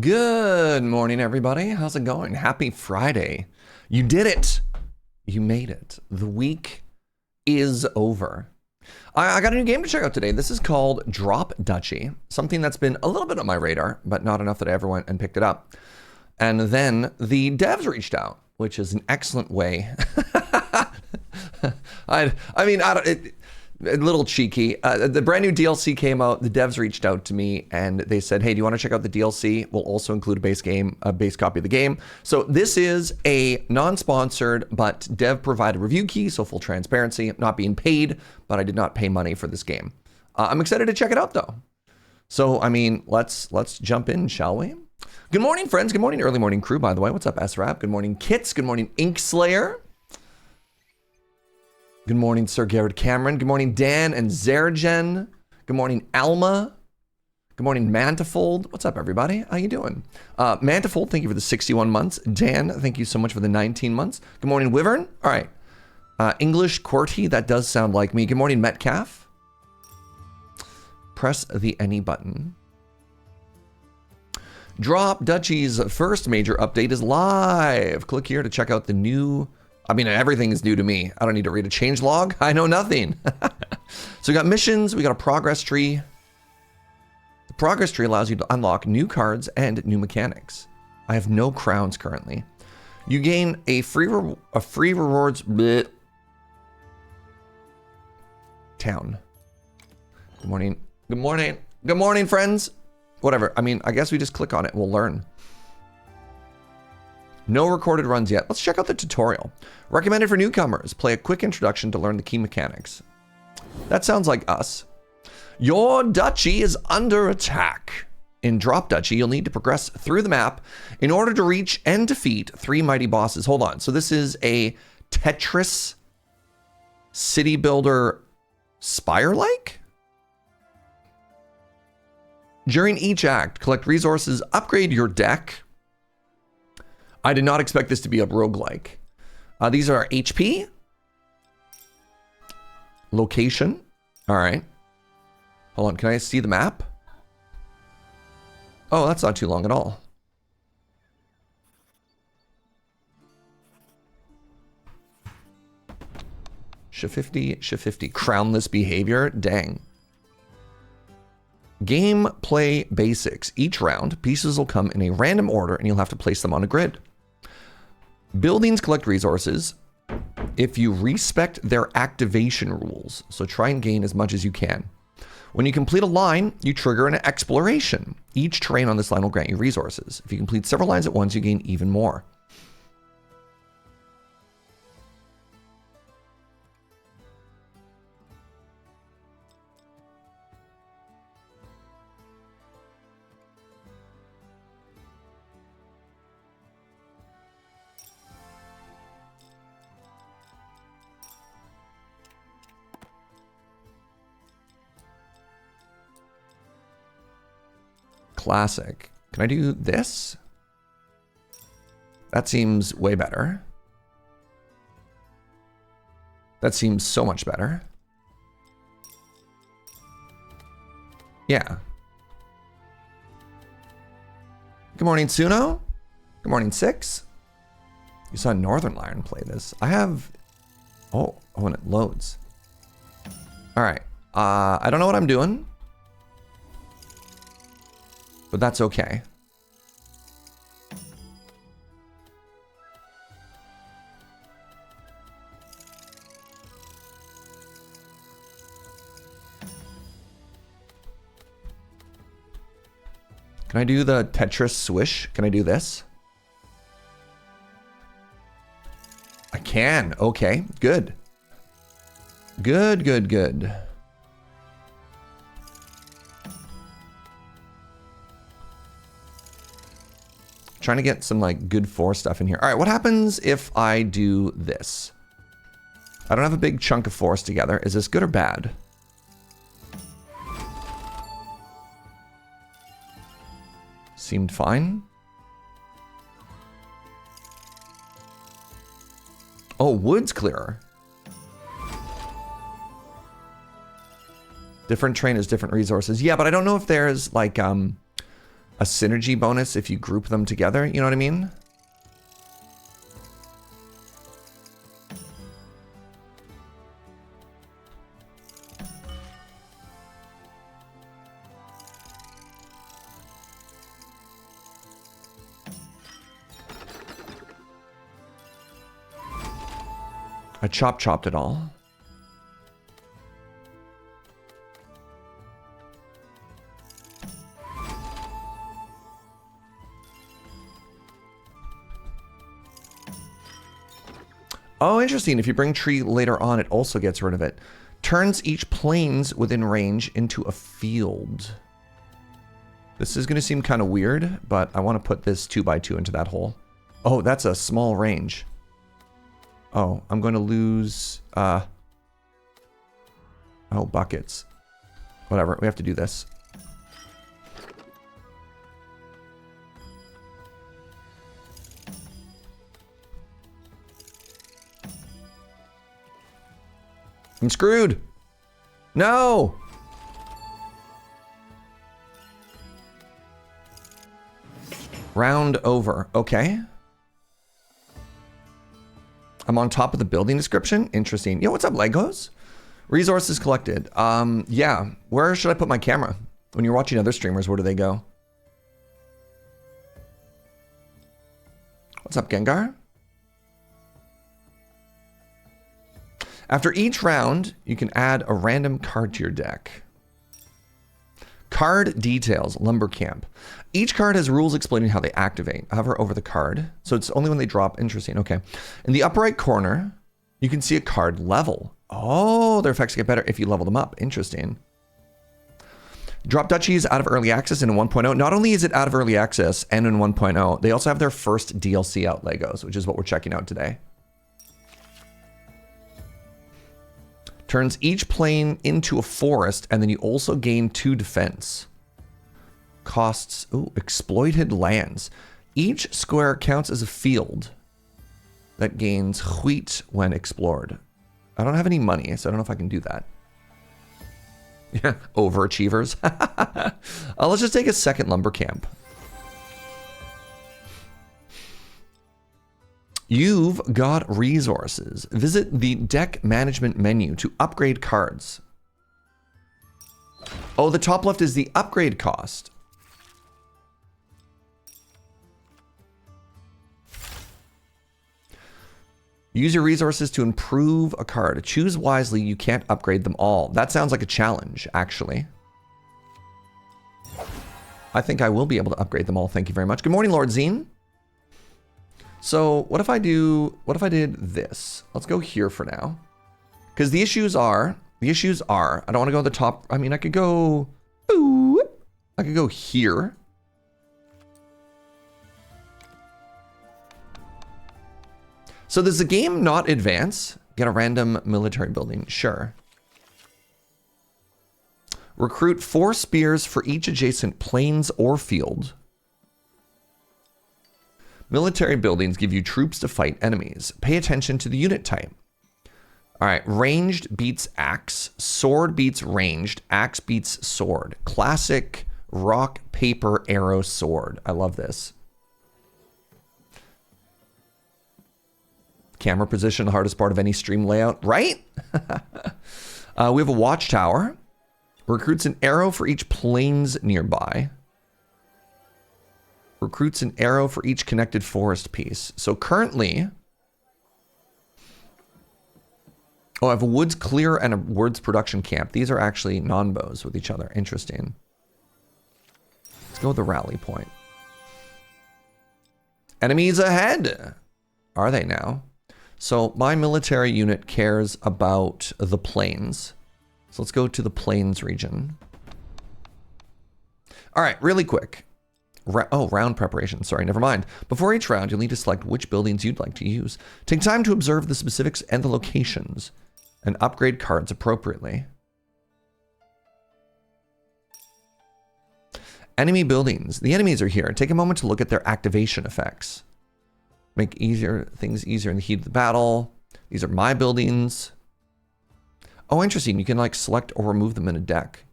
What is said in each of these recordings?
Good morning, everybody. How's it going? Happy Friday. You did it. You made it. The week is over. I got a new game to check out today. This is called Drop Duchy, something that's been a little bit on my radar, but not enough that I ever went and picked it up. And then the devs reached out, which is an excellent way. A little cheeky. The brand new DLC came out. The devs reached out to me and they said, "Hey, do you want to check out the DLC? We'll also include a base copy of the game." So this is a non-sponsored but dev-provided review key, so full transparency. I'm not being paid, but I did not pay money for this game. I'm excited to check it out though. So I mean, let's jump in, shall we? Good morning, friends. Good morning, early morning crew. By the way, what's up, SRAP? Good morning, Kits. Good morning, Inkslayer. Good morning, Sir Garrett Cameron. Good morning, Dan and Zergen. Good morning, Alma. Good morning, Mantifold. What's up, everybody? How you doing? Mantifold, thank you for the 61 months. Dan, thank you so much for the 19 months. Good morning, Wyvern. All right. English QWERTY, that does sound like me. Good morning, Metcalf. Press the any button. Drop Duchy's first major update is live. Click here to check out the new... I mean, everything is new to me. I don't need to read a change log. I know nothing. So we got missions. We got a progress tree. The progress tree allows you to unlock new cards and new mechanics. I have no crowns currently. You gain a free rewards town. Good morning. Good morning. Good morning, friends. Whatever. I mean, I guess we just click on it. We'll learn. No recorded runs yet. Let's check out the tutorial. Recommended for newcomers. Play a quick introduction to learn the key mechanics. That sounds like us. Your duchy is under attack. In Drop Duchy, you'll need to progress through the map in order to reach and defeat 3 mighty bosses. Hold on. So this is a Tetris city builder Spire-like? During each act, collect resources, upgrade your deck. I did not expect this to be a roguelike. These are HP. Location. All right. Hold on, can I see the map? Oh, that's not too long at all. Sh50. Crownless behavior, dang. Gameplay basics. Each round, pieces will come in a random order and you'll have to place them on a grid. Buildings collect resources if you respect their activation rules, so try and gain as much as you can. When you complete a line, you trigger an exploration. Each terrain on this line will grant you resources. If you complete several lines at once, you gain even more. Classic. Can I do this? That seems way better. That seems so much better. Yeah. Good morning, Suno. Good morning, Six. You saw Northern Lion play this. I have... Oh, and it loads. All right. I don't know what I'm doing. But that's okay. Can I do the Tetris swish? Can I do this? I can. Okay, good. Good. Trying to get some like good 4 stuff in here. All right, what happens if I do this? I don't have a big chunk of force together. Is this good or bad? Seemed fine. Oh, wood's clearer. Different terrain has different resources. Yeah, but I don't know if there's like a synergy bonus if you group them together. You know what I mean? I chopped it all. Oh, interesting. If you bring tree later on, it also gets rid of it. Turns each plains within range into a field. This is going to seem kind of weird, but I want to put this 2x2 into that hole. Oh, that's a small range. Oh, I'm going to lose... oh, buckets. Whatever, we have to do this. I'm screwed. No. Round over. Okay. I'm on top of the building description. Interesting. Yo, what's up, Legos? Resources collected. Yeah. Where should I put my camera? When you're watching other streamers, where do they go? What's up, Gengar? After each round, you can add a random card to your deck. Card details, Lumber Camp. Each card has rules explaining how they activate. Hover over the card. So it's only when they drop. Interesting. Okay. In the upper right corner, you can see a card level. Oh, their effects get better if you level them up. Interesting. Drop Duchies out of early access in 1.0. Not only is it out of early access and in 1.0, they also have their first DLC out, Legos, which is what we're checking out today. Turns each plane into a forest, and then you also gain 2 defense. Costs, exploited lands. Each square counts as a field that gains wheat when explored. I don't have any money, so I don't know if I can do that. Yeah, overachievers. Let's just take a second lumber camp. You've got resources. Visit the deck management menu to upgrade cards. Oh, the top left is the upgrade cost. Use your resources to improve a card. Choose wisely, you can't upgrade them all. That sounds like a challenge, actually. I think I will be able to upgrade them all. Thank you very much. Good morning, Lord Zine. So what if I did this? Let's go here for now. Because the issues are, I don't want to go to the top. I mean, I could go here. So does the game not advance? Get a random military building, sure. Recruit 4 spears for each adjacent plains or field. Military buildings give you troops to fight enemies. Pay attention to the unit type. All right, ranged beats axe, sword beats ranged, axe beats sword. Classic rock, paper, arrow, sword. I love this. Camera position, the hardest part of any stream layout, right? We have a watchtower. Recruits an arrow for each plains nearby. Recruits an arrow for each connected forest piece. So currently... Oh, I have a woods clear and a woods production camp. These are actually non-bows with each other. Interesting. Let's go with the rally point. Enemies ahead! Are they now? So my military unit cares about the plains. So let's go to the plains region. All right, really quick. Round preparation. Sorry, never mind. Before each round, you'll need to select which buildings you'd like to use. Take time to observe the specifics and the locations, and upgrade cards appropriately. Enemy buildings. The enemies are here. Take a moment to look at their activation effects. Make things easier in the heat of the battle. These are my buildings. Oh, interesting. You can like select or remove them in a deck.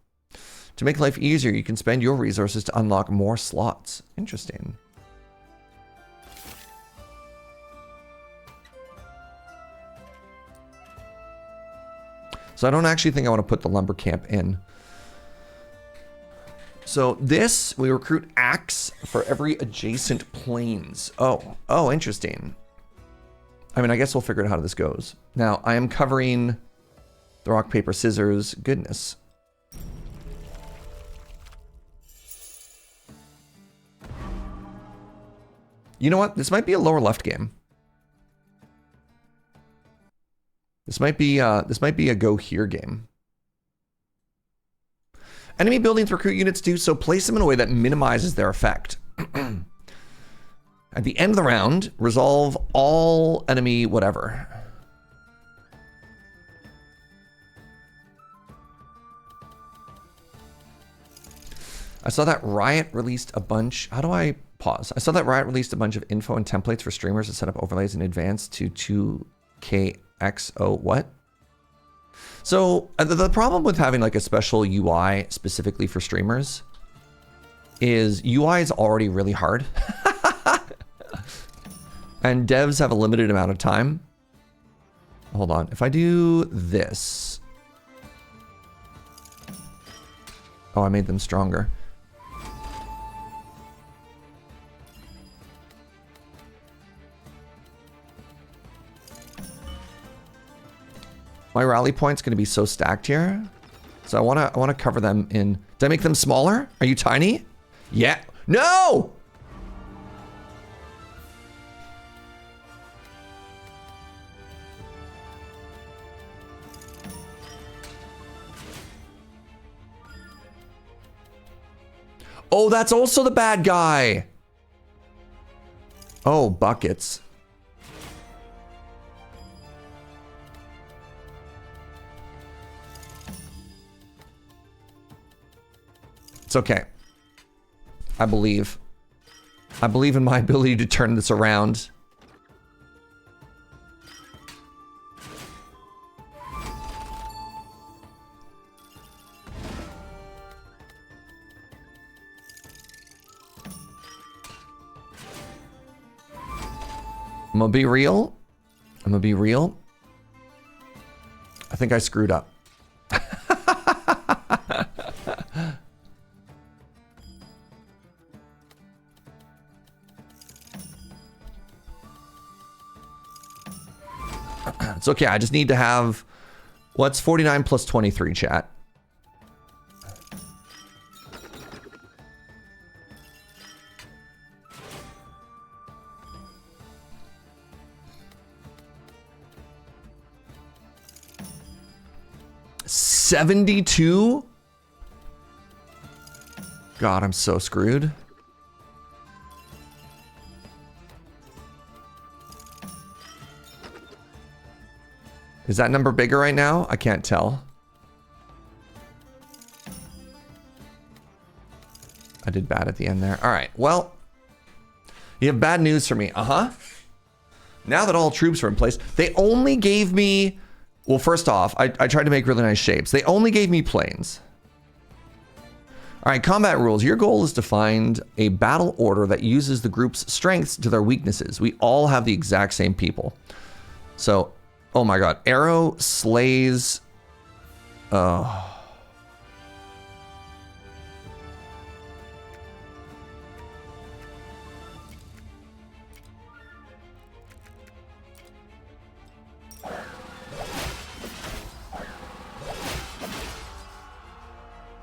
To make life easier, you can spend your resources to unlock more slots. Interesting. So I don't actually think I want to put the lumber camp in. So this, we recruit axe for every adjacent plains. Oh, interesting. I mean, I guess we'll figure out how this goes. Now, I am covering the rock, paper, scissors. Goodness. You know what? This might be a lower left game. This might be a go here game. Enemy buildings recruit units too, so place them in a way that minimizes their effect. At the end of the round, resolve all enemy whatever. I saw that Riot released a bunch. How do I pause? I saw that Riot released a bunch of info and templates for streamers to set up overlays in advance to 2KXO. What? So the problem with having like a special UI specifically for streamers is UI is already really hard. And devs have a limited amount of time. Hold on. If I do this. Oh, I made them stronger. My rally point's going to be so stacked here. So I want to cover them in. Did I make them smaller? Are you tiny? Yeah. No! Oh, that's also the bad guy. Oh, buckets. It's okay. I believe. I believe in my ability to turn this around. I'm gonna be real. I'm gonna be real. I think I screwed up. It's okay. I just need to have what's 49 plus 23, chat. $72? God, I'm so screwed. Is that number bigger right now? I can't tell. I did bad at the end there. All right, well, you have bad news for me. Now that all troops are in place, they only gave me, well, first off, I tried to make really nice shapes. They only gave me planes. All right, combat rules. Your goal is to find a battle order that uses the group's strengths to their weaknesses. We all have the exact same people. So, oh my God, arrow slays.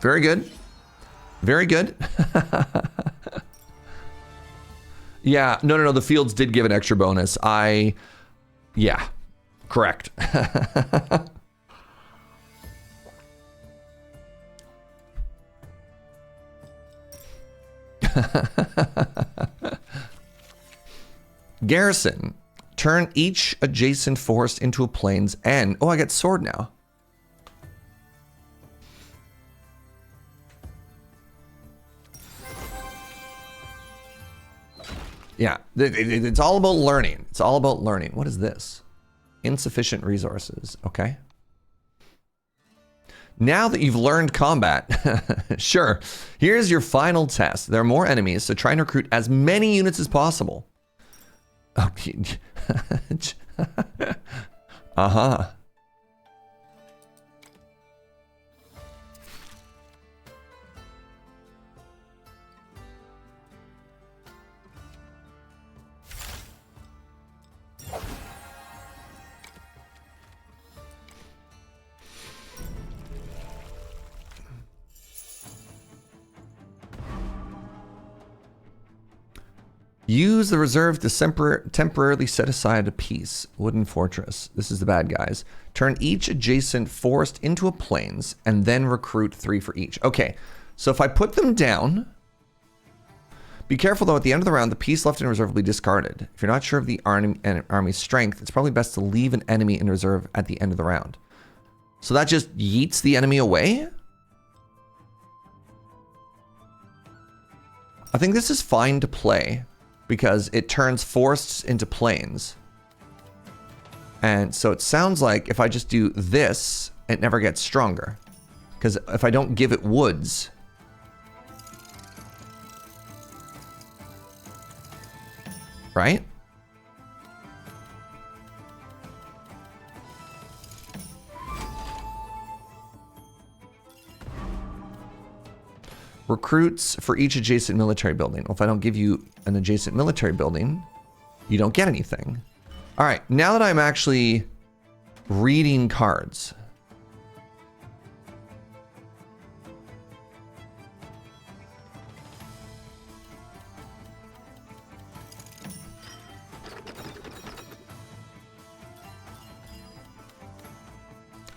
Very good. Very good. Yeah, no. The fields did give an extra bonus. Yeah, correct. Garrison. Turn each adjacent forest into a plains end. Oh, I get sword now. Yeah, it's all about learning. It's all about learning. What is this? Insufficient resources. Okay. Now that you've learned combat, sure, here's your final test. There are more enemies, so try and recruit as many units as possible. Okay. Uh-huh. Use the reserve to temporarily set aside a piece. Wooden fortress. This is the bad guys. Turn each adjacent forest into a plains and then recruit 3 for each. Okay, so if I put them down, be careful though, at the end of the round, the piece left in reserve will be discarded. If you're not sure of the army's strength, it's probably best to leave an enemy in reserve at the end of the round. So that just yeets the enemy away? I think this is fine to play, because it turns forests into plains. And so it sounds like if I just do this, it never gets stronger. Because if I don't give it woods, right? Recruits for each adjacent military building. Well, if I don't give you an adjacent military building, you don't get anything. All right, now that I'm actually reading cards.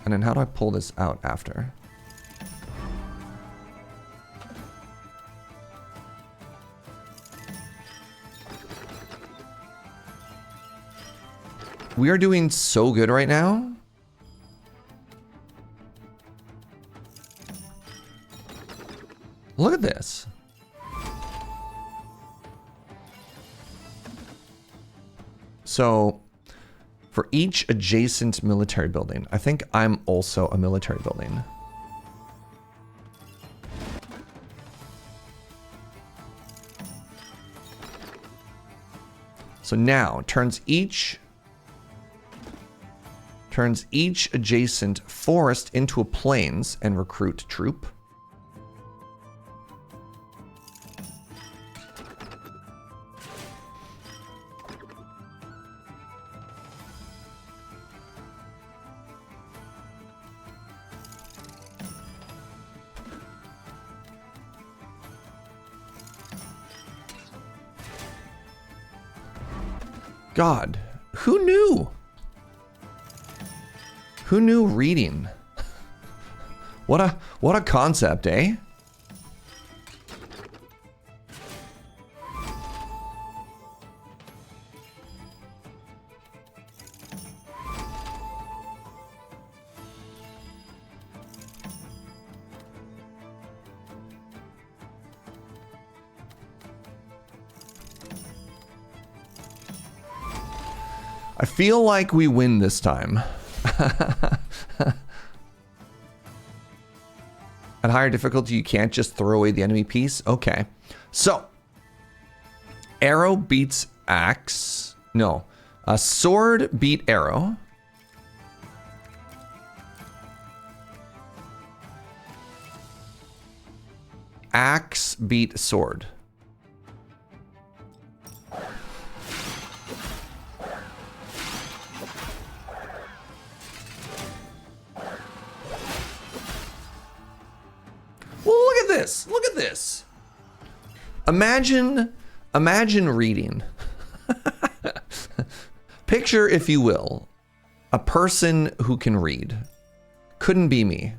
And then how do I pull this out after? We are doing so good right now. Look at this. So, for each adjacent military building, I think I'm also a military building. So now, turns each adjacent forest into a plains and recruit troop. God, who knew? Who knew reading? What a concept, eh? I feel like we win this time. At higher difficulty, you can't just throw away the enemy piece. Okay. So, arrow beats axe. No. A sword beat arrow. Axe beat sword. Look at this. Imagine reading. Picture, if you will, a person who can read. Couldn't be me.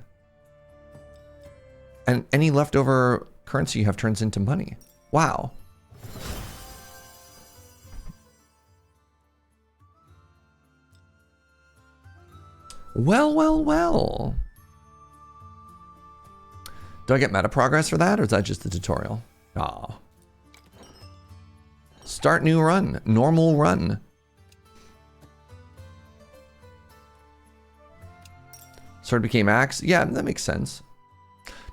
And any leftover currency you have turns into money. Wow. Well. Do I get meta progress for that, or is that just the tutorial? Ah. Start new run. Normal run. Sword became axe. Yeah, that makes sense.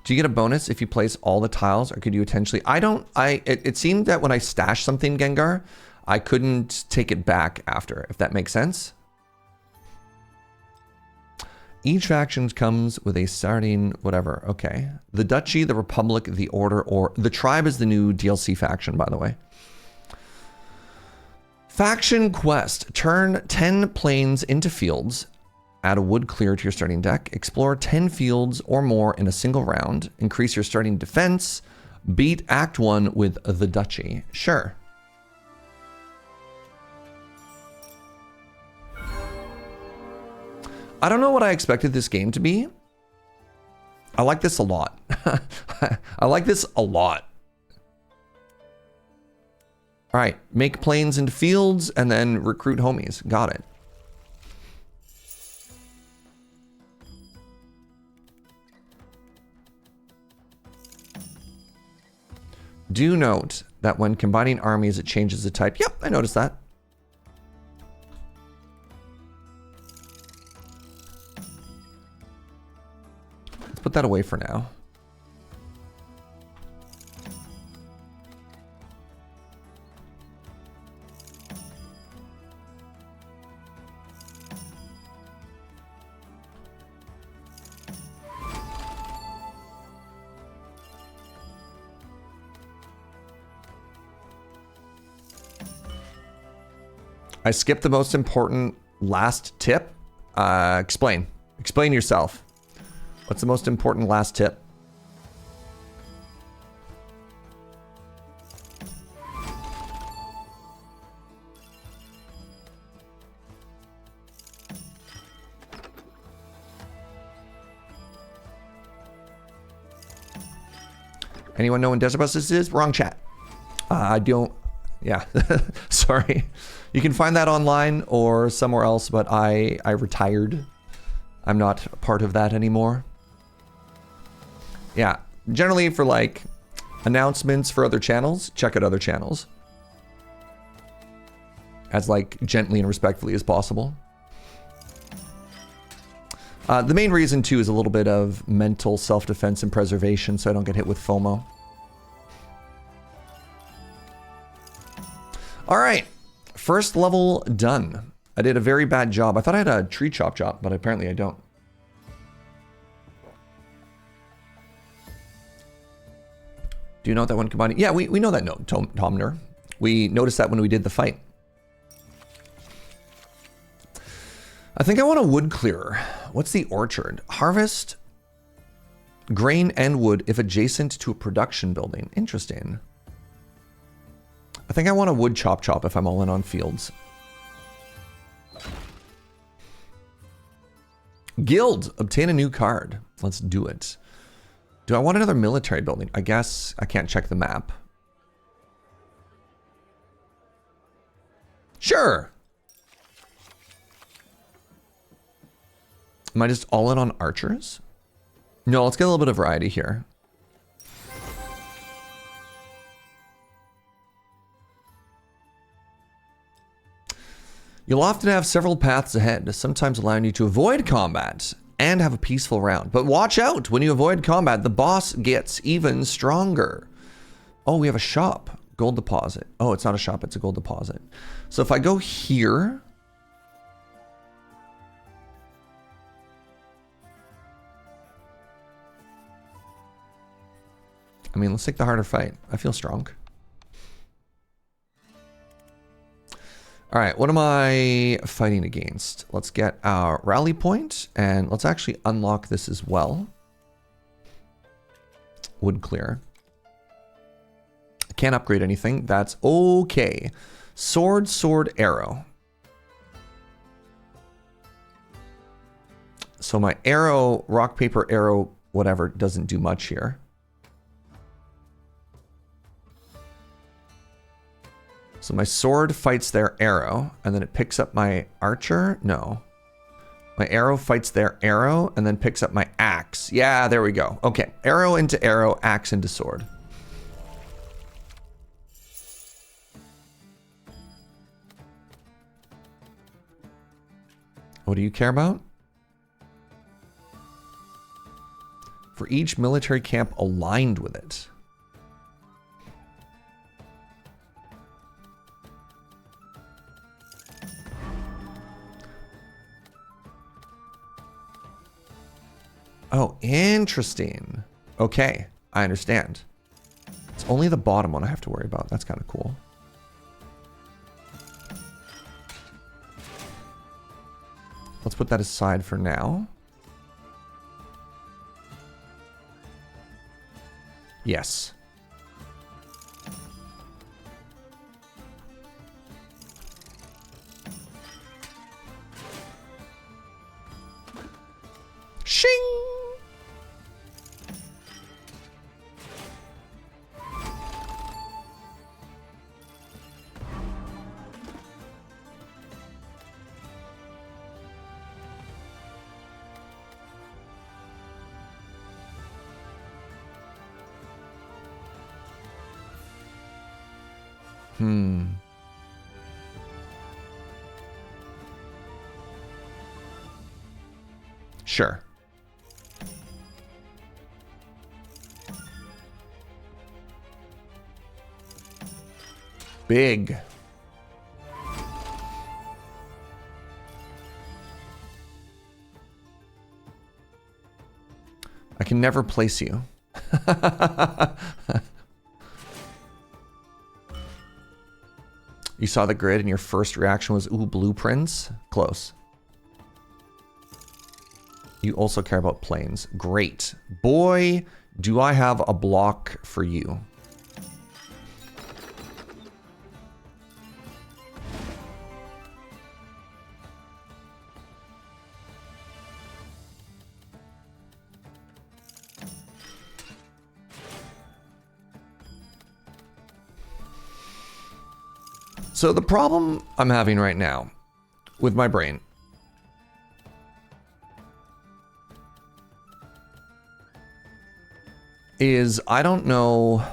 Do you get a bonus if you place all the tiles, or could you potentially? It seemed that when I stashed something, Gengar, I couldn't take it back after, if that makes sense. Each faction comes with a starting whatever. Okay. The Duchy, the Republic, the Order, or the Tribe is the new DLC faction, by the way. Faction quest. Turn 10 plains into fields. Add a wood clear to your starting deck. Explore 10 fields or more in a single round. Increase your starting defense. Beat Act 1 with the Duchy. Sure. I don't know what I expected this game to be. I like this a lot. I like this a lot. All right, make plains into fields and then recruit homies. Got it. Do note that when combining armies, it changes the type. Yep, I noticed that. Let's put that away for now. I skipped the most important last tip. Explain. Explain yourself. What's the most important last tip? Anyone know when Desert Bus this is? Wrong chat. I don't. Yeah. Sorry. You can find that online or somewhere else, but I retired. I'm not a part of that anymore. Yeah. Generally for like announcements for other channels, check out other channels. As like gently and respectfully as possible. The main reason too is a little bit of mental self-defense and preservation so I don't get hit with FOMO. All right. First level done. I did a very bad job. I thought I had a tree chop, but apparently I don't. Do you know that one combining? Yeah, we know that note, Tomner. We noticed that when we did the fight. I think I want a wood clearer. What's the orchard? Harvest grain and wood if adjacent to a production building. Interesting. I think I want a wood chop if I'm all in on fields. Guild. Obtain a new card. Let's do it. Do I want another military building? I guess I can't check the map. Sure. Am I just all in on archers? No, let's get a little bit of variety here. You'll often have several paths ahead, sometimes allowing you to avoid combat and have a peaceful round. But watch out, when you avoid combat, the boss gets even stronger. Oh, we have a shop. Gold deposit. Oh, it's not a shop, it's a gold deposit. So if I go here... I mean, let's take the harder fight. I feel strong. All right, what am I fighting against? Let's get our rally point, and let's actually unlock this as well. Wood clear. I can't upgrade anything. That's okay. Sword, sword, arrow. So my arrow, rock, paper, arrow, whatever, doesn't do much here. So my sword fights their arrow, and then it picks up my archer? No. My arrow fights their arrow, and then picks up my axe. Yeah, there we go. Okay, arrow into arrow, axe into sword. What do you care about? for each military camp aligned with it. Oh, interesting. Okay, I understand. It's only the bottom one I have to worry about. That's kind of cool. Let's put that aside for now. Yes. Shing! Sure. Big. I can never place you. You saw the grid and your first reaction was, ooh, blueprints? Close. You also care about planes. Great. Boy, do I have a block for you. So the problem I'm having right now with my brain is I don't know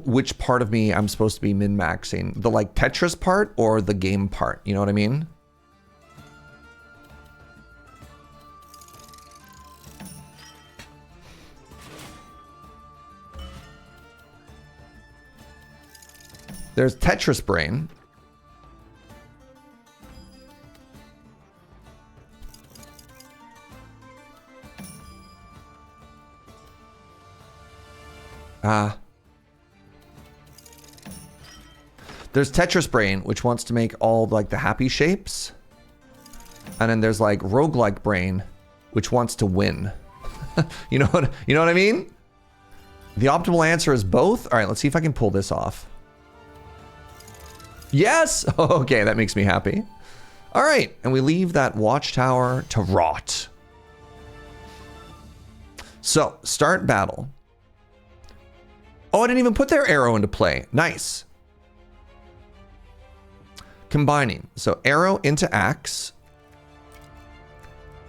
which part of me I'm supposed to be min-maxing. The like Tetris part or the game part, you know what I mean? There's Tetris brain. There's Tetris brain, which wants to make all like the happy shapes. And then there's like roguelike brain, which wants to win. You know what I mean? The optimal answer is both. All right, let's see if I can pull this off. Yes! Okay, that makes me happy. All right, and we leave that watchtower to rot. So, start battle. Oh, I didn't even put their arrow into play. Nice. Combining. So, arrow into axe.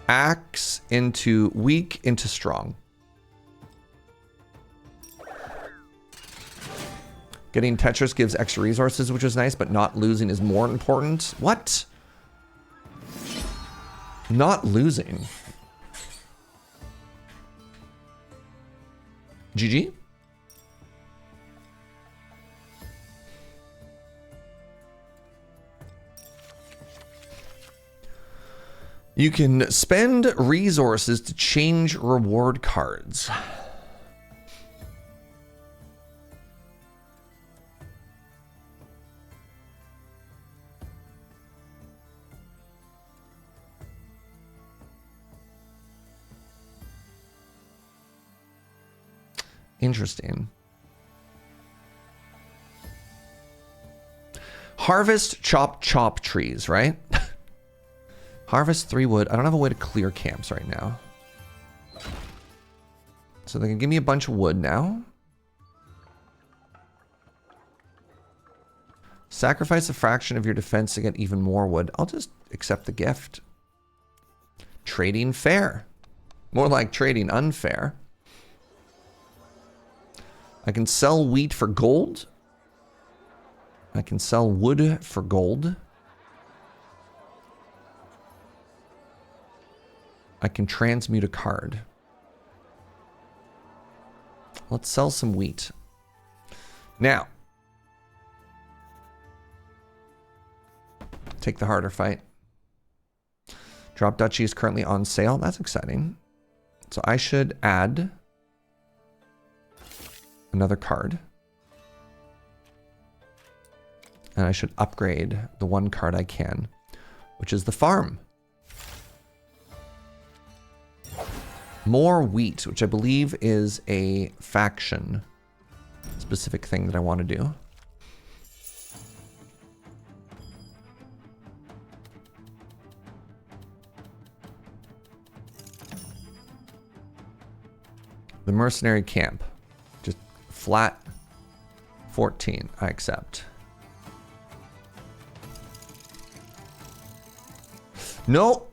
Axe into weak into strong. Getting Tetris gives extra resources, which is nice, but not losing is more important. What? Not losing. GG? You can spend resources to change reward cards. Interesting. Harvest, chop trees, right? Harvest 3 wood. I don't have a way to clear camps right now. So they can give me a bunch of wood now. Sacrifice a fraction of your defense to get even more wood. I'll just accept the gift. Trading fair. More like trading unfair. I can sell wheat for gold. I can sell wood for gold. I can transmute a card. Let's sell some wheat. Now, take the harder fight. Drop Duchy is currently on sale. That's exciting. So I should add another card. And I should upgrade the one card I can, which is the farm. More wheat, which I believe is a faction specific thing that I want to do. The mercenary camp. Just flat 14. I accept. No.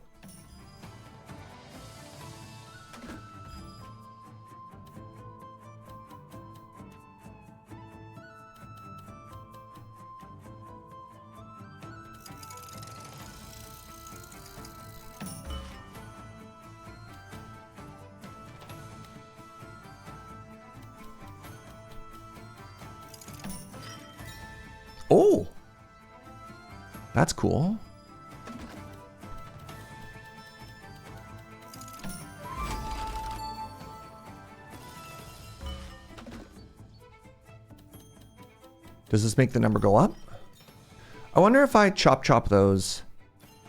Oh, that's cool. Does this make the number go up? I wonder if I chop those,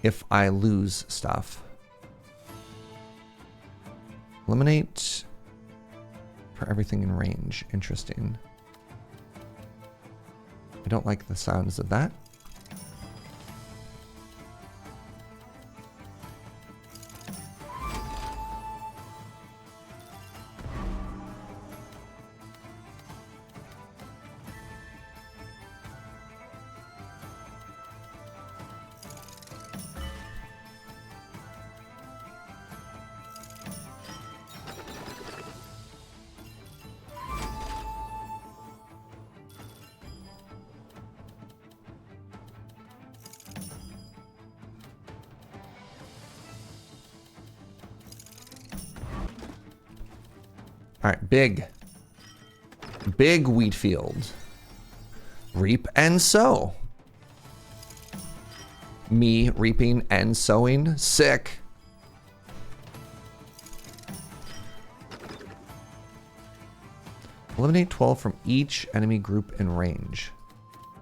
if I lose stuff. Eliminate for everything in range. Interesting. I don't like the sounds of that. All right, big wheat field. Reap and sow. Me reaping and sowing. Sick. Eliminate 12 from each enemy group in range.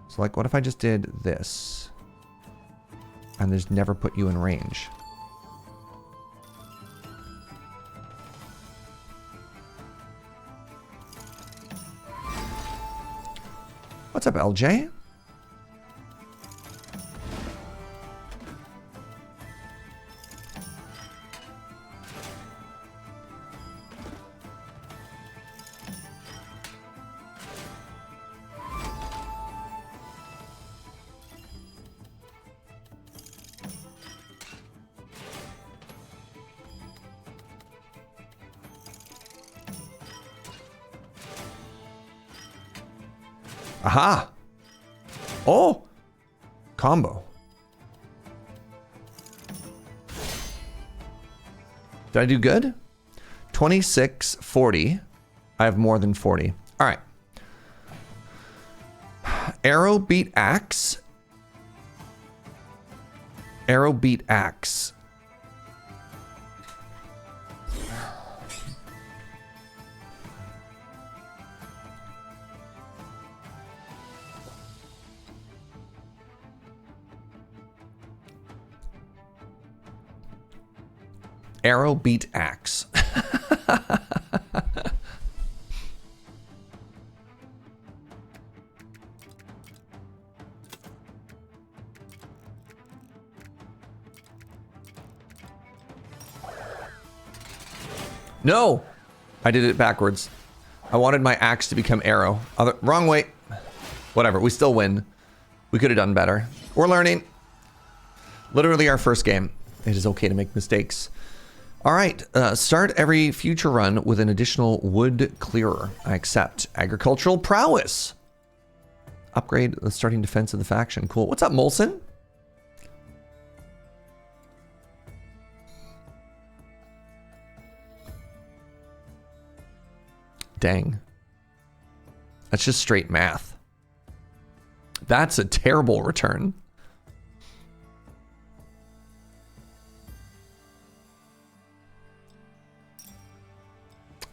So like, what if I just did this? And there's never put you in range. What's up, LJ? Aha! Oh! Combo. Did I do good? 26, 40. I have more than 40. All right. Arrow beat axe. Arrow beat axe. Arrow beat axe. No! I did it backwards. I wanted my axe to become arrow. Wrong way. Whatever, we still win. We could have done better. We're learning. Literally our first game. It is okay to make mistakes. All right, start every future run with an additional wood clearer. I accept. Agricultural prowess. Upgrade the starting defense of the faction. Cool. What's up, Molson? Dang. That's just straight math. That's a terrible return.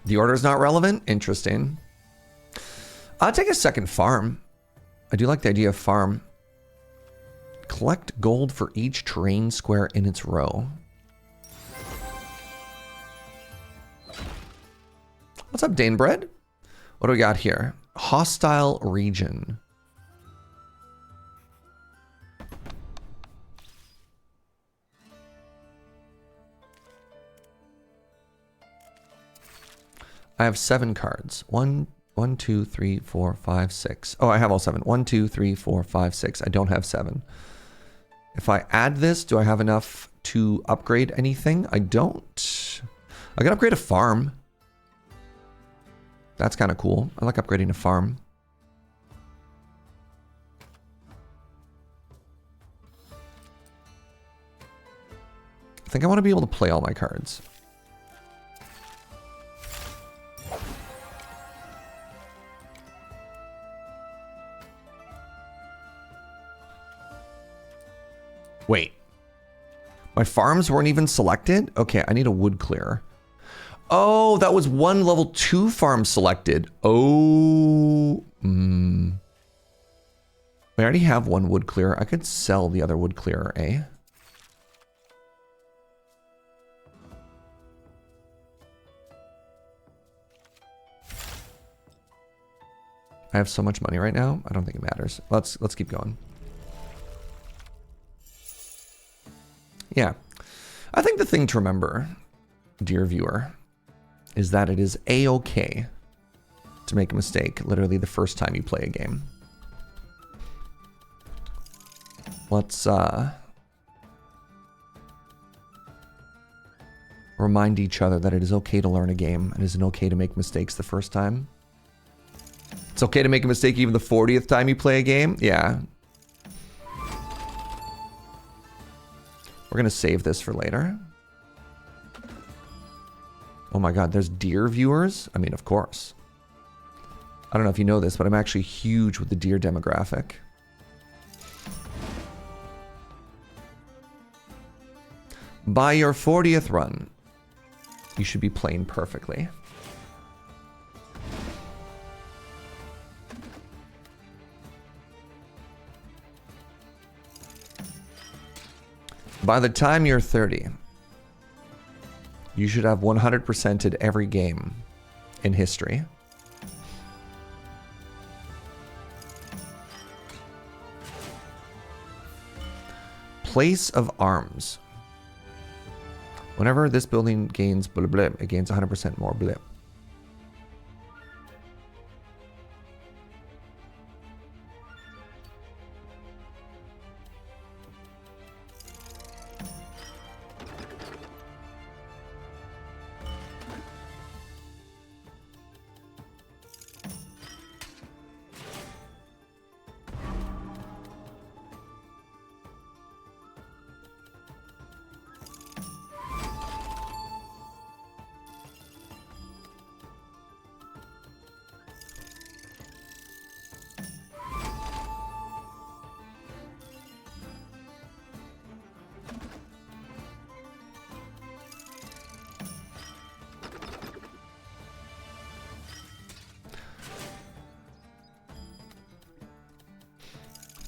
The order is not relevant? Interesting. I'll take a second farm. I do like the idea of farm. Collect gold for each terrain square in its row. What's up, Danebread? What do we got here? Hostile region. I have 7 cards. 1, 2, 3, 4, 5, 6. Oh, I have all 7. 1, 2, 3, 4, 5, 6. I don't have 7. If I add this, do I have enough to upgrade anything? I don't. I can upgrade a farm. That's kind of cool. I like upgrading a farm. I think I want to be able to play all my cards. Wait. My farms weren't even selected? Okay, I need a wood clearer. Oh, that was one level 2 farm selected. Oh. I already have one wood clearer. I could sell the other wood clearer, eh? I have so much money right now. I don't think it matters. Let's keep going. Yeah. I think the thing to remember, dear viewer, is that it is a-okay to make a mistake literally the first time you play a game. Let's remind each other that it is okay to learn a game. It isn't okay to make mistakes the first time. It's okay to make a mistake even the 40th time you play a game. Yeah. We're gonna save this for later. Oh my god, there's deer viewers? I mean, of course. I don't know if you know this, but I'm actually huge with the deer demographic. By your 40th run, you should be playing perfectly. By the time you're 30, you should have 100%ed every game in history. Place of arms. Whenever this building gains blah, blah, blah, it gains 100% more blah.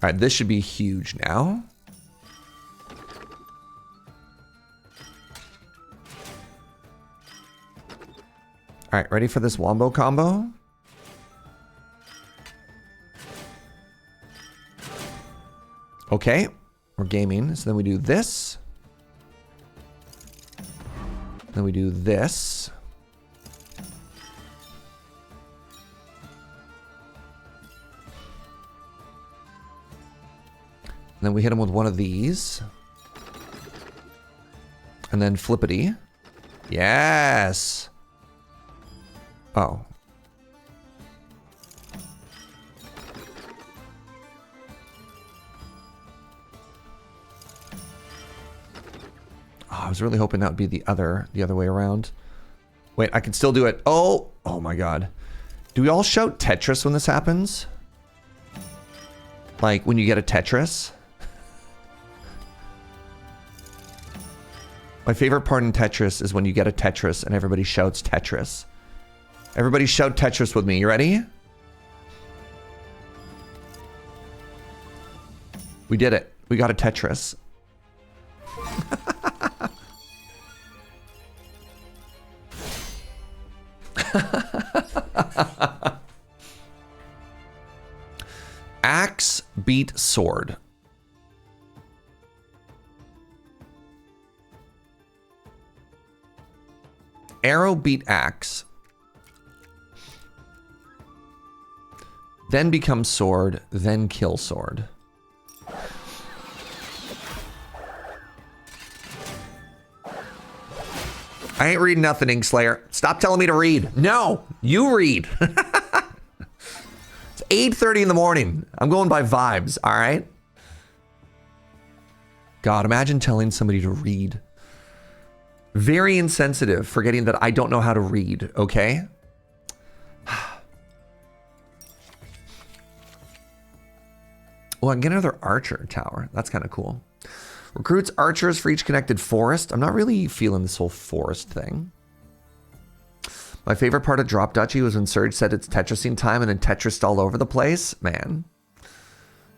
All right, this should be huge now. All right, ready for this wombo combo? Okay, we're gaming. So then we do this. Then we do this. And then we hit him with one of these. And then flippity. Yes. Oh. I was really hoping that would be the other way around. Wait, I can still do it. Oh my God. Do we all shout Tetris when this happens? Like when you get a Tetris? My favorite part in Tetris is when you get a Tetris and everybody shouts Tetris. Everybody shout Tetris with me. You ready? We did it. We got a Tetris. Axe beat sword. Arrow beat axe. Then become sword, then kill sword. I ain't reading nothing, Inkslayer. Stop telling me to read. No, you read. It's 8:30 in the morning. I'm going by vibes, all right? God, imagine telling somebody to read. Very insensitive, forgetting that I don't know how to read, okay? Well, I can get another archer tower. That's kind of cool. Recruits archers for each connected forest. I'm not really feeling this whole forest thing. My favorite part of Drop Duchy was when Serge said it's Tetrising time and then Tetrised all over the place. Man.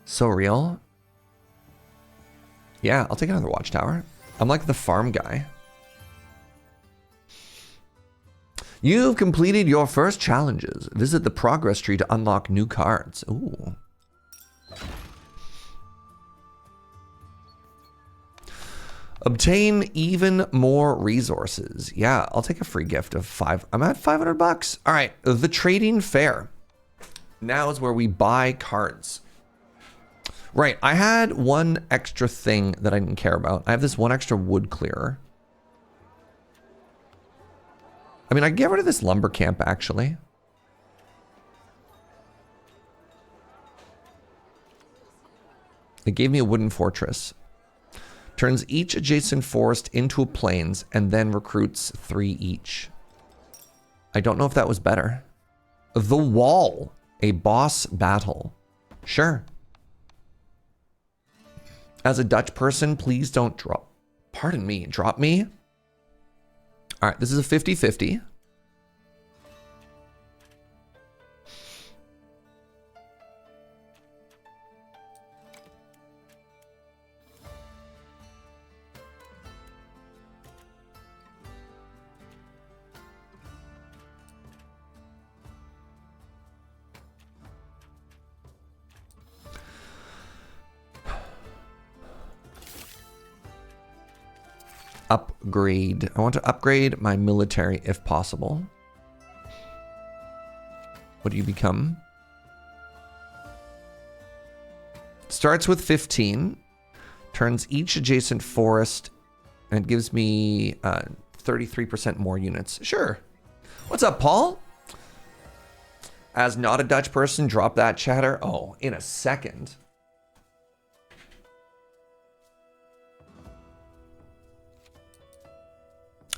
So real. Yeah, I'll take another watchtower. I'm like the farm guy. You've completed your first challenges. Visit the progress tree to unlock new cards. Ooh. Obtain even more resources. Yeah, I'll take a free gift of 5. I'm at 500 bucks. All right, the trading fair. Now is where we buy cards. Right, I had one extra thing that I didn't care about. I have this one extra wood clearer. I mean, I can get rid of this lumber camp, actually. It gave me a wooden fortress. Turns each adjacent forest into a plains and then recruits 3 each. I don't know if that was better. The wall. A boss battle. Sure. As a Dutch person, please don't drop. Pardon me, drop me? All right, this is a 50-50. Upgrade. I want to upgrade my military if possible. What do you become? Starts with 15. Turns each adjacent forest and gives me 33% more units. Sure. What's up, Paul? As not a Dutch person, drop that chatter. Oh, in a second.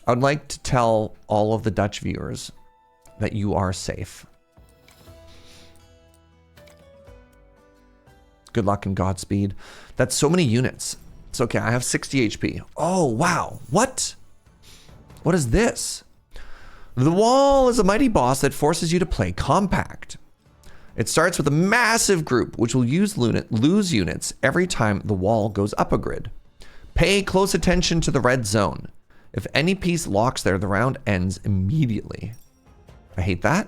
I would like to tell all of the Dutch viewers that you are safe. Good luck and Godspeed. That's so many units. It's okay, I have 60 HP. Oh, wow. What? What is this? The wall is a mighty boss that forces you to play compact. It starts with a massive group, which will lose units every time the wall goes up a grid. Pay close attention to the red zone. If any piece locks there, the round ends immediately. I hate that.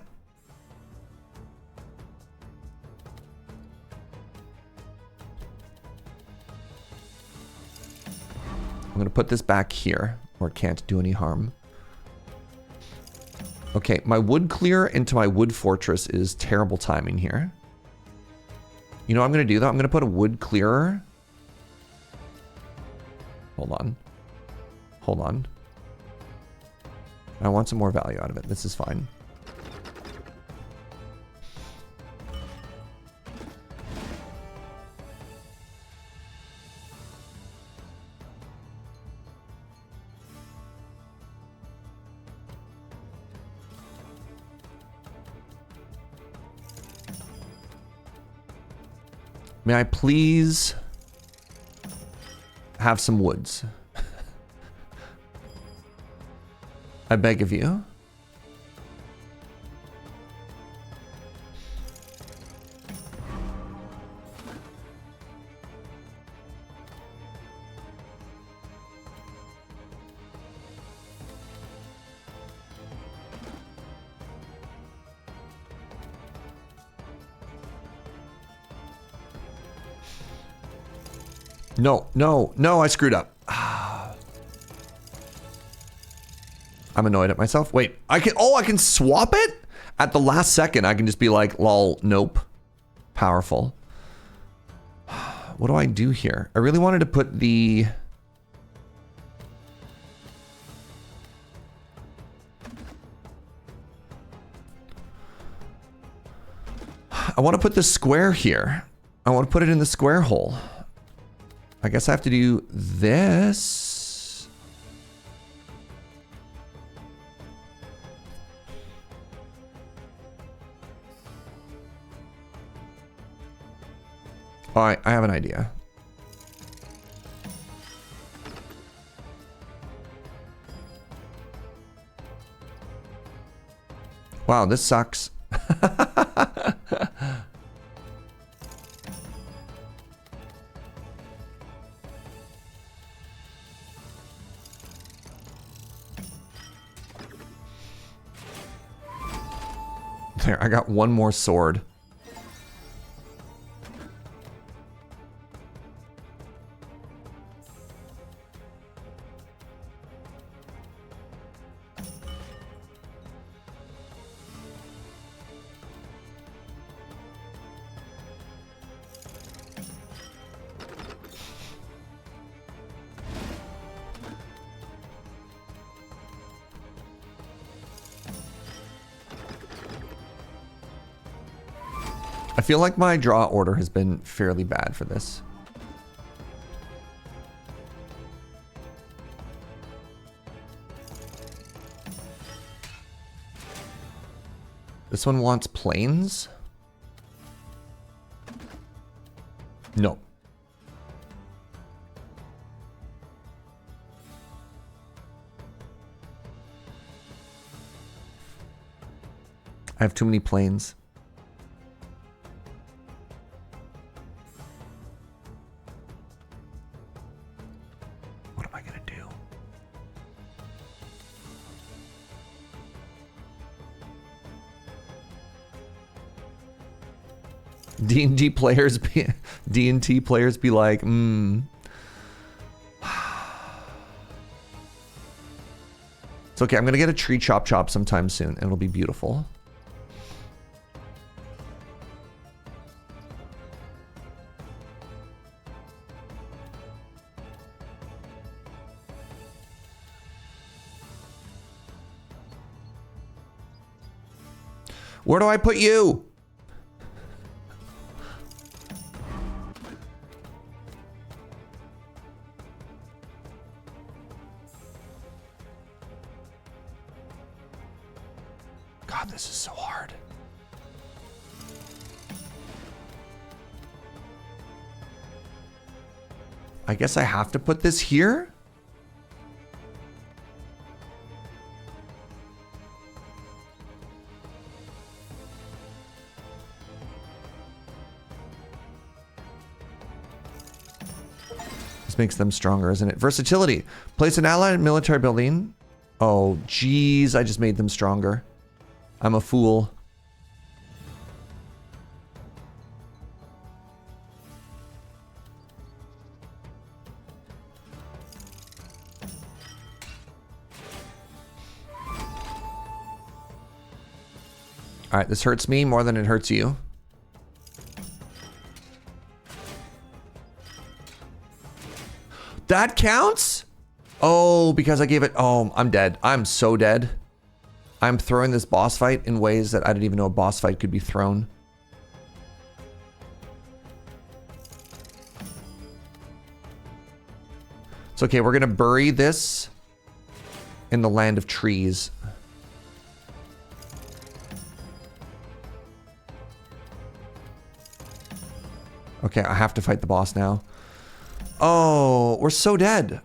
I'm going to put this back here, where it can't do any harm. Okay, my wood clear into my wood fortress is terrible timing here. You know what I'm going to do, though? I'm going to put a wood clearer. Hold on. Hold on. I want some more value out of it. This is fine. May I please have some woods? I beg of you. No, no, no, I screwed up. I'm annoyed at myself. Wait, I can swap it? At the last second, I can just be like, lol, nope. Powerful. What do I do here? I really wanted to put the... I want to put the square here. I want to put it in the square hole. I guess I have to do this. All right, I have an idea. Wow, this sucks. There, I got one more sword. I feel like my draw order has been fairly bad for this. This one wants plains? No. I have too many plains. D&D players be D&T players be like, It's okay, I'm gonna get a tree chop sometime soon, and it'll be beautiful. Where do I put you? God, this is so hard. I guess I have to put this here? This makes them stronger, isn't it? Versatility. Place an allied military building. Oh, geez, I just made them stronger. I'm a fool. All right, this hurts me more than it hurts you. That counts? Oh, because I gave it... Oh, I'm dead. I'm so dead. I'm throwing this boss fight in ways that I didn't even know a boss fight could be thrown. It's okay, we're gonna bury this in the land of trees. Okay, I have to fight the boss now. Oh, we're so dead.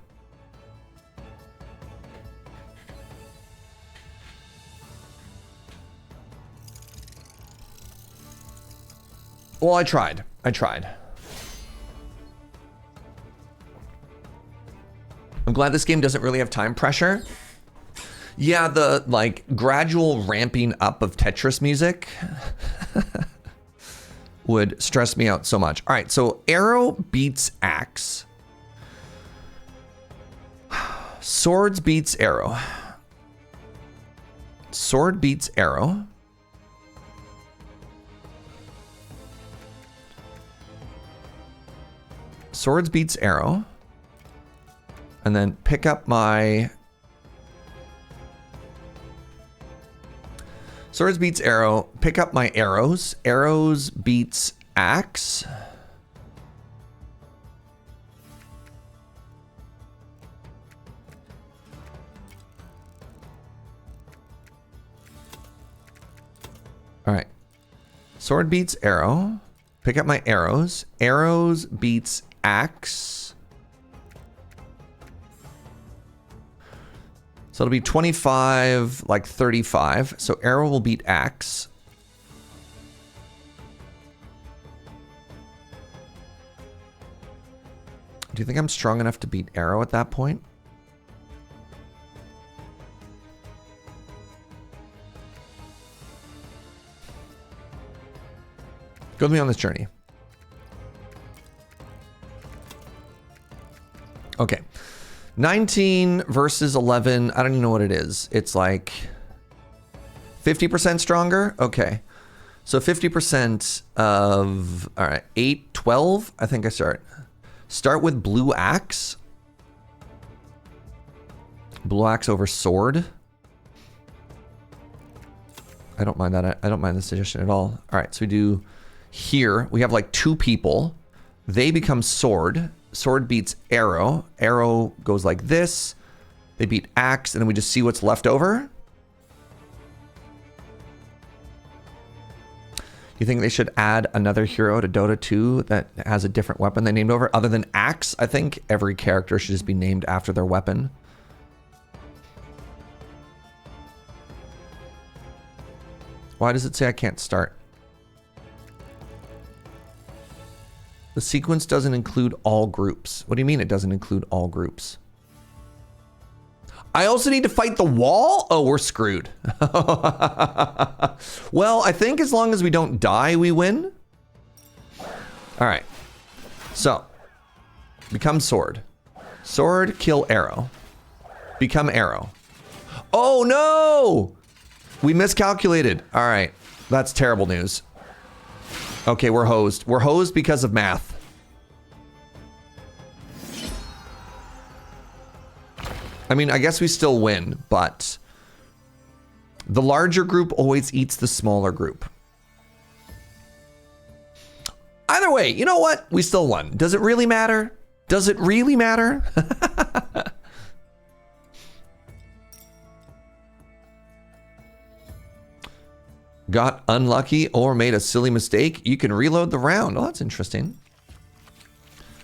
Well, I tried. I tried. I'm glad this game doesn't really have time pressure. Yeah, the like gradual ramping up of Tetris music would stress me out so much. All right, so arrow beats axe. Swords beats arrow. Sword beats arrow. Swords beats arrow. And then pick up my... Swords beats arrow. Pick up my arrows. Arrows beats axe. All right. Sword beats arrow. Pick up my arrows. Arrows beats axe. So it'll be 25, like 35. So arrow will beat axe. Do you think I'm strong enough to beat arrow at that point? Go with me on this journey. Okay. 19 versus 11. I don't even know what it is. It's like 50% stronger. Okay. So 50% of, all right, 8, 12. I think I start with blue axe. Blue axe over sword. I don't mind that. I don't mind the suggestion at all. All right. So we do here. We have like 2 people. They become sword. Sword beats arrow. Arrow goes like this. They beat axe, and then we just see what's left over. You think they should add another hero to Dota 2 that has a different weapon they named over? Other than axe, I think every character should just be named after their weapon. Why does it say I can't start? The sequence doesn't include all groups. What do you mean it doesn't include all groups? I also need to fight the wall? Oh, we're screwed. Well, I think as long as we don't die, we win. All right. So, become sword. Sword, kill arrow. Become arrow. Oh, no! We miscalculated. All right. That's terrible news. Okay, we're hosed. We're hosed because of math. I mean, I guess we still win, but the larger group always eats the smaller group. Either way, you know what? We still won. Does it really matter? Does it really matter? Got unlucky or made a silly mistake, you can reload the round. Oh, that's interesting.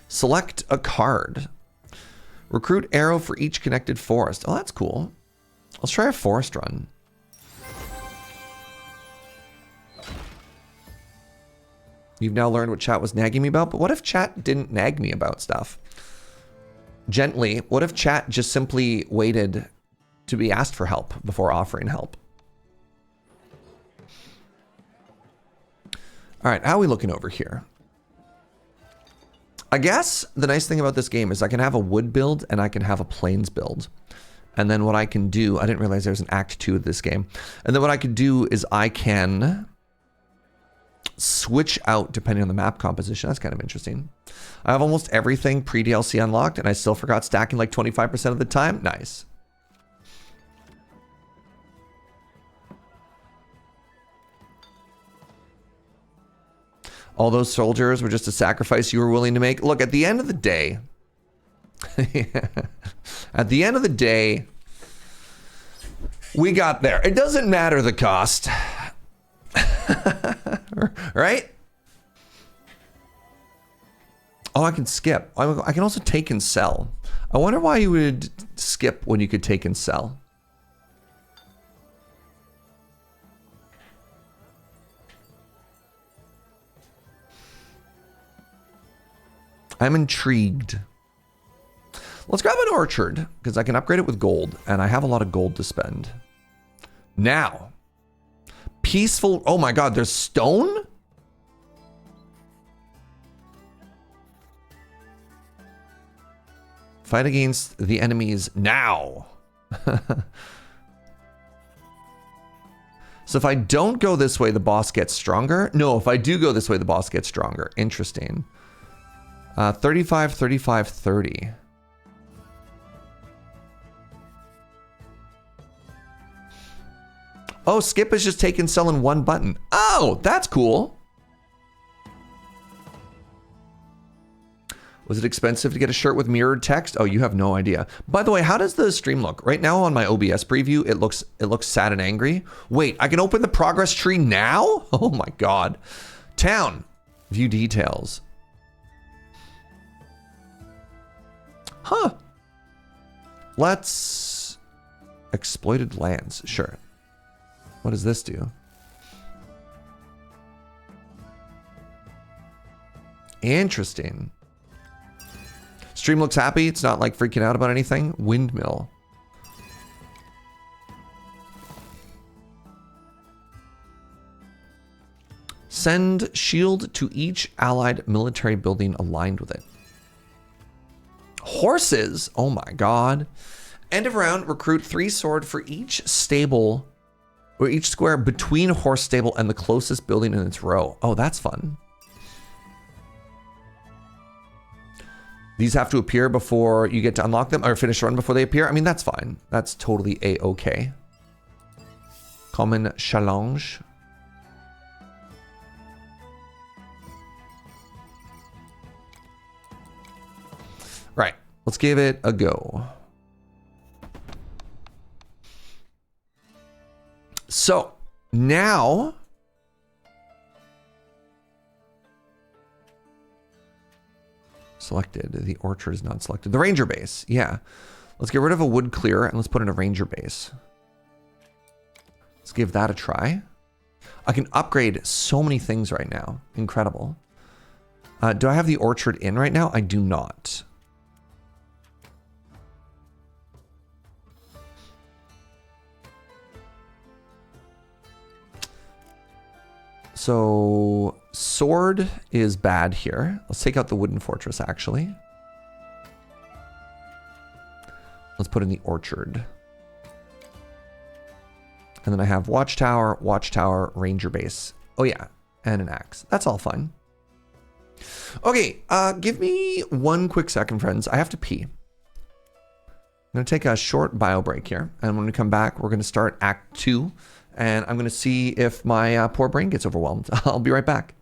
Select a card. Recruit arrow for each connected forest. Oh, that's cool. Let's try a forest run. You've now learned what chat was nagging me about, but what if chat didn't nag me about stuff? Gently, what if chat just simply waited to be asked for help before offering help? All right, how are we looking over here? I guess the nice thing about this game is I can have a wood build and I can have a plains build. And then what I can do, I didn't realize there's an act 2 of this game. And then what I could do is I can switch out depending on the map composition. That's kind of interesting. I have almost everything pre-DLC unlocked and I still forgot stacking like 25% of the time. Nice. All those soldiers were just a sacrifice you were willing to make. Look, at the end of the day, we got there. It doesn't matter the cost. Right? Oh, I can skip. I can also take and sell. I wonder why you would skip when you could take and sell. I'm intrigued. Let's grab an orchard, because I can upgrade it with gold, and I have a lot of gold to spend. Now, peaceful. Oh my god, there's stone? Fight against the enemies now. So if I don't go this way, the boss gets stronger? No, if I do go this way, the boss gets stronger. Interesting. 35, 35, 30. Oh, skip is just taking selling one button. Oh, that's cool. Was it expensive to get a shirt with mirrored text? Oh, you have no idea. By the way, how does the stream look? Right now on my OBS preview, it looks sad and angry. Wait, I can open the progress tree now? Oh my god. Town. View details. Huh. Let's exploited lands. Sure. What does this do? Interesting. Stream looks happy. It's not like freaking out about anything. Windmill. Send shield to each allied military building aligned with it. Horses. Oh my god. End of round, recruit 3 sword for each stable or each square between horse stable and the closest building in its row. Oh, that's fun. These have to appear before you get to unlock them, or finish the run before they appear. I mean, that's fine. That's totally a-okay. Common challenge. Right, let's give it a go. So now selected. The orchard is not selected. The ranger base. Yeah. Let's get rid of a wood clearer and let's put in a ranger base. Let's give that a try. I can upgrade so many things right now. Incredible. Do I have the orchard in right now? I do not. So sword is bad here. Let's take out the wooden fortress, actually. Let's put in the orchard. And then I have watchtower, watchtower, ranger base. Oh yeah, and an axe. That's all fine. Okay, give me 1 quick second, friends. I have to pee. I'm gonna take a short bio break here. And when we come back, we're gonna start Act 2. And I'm going to see if my poor brain gets overwhelmed. I'll be right back.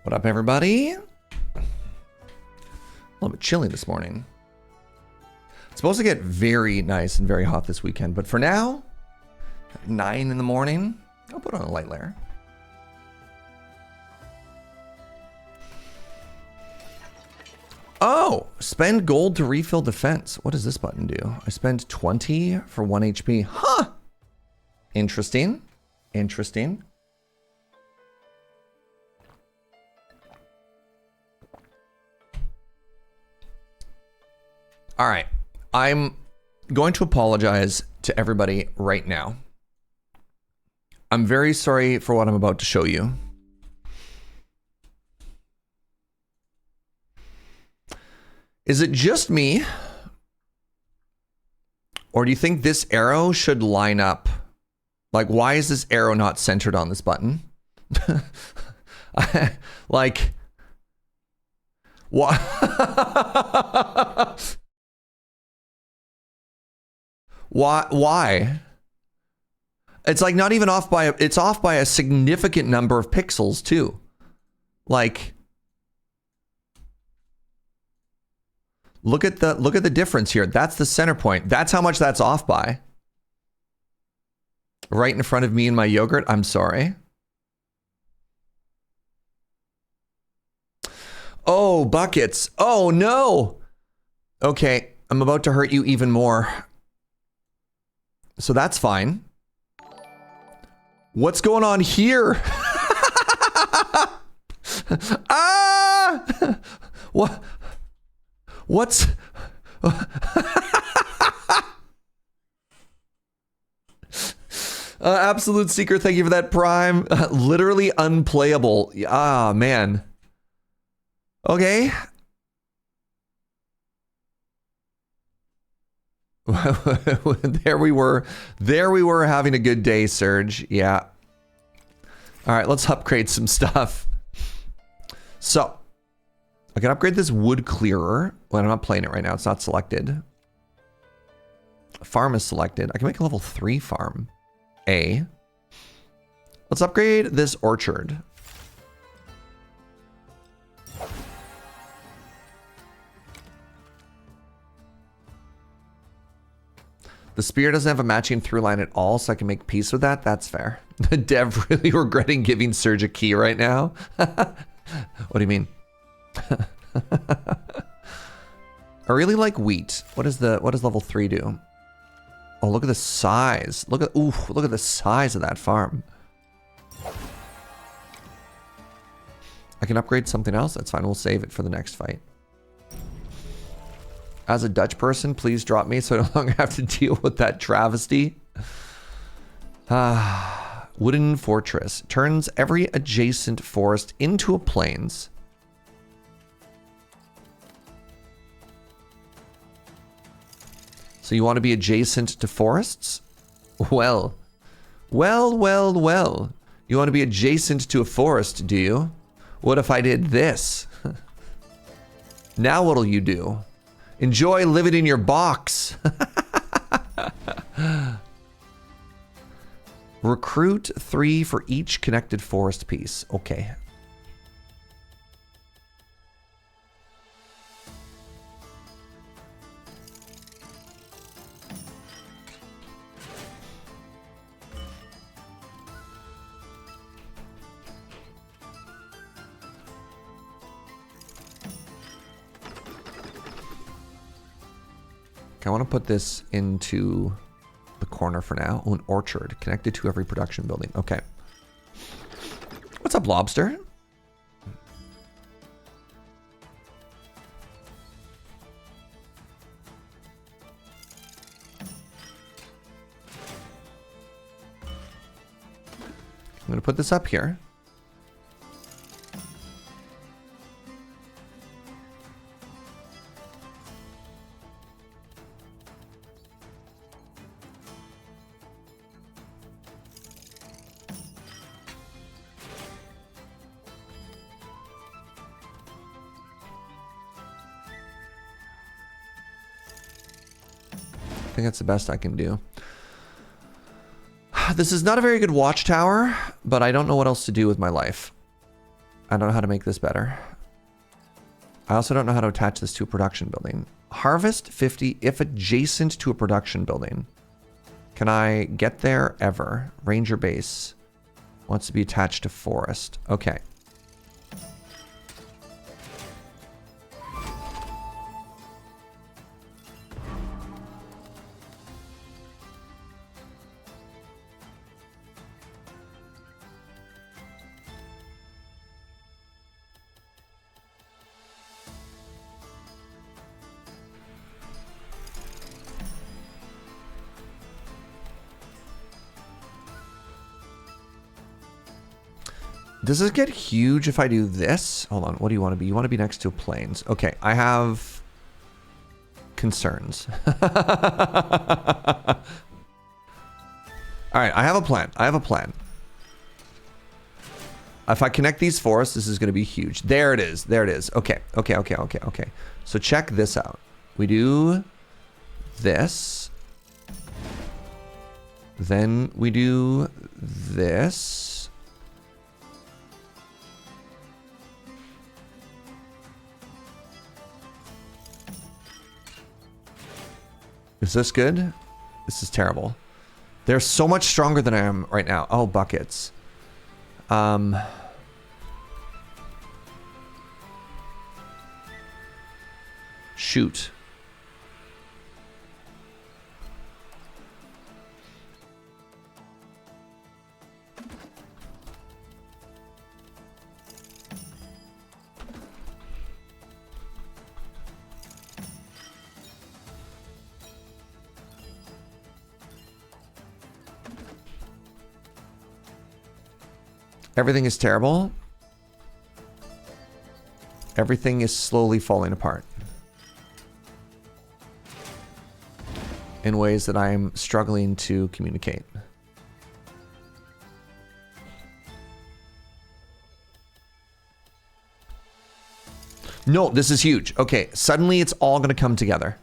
What up, everybody? A little bit chilly this morning. It's supposed to get very nice and very hot this weekend, but for now, at 9 in the morning, I'll put on a light layer. Oh, spend gold to refill defense. What does this button do? I spend 20 for 1 HP. Huh. Interesting. Interesting. All right. I'm going to apologize to everybody right now. I'm very sorry for what I'm about to show you. Is it just me? Or do you think this arrow should line up? Like, why is this arrow not centered on this button? Like, what? Why? It's like not even off by it's off by a significant number of pixels too. Like, look at the difference here. That's the center point. That's how much that's off by. Right in front of me and my yogurt. I'm sorry. Oh, buckets. Oh no. Okay, I'm about to hurt you even more. So that's fine. What's going on here? Ah! What? What's... Absolute Seeker, thank you for that prime. Literally unplayable. Ah, man. Okay. There we were having a good day, Serge. Yeah. All right, let's upgrade some stuff. So I can upgrade this wood clearer. Well, I'm not playing it right now. It's not selected. Farm is selected. I can make a level 3 farm. A. Let's upgrade this orchard. The spear doesn't have a matching through line at all, so I can make peace with that. That's fair. The dev really regretting giving Serge a key right now. What do you mean? I really like wheat. What does level 3 do? Oh, look at the size. Look at the size of that farm. I can upgrade something else. That's fine. We'll save it for the next fight. As a Dutch person, please drop me so I no longer have to deal with that travesty. Wooden fortress. Turns every adjacent forest into a plains. So you want to be adjacent to forests? Well. You want to be adjacent to a forest, do you? What if I did this? Now what'll you do? Enjoy living in your box. Recruit 3 for each connected forest piece. Okay. I want to put this into the corner for now. Oh, an orchard connected to every production building. Okay. What's up, lobster? I'm going to put this up here. I think that's the best I can do. This is not a very good watchtower, but I don't know what else to do with my life. I don't know how to make this better. I also don't know how to attach this to a production building. Harvest 50 if adjacent to a production building. Can I get there ever? Ranger base wants to be attached to forest. Okay. Does this get huge if I do this? Hold on, what do you want to be? You want to be next to plains. Okay, I have concerns. All right, I have a plan. I have a plan. If I connect these forests, this is going to be huge. There it is. There it is. Okay, okay, okay, okay, okay. So check this out. We do this. Then we do this. Is this good? This is terrible. They're so much stronger than I am right now. Oh, buckets. Shoot. Everything is terrible. Everything is slowly falling apart. In ways that I am struggling to communicate. No, this is huge. Okay, suddenly it's all going to come together.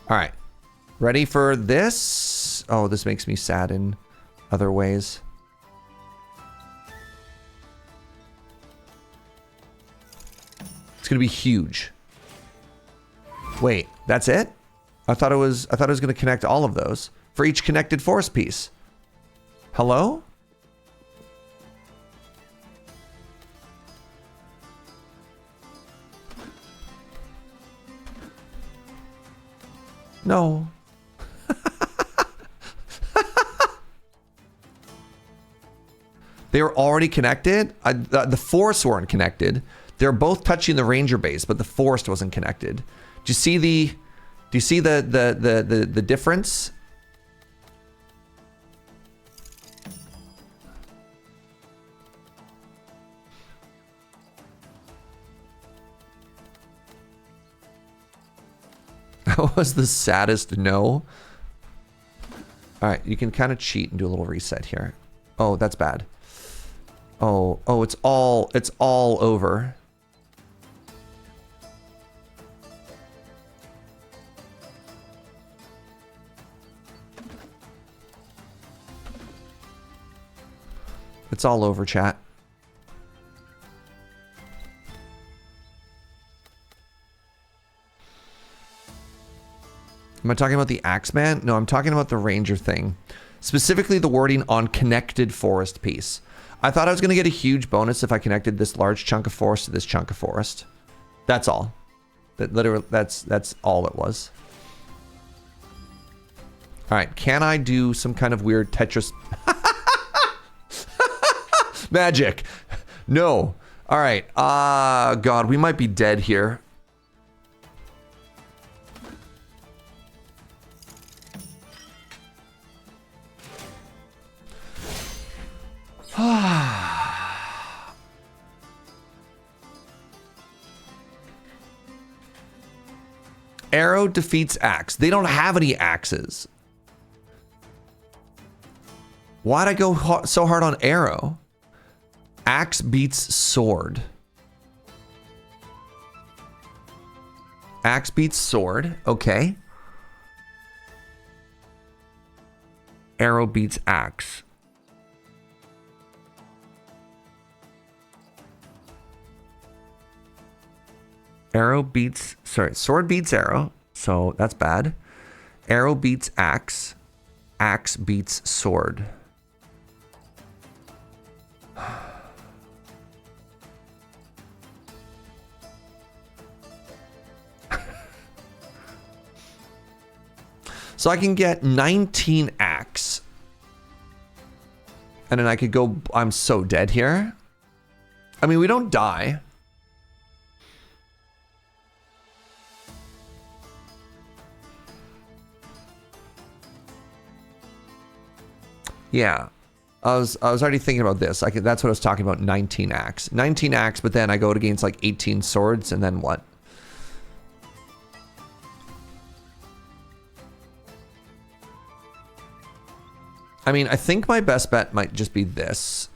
All right. Ready for this? Oh, this makes me sad in other ways. It's going to be huge. Wait, that's it? I thought it was going to connect all of those for each connected forest piece. Hello? No. They were already connected? The forests weren't connected. They're both touching the ranger base, but the forest wasn't connected. Do you see the difference? That was the saddest no. All right, you can kind of cheat and do a little reset here. Oh, that's bad. Oh, it's all over. It's all over, chat. Am I talking about the Axeman? No, I'm talking about the Ranger thing. Specifically the wording on connected forest piece. I thought I was going to get a huge bonus if I connected this large chunk of forest to this chunk of forest. That's all. That literally, that's all it was. All right, can I do some kind of weird Tetris magic? No. All right. God, we might be dead here. Arrow defeats axe. They don't have any axes. Why'd I go so hard on arrow? Axe beats sword. Axe beats sword. Okay. Arrow beats axe. Sword beats arrow. So that's bad. Arrow beats axe. Axe beats sword. So I can get 19 axe. And then I could go... I'm so dead here. I mean, we don't die. Yeah. I was already thinking about this. That's what I was talking about, 19 axe. 19 axe, but then I go against like 18 swords, and then what? I mean, I think my best bet might just be this.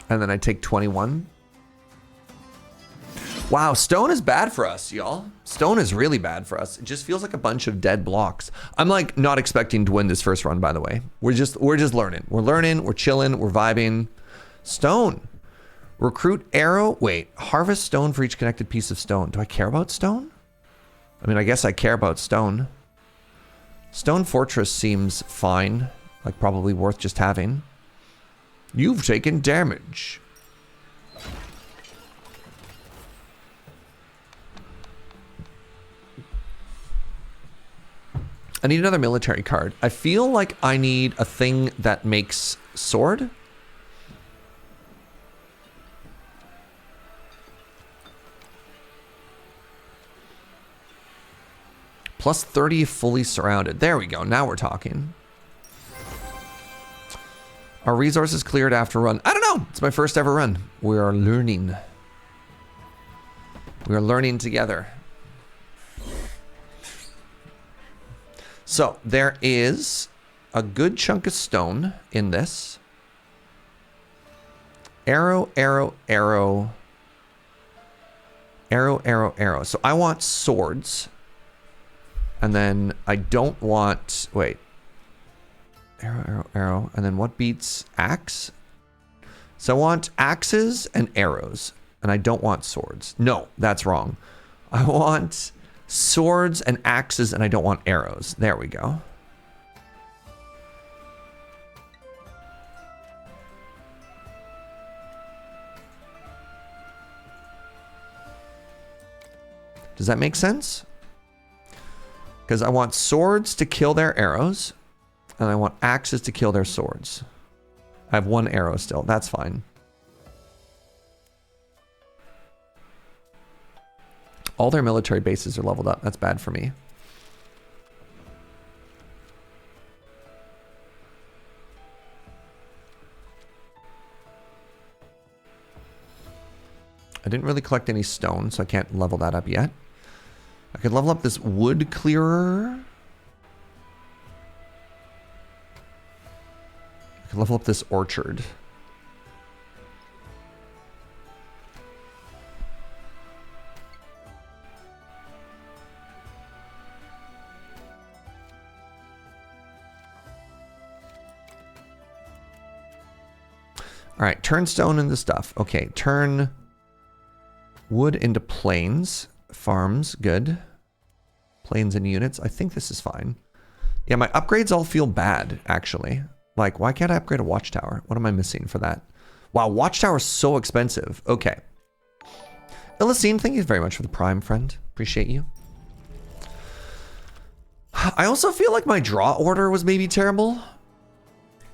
And then I take 21. Wow, stone is bad for us, y'all. Stone is really bad for us. It just feels like a bunch of dead blocks. I'm like not expecting to win this first run, by the way. We're just learning. We're learning, we're chilling, we're vibing. Stone. Recruit arrow. Wait, harvest stone for each connected piece of stone. Do I care about stone? I mean, I guess I care about stone. Stone fortress seems fine. Like probably worth just having. You've taken damage. I need another military card. I feel like I need a thing that makes sword. Plus 30 fully surrounded. There we go. Now we're talking. Our resources cleared after run. I don't know. It's my first ever run. We are learning. We are learning together. So there is a good chunk of stone in this. Arrow, arrow, arrow. Arrow, arrow, arrow. So I want swords. And then I don't want... Wait. Arrow, arrow, arrow. And then what beats axe? So I want axes and arrows. And I don't want swords. No, that's wrong. I want swords and axes and I don't want arrows. There we go. Does that make sense? Because I want swords to kill their arrows. And I want axes to kill their swords. I have one arrow still. That's fine. All their military bases are leveled up. That's bad for me. I didn't really collect any stone, so I can't level that up yet. I could level up this wood clearer. I could level up this orchard. All right, turn stone into stuff. Okay, turn wood into plains. Farms, good. Plains and units. I think this is fine. Yeah, my upgrades all feel bad, actually. Like, why can't I upgrade a watchtower? What am I missing for that? Wow, watchtower is so expensive. Okay. Illicine, thank you very much for the prime, friend. Appreciate you. I also feel like my draw order was maybe terrible.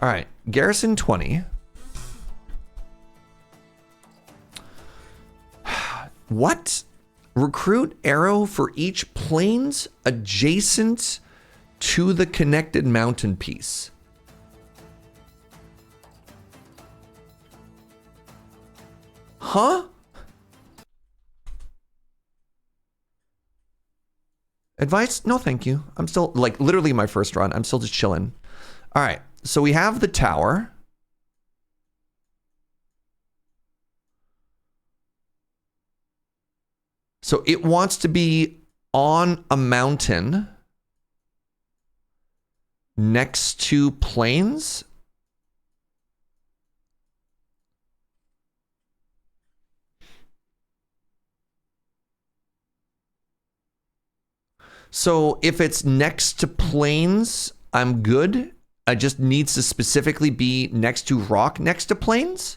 All right, garrison 20. What? Recruit arrow for each plains adjacent to the connected mountain piece. Huh? Advice? No, thank you. I'm still, like, literally my first run. I'm still just chilling. All right. So we have the tower. So it wants to be on a mountain next to plains. So if it's next to plains, I'm good. It just needs to specifically be next to rock next to plains.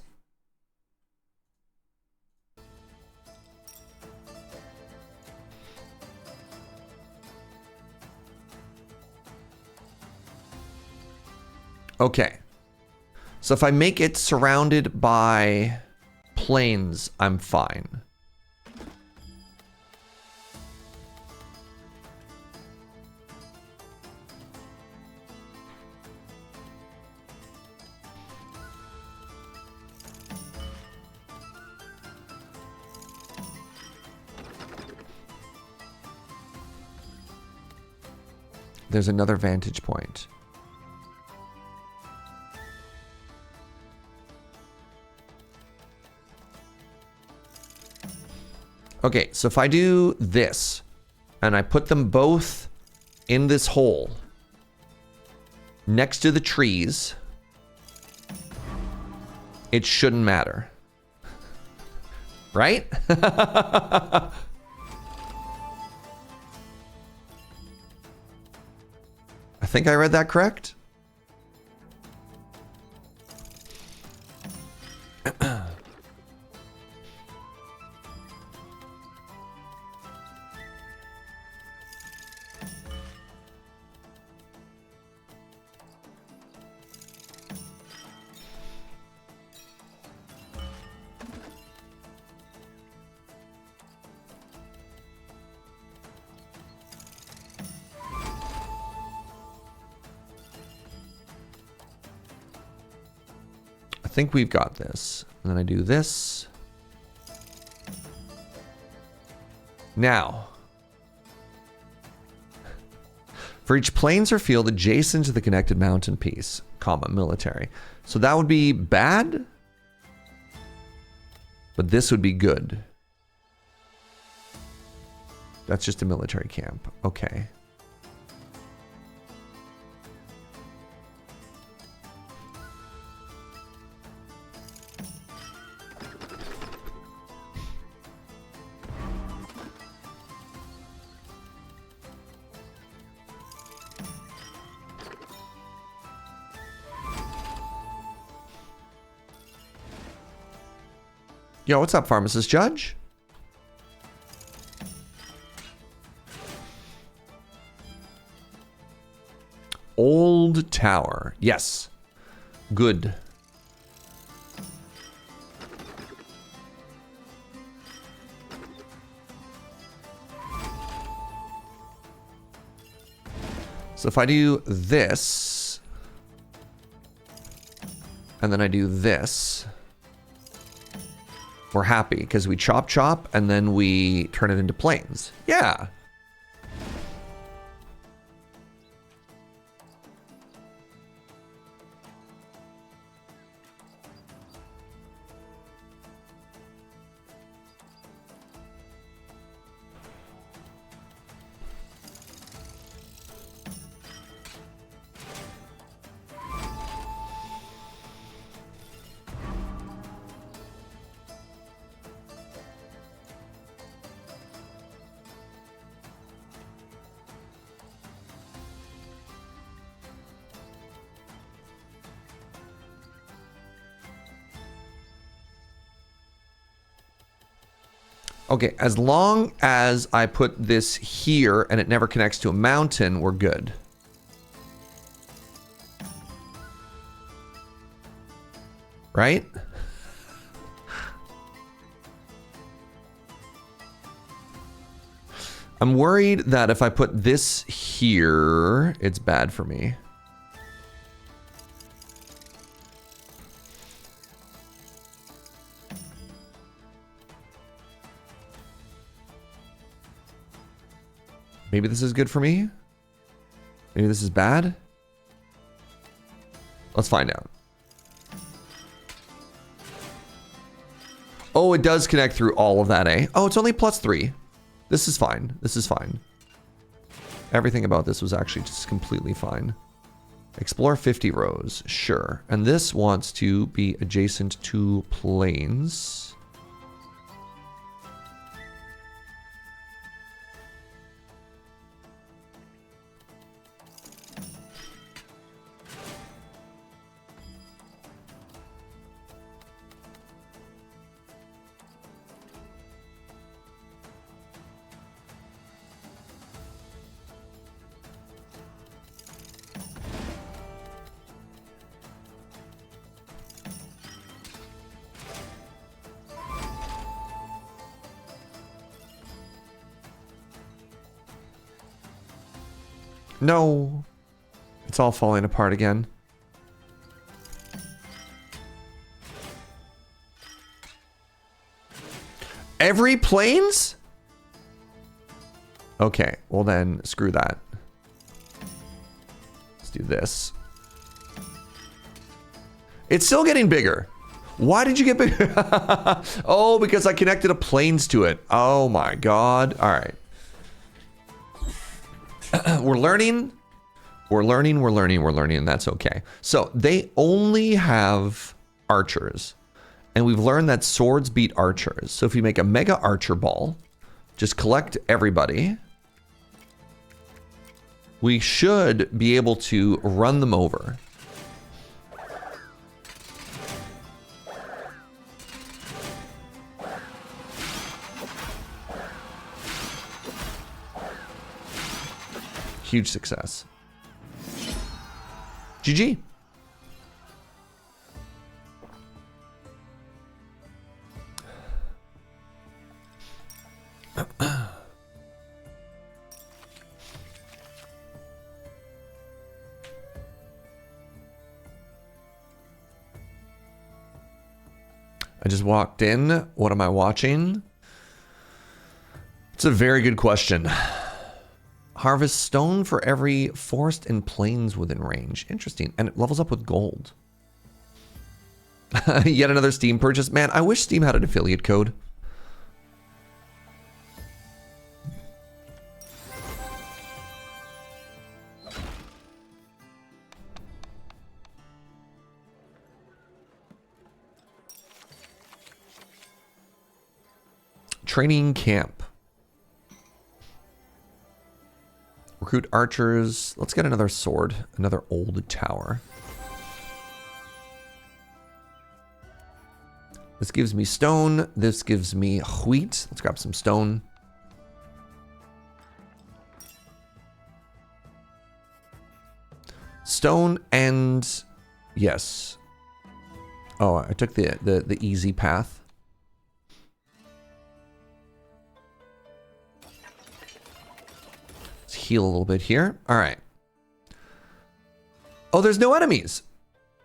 Okay. So if I make it surrounded by plains, I'm fine. There's another vantage point. Okay, so if I do this, and I put them both in this hole, next to the trees, it shouldn't matter. Right? I think I read that correct. I think we've got this. And then I do this. Now, for each plains or field adjacent to the connected mountain piece, comma, military. So that would be bad, but this would be good. That's just a military camp. Okay. Yo, what's up, Pharmacist Judge? Old Tower. Yes. Good. So if I do this, and then I do this, we're happy because we chop and then we turn it into plains. Yeah. Okay, as long as I put this here and it never connects to a mountain, we're good. Right? I'm worried that if I put this here, it's bad for me. Maybe this is good for me. Maybe this is bad. Let's find out. Oh, it does connect through all of that, eh? Oh, it's only +3. This is fine. This is fine. Everything about this was actually just completely fine. Explore 50 rows. Sure. And this wants to be adjacent to planes. No. It's all falling apart again. Every planes? Okay, well then, screw that. Let's do this. It's still getting bigger. Why did you get bigger? Oh, because I connected a planes to it. Oh my god. All right. We're learning, and that's okay. So they only have archers, and we've learned that swords beat archers. So if you make a mega archer ball, just collect everybody, we should be able to run them over. Huge success. GG. I just walked in. What am I watching? It's a very good question. Harvest stone for every forest and plains within range. Interesting. And it levels up with gold. Yet another Steam purchase. Man, I wish Steam had an affiliate code. Training camp. Recruit archers. Let's get another sword. Another old tower. This gives me stone. This gives me wheat. Let's grab some stone. Stone and... yes. Oh, I took the easy path. Heal a little bit here. All right. Oh, there's no enemies.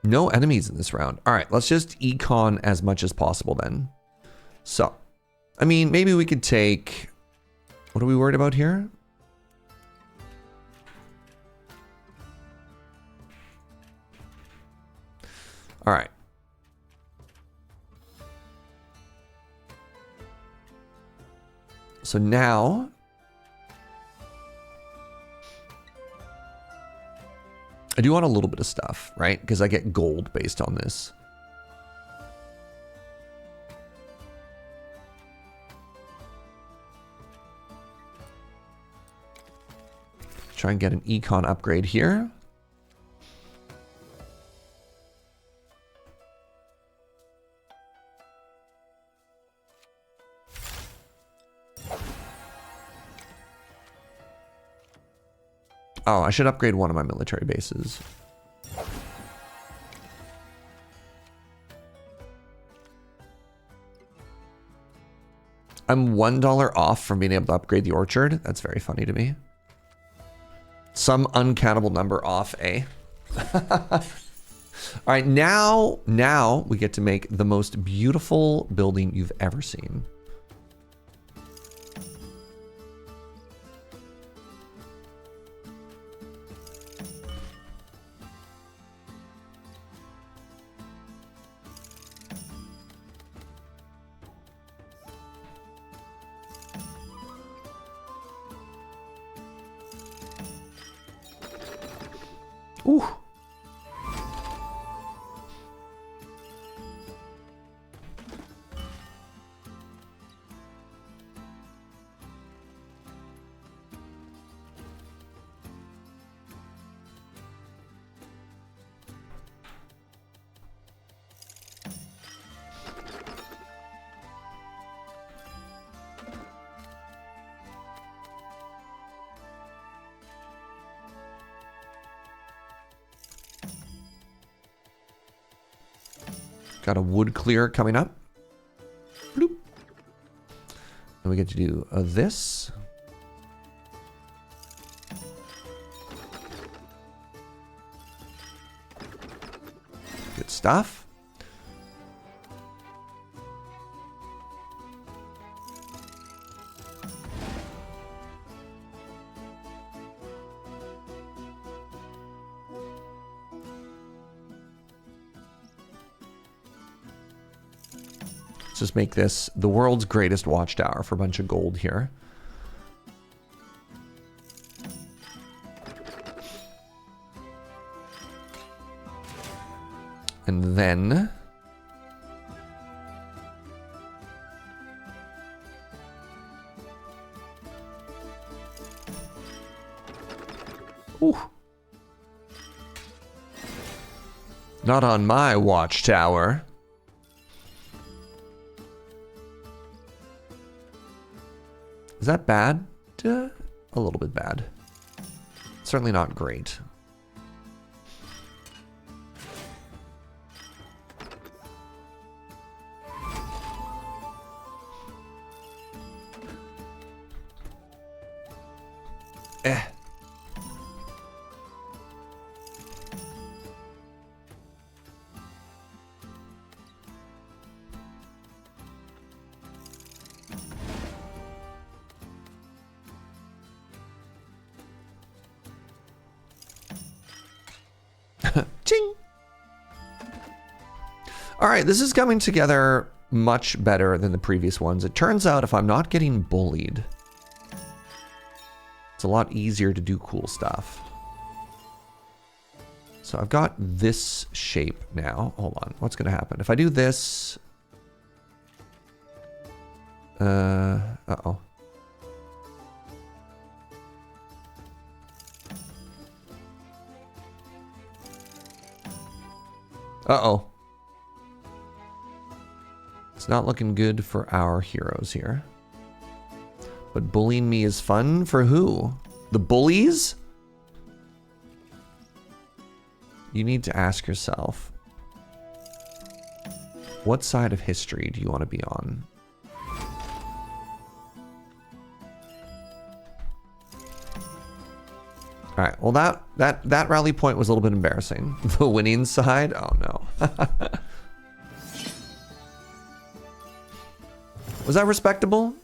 No enemies in this round. All right, let's just econ as much as possible then. So, I mean, maybe we could take... what are we worried about here? All right. So now... I do want a little bit of stuff, right? Because I get gold based on this. Try and get an econ upgrade here. Oh, I should upgrade one of my military bases. I'm $1 off from being able to upgrade the orchard. That's very funny to me. Some uncountable number off, eh? All right, now we get to make the most beautiful building you've ever seen. Ooh. Got a wood clear coming up. Bloop. And we get to do this. Good stuff. Let's just make this the world's greatest watchtower for a bunch of gold here. And then ooh. Not on my watchtower. Is that bad? A little bit bad. Certainly not great. Ching. All right, this is coming together much better than the previous ones. It turns out if I'm not getting bullied, it's a lot easier to do cool stuff. So I've got this shape now. Hold on, what's gonna happen? If I do this, uh-oh. Uh-oh. It's not looking good for our heroes here. But bullying me is fun for who? The bullies? You need to ask yourself, what side of history do you want to be on? All right, well that rally point was a little bit embarrassing. The winning side? Oh no. Was that respectable?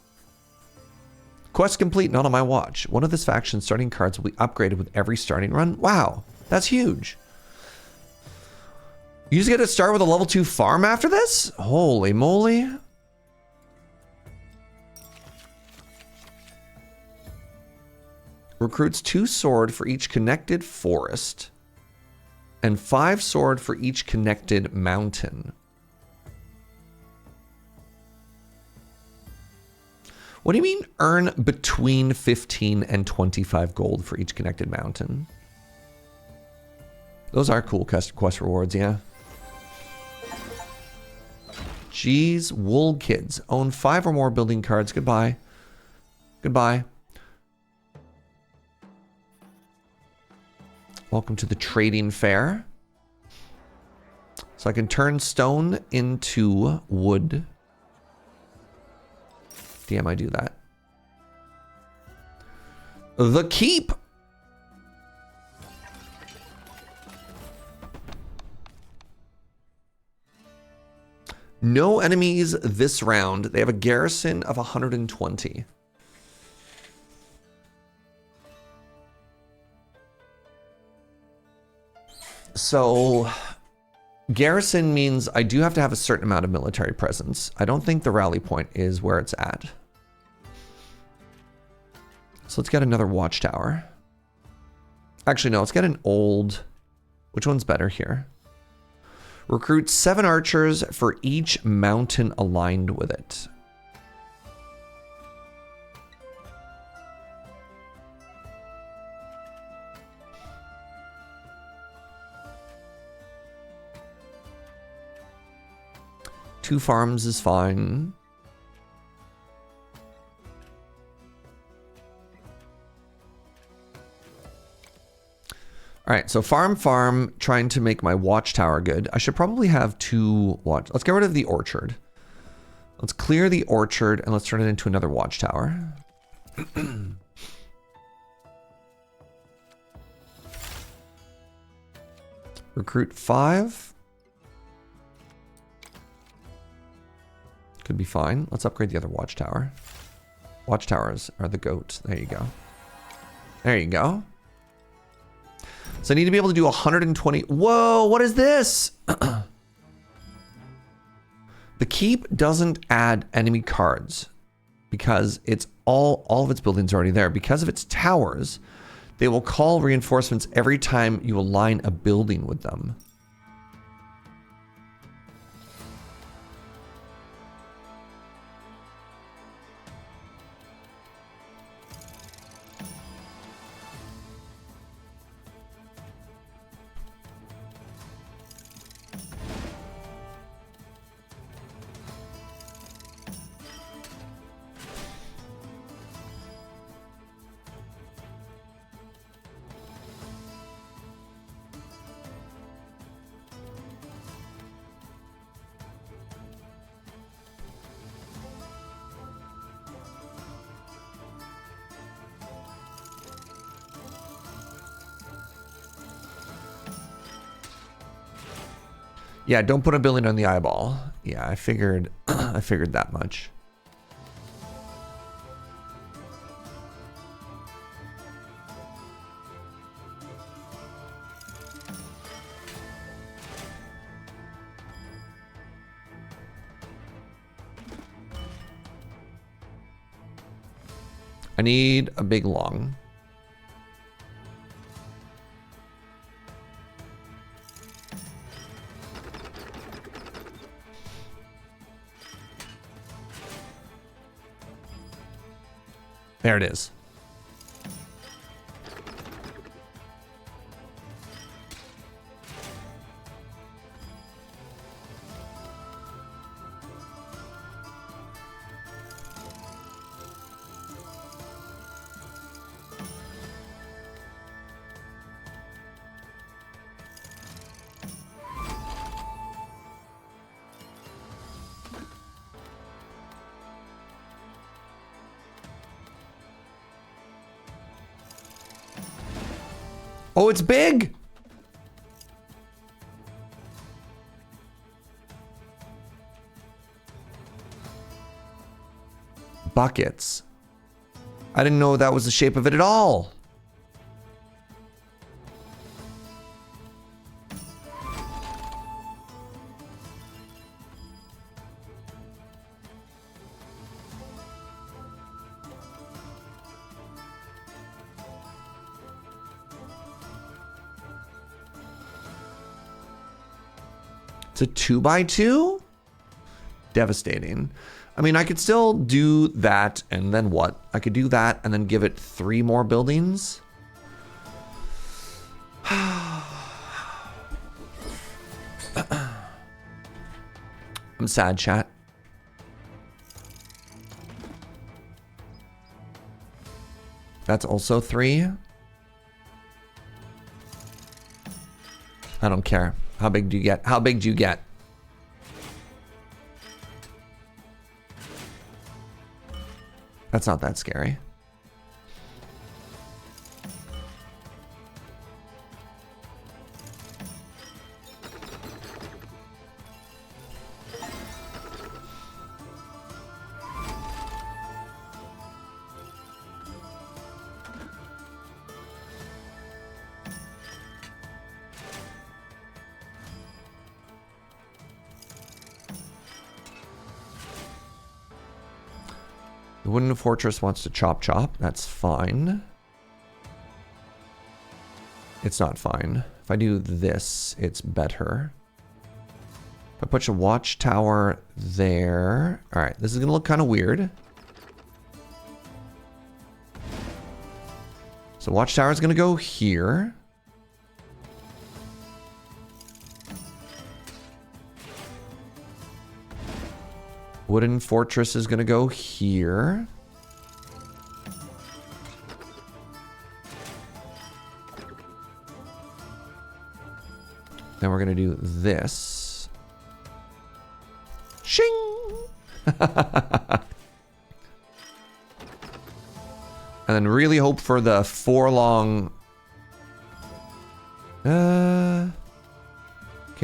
Quest complete, not on my watch. One of this faction's starting cards will be upgraded with every starting run. Wow, that's huge. You just get to start with a level 2 farm after this? Holy moly. Recruits 2 sword for each connected forest and 5 sword for each connected mountain. What do you mean earn between 15 and 25 gold for each connected mountain? Those are cool quest rewards, yeah. Jeez, wool kids. Own 5 or more building cards. Goodbye. Goodbye. Welcome to the trading fair. So I can turn stone into wood. Damn, I do that. The keep. No enemies this round. They have a garrison of 120. So garrison means I do have to have a certain amount of military presence. I don't think the rally point is where it's at. So let's get another watchtower. Actually, no, let's get an old Which one's better here? Recruit 7 archers for each mountain aligned with it. Two farms is fine. All right, so farm, trying to make my watchtower good. I should probably have 2 watch. Let's get rid of the orchard. Let's clear the orchard and let's turn it into another watchtower. Recruit 5. Could be fine. Let's upgrade the other watchtower. Watchtowers are the goat. There you go. There you go. So I need to be able to do 120. Whoa, what is this? The keep doesn't add enemy cards because it's all of its buildings are already there. Because of its towers, they will call reinforcements every time you align a building with them. Yeah, don't put a building on the eyeball. Yeah, I figured I figured that much. I need a big long. There it is. Oh, it's big. Buckets. I didn't know that was the shape of it at all. It's a 2x2? Devastating. I mean, I could still do that, and then what? I could do that, and then give it 3 more buildings? I'm sad, chat. That's also 3. I don't care. How big do you get? How big do you get? That's not that scary. The wooden fortress wants to chop. That's fine. It's not fine. If I do this, it's better. If I put a watchtower there. All right, this is gonna look kind of weird. So watchtower is gonna go here. Wooden fortress is gonna go here. Then we're gonna do this. Shing! And then really hope for the 4 long... Okay,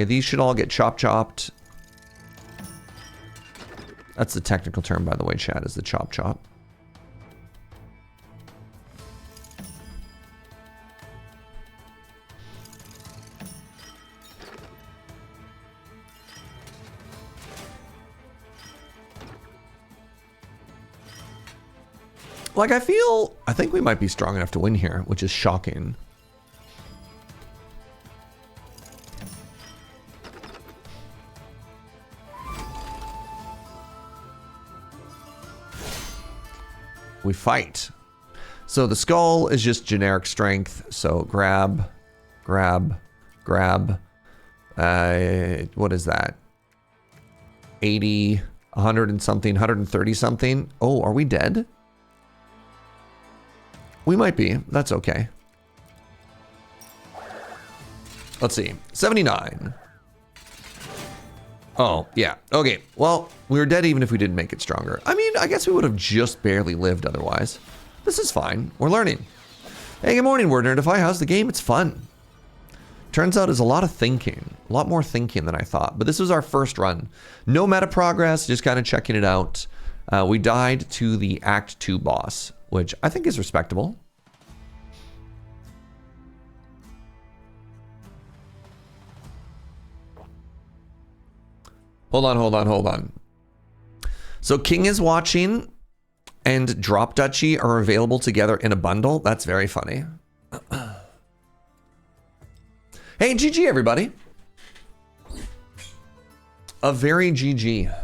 these should all get chopped. That's the technical term, by the way, chat, is the chop. Like, I think we might be strong enough to win here, which is shocking. We fight. So the skull is just generic strength. So grab. What is that? 80, 100 and something, 130 something. Oh, are we dead? We might be. That's okay. Let's see. 79. Oh, yeah. Okay. Well, we were dead even if we didn't make it stronger. I mean, I guess we would have just barely lived otherwise. This is fine. We're learning. Hey, good morning, Word Nerdify. How's the game? It's fun. Turns out it's a lot of thinking. A lot more thinking than I thought. But this was our first run. No meta progress, just kind of checking it out. We died to the Act 2 boss, which I think is respectable. Hold on. So King is watching and Drop Duchy are available together in a bundle. That's very funny. Hey, GG everybody. A very GG.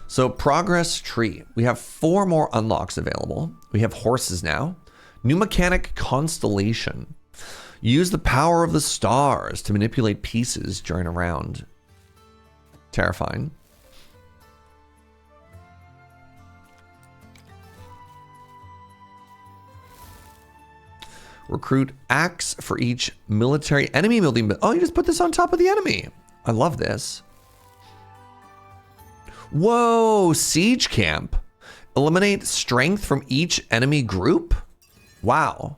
So progress tree. We have 4 more unlocks available. We have horses now. New mechanic constellation. Use the power of the stars to manipulate pieces during a round. Terrifying. Recruit axe for each military enemy building. Oh, you just put this on top of the enemy. I love this. Whoa, siege camp. Eliminate strength from each enemy group? Wow.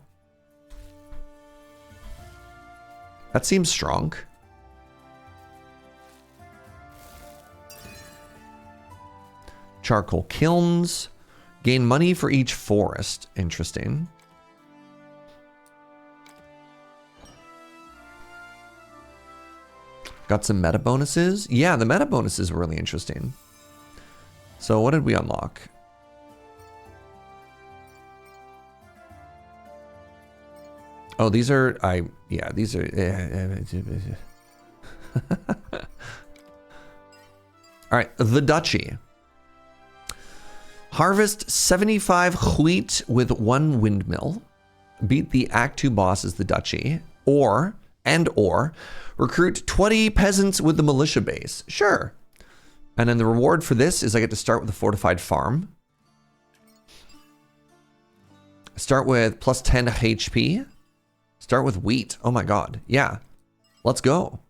That seems strong. Charcoal kilns. Gain money for each forest. Interesting. Got some meta bonuses. Yeah, the meta bonuses were really interesting. So what did we unlock? Oh, these are, these are. All right, the duchy. Harvest 75 wheat with 1 windmill. Beat the Act 2 boss as the duchy. Or recruit 20 peasants with the militia base. Sure. And then the reward for this is I get to start with a fortified farm. Start with plus 10 HP. Start with wheat. Oh my god. Yeah. Let's go.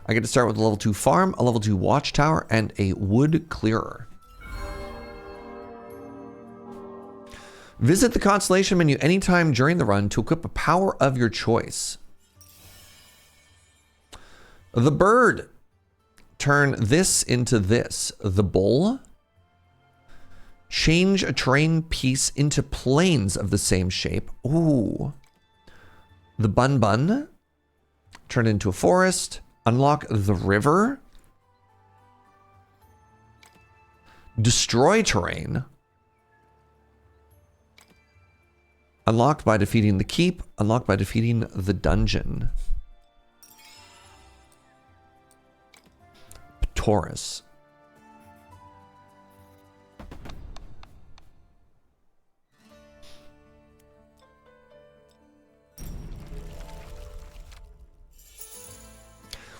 I get to start with a level 2 farm, a level 2 watchtower, and a wood clearer. Visit the constellation menu anytime during the run to equip a power of your choice. The bird. Turn this into this. The bull. Change a terrain piece into planes of the same shape. Ooh. The bun. Turn it into a forest. Unlock the river. Destroy terrain. Unlocked by defeating the keep. Unlocked by defeating the dungeon. Taurus.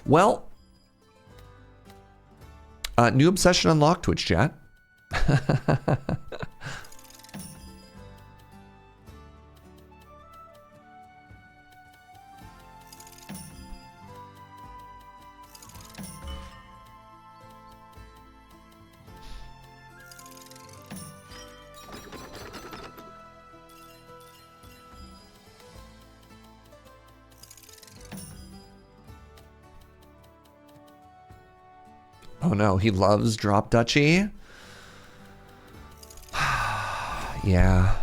Well, new obsession unlocked, Twitch chat. Oh no, he loves drop duchy. Yeah.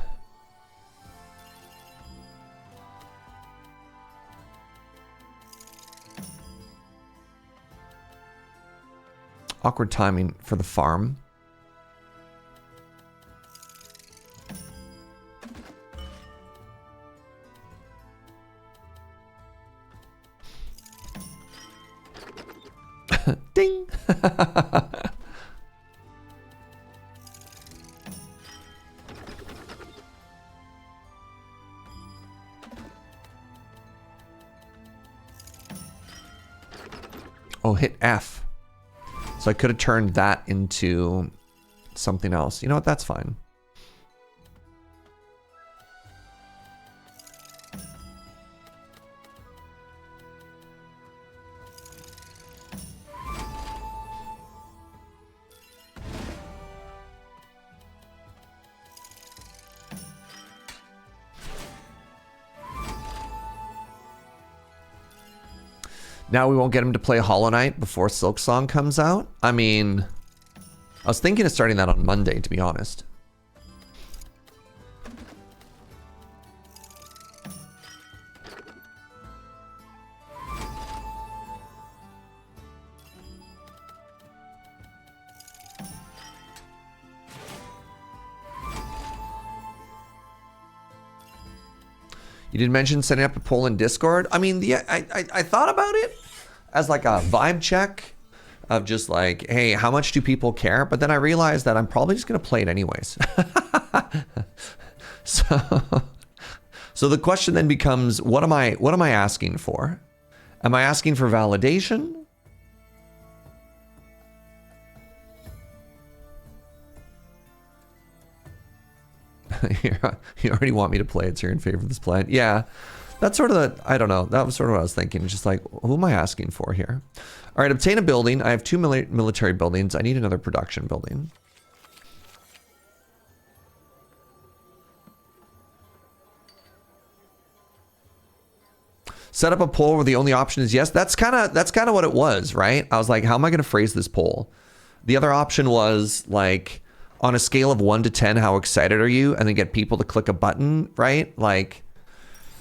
Awkward timing for the farm. Ding. Oh, hit F. So I could have turned that into something else. You know what? That's fine. Now we won't get him to play Hollow Knight before Silk Song comes out. I mean, I was thinking of starting that on Monday, to be honest. You did mention setting up a poll in Discord. I mean, yeah, I thought about it as like a vibe check of just like, hey, how much do people care? But then I realized that I'm probably just gonna play it anyways. So the question then becomes, what am I asking for? Am I asking for validation? You already want me to play it, so you're in favor of this plan. Yeah, that's sort of the, I don't know. That was sort of what I was thinking. Just like, who am I asking for here? All right, obtain a building. I have 2 military buildings. I need another production building. Set up a poll where the only option is yes. That's kind of what it was, right? I was like, how am I going to phrase this poll? The other option was like, on a scale of 1 to 10, how excited are you? And then get people to click a button, right? Like,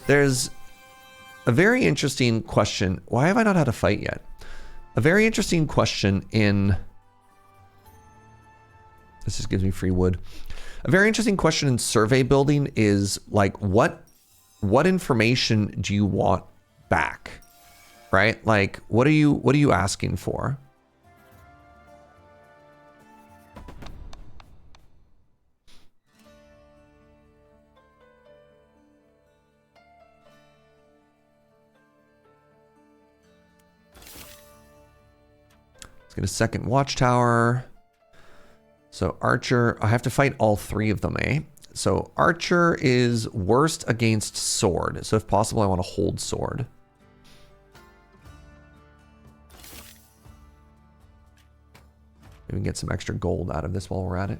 there's a very interesting question. Why have I not had a fight yet? A very interesting question in... This just gives me free wood. A very interesting question in survey building is like, what information do you want back? Right? Like, what are you asking for? Get a second watchtower. So Archer, I have to fight all 3 of them, eh? So Archer is worst against sword. So if possible, I want to hold sword. Maybe we can get some extra gold out of this while we're at it.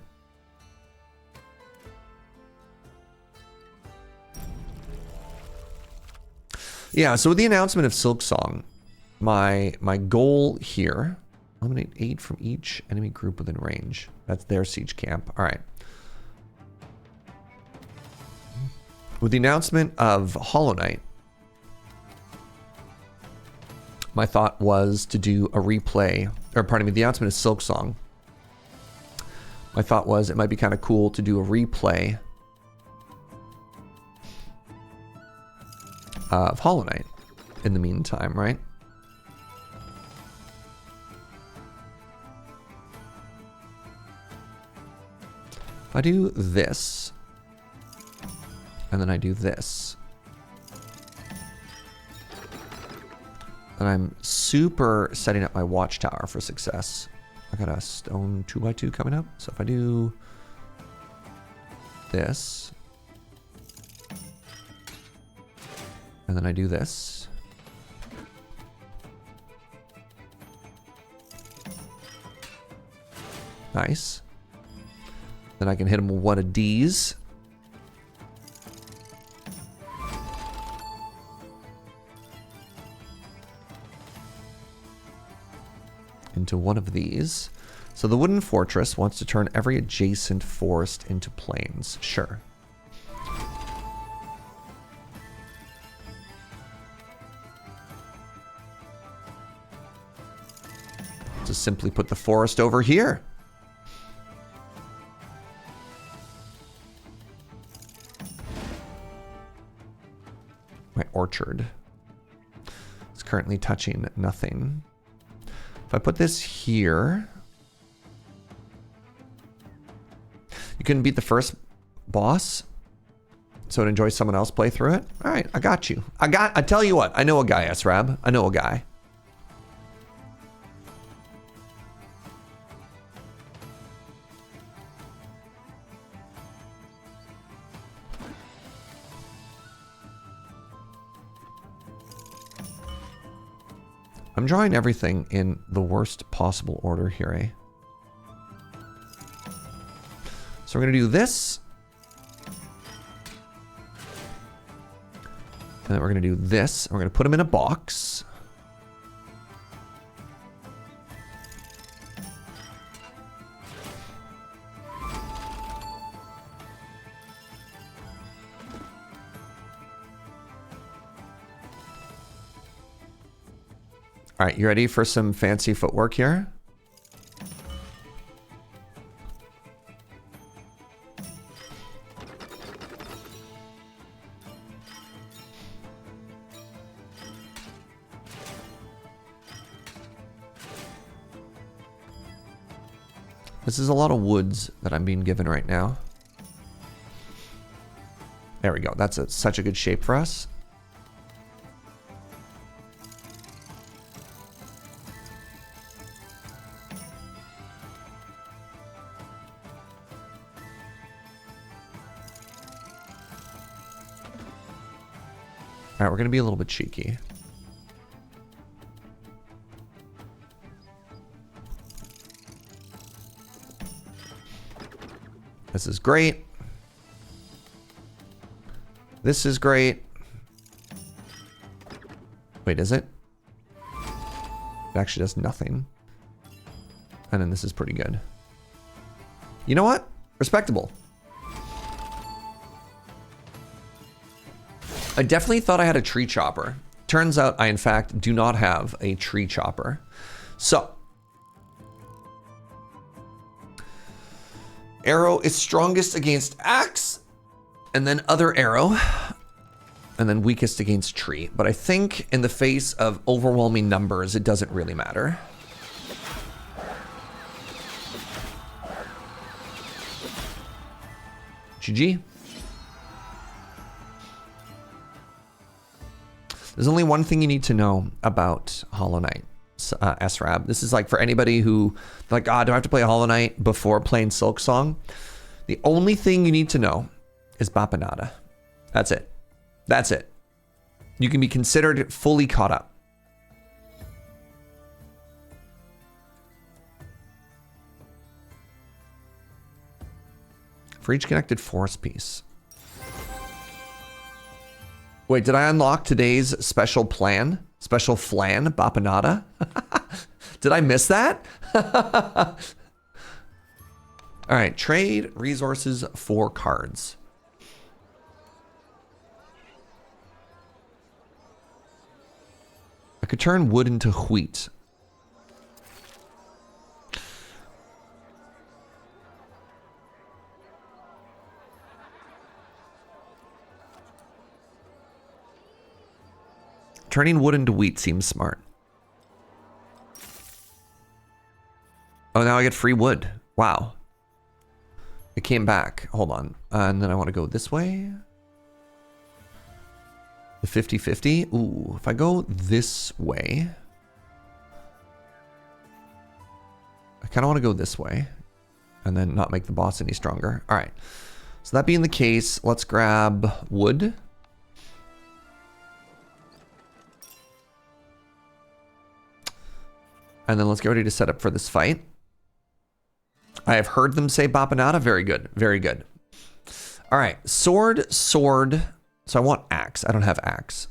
Yeah, so with the announcement of Silk Song, my goal here... Eliminate 8 from each enemy group within range. That's their siege camp. All right. With the announcement of Hollow Knight, my thought was to do a replay, or pardon me, the announcement of Silk Song. my thought was it might be kind of cool to do a replay of Hollow Knight in the meantime, right? If I do this, and then I do this, and I'm super setting up my watchtower for success. I got a stone 2x2 coming up. So if I do this, and then I do this, nice. Then I can hit him with one of these. Into one of these. So the wooden fortress wants to turn every adjacent forest into plains. Sure. Just simply put the forest over here. My orchard is currently touching nothing. If I put this here, you couldn't beat the first boss, so it enjoys someone else play through it. All right, I got you. I tell you what, I know a guy, SRAB. I know a guy. I'm drawing everything in the worst possible order here, eh? So we're gonna do this. And then we're gonna do this. And we're gonna put them in a box. All right, you ready for some fancy footwork here? This is a lot of woods that I'm being given right now. There we go. That's such a good shape for us. All right, we're gonna be a little bit cheeky. This is great. This is great. Wait, is it? It actually does nothing. And then this is pretty good. You know what? Respectable. I definitely thought I had a tree chopper. Turns out I, in fact, do not have a tree chopper. So, arrow is strongest against axe, and then other arrow, and then weakest against tree. But I think in the face of overwhelming numbers, it doesn't really matter. GG. There's only one thing you need to know about Hollow Knight, SRAB. This is like for anybody who, like, do I have to play Hollow Knight before playing Silk Song? The only thing you need to know is Bapanada. That's it. That's it. You can be considered fully caught up. For each connected forest piece. Wait, did I unlock today's special plan? Special flan, Bapanada? Did I miss that? All right, trade resources for cards. I could turn wood into wheat. Turning wood into wheat seems smart. Oh, now I get free wood. Wow. It came back. Hold on. And then I want to go this way. The 50-50. Ooh, if I go this way. I kind of want to go this way. And then not make the boss any stronger. All right. So that being the case, let's grab wood. And then let's get ready to set up for this fight. I have heard them say Bapanada. Very good. Very good. All right. Sword, sword. So I want axe. I don't have axe.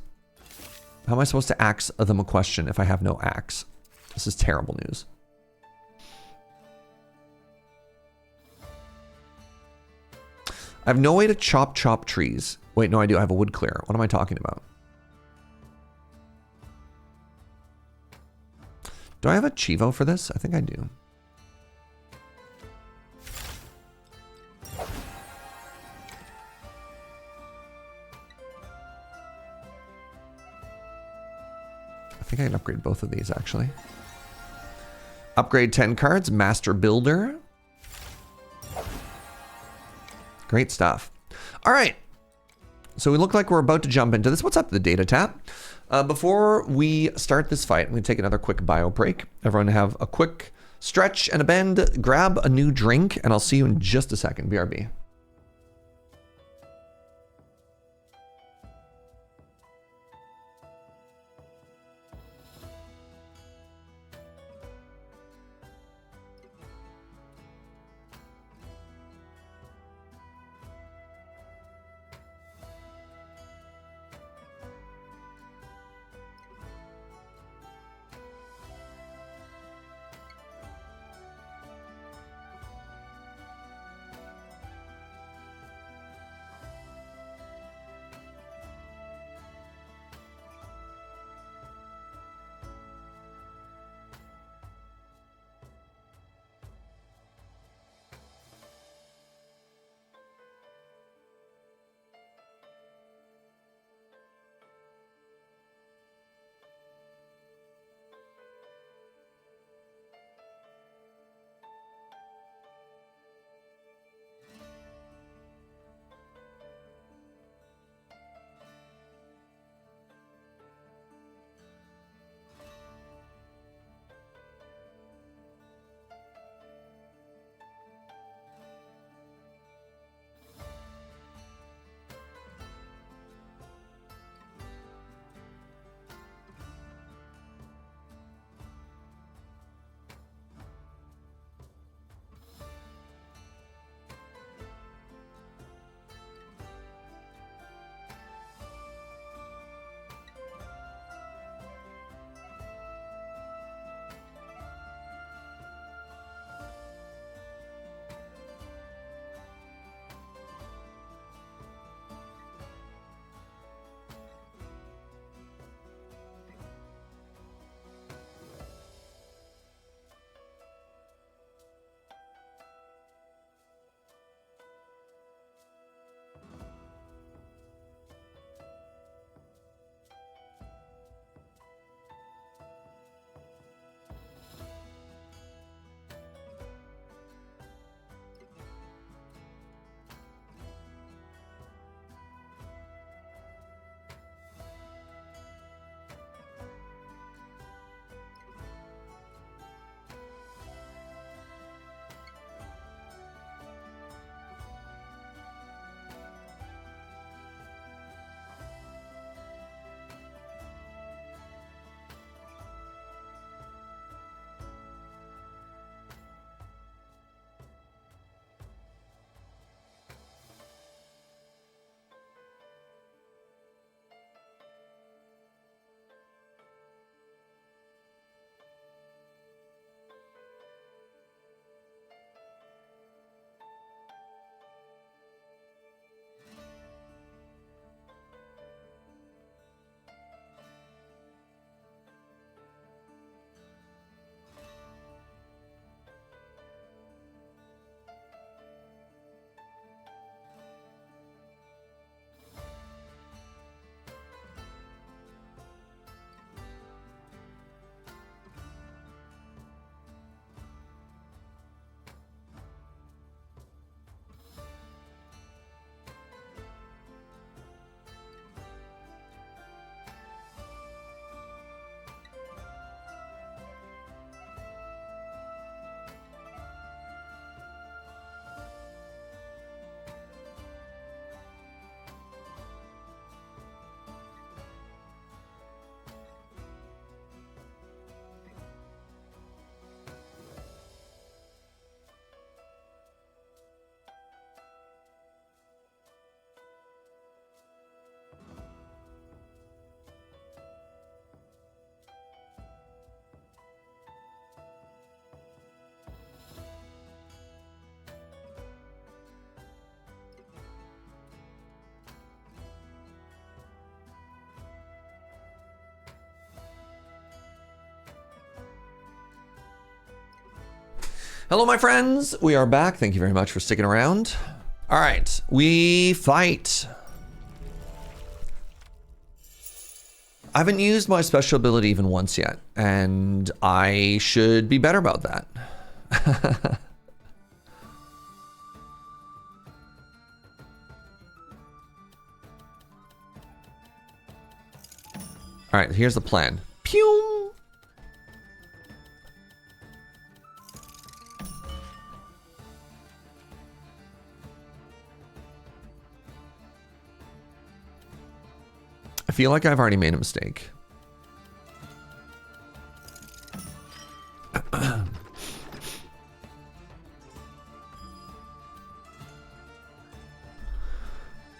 How am I supposed to axe them a question if I have no axe? This is terrible news. I have no way to chop trees. Wait, no, I do. I have a wood clearer. What am I talking about? Do I have a Chivo for this? I think I do. I think I can upgrade both of these, actually. Upgrade 10 cards. Master Builder. Great stuff. All right. So we look like we're about to jump into this. What's up, the data tap? Before we start this fight, I'm going to take another quick bio break. Everyone have a quick stretch and a bend. Grab a new drink, and I'll see you in just a second. BRB. Hello, my friends. We are back. Thank you very much for sticking around. All right, we fight. I haven't used my special ability even once yet, and I should be better about that. All right, here's the plan. Pew! I feel like I've already made a mistake. I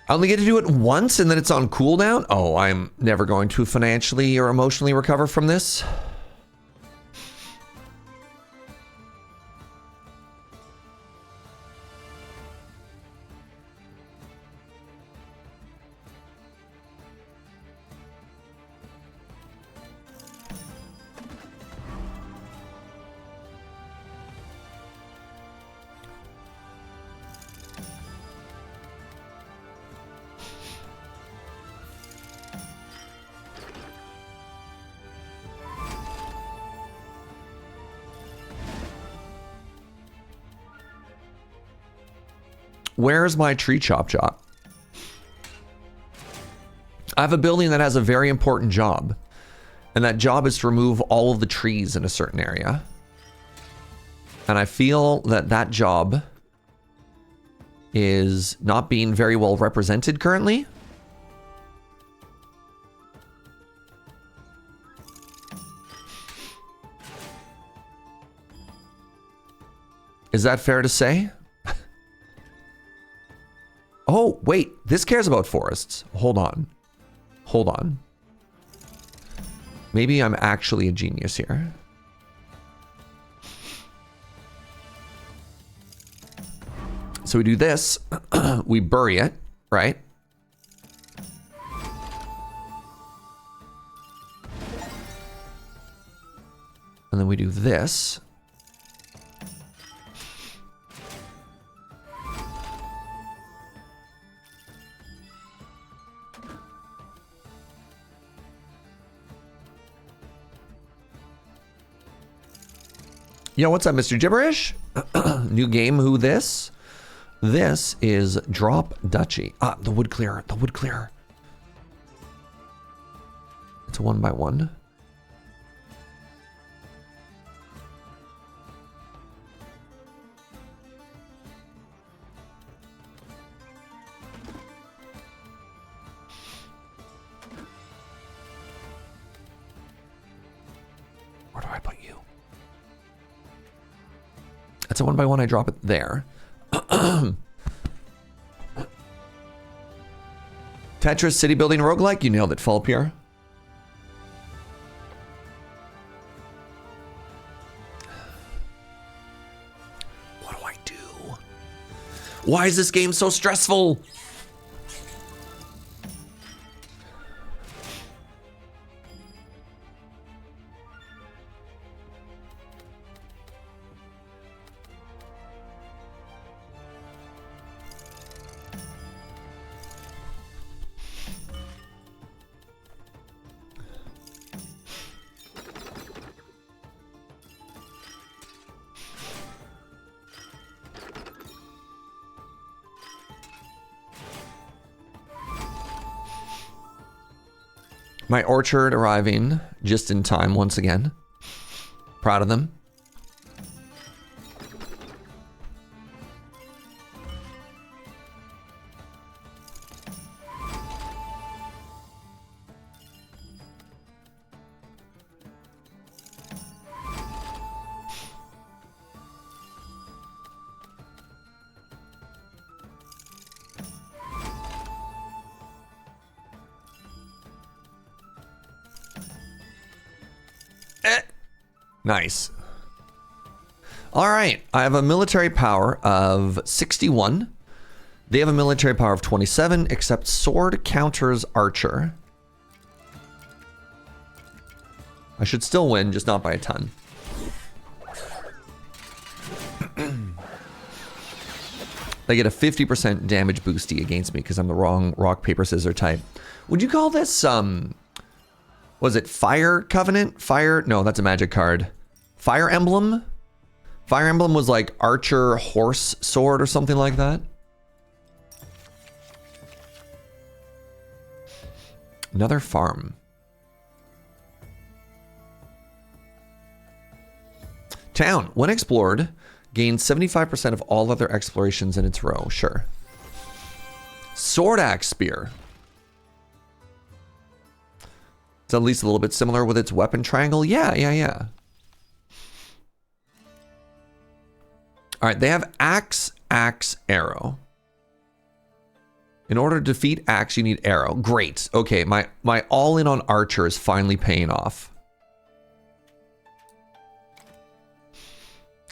only get to do it once and then it's on cooldown? Oh, I'm never going to financially or emotionally recover from this. Where's my tree chop chop? I have a building that has a very important job. And that job is to remove all of the trees in a certain area. And I feel that that job is not being very well represented currently. Is that fair to say? Oh, wait, this cares about forests. Hold on. Hold on. Maybe I'm actually a genius here. So we do this. We bury it, right? And then we do this. Yo, what's up, Mr. Gibberish? New game, who this? This is Drop Duchy. Ah, the wood clearer, the wood clearer. It's a 1x1. Where do I put you? It's a 1x1, I drop it there. Tetris city building roguelike, you nailed it, Fulpier. What do I do? Why is this game so stressful? My orchard arriving just in time once again. Proud of them. Nice. All right, I have a military power of 61. They have a military power of 27, except sword counters archer. I should still win, just not by a ton. They get a 50% damage boosty against me because I'm the wrong rock, paper, scissors type. Would you call this, was it Fire Covenant? Fire? No, that's a magic card. Fire Emblem? Fire Emblem was like Archer Horse Sword or something like that. Another farm. Town, when explored, gains 75% of all other explorations in its row. Sure. Sword Axe Spear. It's at least a little bit similar with its weapon triangle. Yeah. All right, they have axe, arrow. In order to defeat axe, you need arrow. Great. Okay, my all-in on archer is finally paying off.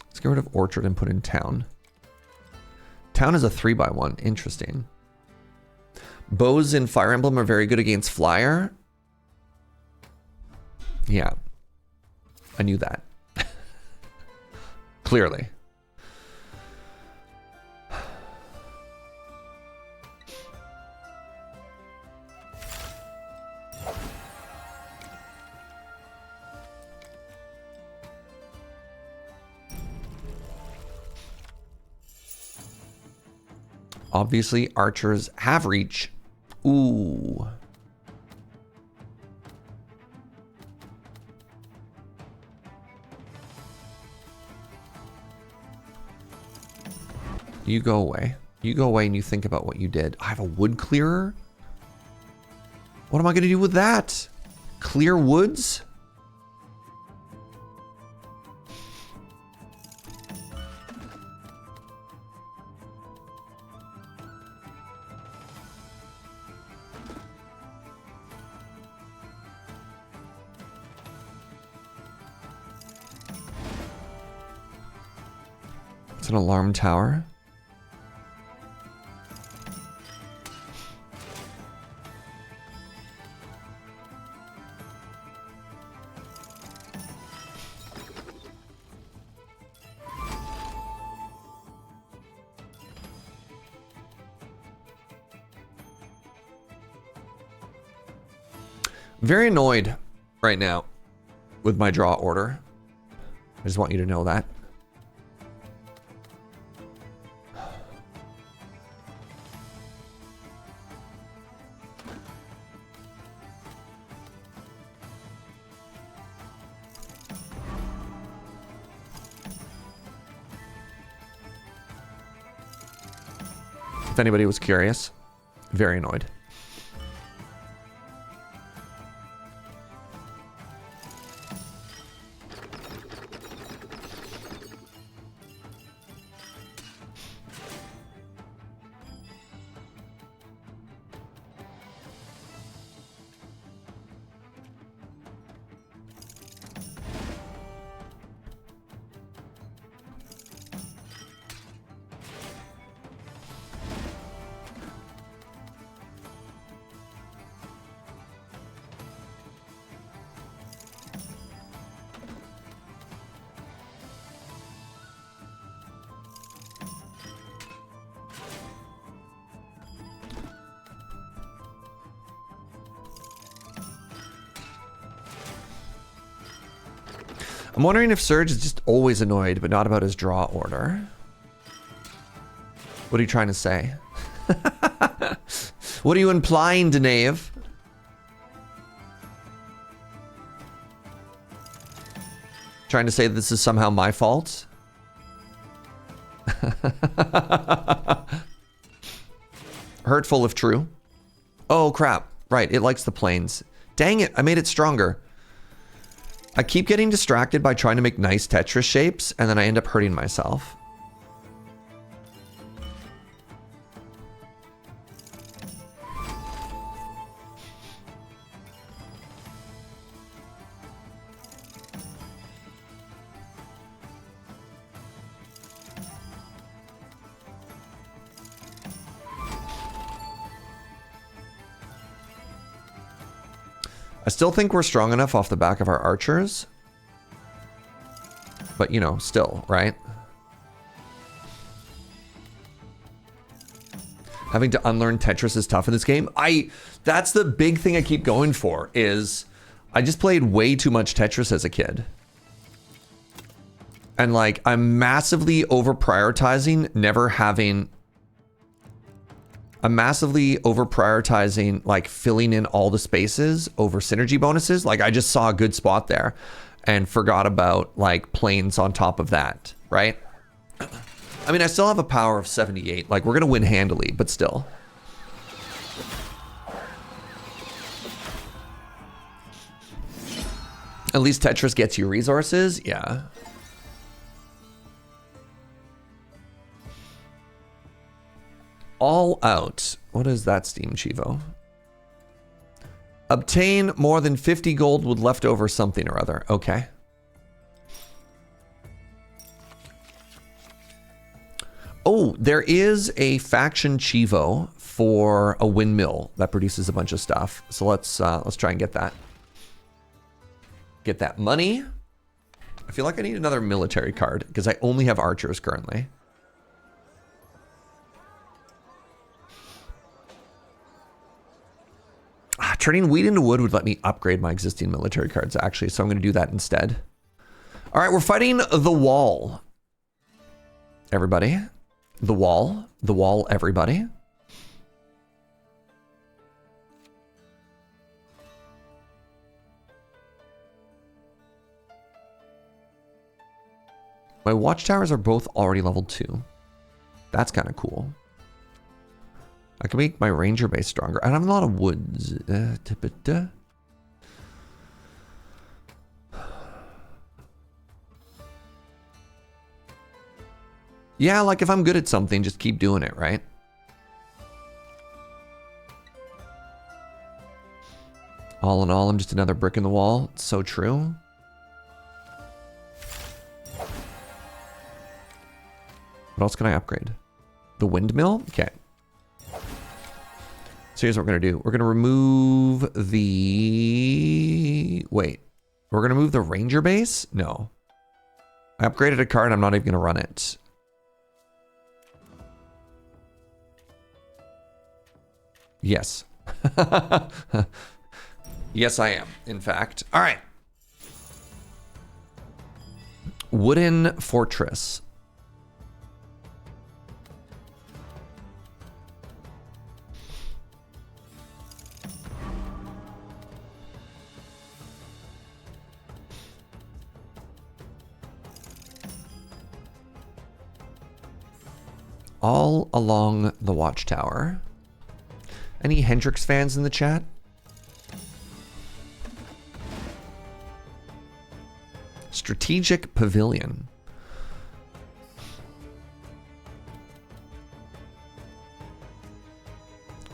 Let's get rid of orchard and put in town. Town is a 3x1. Interesting. Bows in Fire Emblem are very good against flyer. Yeah. I knew that. Clearly. Obviously, archers have reach. Ooh. You go away. You go away and you think about what you did. I have a wood clearer? What am I going to do with that? Clear woods? It's an alarm tower. Very annoyed right now with my draw order. I just want you to know that. If anybody was curious, very annoyed. I'm wondering if Serge is just always annoyed, but not about his draw order. What are you trying to say? What are you implying, Denave? Trying to say that this is somehow my fault? Hurtful if true. Oh, crap. Right, it likes the planes. Dang it, I made it stronger. I keep getting distracted by trying to make nice Tetris shapes, and then I end up hurting myself. I still think we're strong enough off the back of our archers. But, you know, still, right? Having to unlearn Tetris is tough in this game. That's the big thing I keep going for, is I just played way too much Tetris as a kid. And like, I'm massively over prioritizing like filling in all the spaces over synergy bonuses. Like I just saw a good spot there and forgot about like planes on top of that, right? I mean, I still have a power of 78. Like, we're going to win handily, but still. At least Tetris gets you resources. Yeah. All out. What is that, Steam Chivo? Obtain more than 50 gold with leftover something or other. Okay. Oh, there is a faction Chivo for a windmill that produces a bunch of stuff. So let's try and get that. Get that money. I feel like I need another military card because I only have archers currently. Turning wheat into wood would let me upgrade my existing military cards actually, so I'm going to do that instead. All right, we're fighting the wall. Everybody. The wall, everybody. My watchtowers are both already level 2. That's kind of cool. I can make my ranger base stronger. I don't have a lot of woods. Yeah, like if I'm good at something, just keep doing it, right? All in all, I'm just another brick in the wall. It's so true. What else can I upgrade? The windmill? Okay. So here's what we're going to do. We're going to remove the... Wait. We're going to move the ranger base? No. I upgraded a card. I'm not even going to run it. Yes. Yes, I am, in fact. All right. Wooden fortress. All along the watchtower. Any Hendrix fans in the chat? Strategic Pavilion.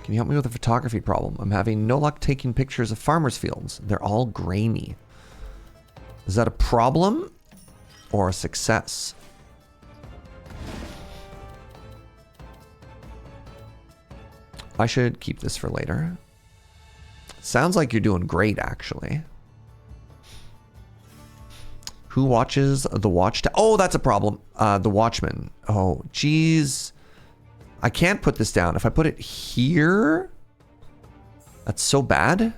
Can you help me with a photography problem? I'm having no luck taking pictures of farmers' fields. They're all grainy. Is that a problem or a success? I should keep this for later. Sounds like you're doing great, actually. Who watches the watch? Oh, that's a problem. The Watchman. Oh, geez. I can't put this down. If I put it here, that's so bad.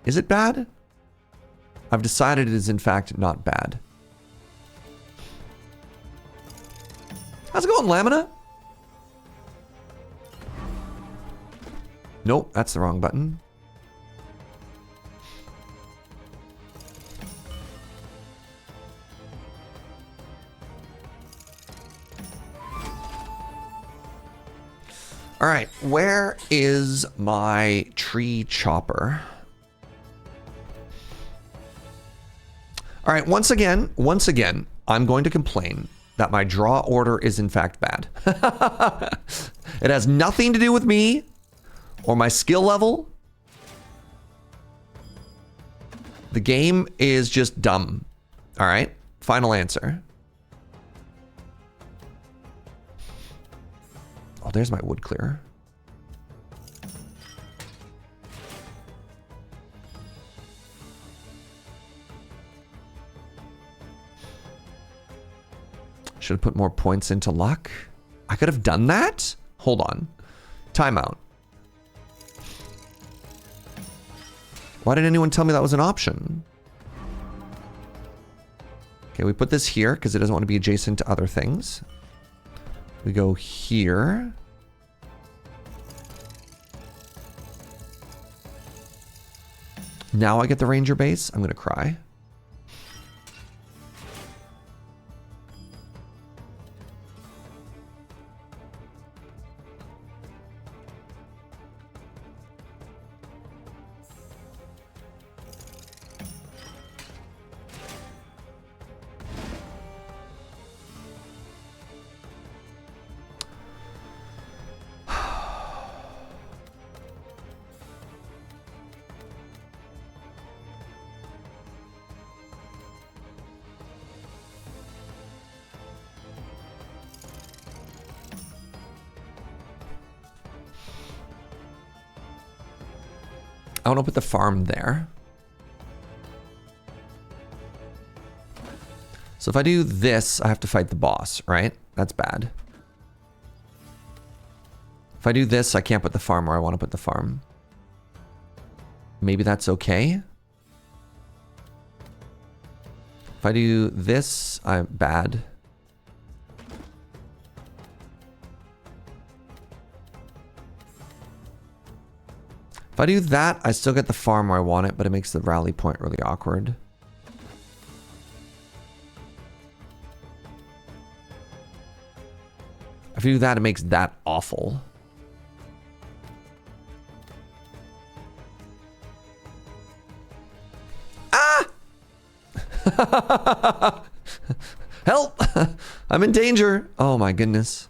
Is it bad? I've decided it is, in fact, not bad. How's it going, Lamina? Nope, that's the wrong button. All right, where is my tree chopper? All right, once again, I'm going to complain that my draw order is in fact bad. It has nothing to do with me or my skill level. The game is just dumb. All right, final answer. Oh, there's my wood clearer. Should have put more points into luck. I could have done that? hold on. Timeout. Why didn't anyone tell me that was an option? Okay, we put this here because it doesn't want to be adjacent to other things. We go here. Now I get the ranger base. I'm going to cry. I want to put the farm there. So if I do this, I have to fight the boss, right? That's bad. If I do this, I can't put the farm where I want to put the farm. Maybe that's okay. If I do this, I'm bad. If I do that, I still get the farm where I want it, but it makes the rally point really awkward. If I do that, it makes that awful. Ah! Help! I'm in danger. Oh my goodness.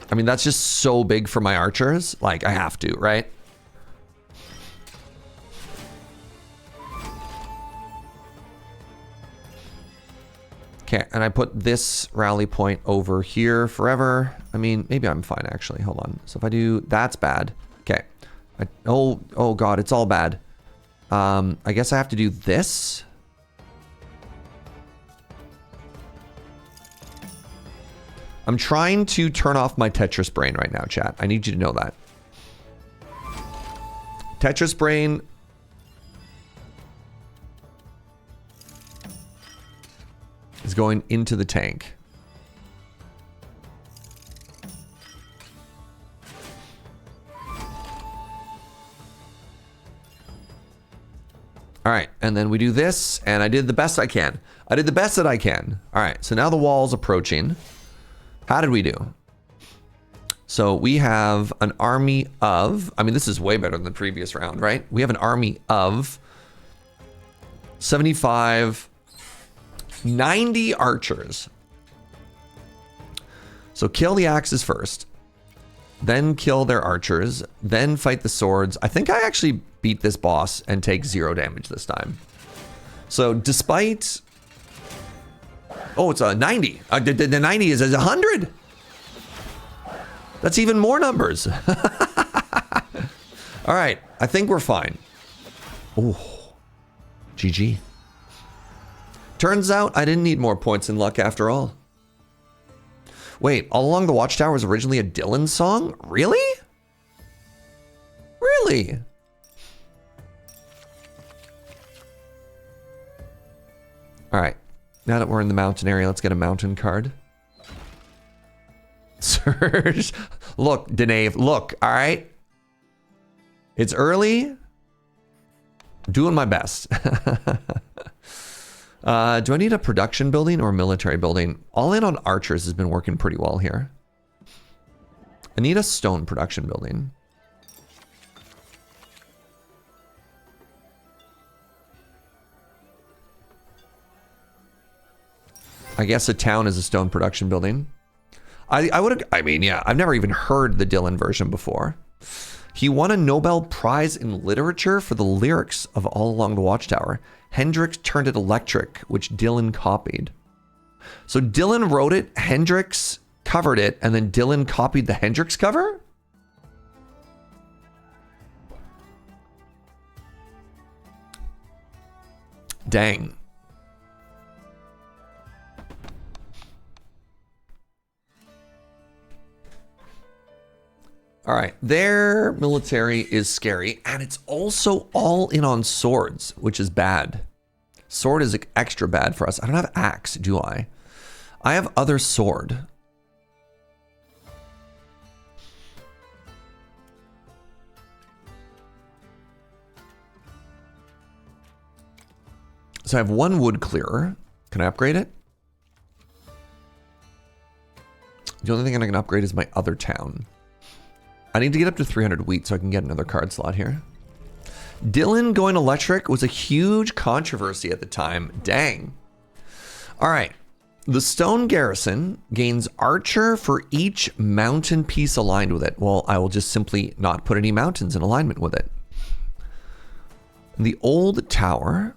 I mean, that's just so big for my archers. Like, I have to, right? Okay, and I put this rally point over here forever. I mean, maybe I'm fine, actually. Hold on. So if I do... That's bad. Okay. Oh God, it's all bad. I guess I have to do this. I'm trying to turn off my Tetris brain right now, chat. I need you to know that. Tetris brain... is going into the tank. All right, and then we do this, and I did the best I can. I did the best that I can. All right, so now the wall's approaching. How did we do? So we have an army of... I mean, this is way better than the previous round, right? We have an army of 75... 90 archers. So kill the axes first. Then kill their archers. Then fight the swords. I think I actually beat this boss and take 0 damage this time. So despite... Oh, it's a 90. The 90 is 100. That's even more numbers. All right. I think we're fine. Oh, GG. Turns out I didn't need more points in luck after all. Wait, All Along the Watchtower was originally a Dylan song? Really? Really? All right. Now that we're in the mountain area, let's get a mountain card. Serge. Look, Denave, look, all right? It's early. Doing my best. Do I need a production building or a military building? All in on archers has been working pretty well here. I need a stone production building. I guess a town is a stone production building. I mean, yeah, I've never even heard the Dylan version before. He won a Nobel Prize in Literature for the lyrics of All Along the Watchtower. Hendrix turned it electric, which Dylan copied. So Dylan wrote it, Hendrix covered it, and then Dylan copied the Hendrix cover? Dang. All right, their military is scary, and it's also all in on swords, which is bad. Sword is extra bad for us. I don't have axe, do I? I have other sword. So I have one wood clearer. Can I upgrade it? The only thing I can upgrade is my other town. I need to get up to 300 wheat so I can get another card slot here. Dylan going electric was a huge controversy at the time. Dang. All right. The stone garrison gains archer for each mountain piece aligned with it. Well, I will just simply not put any mountains in alignment with it. The old tower.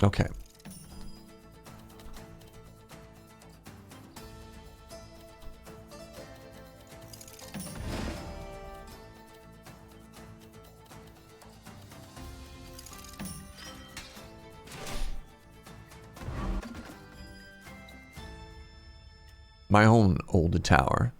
Okay. My own old tower.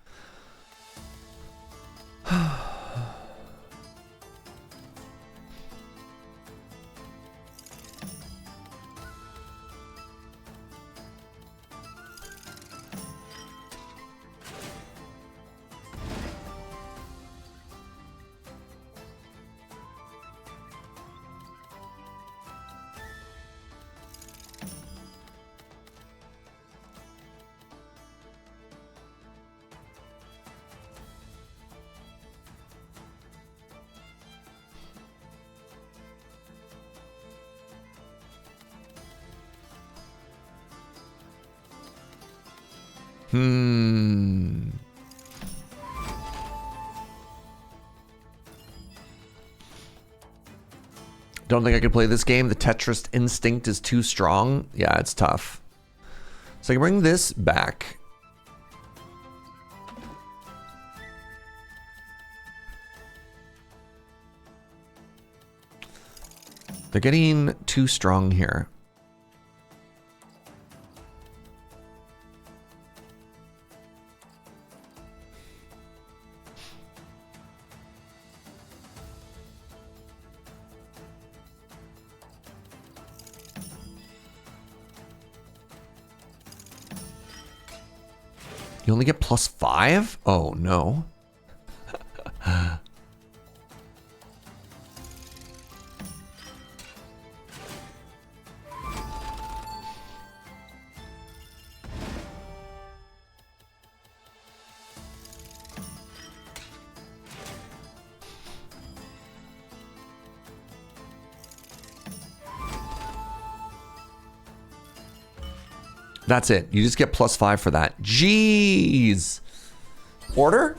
Don't think I could play this game. The Tetris instinct is too strong. Yeah, it's tough. So I can bring this back. They're getting too strong here. You only get +5? Oh, no. That's it. You just get +5 for that. Jeez. Order?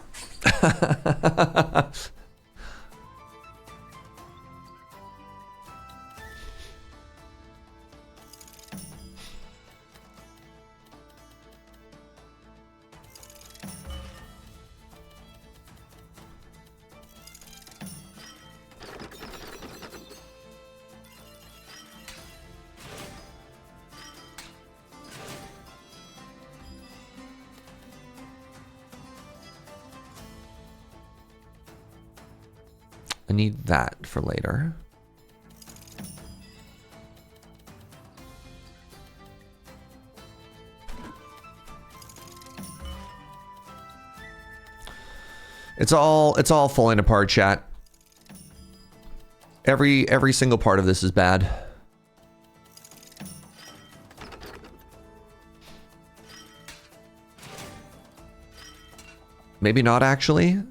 I need that for later. It's all falling apart, chat. Every single part of this is bad. Maybe not actually.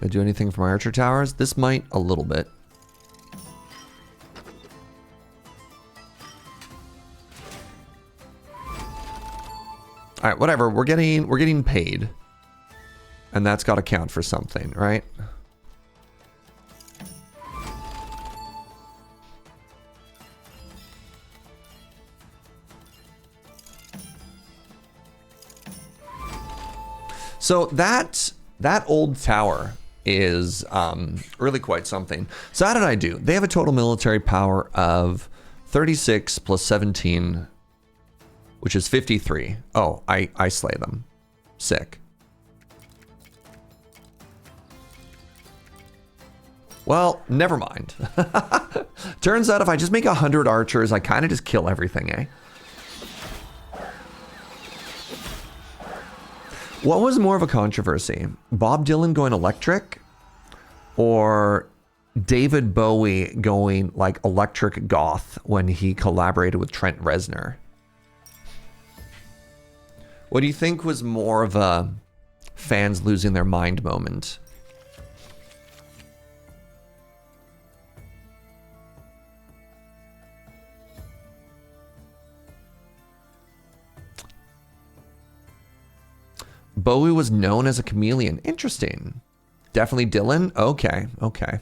They do anything from archer towers? This might a little bit. All right, whatever. We're getting paid, and that's got to count for something, right? So that old tower is really quite something. So how did I do? They have a total military power of 36 plus 17, which is 53. Oh, I slay them. Sick. Well, never mind. Turns out if I just make 100 archers, I kind of just kill everything, eh? What was more of a controversy? Bob Dylan going electric or David Bowie going like electric goth when he collaborated with Trent Reznor? What do you think was more of a fans losing their mind moment? Bowie was known as a chameleon. Interesting. Definitely Dylan? Okay, okay.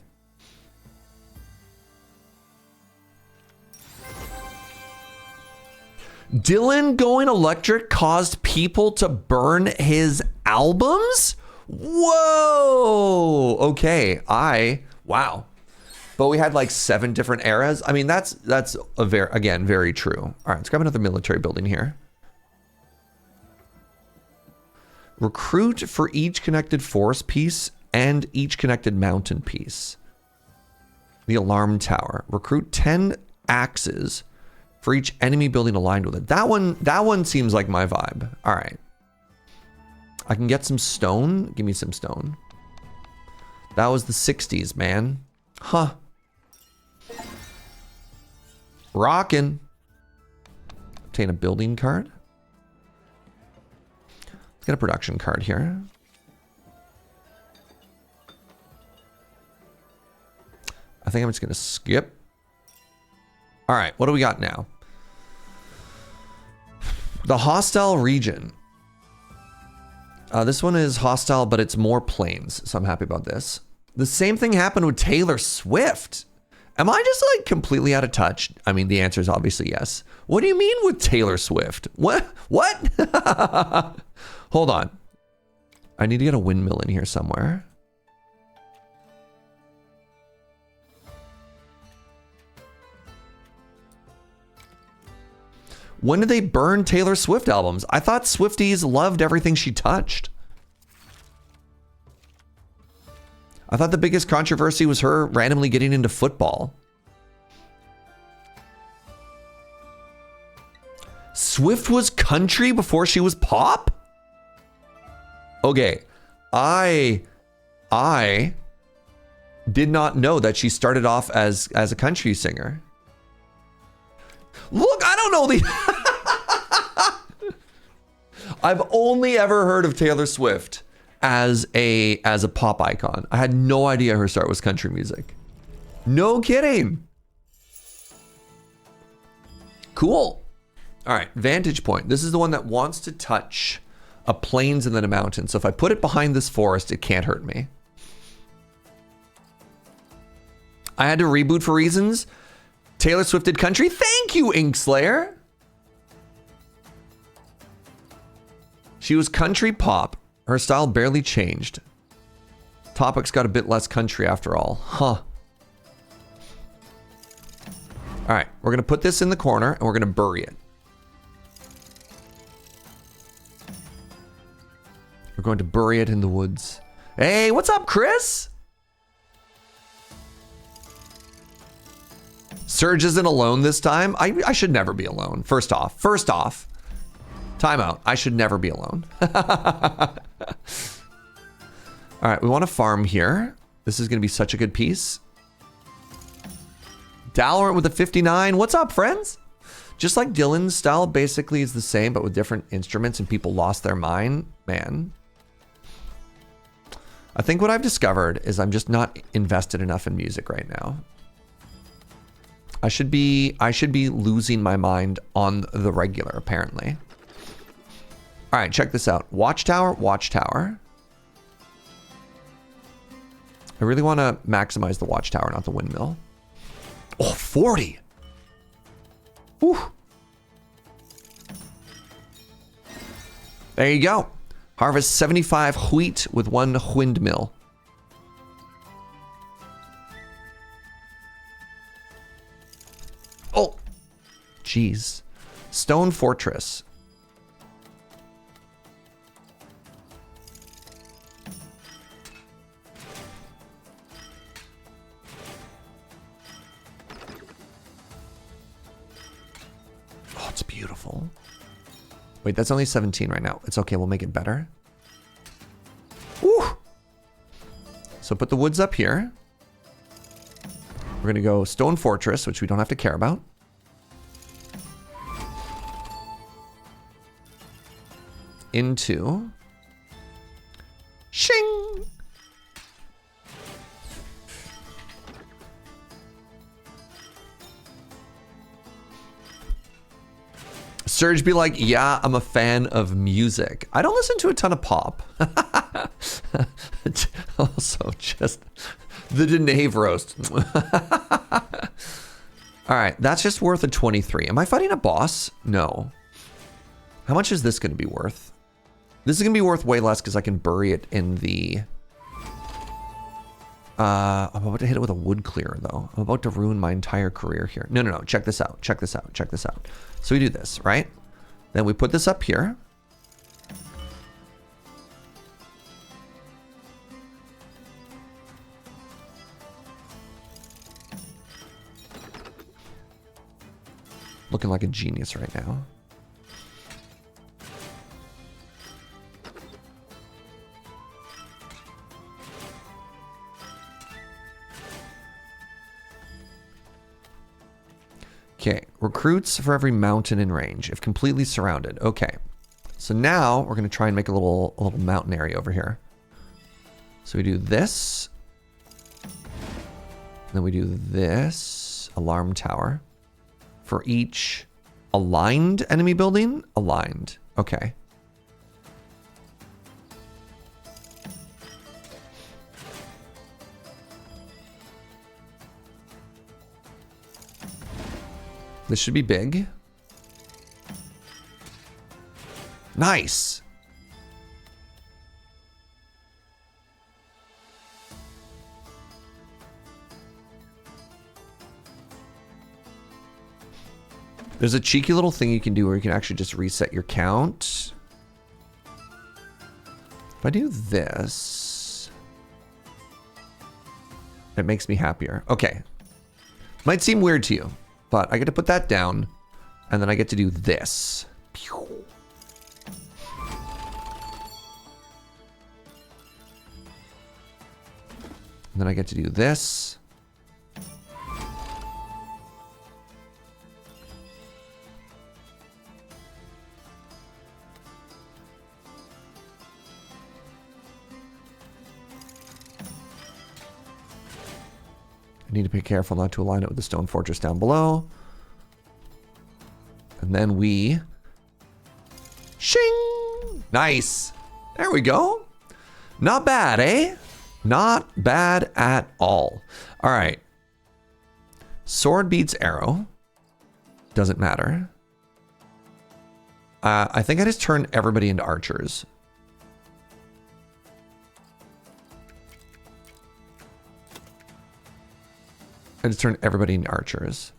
Dylan going electric caused people to burn his albums? Whoa! Okay, wow. Bowie had like 7 different eras. I mean, that's a very true. All right, let's grab another military building here. Recruit for each connected forest piece and each connected mountain piece. The alarm tower. Recruit 10 axes for each enemy building aligned with it. That one seems like my vibe. All right. I can get some stone. Give me some stone. That was the 60s, man. Huh. Rockin'. Obtain a building card. Let's get a production card here. I think I'm just going to skip. All right, what do we got now? The hostile region. This one is hostile, but it's more plains, so I'm happy about this. The same thing happened with Taylor Swift. Am I just like completely out of touch? I mean, the answer is obviously yes. What do you mean with Taylor Swift? What? Hold on. I need to get a windmill in here somewhere. When did they burn Taylor Swift albums? I thought Swifties loved everything she touched. I thought the biggest controversy was her randomly getting into football. Swift was country before she was pop? Okay, I did not know that she started off as a country singer. Look, I don't know I've only ever heard of Taylor Swift as a pop icon. I had no idea her start was country music. No kidding. Cool. All right, vantage point. This is the one that wants to touch a plains and then a mountain. So if I put it behind this forest, it can't hurt me. I had to reboot for reasons. Taylor Swift did country. Thank you, Inkslayer. She was country pop. Her style barely changed. Topics got a bit less country after all. Huh. All right, we're going to put this in the corner and we're going to bury it. We're going to bury it in the woods. Hey, what's up, Chris? Serge isn't alone this time. I should never be alone. First off, time out. I should never be alone. All right, we want to farm here. This is going to be such a good piece. Dalrant with a 59. What's up, friends? Just like Dylan's style basically is the same, but with different instruments and people lost their mind. Man. I think what I've discovered is I'm just not invested enough in music right now. I should be losing my mind on the regular, apparently. All right, check this out. Watchtower, watchtower. I really want to maximize the watchtower, not the windmill. Oh, 40. Whew. There you go. Harvest 75 wheat with 1 windmill. Oh, jeez. Stone fortress. Oh, it's beautiful. Wait, that's only 17 right now. It's okay, we'll make it better. Woo! So put the woods up here. We're gonna go stone fortress, which we don't have to care about. Into shing. Serge be like, yeah, I'm a fan of music. I don't listen to a ton of pop. Also, just the Denave roast. All right, that's just worth a 23. Am I fighting a boss? No. How much is this going to be worth? This is going to be worth way less because I can bury it in the... I'm about to hit it with a wood clearer, though. I'm about to ruin my entire career here. No, no, no. Check this out. Check this out. Check this out. So we do this, right? Then we put this up here. Looking like a genius right now. Okay, recruits for every mountain in range, if completely surrounded. Okay, so now we're gonna try and make a little mountain area over here. So we do this, then we do this alarm tower for each aligned enemy building. Aligned, okay. This should be big. Nice. There's a cheeky little thing you can do where you can actually just reset your count. If I do this, it makes me happier. Okay. Might seem weird to you, but I get to put that down, and then I get to do this. And then I get to do this. I need to be careful not to align it with the stone fortress down below. And then we... Shing! Nice! There we go. Not bad, eh? Not bad at all. All right. Sword beats arrow. Doesn't matter. I think I just turned everybody into archers. I just turned everybody into archers.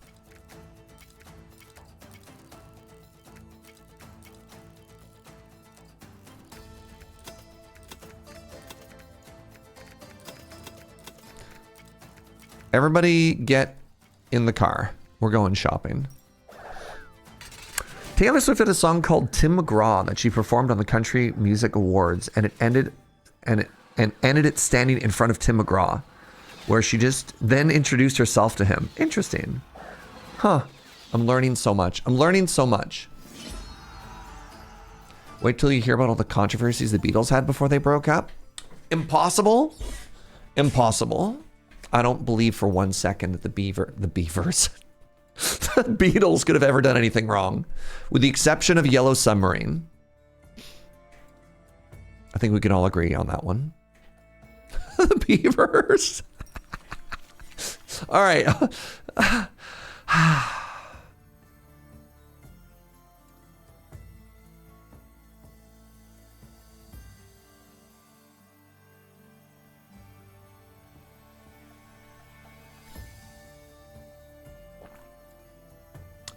Everybody get in the car. We're going shopping. Taylor Swift had a song called Tim McGraw that she performed on the Country Music Awards, and it ended it standing in front of Tim McGraw, where she just then introduced herself to him. Interesting. Huh. I'm learning so much. I'm learning so much. Wait till you hear about all the controversies the Beatles had before they broke up. Impossible? Impossible. I don't believe for 1 second that the beavers, the Beatles could have ever done anything wrong. With the exception of Yellow Submarine. I think we can all agree on that one. The beavers. All right.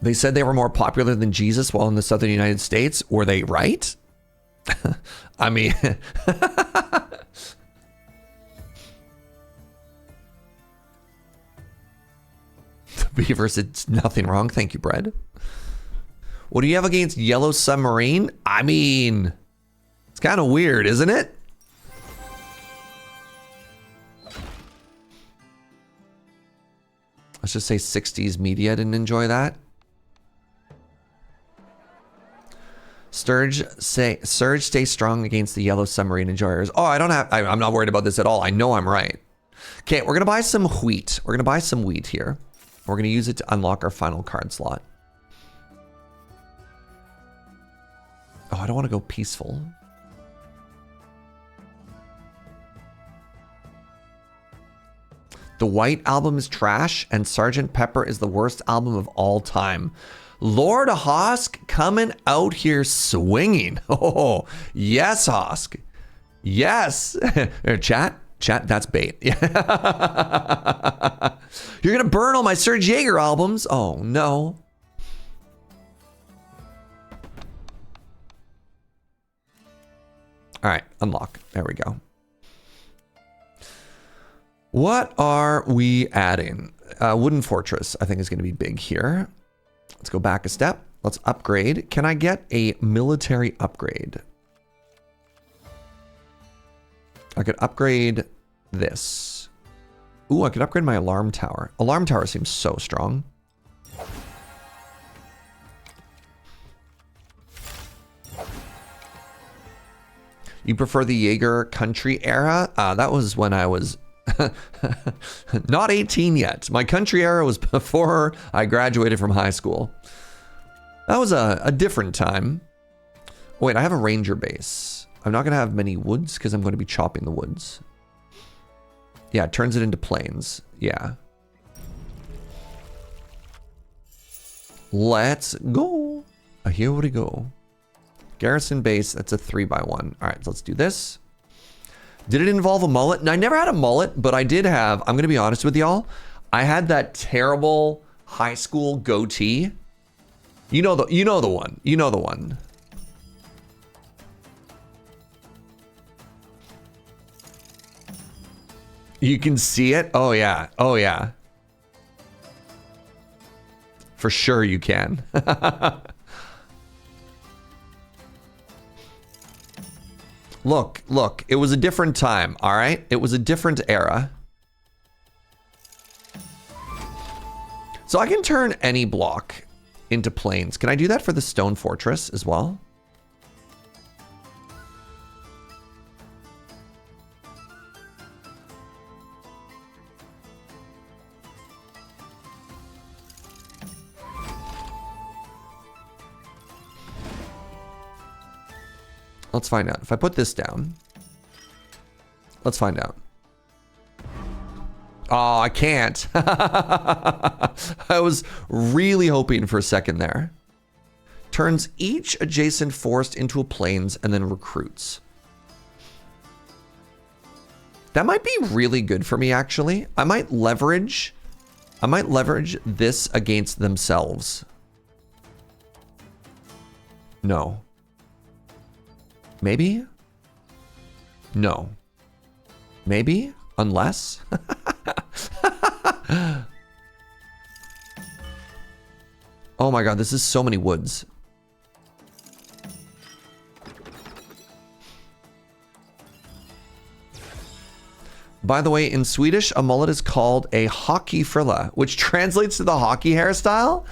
They said they were more popular than Jesus while in the southern United States. Were they right? I mean... The beavers, it's nothing wrong. Thank you, Bread. What do you have against Yellow Submarine? I mean... It's kind of weird, isn't it? Let's just say 60s media didn't enjoy that. Serge, stay strong against the Yellow Submarine enjoyers. Oh, I'm not worried about this at all. I know I'm right. Okay, we're going to buy some wheat. We're going to buy some wheat here. We're going to use it to unlock our final card slot. Oh, I don't want to go peaceful. The White Album is trash, and Sgt. Pepper is the worst album of all time. Lord Hosk coming out here swinging. Oh, yes, Hosk. Yes. Chat, that's bait. You're going to burn all my Serge Jaeger albums. Oh, no. All right, unlock. There we go. What are we adding? Wooden Fortress, I think, is going to be big here. Let's go back a step. Let's upgrade. Can I get a military upgrade? I could upgrade this. Ooh, I could upgrade my alarm tower. Alarm tower seems so strong. You prefer the Jaeger country era? That was when I was not 18 yet. My country era was before I graduated from high school. That was a different time. Wait, I have a ranger base. I'm not going to have many woods because I'm going to be chopping the woods. Yeah, it turns it into plains. Yeah. Let's go. Here we go. Garrison base, that's a 3x1. All right, so let's do this. Did it involve a mullet? No, I never had a mullet, but I did have, I'm going to be honest with y'all, I had that terrible high school goatee. You know the one. You know the one. You can see it? Oh yeah. Oh yeah. For sure you can. Look, it was a different time, all right? It was a different era. So I can turn any block into plains. Can I do that for the stone fortress as well? Let's find out. If I put this down, let's find out. Oh, I can't. I was really hoping for a second there. Turns each adjacent forest into a plains and then recruits. That might be really good for me, actually. I might leverage this against themselves. No. Maybe? No. Maybe? Unless? Oh my god, this is so many woods. By the way, in Swedish, a mullet is called a hockey frilla, which translates to the hockey hairstyle.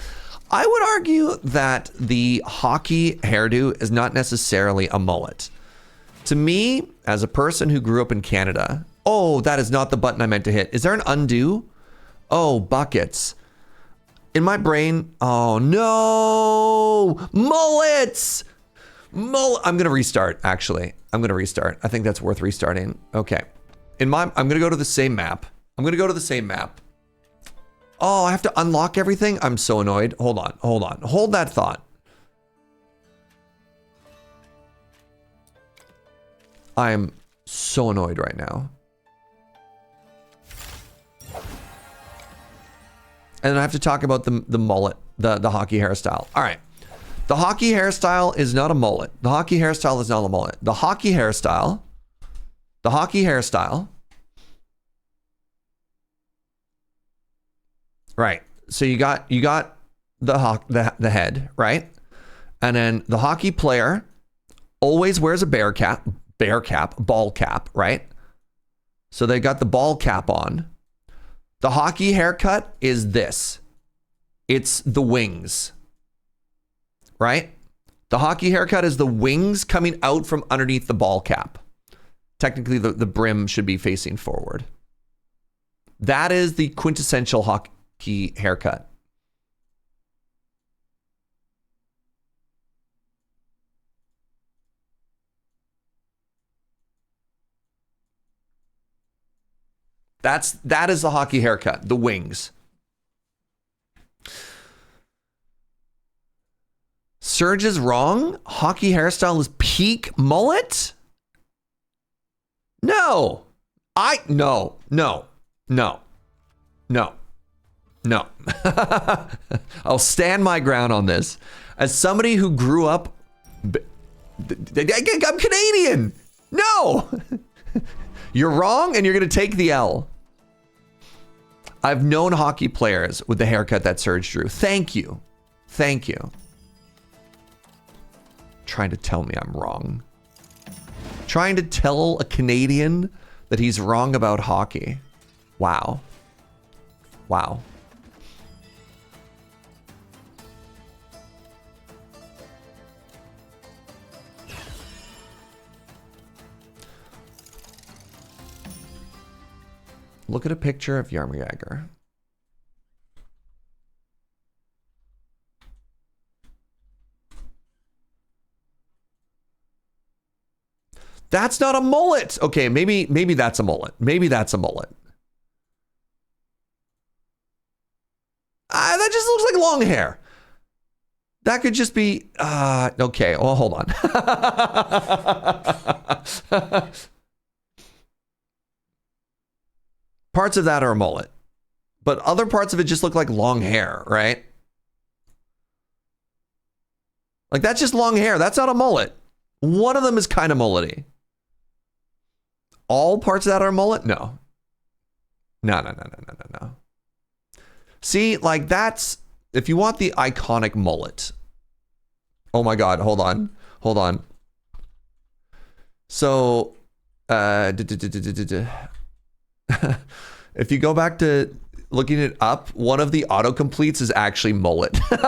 I would argue that the hockey hairdo is not necessarily a mullet. To me, as a person who grew up in Canada, oh, that is not the button I meant to hit. Is there an undo? Oh, buckets. In my brain, oh no, mullets. I'm going to restart, actually. I'm going to restart. I think that's worth restarting. Okay. I'm going to go to the same map. Oh, I have to unlock everything? I'm so annoyed. Hold on. Hold that thought. I am so annoyed right now. And then I have to talk about the mullet, the hockey hairstyle. All right. The hockey hairstyle is not a mullet. The hockey hairstyle. Right. So you got the head, right? And then the hockey player always wears a ball cap, right? So they got the ball cap on. The hockey haircut is this. It's the wings. Right? The hockey haircut is the wings coming out from underneath the ball cap. Technically, the brim should be facing forward. That is the quintessential hockey haircut. That is the hockey haircut, the wings. Serge is wrong. Hockey hairstyle is peak mullet? No. No. I'll stand my ground on this. As somebody who grew up, I'm Canadian. No. You're wrong and you're going to take the L. I've known hockey players with the haircut that Serge drew. Thank you. Trying to tell me I'm wrong. Trying to tell a Canadian that he's wrong about hockey. Wow. Look at a picture of Yarmjäger. That's not a mullet. Okay, maybe that's a mullet. That just looks like long hair. That could just be okay. Well, hold on. Parts of that are a mullet, but other parts of it just look like long hair, right? Like that's just long hair. That's not a mullet. One of them is kind of mullety. All parts of that are mullet? No. See, like that's, if you want the iconic mullet. Oh my God, hold on. So, if you go back to looking it up, one of the autocompletes is actually mullet. All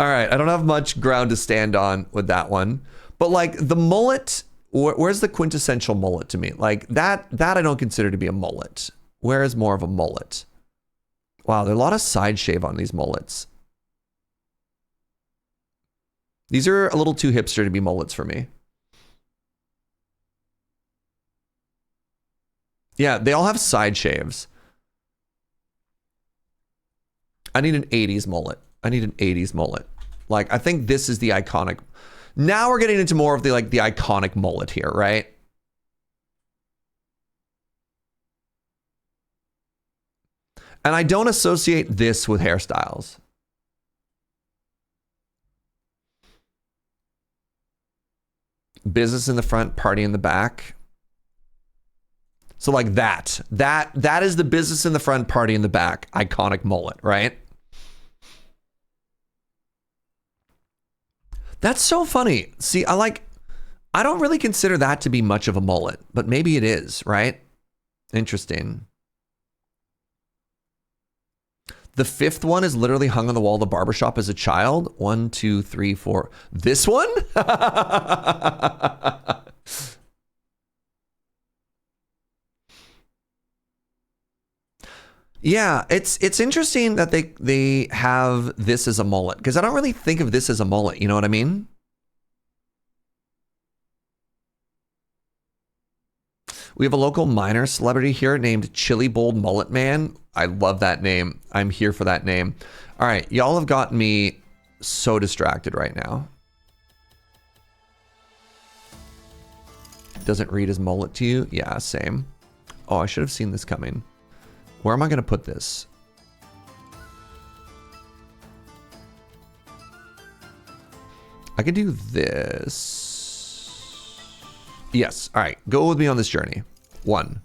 right, I don't have much ground to stand on with that one. But like the mullet, where's the quintessential mullet to me? Like that I don't consider to be a mullet. Where is more of a mullet? Wow, there's a lot of side shave on these mullets. These are a little too hipster to be mullets for me. Yeah, they all have side shaves. I need an 80s mullet. Like, I think this is the iconic. Now we're getting into more of the iconic mullet here, right? And I don't associate this with hairstyles. Business in the front, party in the back. So like that is the business in the front, party in the back, iconic mullet, right? That's so funny. See, I don't really consider that to be much of a mullet, but maybe it is, right? Interesting. The fifth one is literally hung on the wall of the barbershop as a child. 1, 2, 3, 4. This one? Yeah, it's interesting that they have this as a mullet, because I don't really think of this as a mullet, you know what I mean? We have a local minor celebrity here named Chili Bold Mullet Man. I love that name. I'm here for that name. All right, y'all have gotten me so distracted right now. Doesn't read as mullet to you? Yeah, same. Oh, I should have seen this coming. Where am I going to put this? I could do this. Yes. All right. Go with me on this journey. 1,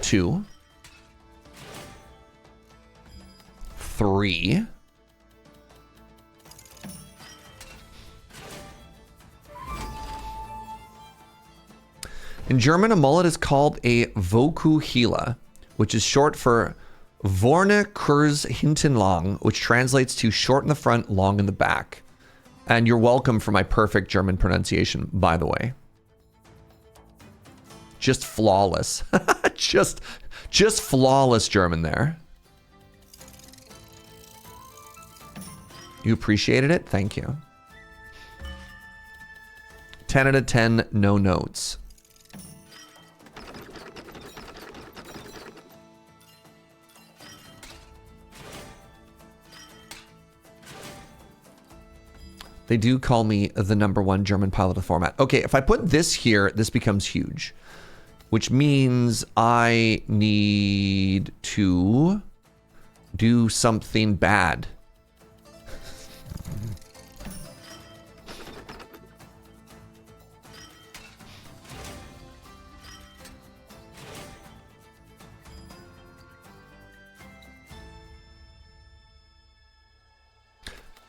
2, 3. In German, a mullet is called a Vokuhila, which is short for Vorne kurz hinten lang, which translates to short in the front, long in the back. And you're welcome for my perfect German pronunciation, by the way. Just flawless. just flawless German there. You appreciated it? Thank you. 10 out of 10, no notes. They do call me the #1 German pilot of the format. Okay, if I put this here, this becomes huge, which means I need to do something bad.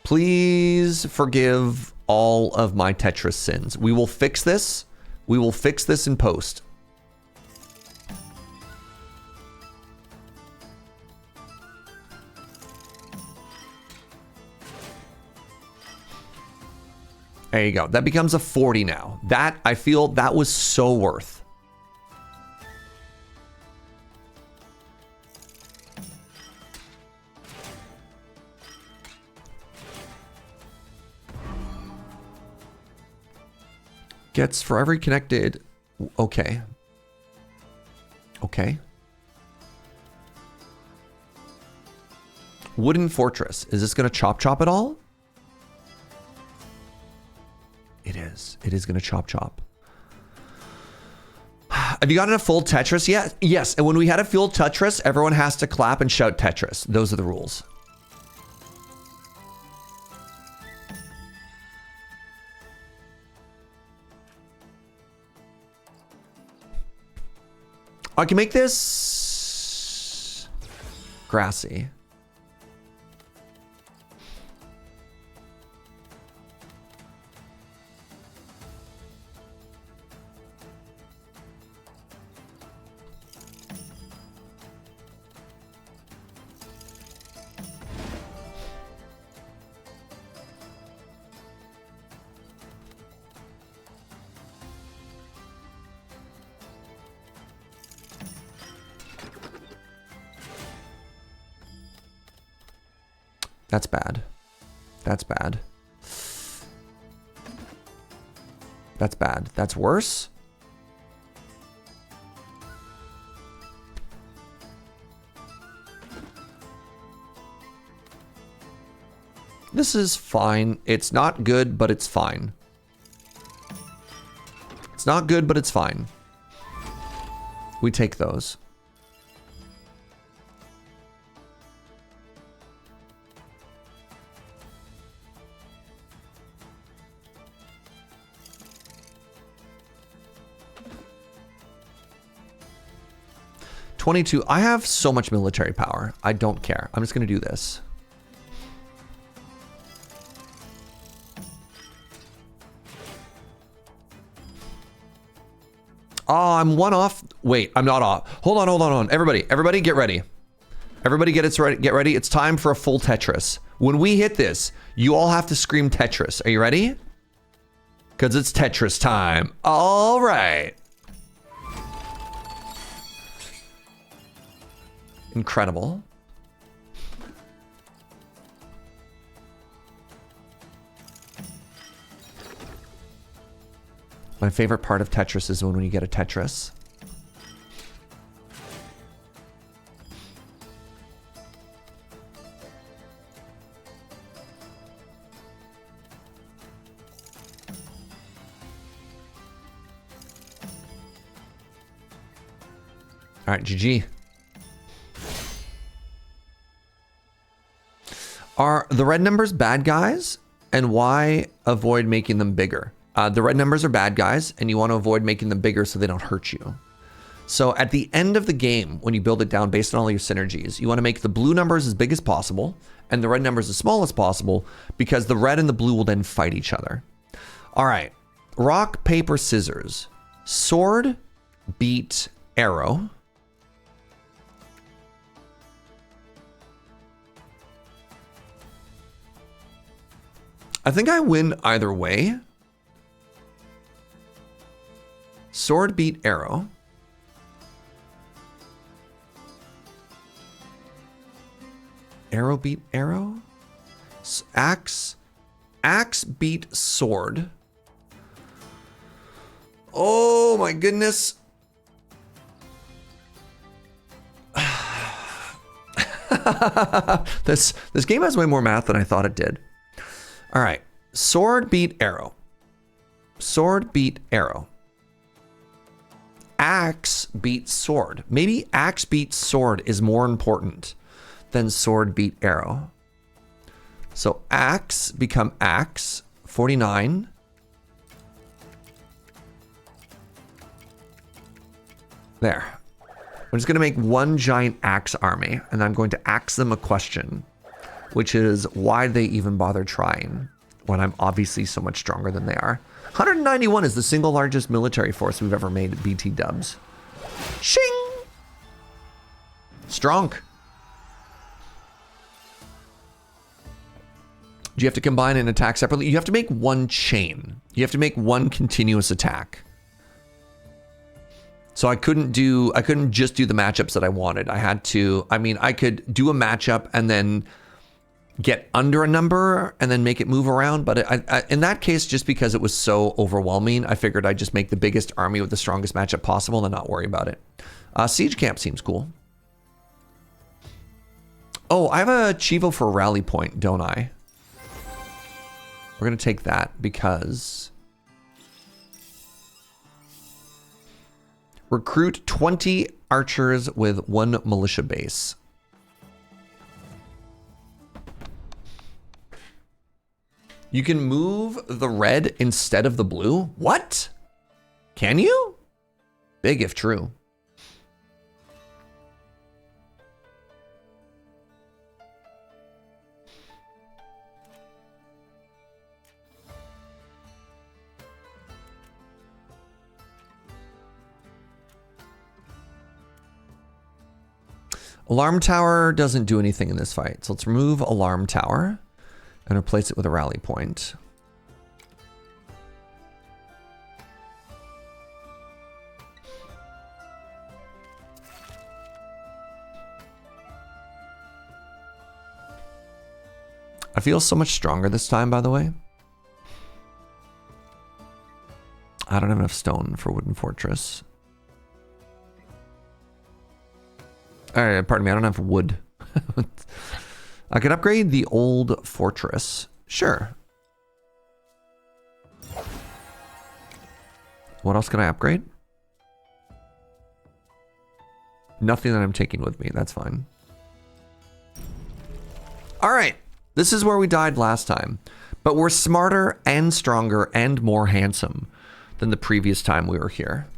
Please forgive all of my Tetris sins. We will fix this. We will fix this in post. There you go. That becomes a 40 now. That, I feel that was so worth. Gets for every connected. Okay. Okay. Wooden fortress. Is this going to chop at all? It is. It is going to chop. Have you gotten a full Tetris yet? Yes. And when we had a full Tetris, everyone has to clap and shout Tetris. Those are the rules. I can make this grassy. That's bad. That's bad. That's bad. That's worse. This is fine. It's not good, but it's fine. It's not good, but it's fine. We take those. $22. I have so much military power. I don't care. I'm just going to do this. Oh, I'm one off. Wait, I'm not off. Hold on, hold on, hold on. Everybody get ready. Everybody get ready. It's time for a full Tetris. When we hit this, you all have to scream Tetris. Are you ready? Because it's Tetris time. All right. Incredible. My favorite part of Tetris is when you get a Tetris. All right, GG. Are the red numbers bad guys? And why avoid making them bigger? The red numbers are bad guys, and you want to avoid making them bigger so they don't hurt you. So at the end of the game, when you build it down based on all your synergies, you want to make the blue numbers as big as possible and the red numbers as small as possible, because the red and the blue will then fight each other. All right. Rock, paper, scissors. Sword beat arrow. I think I win either way. Sword beat arrow. Arrow beat arrow. Axe beat sword. Oh my goodness. This game has way more math than I thought it did. All right. Sword beat arrow. Sword beat arrow. Axe beat sword. Maybe axe beat sword is more important than sword beat arrow. So axe become axe. 49. There. I'm just going to make one giant axe army, and I'm going to ask them a question, which is why they even bother trying when I'm obviously so much stronger than they are. 191 is the single largest military force we've ever made at BT Dubs. Shing! Strong. Do you have to combine and attack separately? You have to make one chain. You have to make one continuous attack. So I couldn't just do the matchups that I wanted. I had to, I could do a matchup and then get under a number and then make it move around. But in that case, just because it was so overwhelming, I figured I'd just make the biggest army with the strongest matchup possible and not worry about it. Siege camp seems cool. Oh, I have a Chivo for rally point, don't I? We're going to take that because recruit 20 archers with 1 militia base. You can move the red instead of the blue? What? Can you? Big if true. Alarm tower doesn't do anything in this fight. So let's remove alarm tower and replace it with a rally point. I feel so much stronger this time, by the way. I don't have enough stone for wooden fortress. All right, pardon me, I don't have wood. I could upgrade the old fortress. Sure. What else can I upgrade? Nothing that I'm taking with me. That's fine. All right. This is where we died last time. But we're smarter and stronger and more handsome than the previous time we were here.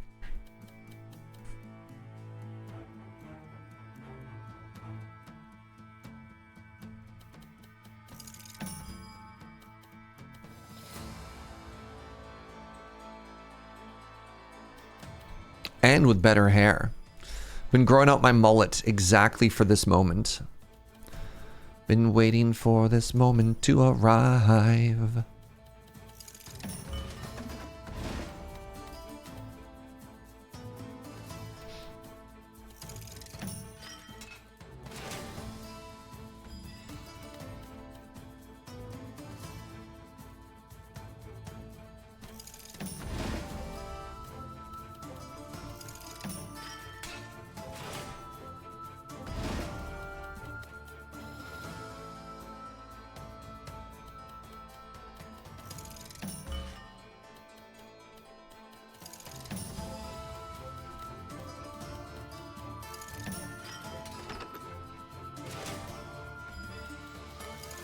And with better hair. Been growing out my mullet exactly for this moment. Been waiting for this moment to arrive.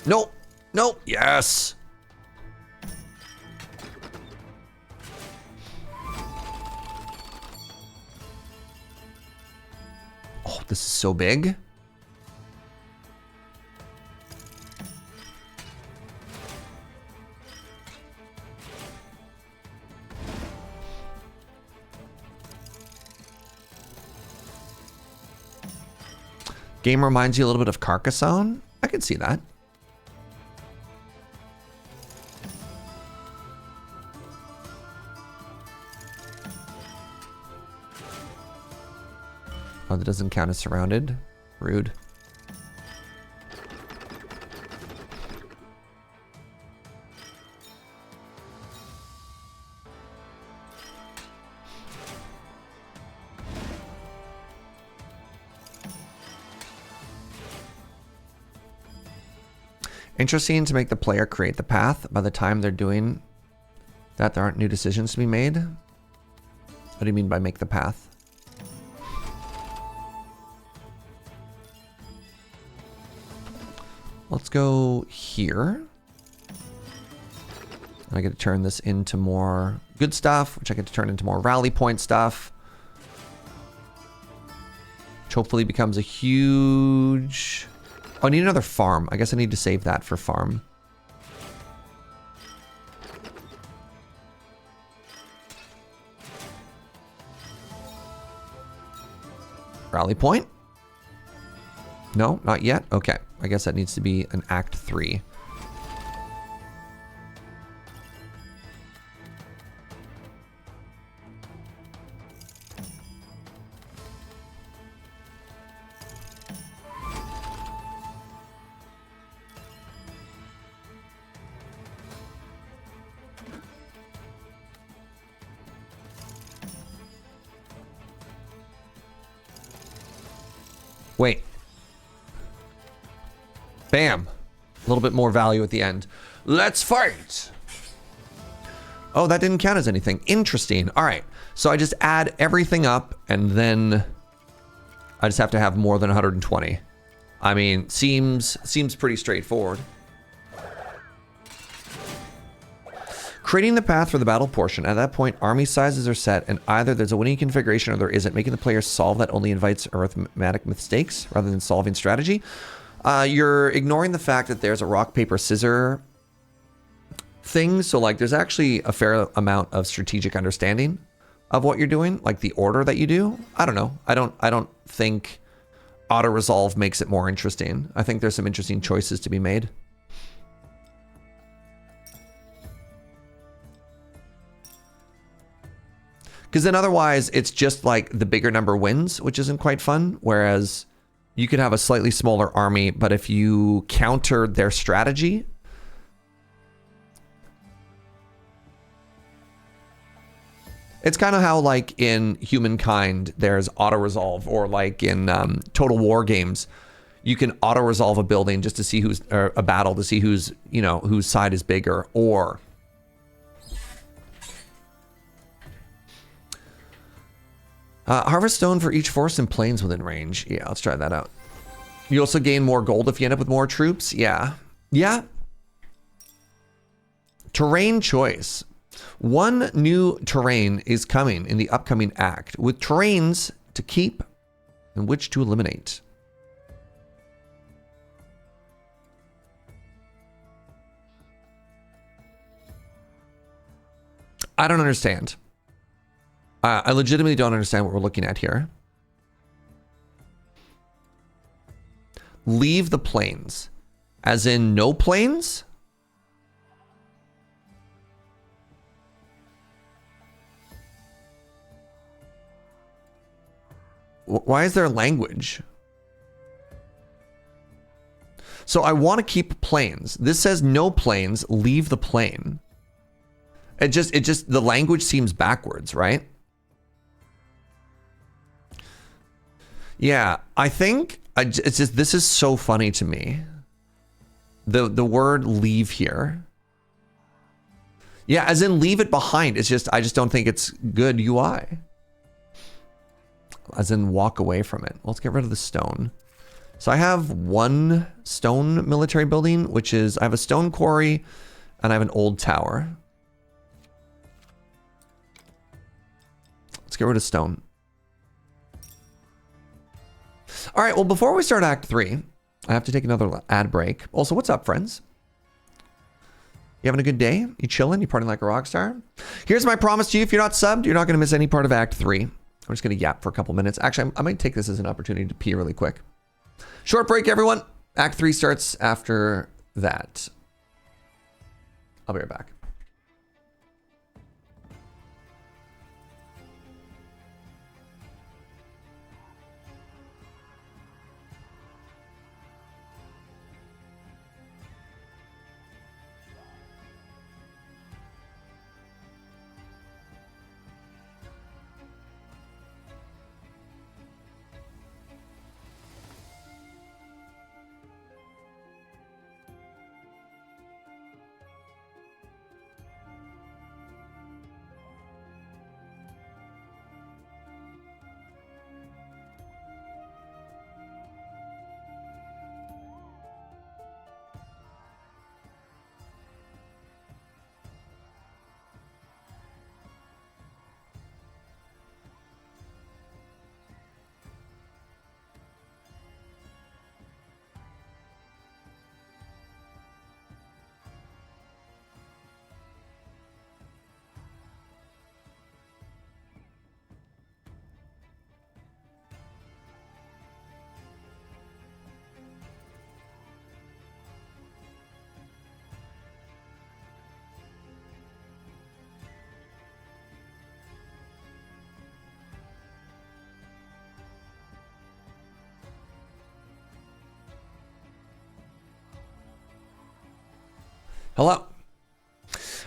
Nope. Nope. Yes. Oh, this is so big. Game reminds you a little bit of Carcassonne. I can see that. Oh, that doesn't count as surrounded. Rude. Interesting to make the player create the path. By the time they're doing that, there aren't new decisions to be made. What do you mean by make the path? Let's go here. I get to turn this into more good stuff, which I get to turn into more rally point stuff. Which hopefully becomes a huge... Oh, I need another farm. I guess I need to save that for farm. Rally point? No, not yet. Okay. I guess that needs to be an Act 3. Wait. Bam. A little bit more value at the end. Let's fight. Oh, that didn't count as anything. Interesting. All right. So I just add everything up and then I just have to have more than 120. I mean, seems pretty straightforward. Creating the path for the battle portion. At that point, army sizes are set, and either there's a winning configuration or there isn't, making the player solve that only invites arithmetic mistakes rather than solving strategy. You're ignoring the fact that there's a rock, paper, scissor thing. So, like, there's actually a fair amount of strategic understanding of what you're doing, like the order that you do. I don't know. I don't think auto-resolve makes it more interesting. I think there's some interesting choices to be made. Because then otherwise, it's just like the bigger number wins, which isn't quite fun. Whereas you could have a slightly smaller army, but if you counter their strategy, it's kind of how like in Humankind, there's auto-resolve, or like in Total War games, you can auto-resolve a building just to see who's, or a battle to see who's, you know, whose side is bigger, or... harvest stone for each forest and plains within range. Yeah, let's try that out. You also gain more gold if you end up with more troops. Yeah. Yeah. Terrain choice. One new terrain is coming in the upcoming act, with terrains to keep and which to eliminate. I don't understand. I legitimately don't understand what we're looking at here. Leave the plains. As in no plains? Why is there language? So I want to keep plains. This says no plains, leave the plain. It just, the language seems backwards, right? Yeah, I think, it's just, this is so funny to me. The word leave here. Yeah, as in leave it behind. It's just, I just don't think it's good UI. As in walk away from it. Let's get rid of the stone. So I have one stone military building, which is, I have a stone quarry and I have an old tower. Let's get rid of stone. All right, well, before we start Act 3, I have to take another ad break. Also, what's up, friends? You having a good day? You chilling? You partying like a rock star? Here's my promise to you. If you're not subbed, you're not going to miss any part of Act 3. I'm just going to yap for a couple minutes. Actually, I might take this as an opportunity to pee really quick. Short break, everyone. Act 3 starts after that. I'll be right back. Hello.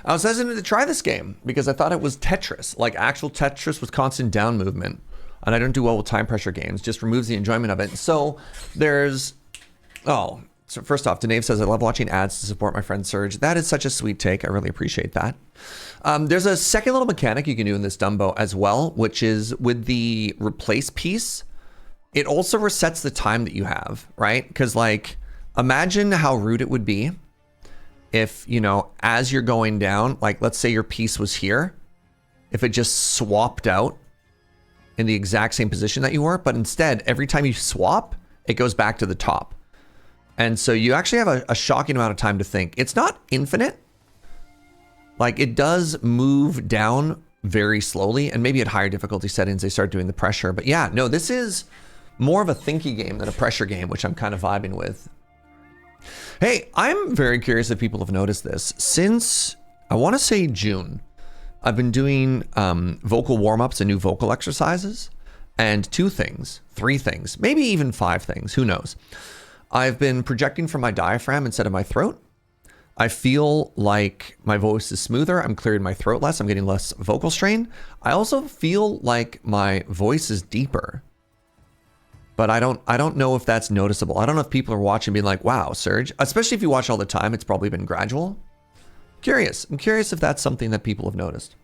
I was hesitant to try this game because I thought it was Tetris, like actual Tetris with constant down movement. And I don't do well with time pressure games, just removes the enjoyment of it. So there's, so first off, Dave says, I love watching ads to support my friend Serge. That is such a sweet take. I really appreciate that. There's a second little mechanic you can do in this Dumbo as well, which is with the replace piece. It also resets the time that you have, right? Because like, imagine how rude it would be if, you know, as you're going down, like let's say your piece was here, if it just swapped out in the exact same position that you were, but instead, every time you swap, it goes back to the top. And so you actually have a shocking amount of time to think. It's not infinite. Like it does move down very slowly, and maybe at higher difficulty settings, they start doing the pressure. But yeah, no, this is more of a thinky game than a pressure game, which I'm kind of vibing with. Hey, I'm very curious if people have noticed this. Since, I want to say June, I've been doing vocal warm-ups and new vocal exercises. And 2 things, 3 things, maybe even 5 things, who knows. I've been projecting from my diaphragm instead of my throat. I feel like my voice is smoother. I'm clearing my throat less. I'm getting less vocal strain. I also feel like my voice is deeper. But I don't know if that's noticeable. I don't know if people are watching being like, wow, Serge, especially if you watch all the time, it's probably been gradual. Curious. I'm curious if that's something that people have noticed.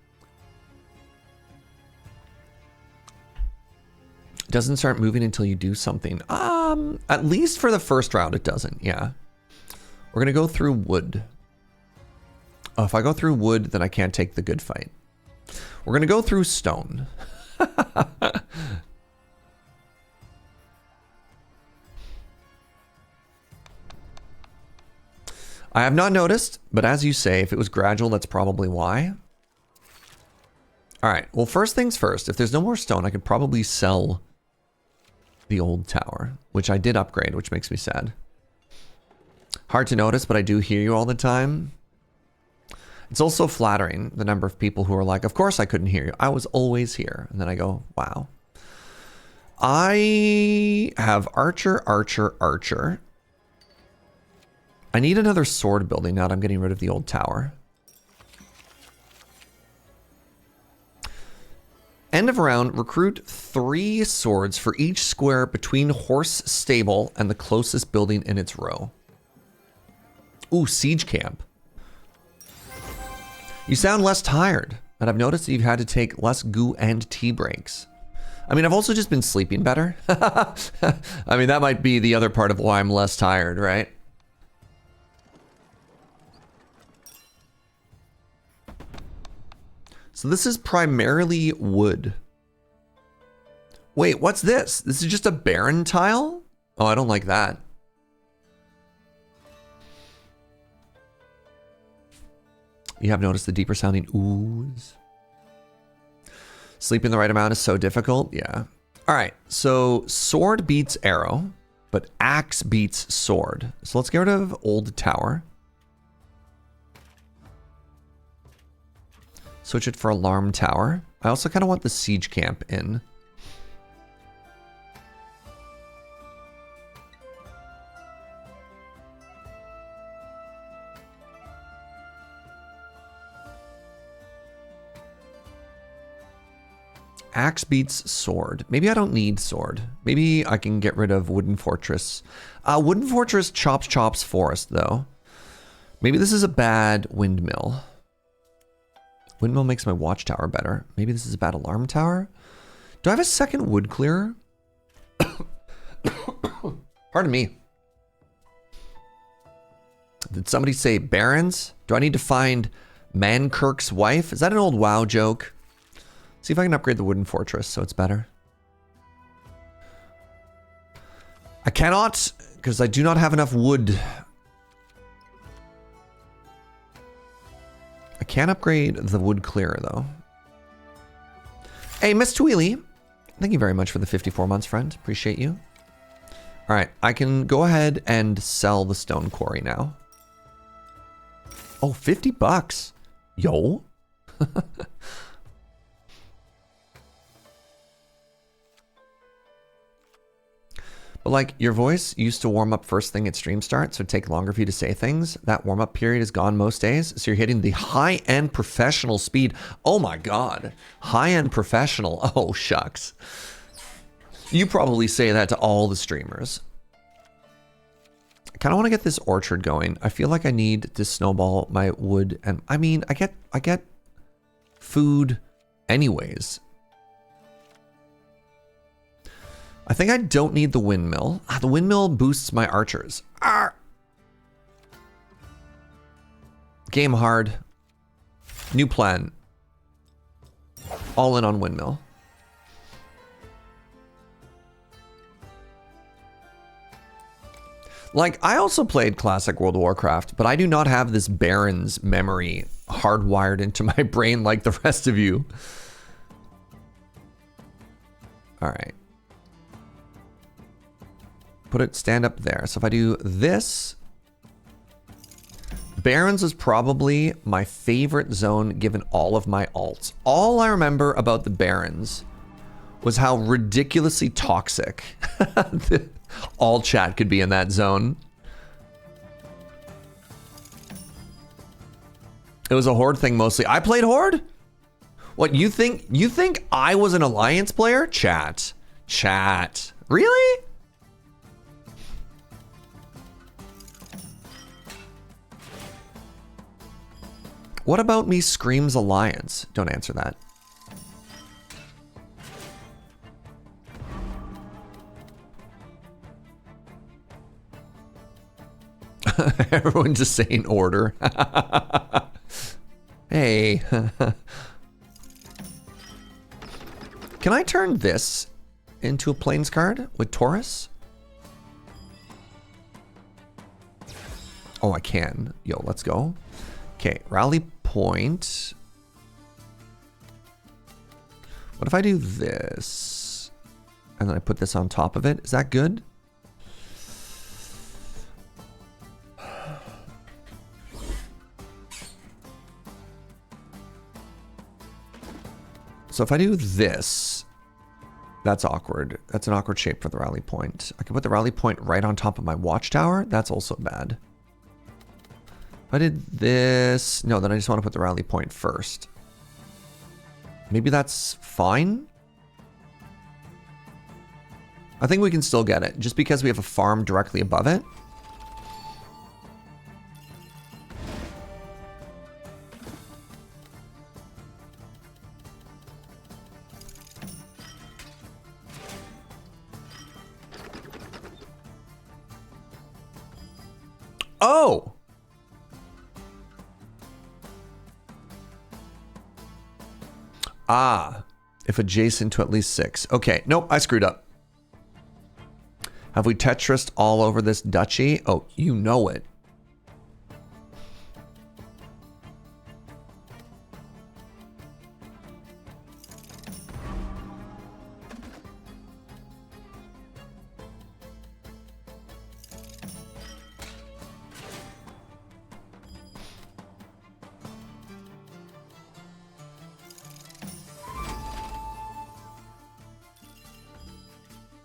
It doesn't start moving until you do something. At least for the first round, it doesn't. Yeah. We're going to go through wood. Oh, if I go through wood, then I can't take the good fight. We're going to go through stone. I have not noticed, but as you say, if it was gradual, that's probably why. All right. Well, first things first. If there's no more stone, I could probably sell the old tower, which I did upgrade, which makes me sad. Hard to notice, but I do hear you all the time. It's also flattering, the number of people who are like, of course I couldn't hear you. I was always here. And then I go, wow. I have archer, archer, archer. I need another sword building now that I'm getting rid of the old tower. End of round, recruit 3 swords for each square between horse stable and the closest building in its row. Ooh, siege camp. You sound less tired, and I've noticed that you've had to take less goo and tea breaks. I mean, I've also just been sleeping better. I mean, that might be the other part of why I'm less tired, right? So this is primarily wood. Wait, what's this? This is just a barren tile? Oh, I don't like that. You have noticed the deeper sounding oohs. Sleeping the right amount is so difficult. Yeah. All right. So sword beats arrow, but axe beats sword. So let's get rid of old tower. Switch it for alarm tower. I also kind of want the siege camp in. Axe beats sword. Maybe I don't need sword. Maybe I can get rid of wooden fortress. Wooden fortress chops forest though. Maybe this is a bad windmill. Windmill makes my watchtower better. Maybe this is a bad alarm tower. Do I have a second wood clearer? Pardon me. Did somebody say barons? Do I need to find Mankirk's wife? Is that an old WoW joke? See if I can upgrade the wooden fortress so it's better. I cannot, because I do not have enough wood. I can't upgrade the wood clearer, though. Hey, Miss Tweely. Thank you very much for the 54 months, friend. Appreciate you. All right, I can go ahead and sell the stone quarry now. Oh, 50 bucks. Yo. But like, your voice used to warm up first thing at stream start, so it'd take longer for you to say things. That warm-up period is gone most days, so you're hitting the high-end professional speed. Oh my god. High-end professional. Oh, shucks. You probably say that to all the streamers. I kind of want to get this orchard going. I feel like I need to snowball my wood, and I mean, I get food anyways. I think I don't need the windmill. The windmill boosts my archers. Arr! Game hard. New plan. All in on windmill. Like, I also played classic World of Warcraft, but I do not have this Baron's memory hardwired into my brain like the rest of you. All right. Put it, stand up there. So if I do this, Barrens was probably my favorite zone given all of my alts. All I remember about the Barrens was how ridiculously toxic all chat could be in that zone. It was a Horde thing mostly. I played Horde? What, you think I was an Alliance player? Chat. Really? What about me screams Alliance? Don't answer that. Everyone just saying order. Hey. Can I turn this into a plains card with Taurus? Oh, I can. Yo, let's go. Okay, rally point. What if I do this? And then I put this on top of it. Is that good? So if I do this, that's awkward. That's an awkward shape for the rally point. I can put the rally point right on top of my watchtower. That's also bad. If I did this, no, then I just want to put the rally point first. Maybe that's fine. I think we can still get it just because we have a farm directly above it. Oh! Ah, if adjacent to at least 6. Okay, nope, I screwed up. Have we Tetrised all over this duchy? Oh, you know it.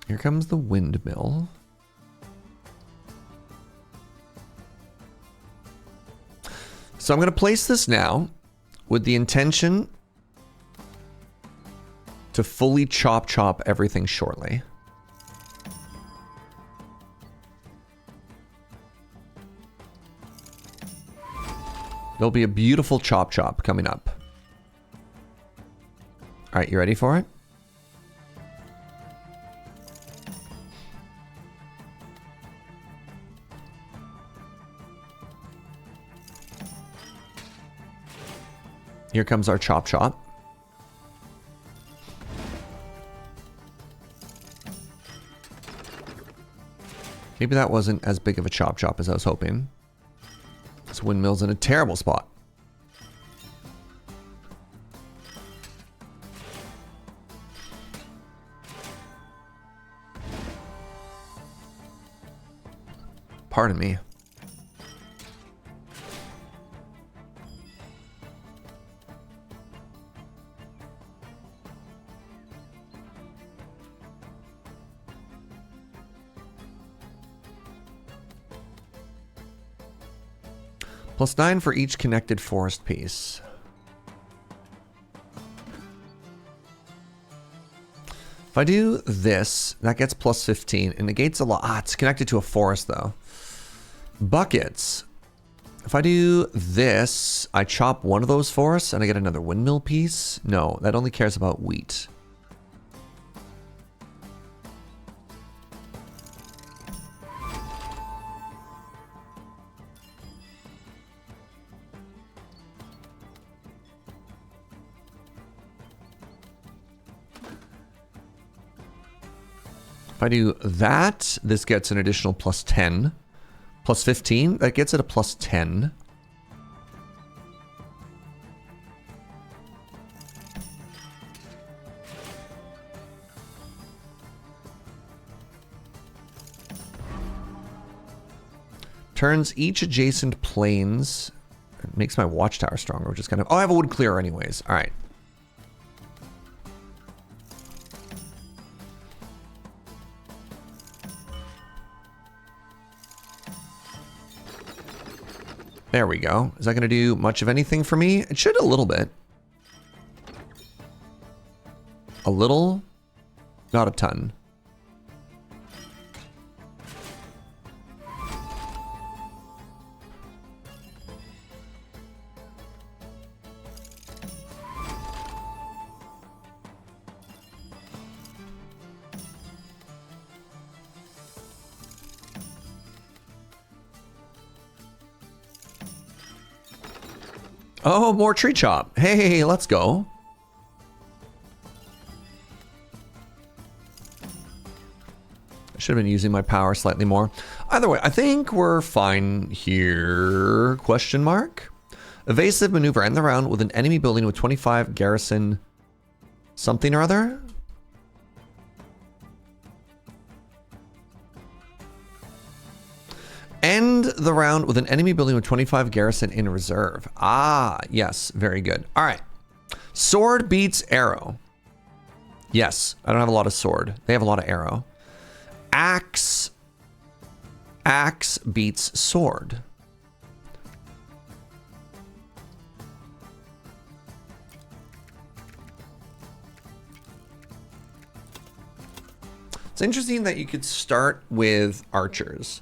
Here comes the windmill. So I'm going to place this now with the intention to fully chop everything shortly. There'll be a beautiful chop coming up. All right, you ready for it? Here comes our chop. Maybe that wasn't as big of a chop as I was hoping. This windmill's in a terrible spot. Pardon me. +9 for each connected forest piece. If I do this, that gets +15. It negates a lot. Ah, it's connected to a forest though. Buckets. If I do this, I chop one of those forests and I get another windmill piece. No, that only cares about wheat. If I do that, this gets an additional +10. +15, that gets it a +10. Turns each adjacent plains. It makes my watchtower stronger, which is kind of... Oh, I have a wood clearer anyways. All right. There we go. Is that going to do much of anything for me? It should a little bit. A little, not a ton. Oh, more tree chop. Hey, let's go. I should have been using my power slightly more. Either way, I think we're fine here. Question mark. Evasive maneuver end the round with an enemy building with 25 garrison something or other. End the round with an enemy building with 25 garrison in reserve. Ah, yes, very good. All right. Sword beats arrow. Yes, I don't have a lot of sword. They have a lot of arrow. Axe. Axe beats sword. It's interesting that you could start with archers.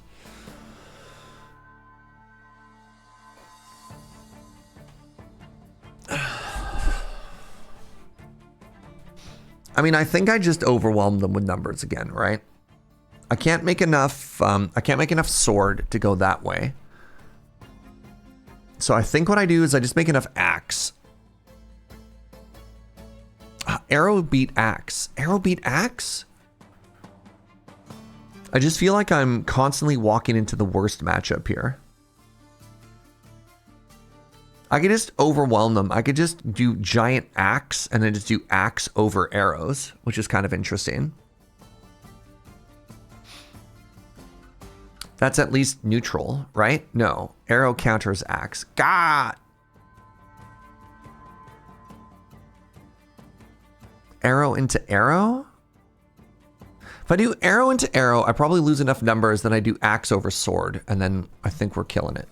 I mean, I think I just overwhelmed them with numbers again, right? I can't make enough. I can't make enough sword to go that way. So I think what I do is I just make enough axe. Arrow beat axe. Arrow beat axe. I just feel like I'm constantly walking into the worst matchup here. I could just overwhelm them. I could just do giant axe and then just do axe over arrows, which is kind of interesting. That's at least neutral, right? No, arrow counters axe. God! Arrow into arrow? If I do arrow into arrow, I probably lose enough numbers that I do axe over sword, and then I think we're killing it.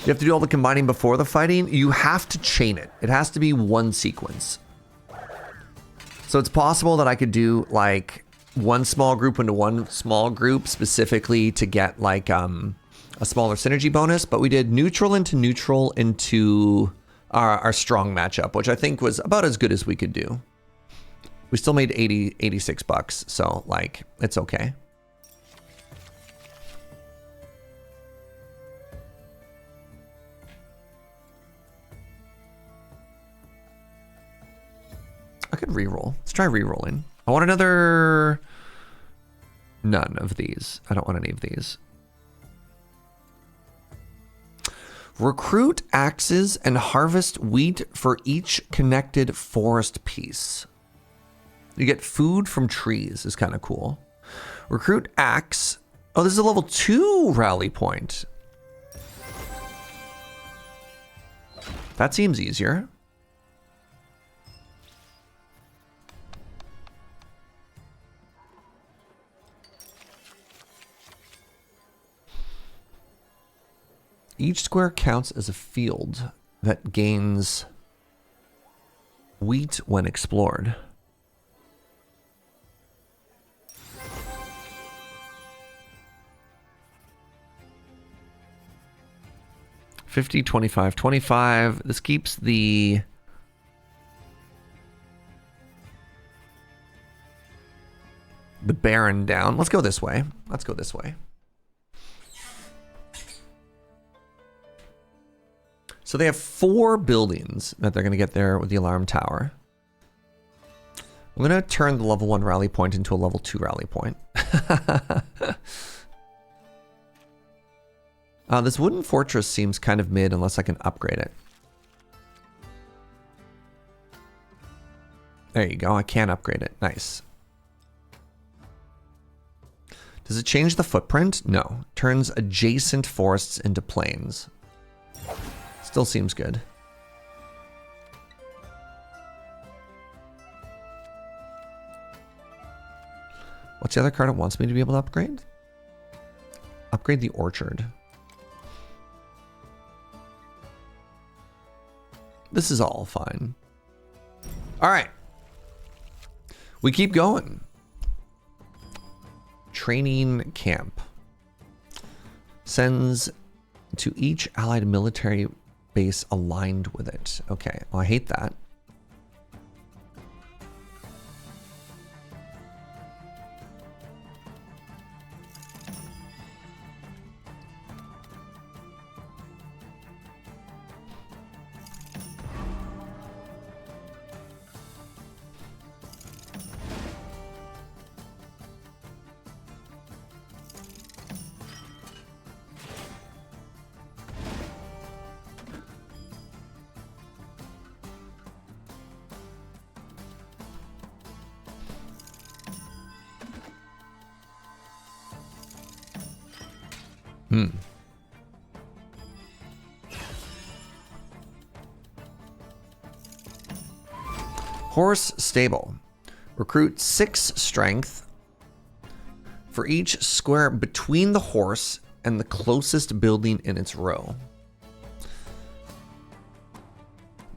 You have to do all the combining before the fighting. You have to chain it. It has to be one sequence. So it's possible that I could do like one small group into one small group specifically to get like a smaller synergy bonus. But we did neutral into our strong matchup, which I think was about as good as we could do. We still made 86 bucks. So like, it's okay. I could reroll. Let's try rerolling. I want another... None of these. I don't want any of these. Recruit axes and harvest wheat for each connected forest piece. You get food from trees is kind of cool. Recruit axe. Oh, this is a level 2 rally point. That seems easier. Each square counts as a field that gains wheat when explored. $50, $25, $25. This keeps the Baron down. Let's go this way. Let's go this way. So they have 4 buildings that they're going to get there with the alarm tower. I'm going to turn the level 1 rally point into a level 2 rally point. This wooden fortress seems kind of mid unless I can upgrade it. There you go. I can upgrade it. Nice. Does it change the footprint? No. Turns adjacent forests into plains. Still seems good. What's the other card it wants me to be able to upgrade? Upgrade the orchard. This is all fine. All right. We keep going. Training camp. Sends to each allied military base aligned with it. Okay, well, I hate that. Horse stable. Recruit 6 strength for each square between the horse and the closest building in its row.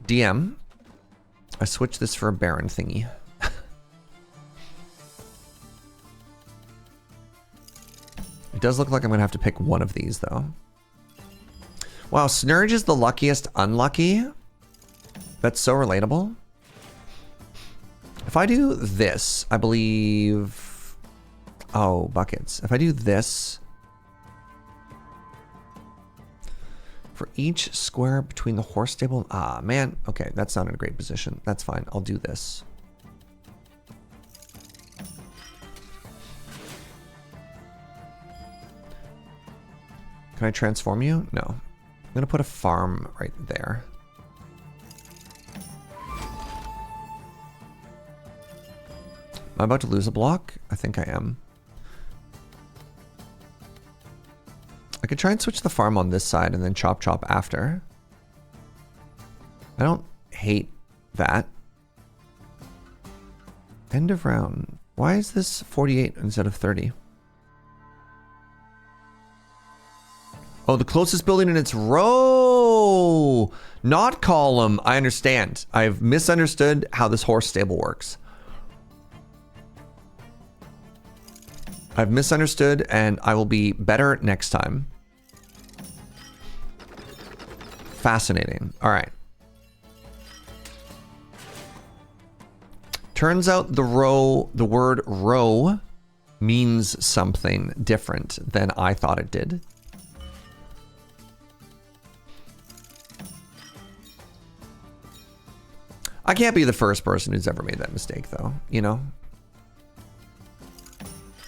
DM, I switched this for a Baron thingy. It does look like I'm gonna have to pick one of these though. Wow, Snurge is the luckiest unlucky. That's so relatable. If I do this, I believe... Oh, buckets. If I do this... For each square between the horse stable... Ah, man. Okay, that's not in a great position. That's fine. I'll do this. Can I transform you? No. I'm going to put a farm right there. Am I about to lose a block? I think I am. I could try and switch the farm on this side and then chop chop after. I don't hate that. End of round. Why is this 48 instead of 30? Oh, the closest building in its row! Not column. I understand. I've misunderstood how this horse stable works. I've misunderstood, and I will be better next time. Fascinating. All right. Turns out the word row means something different than I thought it did. I can't be the first person who's ever made that mistake, though, you know?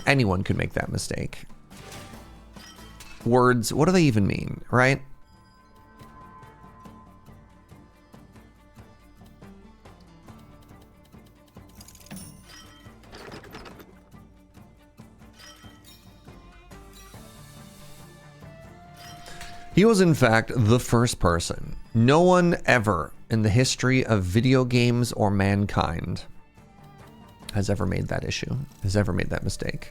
Anyone could make that mistake. Words, what do they even mean, right? He was, in fact, the first person. No one ever in the history of video games or mankind has ever made that issue, has ever made that mistake.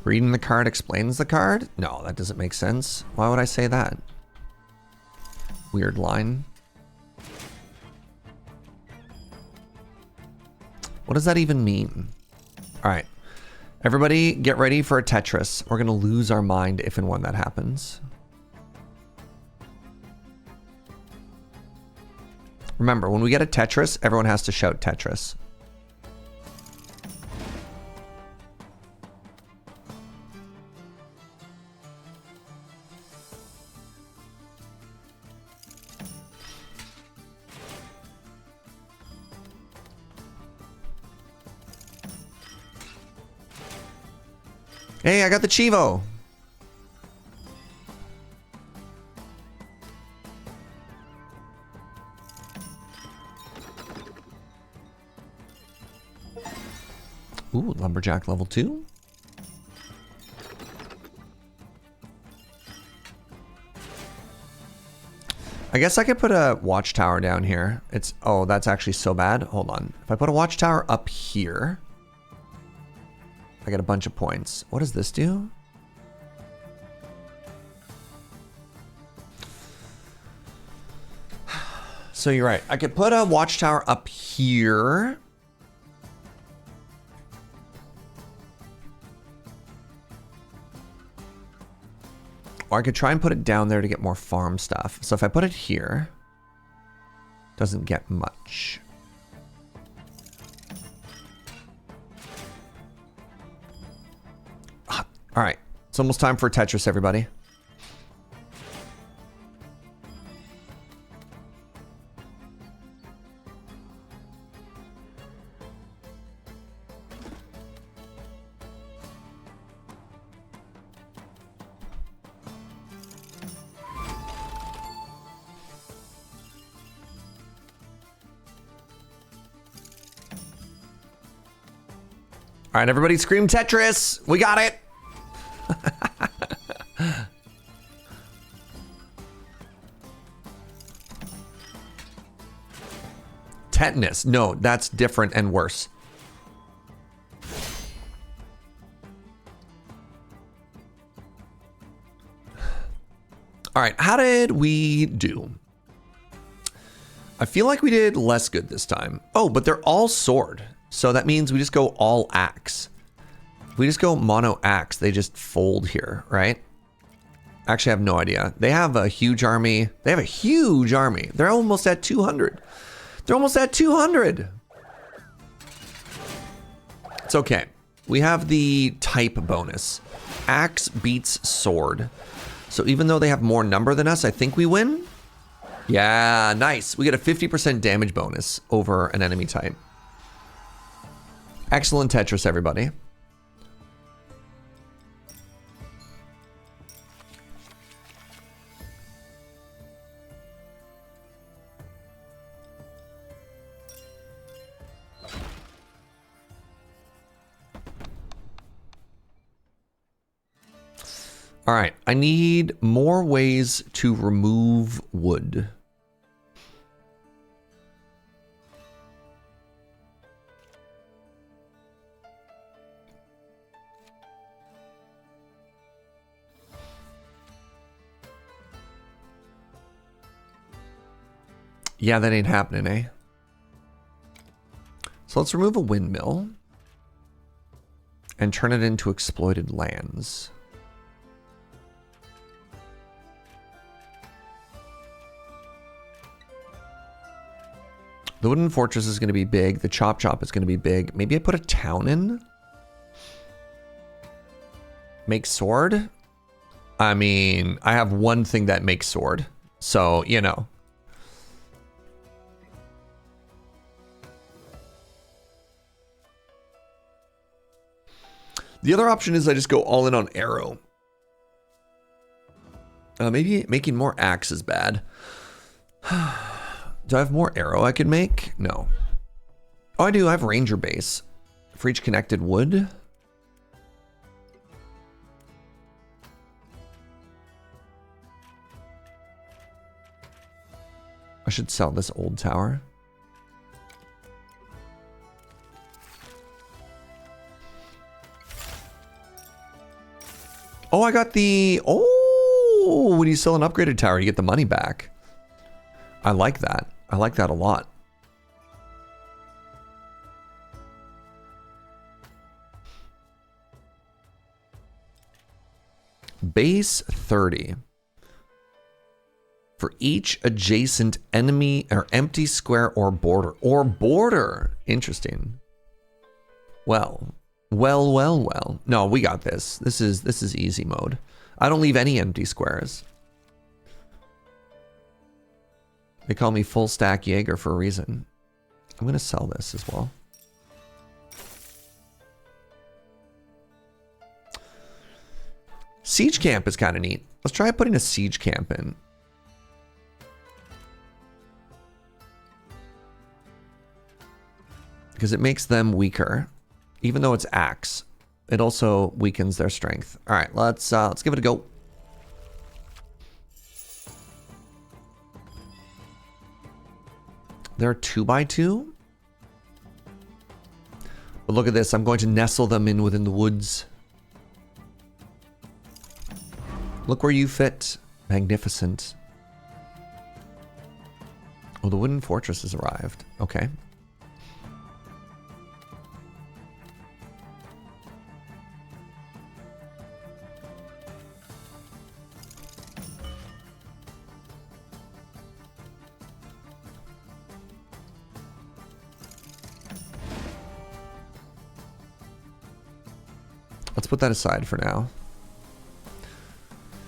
Reading the card explains the card? No, that doesn't make sense. Why would I say that? Weird line. What does that even mean? All right. Everybody get ready for a Tetris. We're going to lose our mind if and when that happens. Remember, when we get a Tetris, everyone has to shout Tetris. Hey, I got the Chivo. Ooh, Lumberjack level 2. I guess I could put a watchtower down here. It's, oh, that's actually so bad. Hold on. If I put a watchtower up here, I get a bunch of points. What does this do? So you're right. I could put a watchtower up here. Or I could try and put it down there to get more farm stuff. So if I put it here, doesn't get much. All right, it's almost time for Tetris, everybody. All right, everybody scream Tetris. We got it. Tetanus. No, that's different and worse. All right, how did we do? I feel like we did less good this time. Oh, but they're all sword. So that means we just go all axe. If we just go mono axe, they just fold here, right? Actually, I have no idea. They have a huge army. They have a huge army. They're almost at 200. They're almost at 200. It's okay. We have the type bonus. Axe beats sword. So even though they have more number than us, I think we win. Yeah, nice. We get a 50% damage bonus over an enemy type. Excellent Tetris, everybody. All right, I need more ways to remove wood. Yeah, that ain't happening, eh? So let's remove a windmill and turn it into exploited lands. The wooden fortress is going to be big. The chop chop is going to be big. Maybe I put a town in? Make sword? I mean, I have one thing that makes sword. So, you know. The other option is I just go all in on arrow. Maybe making more axe is bad. Do I have more arrow I could make? No. Oh, I do. I have ranger base. For each connected wood. I should sell this old tower. Oh, I got the... Oh, when you sell an upgraded tower, you get the money back. I like that. I like that a lot. Base 30. For each adjacent enemy or empty square or border. Or border. Interesting. Well. No, we got this. This is easy mode. I don't leave any empty squares. They call me full stack Jaeger for a reason. I'm gonna sell this as well. Siege camp is kind of neat. Let's try putting a siege camp in. Because it makes them weaker. Even though it's axe, it also weakens their strength. All right, let's give it a go. They're 2x2. But look at this. I'm going to nestle them in within the woods. Look where you fit. Magnificent. Oh, the wooden fortress has arrived. Okay. Let's put that aside for now.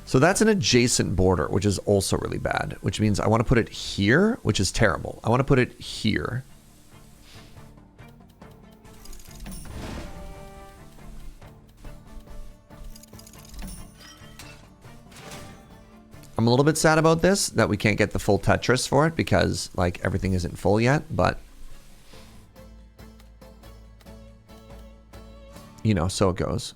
So that's an adjacent border, which is also really bad, which means I want to put it here, which is terrible. I want to put it here. I'm a little bit sad about this, that we can't get the full Tetris for it because like everything isn't full yet, but you know, so it goes.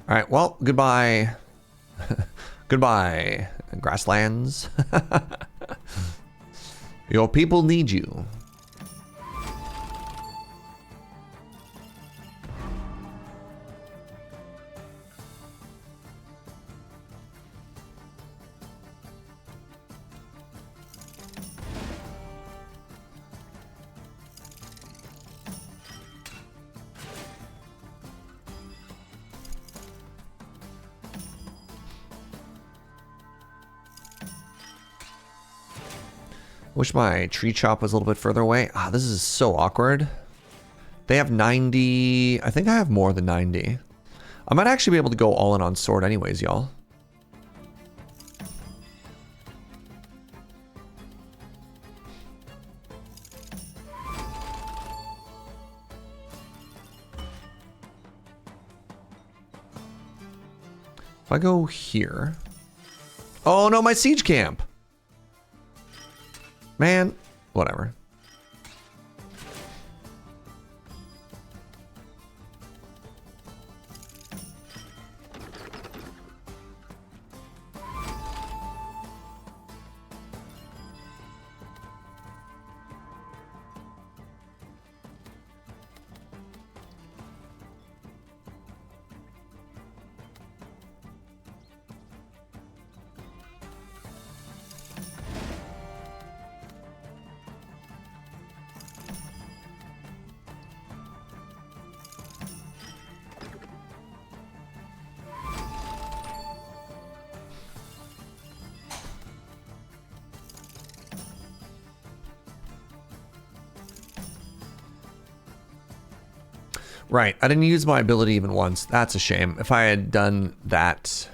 All right, well, goodbye. Goodbye, grasslands. Your people need you. Wish my tree chop was a little bit further away. Ah, this is so awkward. They have 90. I think I have more than 90. I might actually be able to go all in on sword anyways, y'all. If I go here. Oh no, my siege camp. Man, whatever. Right, I didn't use my ability even once. That's a shame. If I had done that.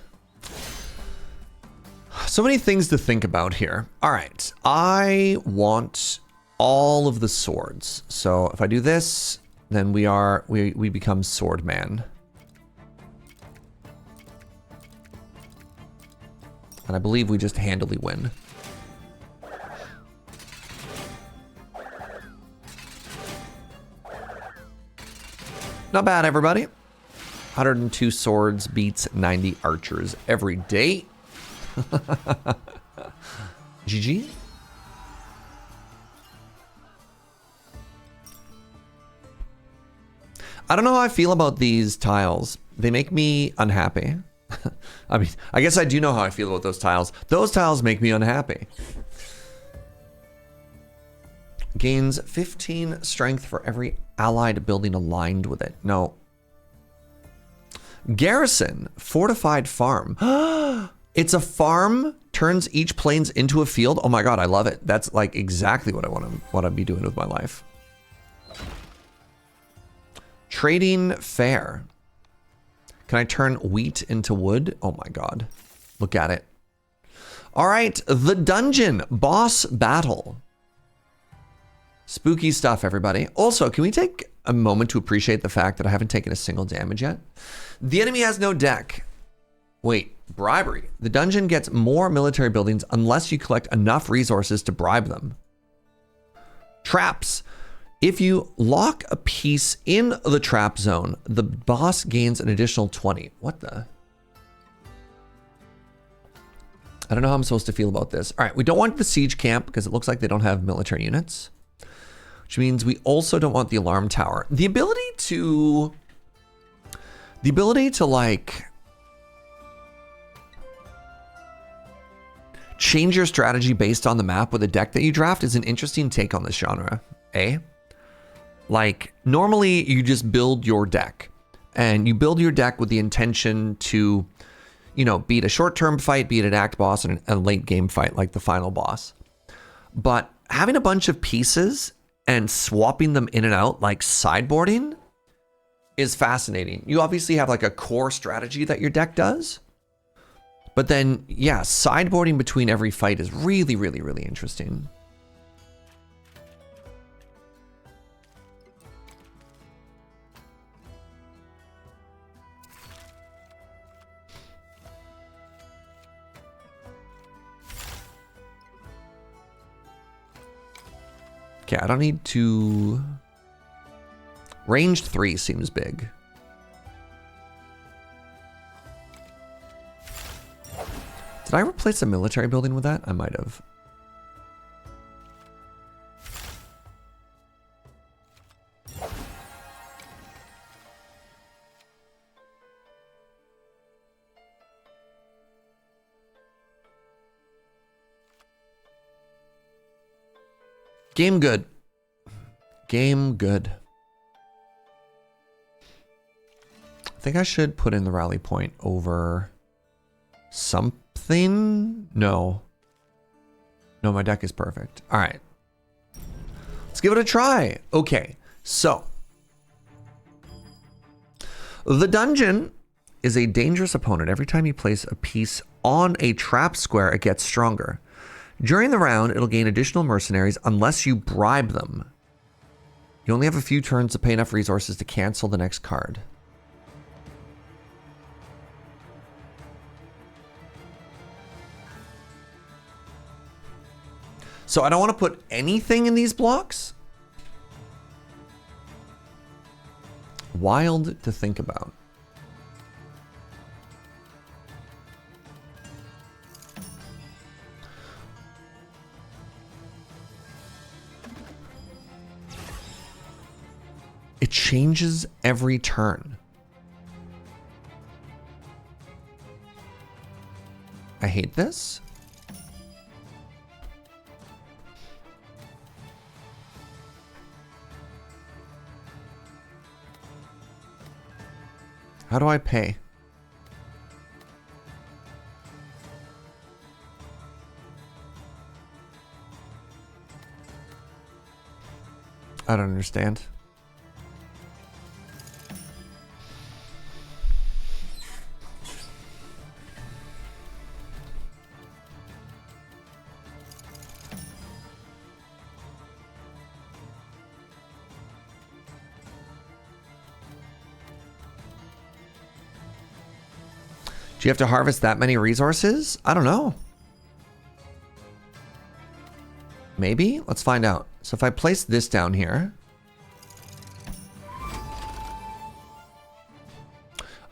So many things to think about here. All right, I want all of the swords. So if I do this, then we become sword man. And I believe we just handily win. Not bad, everybody. 102 swords beats 90 archers every day. GG. I don't know how I feel about these tiles. They make me unhappy. I mean, I guess I do know how I feel about those tiles. Those tiles make me unhappy. Gains 15 strength for every allied building aligned with it. No. Garrison, fortified farm. It's a farm, turns each plains into a field. Oh my god, I love it. That's like exactly what I want to be doing with my life. Trading fair. Can I turn wheat into wood? Oh my god. Look at it. All right, the dungeon boss battle. Spooky stuff, everybody. Also, can we take a moment to appreciate the fact that I haven't taken a single damage yet? The enemy has no deck. Wait, bribery. The dungeon gets more military buildings unless you collect enough resources to bribe them. Traps. If you lock a piece in the trap zone, the boss gains an additional 20. What the? I don't know how I'm supposed to feel about this. All right, we don't want the siege camp because it looks like they don't have military units. Which means we also don't want the alarm tower. The ability to like change your strategy based on the map with a deck that you draft is an interesting take on this genre, eh? Like normally you just build your deck and you build your deck with the intention to, you know, beat a short-term fight, beat an act boss and a late game fight like the final boss. But having a bunch of pieces and swapping them in and out like sideboarding is fascinating. You obviously have like a core strategy that your deck does. But then, yeah, sideboarding between every fight is really, really, really interesting. Okay, I don't need to... Ranged 3 seems big. Did I replace a military building with that? I might have. Game good. Game good. I think I should put in the rally point over something. No. No, my deck is perfect. All right. Let's give it a try. Okay, so. The dungeon is a dangerous opponent. Every time you place a piece on a trap square, it gets stronger. During the round, it'll gain additional mercenaries unless you bribe them. You only have a few turns to pay enough resources to cancel the next card. So I don't want to put anything in these blocks. Wild to think about. It changes every turn. I hate this. How do I pay? I don't understand. Do you have to harvest that many resources? I don't know. Maybe? Let's find out. So if I place this down here.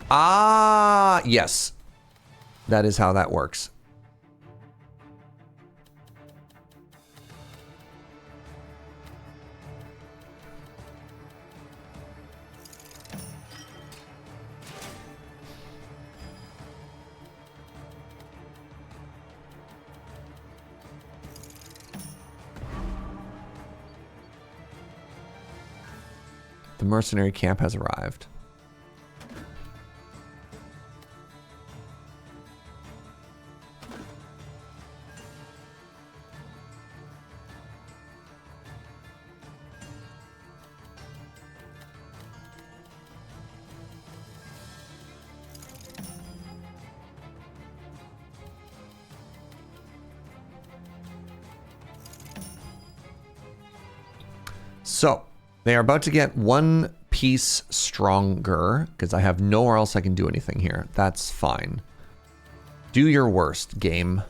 Ah, yes. That is how that works. The mercenary camp has arrived. So, they are about to get one piece stronger because I have nowhere else I can do anything here. That's fine. Do your worst, game.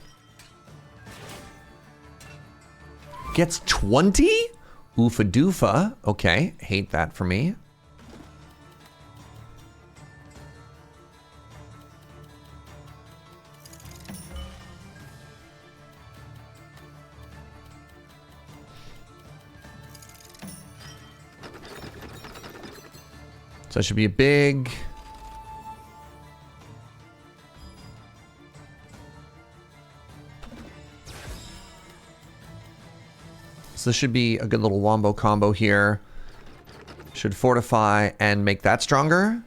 Gets 20? Oofa doofa. Okay, hate that for me. So it should be a big... So this should be a good little wombo combo here. Should fortify and make that stronger.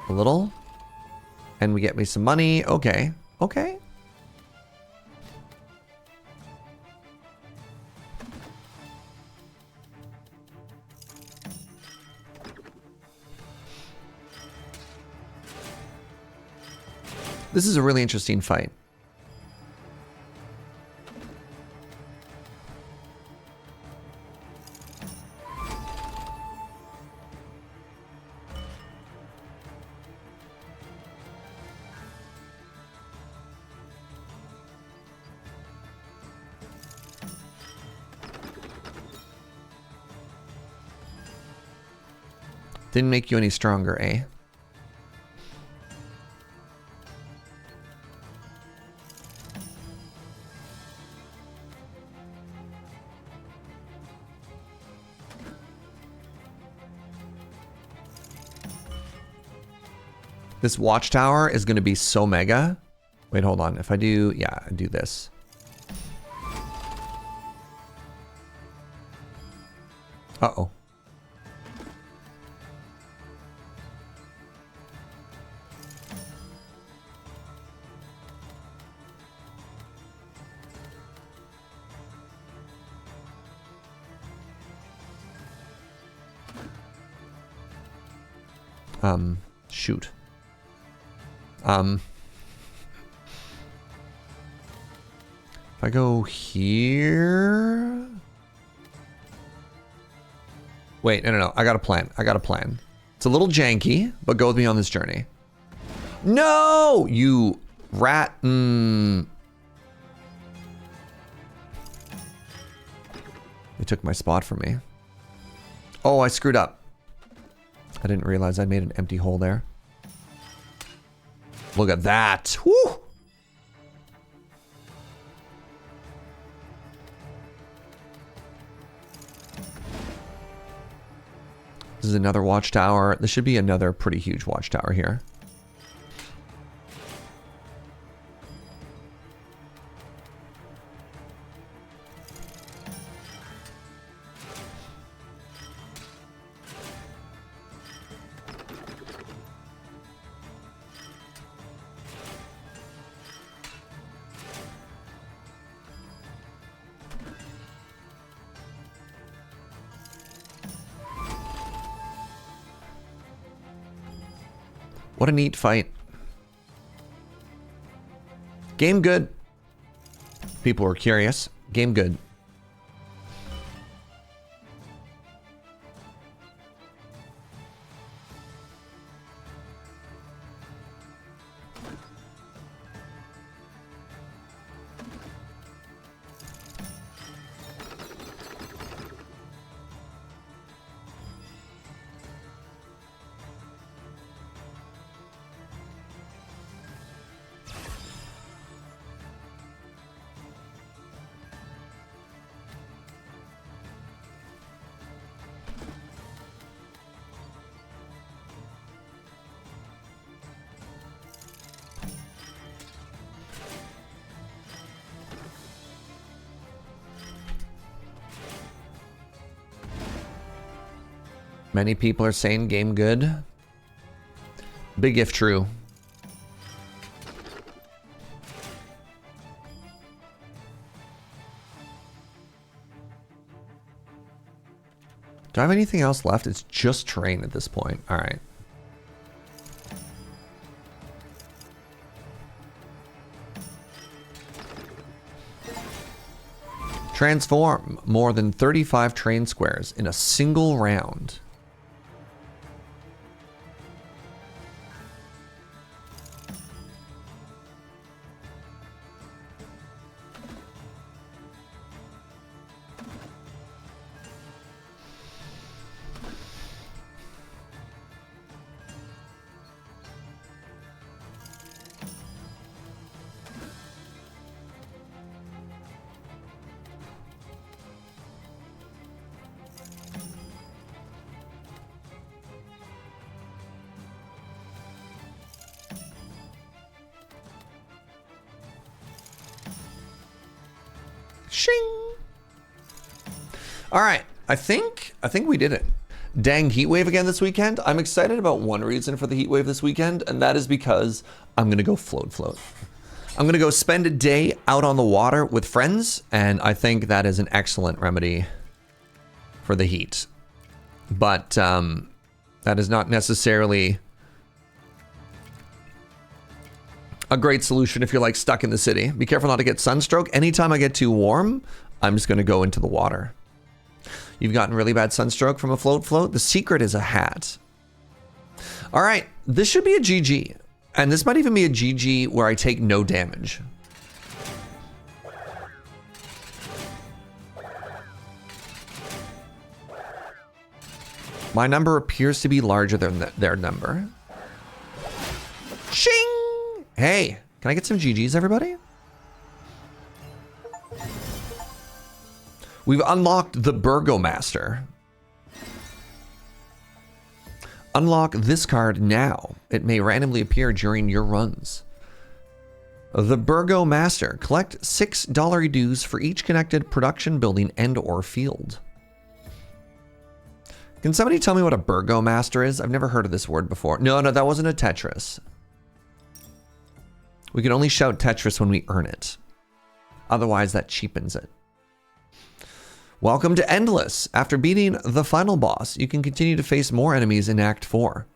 A little. And we get me some money. Okay. Okay. This is a really interesting fight. Didn't make you any stronger, eh? This watchtower is going to be so mega. Wait, hold on. If I do, yeah, I do this. Uh-oh. Shoot. If I go here... Wait, no. I got a plan. It's a little janky, but go with me on this journey. No! You rat... They took my spot from me. Oh, I screwed up. I didn't realize I made an empty hole there. Look at that. Woo! This is another watchtower. This should be another pretty huge watchtower here. What a neat fight. Game good. People were curious. Game good. Many people are saying game good. Big if true. Do I have anything else left? It's just terrain at this point. All right. Transform more than 35 train squares in a single round. Shing. All right, I think we did it. Dang heat wave again this weekend. I'm excited about one reason for the heat wave this weekend, and that is because I'm gonna go float. I'm gonna go spend a day out on the water with friends, and I think that is an excellent remedy for the heat. But that is not necessarily a great solution if you're like stuck in the city. Be careful not to get sunstroke. Anytime I get too warm, I'm just going to go into the water. You've gotten really bad sunstroke from a float? The secret is a hat. All right, this should be a GG. And this might even be a GG where I take no damage. My number appears to be larger than their number. Shing! Hey, can I get some GGs, everybody? We've unlocked the Burgomaster. Unlock this card now. It may randomly appear during your runs. The Burgomaster. Collect $6 dues for each connected production building and or field. Can somebody tell me what a Burgomaster is? I've never heard of this word before. No, that wasn't a Tetris. We can only shout Tetris when we earn it. Otherwise, that cheapens it. Welcome to Endless. After beating the final boss, you can continue to face more enemies in Act 4.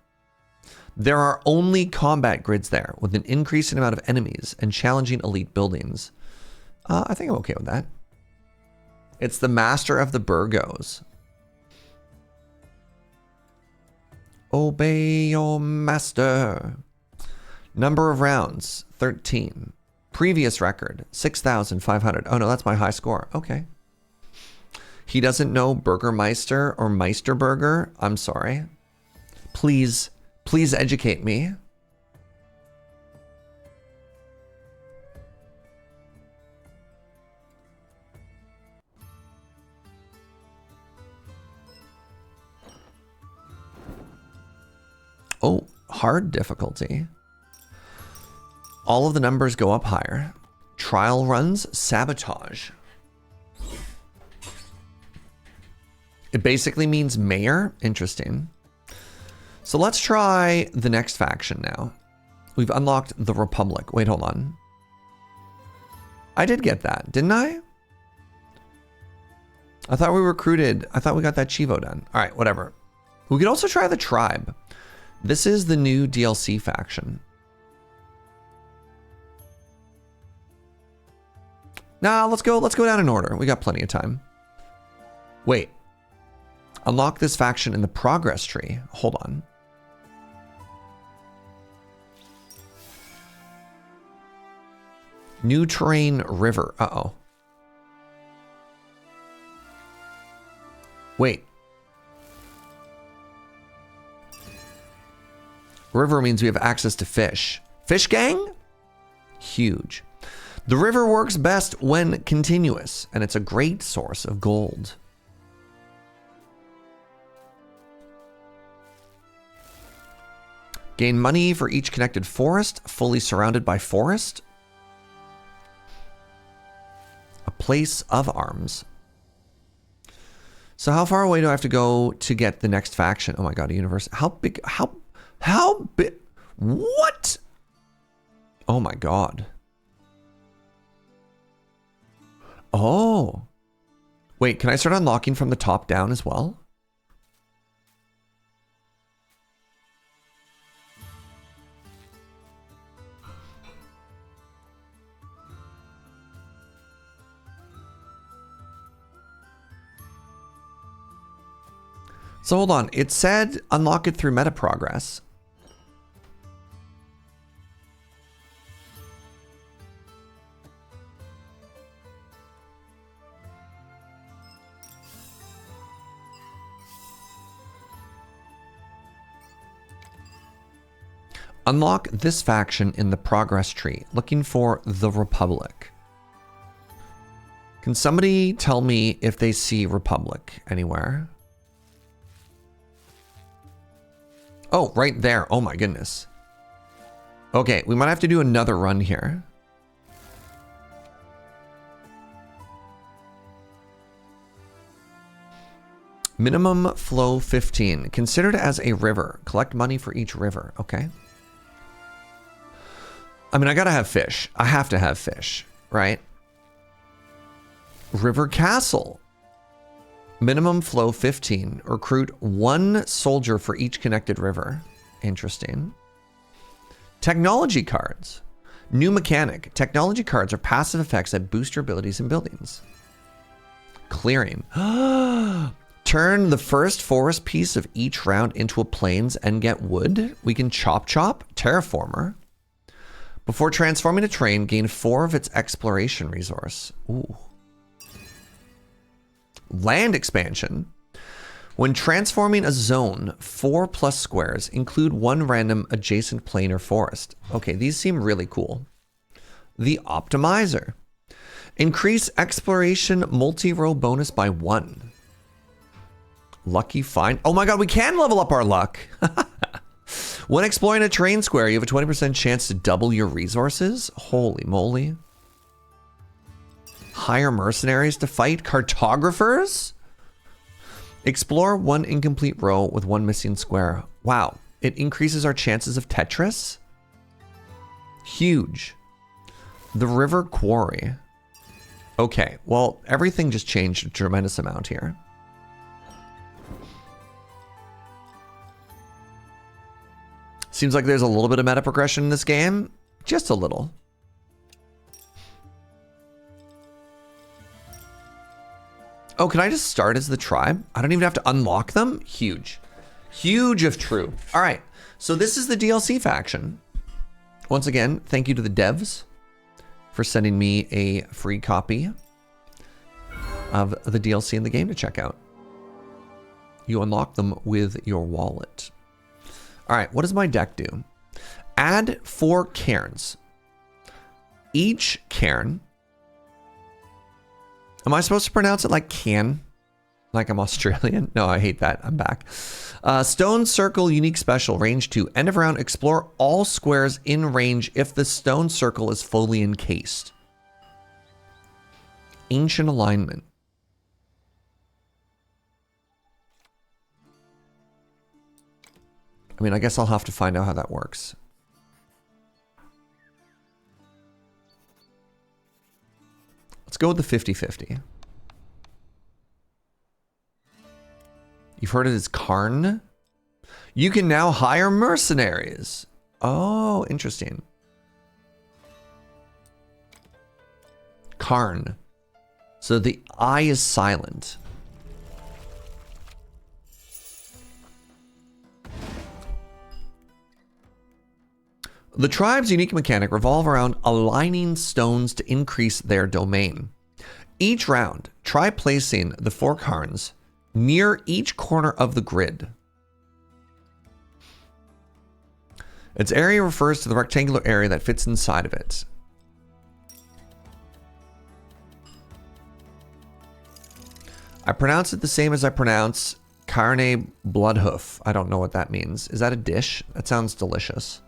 There are only combat grids there, with an increasing amount of enemies and challenging elite buildings. I think I'm okay with that. It's the Master of the Burgos. Obey your master. Number of rounds, 13. Previous record, 6,500. Oh no, that's my high score. Okay. He doesn't know Burgermeister or Meisterburger. I'm sorry. Please educate me. Oh, hard difficulty. All of the numbers go up higher. Trial runs, sabotage. It basically means mayor. Interesting. So let's try the next faction now. We've unlocked the Republic. Wait, hold on. I did get that, didn't I? I thought we recruited. I thought we got that Chivo done. All right, whatever. We could also try the Tribe. This is the new DLC faction. Nah, let's go down in order. We got plenty of time. Wait. Unlock this faction in the progress tree. Hold on. New terrain river. Uh-oh. Wait. River means we have access to fish. Fish gang? Huge. The river works best when continuous, and it's a great source of gold. Gain money for each connected forest, fully surrounded by forest. A place of arms. So how far away do I have to go to get the next faction? Oh my god, a universe. How big? How big? What? Oh my god. Oh. Wait, can I start unlocking from the top down as well? So hold on, it said unlock it through meta progress. Unlock this faction in the progress tree, looking for the Republic. Can somebody tell me if they see Republic anywhere? Oh, right there. Oh my goodness. Okay, we might have to do another run here. Minimum flow 15. Considered as a river. Collect money for each river. Okay. I mean, I gotta have fish. I have to have fish, right? River Castle. Minimum flow 15. Recruit 1 soldier for each connected river. Interesting. Technology cards. New mechanic. Technology cards are passive effects that boost your abilities in buildings. Clearing. Turn the first forest piece of each round into a plains and get wood. We can chop. Terraformer. Before transforming a terrain, gain 4 of its exploration resource. Ooh. Land expansion. When transforming a zone, 4+ squares include 1 random adjacent plain or forest. Okay, these seem really cool. The optimizer. Increase exploration multi-row bonus by 1. Lucky find. Oh my god, we can level up our luck. When exploring a terrain square, you have a 20% chance to double your resources. Holy moly. Hire mercenaries to fight cartographers. Explore 1 incomplete row with 1 missing square. Wow. It increases our chances of Tetris. Huge. The river quarry. Okay, well, everything just changed a tremendous amount here. Seems like there's a little bit of meta progression in this game. Just a little. Oh, can I just start as the tribe? I don't even have to unlock them? Huge. Huge if true. All right, so this is the DLC faction. Once again, thank you to the devs for sending me a free copy of the DLC in the game to check out. You unlock them with your wallet. All right, what does my deck do? Add 4 cairns. Each cairn. Am I supposed to pronounce it like can? Like I'm Australian? No, I hate that. I'm back. Stone circle unique special, range 2. End of round, explore all squares in range if the stone circle is fully encased. Ancient alignment. I mean, I guess I'll have to find out how that works. Let's go with the 50-50. You've heard it as Karn? You can now hire mercenaries. Oh, interesting. Karn. So the I is silent. The tribe's unique mechanic revolve around aligning stones to increase their domain. Each round, try placing the 4 cairns near each corner of the grid. Its area refers to the rectangular area that fits inside of it. I pronounce it the same as I pronounce carne bloodhoof. I don't know what that means. Is that a dish? That sounds delicious.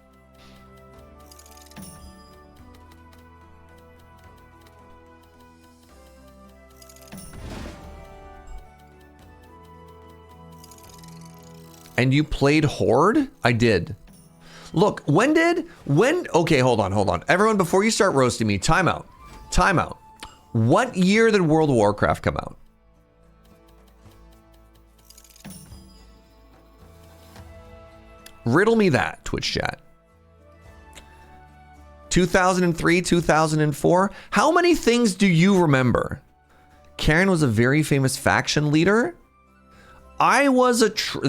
And you played Horde? I did. Look, okay, hold on. Everyone, before you start roasting me, time out. What year did World of Warcraft come out? Riddle me that, Twitch chat. 2003, 2004? How many things do you remember? Karen was a very famous faction leader. I was a troll?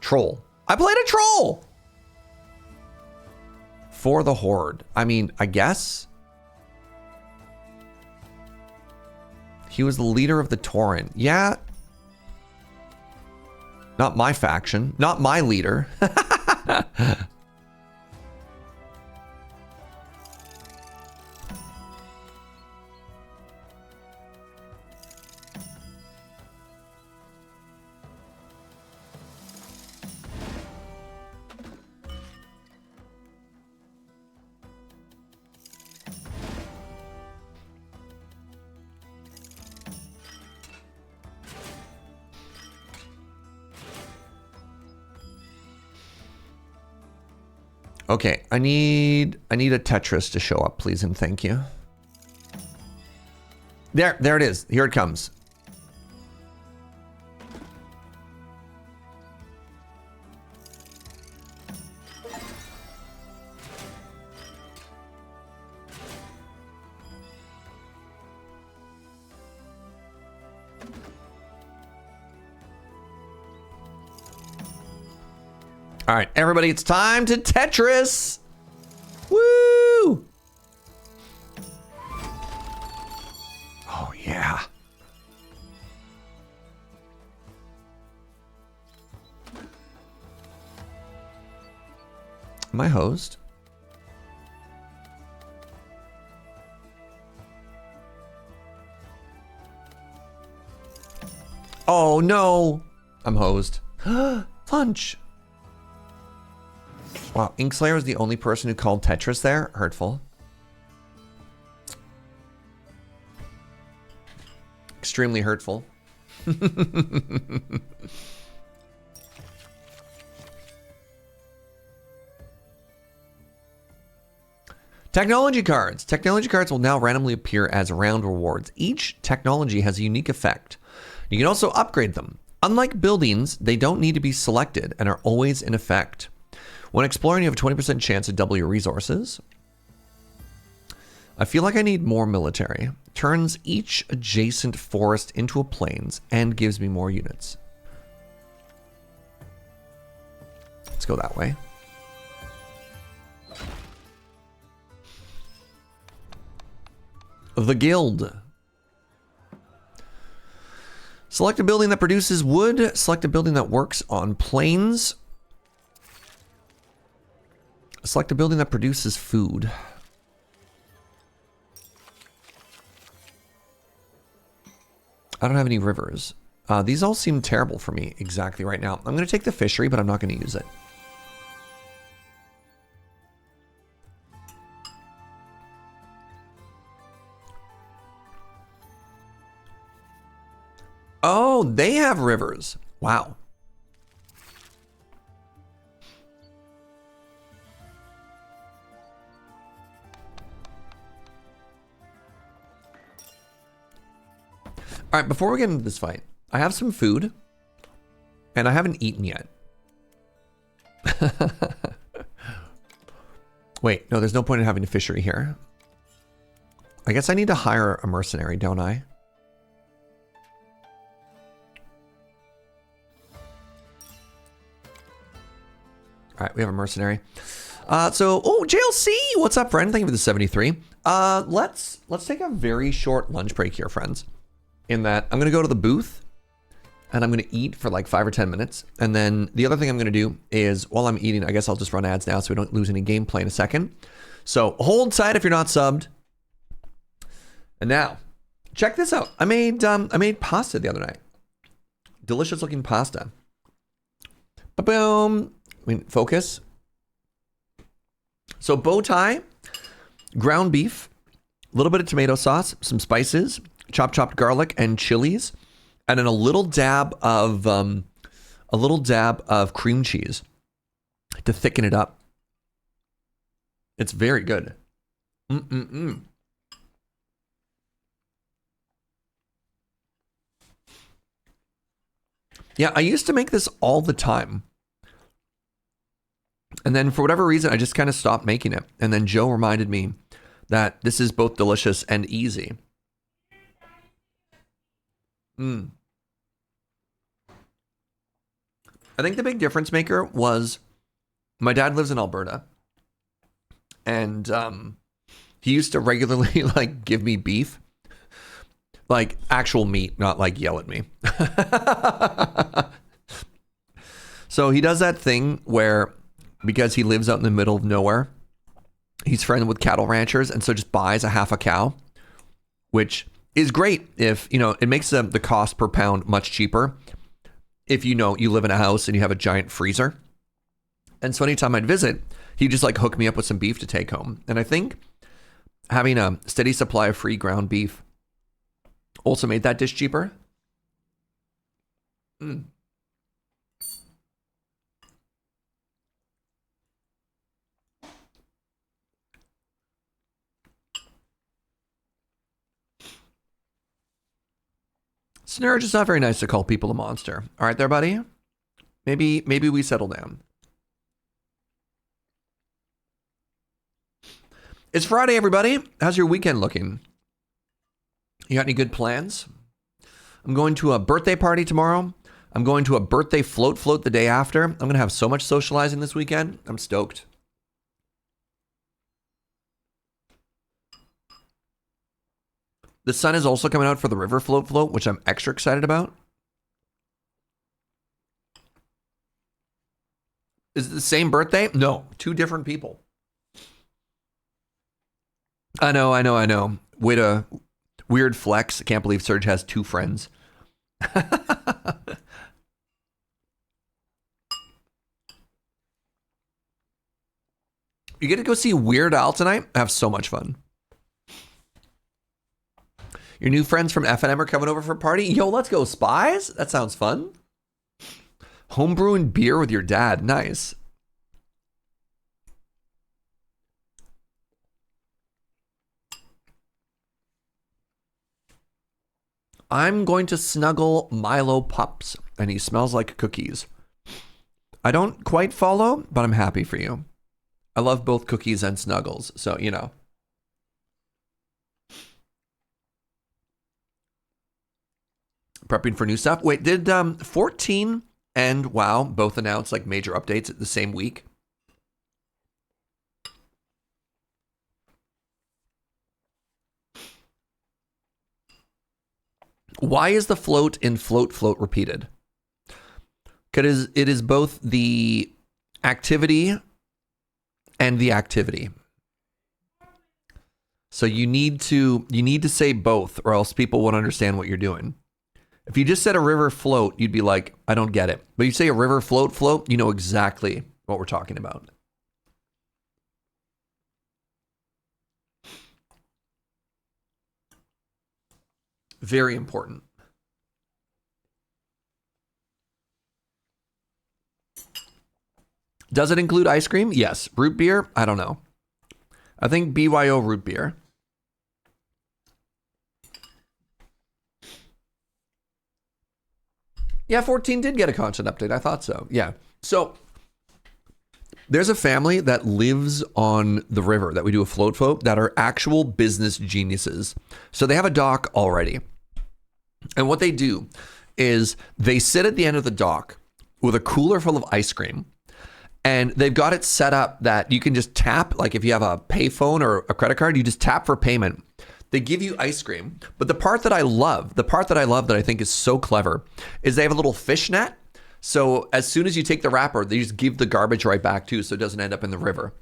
Troll. I played a troll! For the Horde. I mean, I guess. He was the leader of the Tauren. Yeah. Not my faction. Not my leader. Okay, I need a Tetris to show up, please and thank you. There it is. Here it comes. All right, everybody, it's time to Tetris. Woo! Oh, yeah. My host. Oh, no. I'm hosed. Punch. Wow, Inkslayer is the only person who called Tetris there. Hurtful. Extremely hurtful. Technology cards. Technology cards will now randomly appear as round rewards. Each technology has a unique effect. You can also upgrade them. Unlike buildings, they don't need to be selected and are always in effect. When exploring, you have a 20% chance to double your resources. I feel like I need more military. Turns each adjacent forest into a plains and gives me more units. Let's go that way. The Guild. Select a building that produces wood. Select a building that works on plains. Select a building that produces food. I don't have any rivers. These all seem terrible for me exactly right now. I'm going to take the fishery, but I'm not going to use it. Oh, they have rivers. Wow. All right, before we get into this fight, I have some food, and I haven't eaten yet. Wait, no, there's no point in having a fishery here. I guess I need to hire a mercenary, don't I? All right, we have a mercenary. Oh, JLC, what's up, friend? Thank you for the 73. Let's take a very short lunch break here, friends. In that, I'm gonna go to the booth, and I'm gonna eat for like 5 or 10 minutes, and then the other thing I'm gonna do is, while I'm eating, I guess I'll just run ads now so we don't lose any gameplay in a second. So hold tight if you're not subbed. And now, check this out. I made pasta the other night. Delicious looking pasta. Ba-boom. I mean, focus. So bow tie, ground beef, a little bit of tomato sauce, some spices, chopped garlic and chilies, and then a little dab of cream cheese to thicken it up. It's very good. Yeah, I used to make this all the time. And then for whatever reason, I just kind of stopped making it. And then Joe reminded me that this is both delicious and easy. I think the big difference maker was my dad lives in Alberta. And he used to regularly like give me beef. Like actual meat, not like yell at me. So he does that thing where, because he lives out in the middle of nowhere, he's friendly with cattle ranchers, and so just buys a half a cow, which is great if, it makes the cost per pound much cheaper if you live in a house and you have a giant freezer. And so anytime I'd visit, he'd just like hook me up with some beef to take home. And I think having a steady supply of free ground beef also made that dish cheaper. Serge, it's not very nice to call people a monster. All right there, buddy? Maybe we settle down. It's Friday, everybody. How's your weekend looking? You got any good plans? I'm going to a birthday party tomorrow. I'm going to a birthday float the day after. I'm going to have so much socializing this weekend. I'm stoked. The sun is also coming out for the river float, which I'm extra excited about. Is it the same birthday? No, 2 different people. I know. Way to weird flex. I can't believe Serge has 2 friends. You get to go see Weird Al tonight? Have so much fun. Your new friends from FNM are coming over for a party? Yo, let's go, Spies. That sounds fun. Homebrewing beer with your dad. Nice. I'm going to snuggle Milo Pups, and he smells like cookies. I don't quite follow, but I'm happy for you. I love both cookies and snuggles, so, you know. Prepping for new stuff. Wait, did 14 and WoW both announce like major updates at the same week? Why is the float in float repeated? Because it is both the activity and the activity. So you need to say both, or else people won't understand what you're doing. If you just said a river float, you'd be like, I don't get it. But you say a river float, you know exactly what we're talking about. Very important. Does it include ice cream? Yes. Root beer? I don't know. I think BYO root beer. Yeah, 14 did get a content update. I thought so. Yeah. So there's a family that lives on the river that we do a float that are actual business geniuses. So they have a dock already. And what they do is they sit at the end of the dock with a cooler full of ice cream. And they've got it set up that you can just tap, like if you have a payphone or a credit card, you just tap for payment. They give you ice cream. But the part that I love that I think is so clever is they have a little fish net. So as soon as you take the wrapper, they just give the garbage right back to you so it doesn't end up in the river.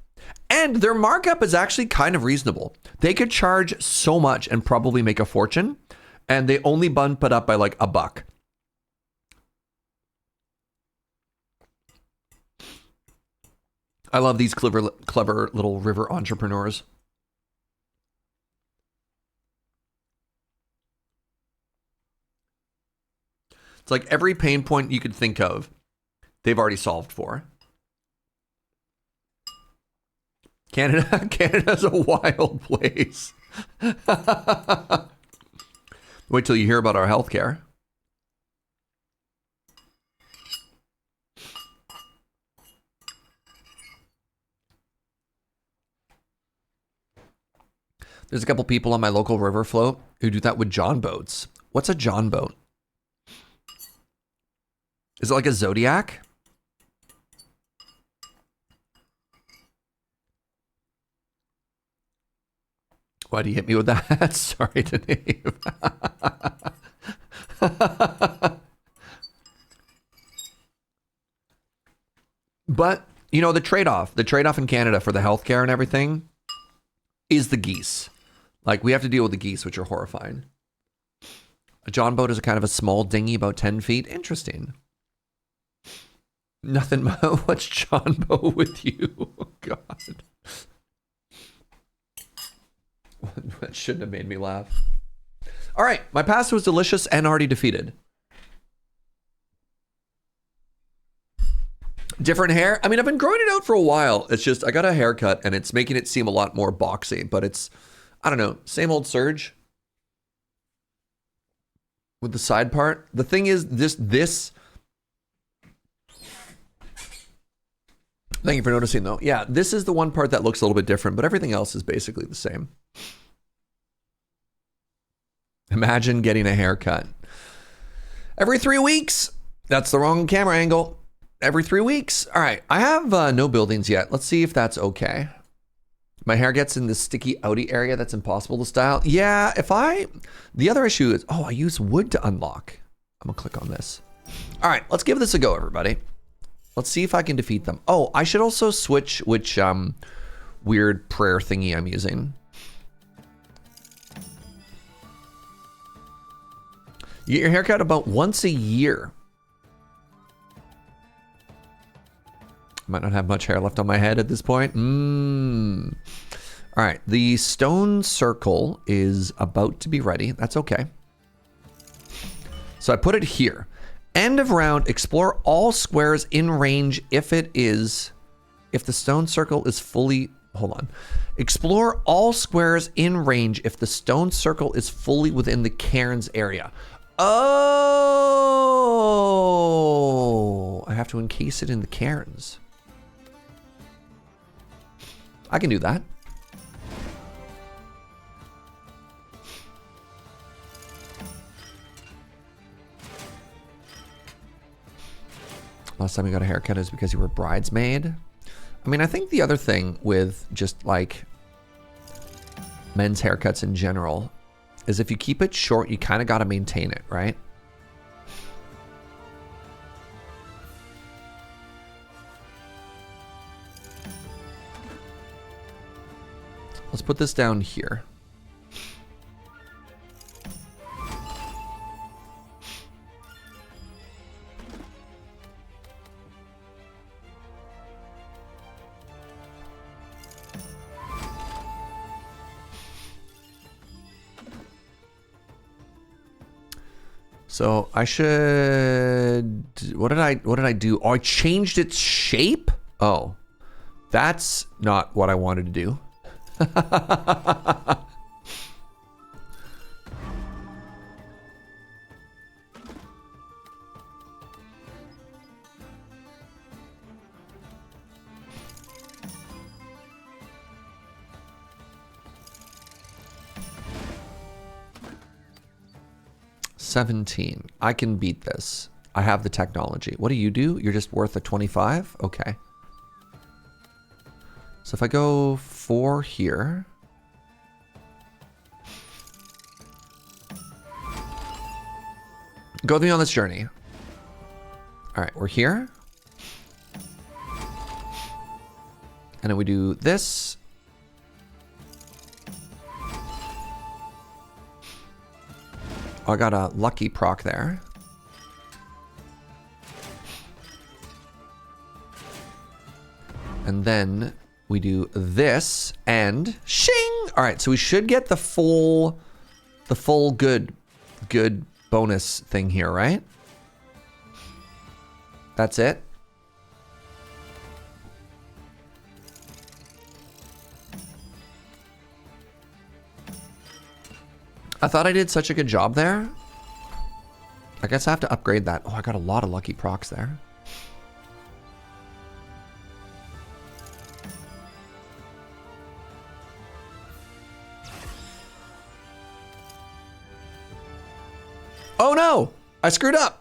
And their markup is actually kind of reasonable. They could charge so much and probably make a fortune. And they only bump it up by like $1. I love these clever little river entrepreneurs. It's like every pain point you could think of, they've already solved for. Canada's a wild place. Wait till you hear about our healthcare. There's a couple people on my local river float who do that with John boats. What's a John boat? Is it like a Zodiac? Why do you hit me with that? Sorry, Dave. But, you know, the trade-off in Canada for the healthcare and everything is the geese. Like, we have to deal with the geese, which are horrifying. A John boat is a kind of a small dinghy, about 10 feet. Interesting. Nothing. What's John boat with you? Oh, God. That shouldn't have made me laugh. All right. My pasta was delicious and already defeated. Different hair. I mean, I've been growing it out for a while. It's just, I got a haircut and it's making it seem a lot more boxy, but it's, I don't know, same old Serge with the side part. The thing is, this. Thank you for noticing, though. Yeah, this is the one part that looks a little bit different, but everything else is basically the same. Imagine getting a haircut every 3 weeks. That's the wrong camera angle. Every 3 weeks. All right, I have no buildings yet. Let's see if that's okay. My hair gets in this sticky outy area that's impossible to style. Yeah, the other issue is, I use wood to unlock. I'm gonna click on this. All right, let's give this a go, everybody. Let's see if I can defeat them. Oh, I should also switch which weird prayer thingy I'm using. You get your haircut about once a year. Might not have much hair left on my head at this point. All right, the stone circle is about to be ready. That's okay. So I put it here. End of round, explore all squares in range if the stone circle is fully, hold on. Explore all squares in range if the stone circle is fully within the cairns area. Oh, I have to encase it in the cairns. I can do that. Last time you got a haircut is because you were bridesmaid. I mean, I think the other thing with just like men's haircuts in general is if you keep it short, you kind of got to maintain it, right? Let's put this down here. So I should, what did I do? Oh, I changed its shape? Oh, that's not what I wanted to do. 17. I can beat this. I have the technology. What do? You're just worth a 25? Okay. So if I go 4 here. Go with me on this journey. All right, we're here. And then we do this. I got a lucky proc there. And then we do this and shing. All right, so we should get the full good bonus thing here, right? That's it. I thought I did such a good job there. I guess I have to upgrade that. Oh, I got a lot of lucky procs there. Oh no, I screwed up.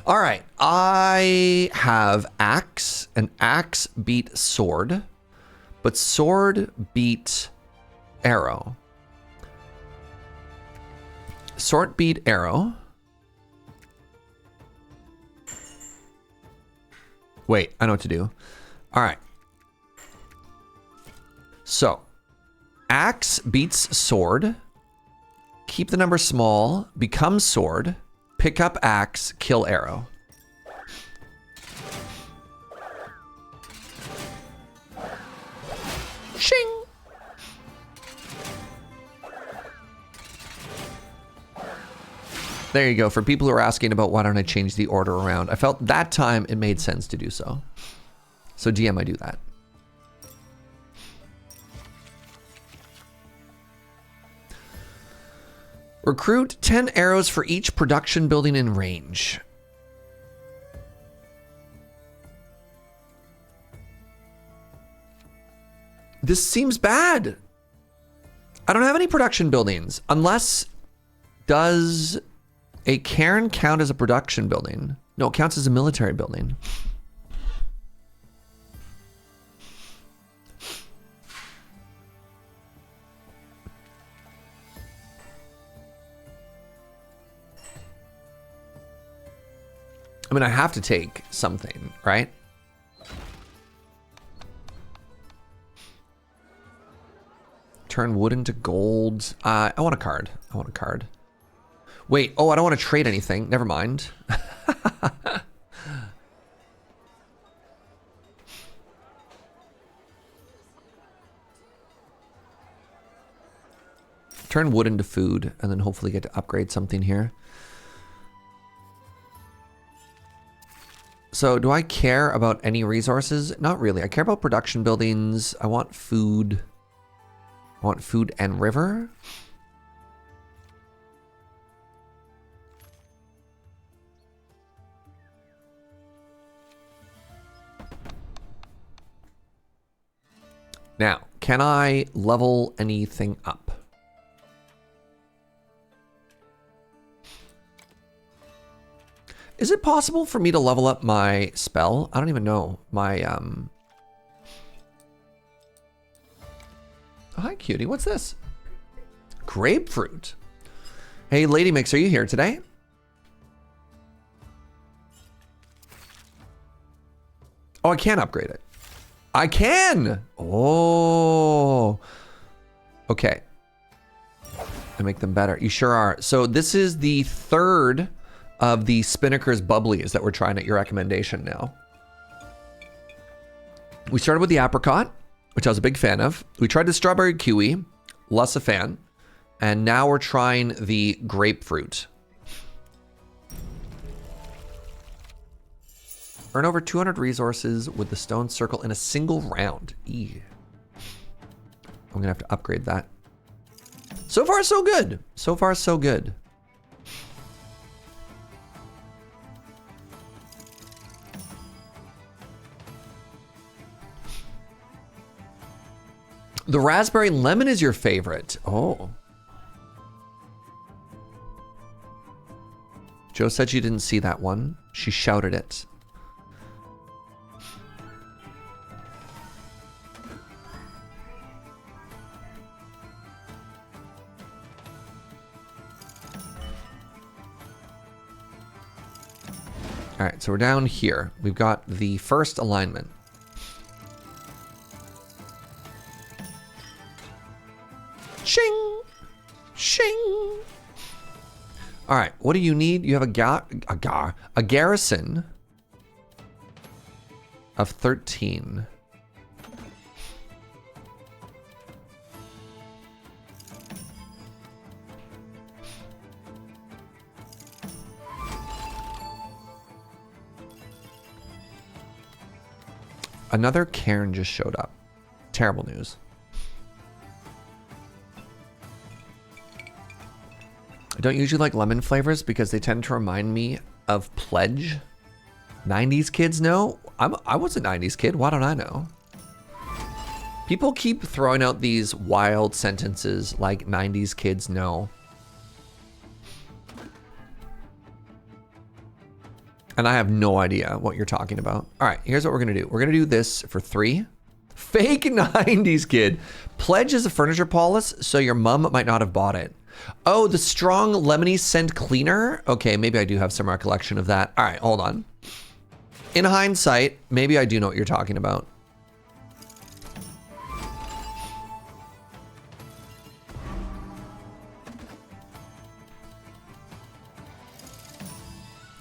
All right, I have axe, and axe beat sword. But sword beat arrow. Sword beat arrow. Wait, I know what to do. All right. So, axe beats sword. Keep the number small. Become sword. Pick up axe. Kill arrow. Shing! There you go. For people who are asking about why don't I change the order around, I felt that time it made sense to do so. So DM, I do that. Recruit 10 arrows for each production building in range. This seems bad. I don't have any production buildings unless Does a cairn count as a production building? No, it counts as a military building. I mean, I have to take something, right? Turn wood into gold. I want a card. I want a card. Wait, oh, I don't want to trade anything. Never mind. Turn wood into food and then hopefully get to upgrade something here. So do I care about any resources? Not really. I care about production buildings. I want food. I want food and river. Now, can I level anything up? Is it possible for me to level up my spell? I don't even know. My, Oh, hi, cutie. What's this? Grapefruit. Hey, Lady Mix, are you here today? Oh, I can upgrade it. I can! Oh. Okay. I make them better. You sure are. So this is the third of the Spinnaker's Bubblies that we're trying at your recommendation now. We started with the apricot, which I was a big fan of. We tried the strawberry kiwi, less a fan. And now we're trying the grapefruit. Earn over 200 resources with the stone circle in a single round. Eee. I'm gonna have to upgrade that. So far, so good. So far, so good. The raspberry lemon is your favorite. Oh. Joe said she didn't see that one. She shouted it. All right, so we're down here. We've got the first alignment. Shing! Shing! All right, what do you need? You have a garrison of 13. Another cairn just showed up. Terrible news. I don't usually like lemon flavors because they tend to remind me of Pledge. 90s kids know? I was a 90s kid. Why don't I know? People keep throwing out these wild sentences like 90s kids know. And I have no idea what you're talking about. All right, here's what we're gonna do. We're gonna do this for 3. Fake 90s kid. Pledge is a furniture polish, so your mom might not have bought it. Oh, the strong lemony scent cleaner? Okay, maybe I do have some recollection of that. All right, hold on. In hindsight, maybe I do know what you're talking about.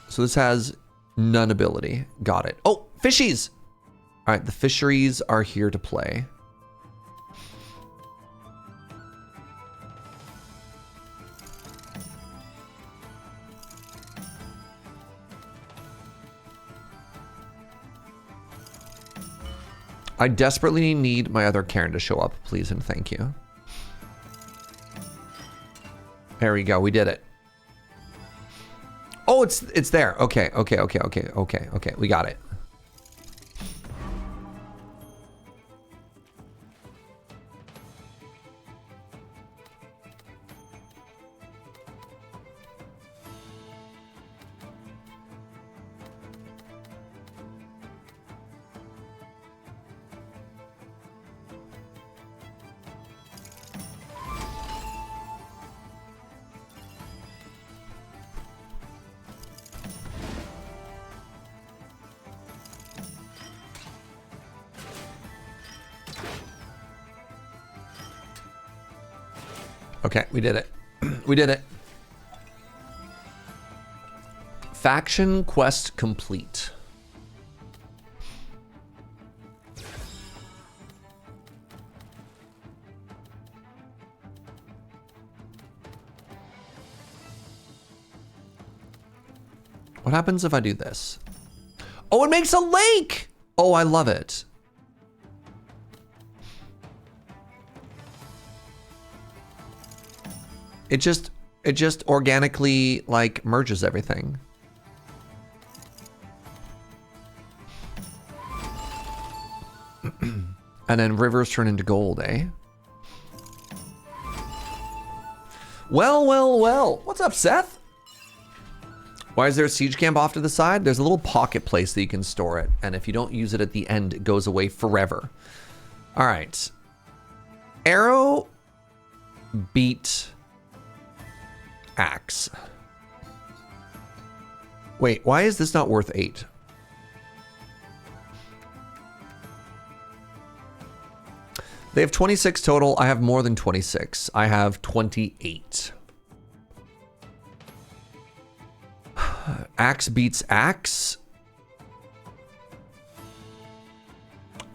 So this has none ability. Got it. Oh, fishies! All right, the fisheries are here to play. I desperately need my other cairn to show up, please and thank you. There we go, we did it. Oh, it's there. Okay, we got it. Okay, we did it. We did it. Faction quest complete. What happens if I do this? Oh, it makes a lake! Oh, I love it. It just organically like merges everything. And then rivers turn into gold, eh? Well, well, well. What's up, Seth? Why is there a siege camp off to the side? There's a little pocket place that you can store it. And if you don't use it at the end, it goes away forever. All right. Arrow beat axe. Wait, why is this not worth 8? They have 26 total. I have more than 26. I have 28. Axe beats axe.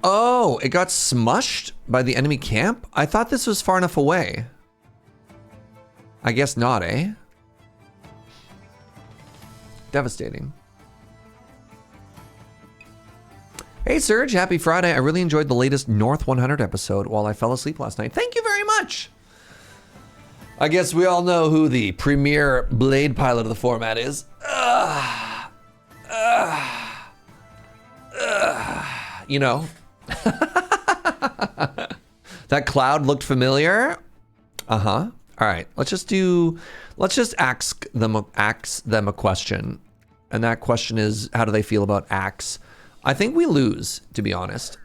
Oh, it got smushed by the enemy camp? I thought this was far enough away. I guess not, eh? Devastating. Hey Serge, happy Friday. I really enjoyed the latest North 100 episode while I fell asleep last night. Thank you very much. I guess we all know who the premier blade pilot of the format is. You know. That cloud looked familiar. Uh-huh. All right, let's just ask them a question. And that question is, how do they feel about axe? I think we lose, to be honest.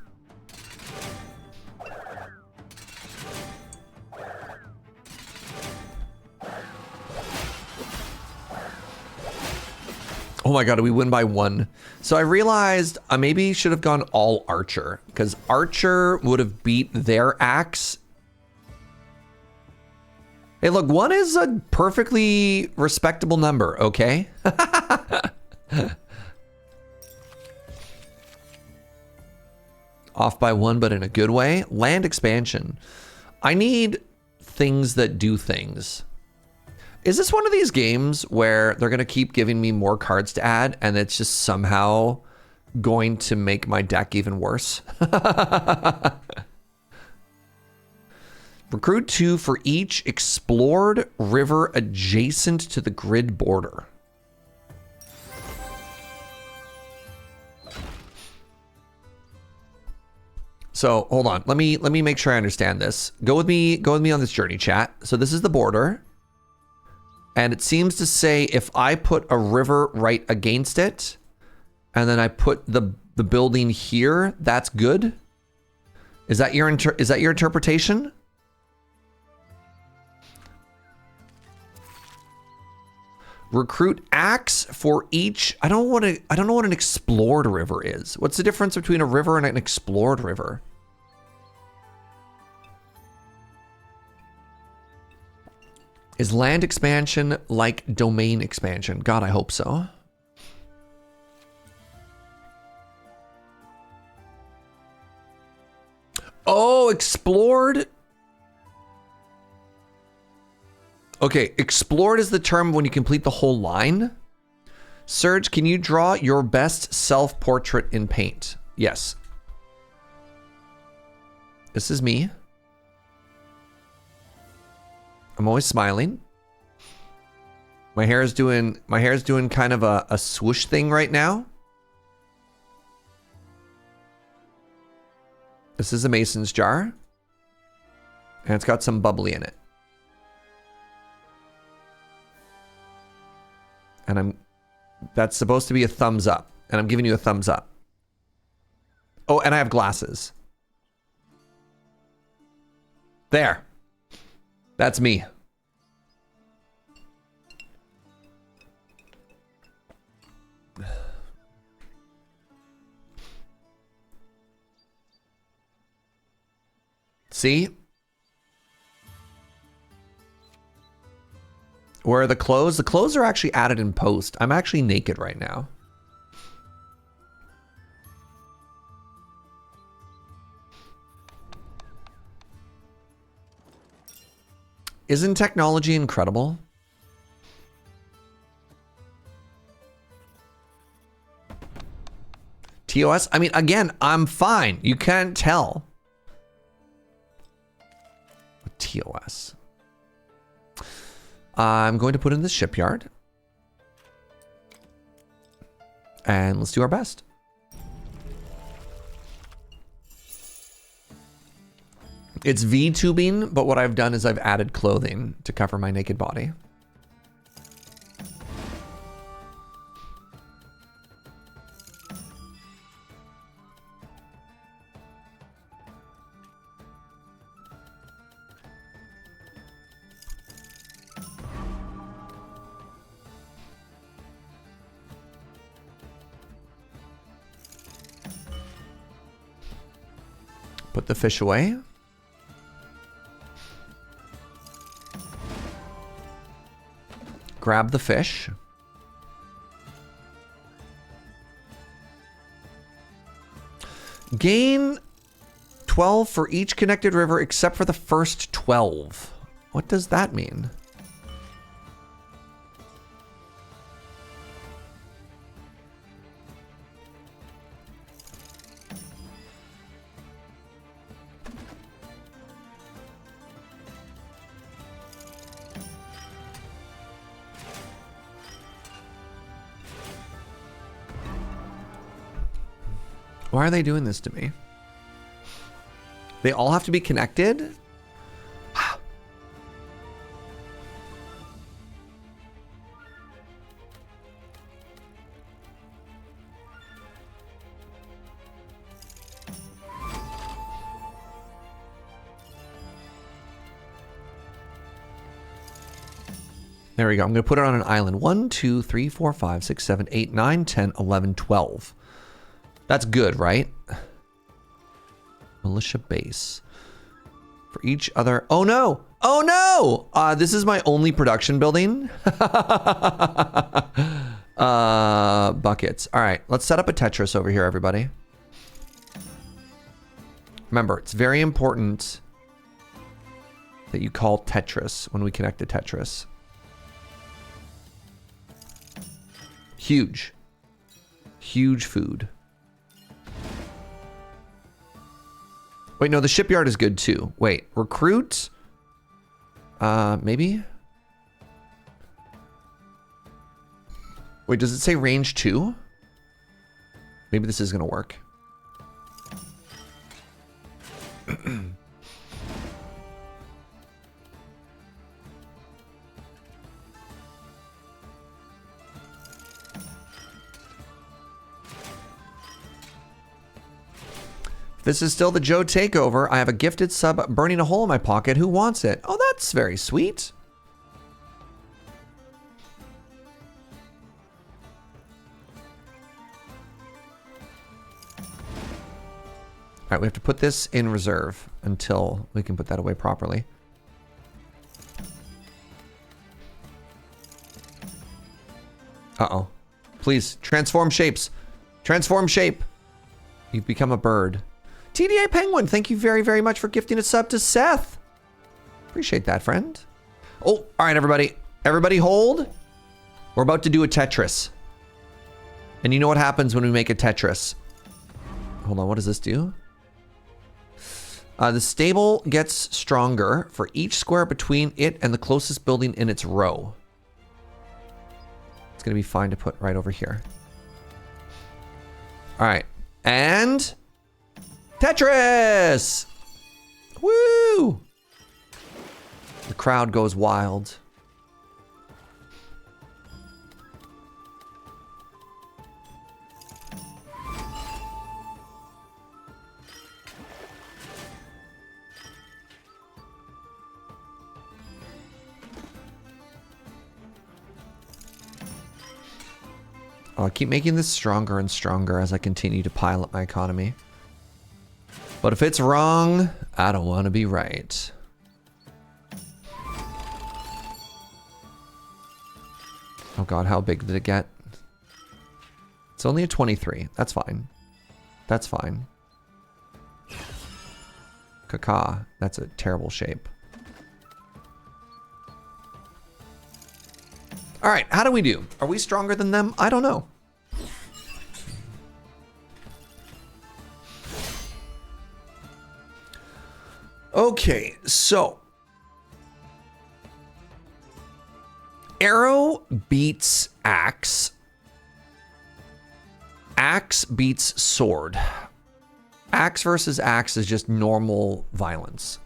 Oh my god, we win by 1. So I realized I maybe should have gone all archer, because archer would have beat their axe. Hey, look, 1 is a perfectly respectable number, okay? Off by 1, but in a good way. Land expansion. I need things that do things. Is this one of these games where they're going to keep giving me more cards to add and it's just somehow going to make my deck even worse? Recruit 2 for each explored river adjacent to the grid border. So hold on, let me make sure I understand this. Go with me on this journey, chat. So this is the border. And it seems to say if I put a river right against it, and then I put the building here, that's good. Is that your interpretation? Recruit axe for each. I don't know what an explored river is. What's the difference between a river and an explored river? Is land expansion like domain expansion? God, I hope so. Oh, explored. Okay, explored is the term when you complete the whole line. Serge, can you draw your best self-portrait in paint? Yes. This is me. I'm always smiling. My hair is doing kind of a swoosh thing right now. This is a mason's jar. And it's got some bubbly in it. And that's supposed to be a thumbs up. And I'm giving you a thumbs up. Oh, and I have glasses. There. That's me. See? Where are the clothes? The clothes are actually added in post. I'm actually naked right now. Isn't technology incredible? TOS? I mean, again, I'm fine. You can't tell. TOS. I'm going to put in the shipyard. And let's do our best. It's V-tubing, but what I've done is I've added clothing to cover my naked body. Put the fish away. Grab the fish. Gain 12 for each connected river except for the first 12. What does that mean? Why are they doing this to me? They all have to be connected? There we go. I'm going to put it on an island. 1, 2, 3, 4, 5, 6, 7, 8, 9, 10, 11, 12. That's good, right? Militia base. For each other... Oh, no! Oh, no! This is my only production building. Buckets. All right, let's set up a Tetris over here, everybody. Remember, it's very important that you call Tetris when we connect to Tetris. Huge. Huge food. Wait, no, the shipyard is good too. Wait, recruit? Maybe? Wait, does it say range 2? Maybe this is gonna work. This is still the Joe takeover. I have a gifted sub burning a hole in my pocket. Who wants it? Oh, that's very sweet. All right, we have to put this in reserve until we can put that away properly. Uh-oh. Please, transform shapes. Transform shape. You've become a bird. TDA Penguin, thank you very, very much for gifting a sub to Seth. Appreciate that, friend. Oh, all right, everybody. Everybody hold. We're about to do a Tetris. And you know what happens when we make a Tetris? Hold on, what does this do? The stable gets stronger for each square between it and the closest building in its row. It's gonna be fine to put right over here. All right, and Tetris! Woo! The crowd goes wild. I'll keep making this stronger and stronger as I continue to pile up my economy. But if it's wrong, I don't want to be right. God, how big did it get? It's only a 23. That's fine. That's fine. Caca. That's a terrible shape. All right, how do we do? Are we stronger than them? I don't know. Okay, so arrow beats axe. Axe beats sword. Axe versus axe is just normal violence.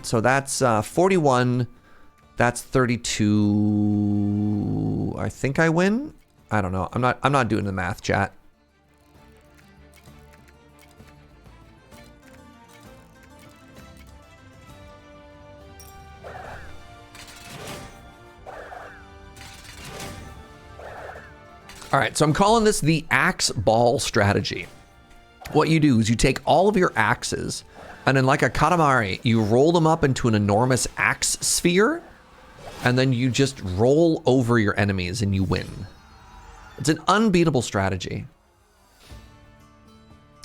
So that's 41. That's 32. I think I win. I don't know. I'm not doing the math, chat. All right, so I'm calling this the axe ball strategy. What you do is you take all of your axes, and then like a katamari, you roll them up into an enormous axe sphere, and then you just roll over your enemies and you win. It's an unbeatable strategy.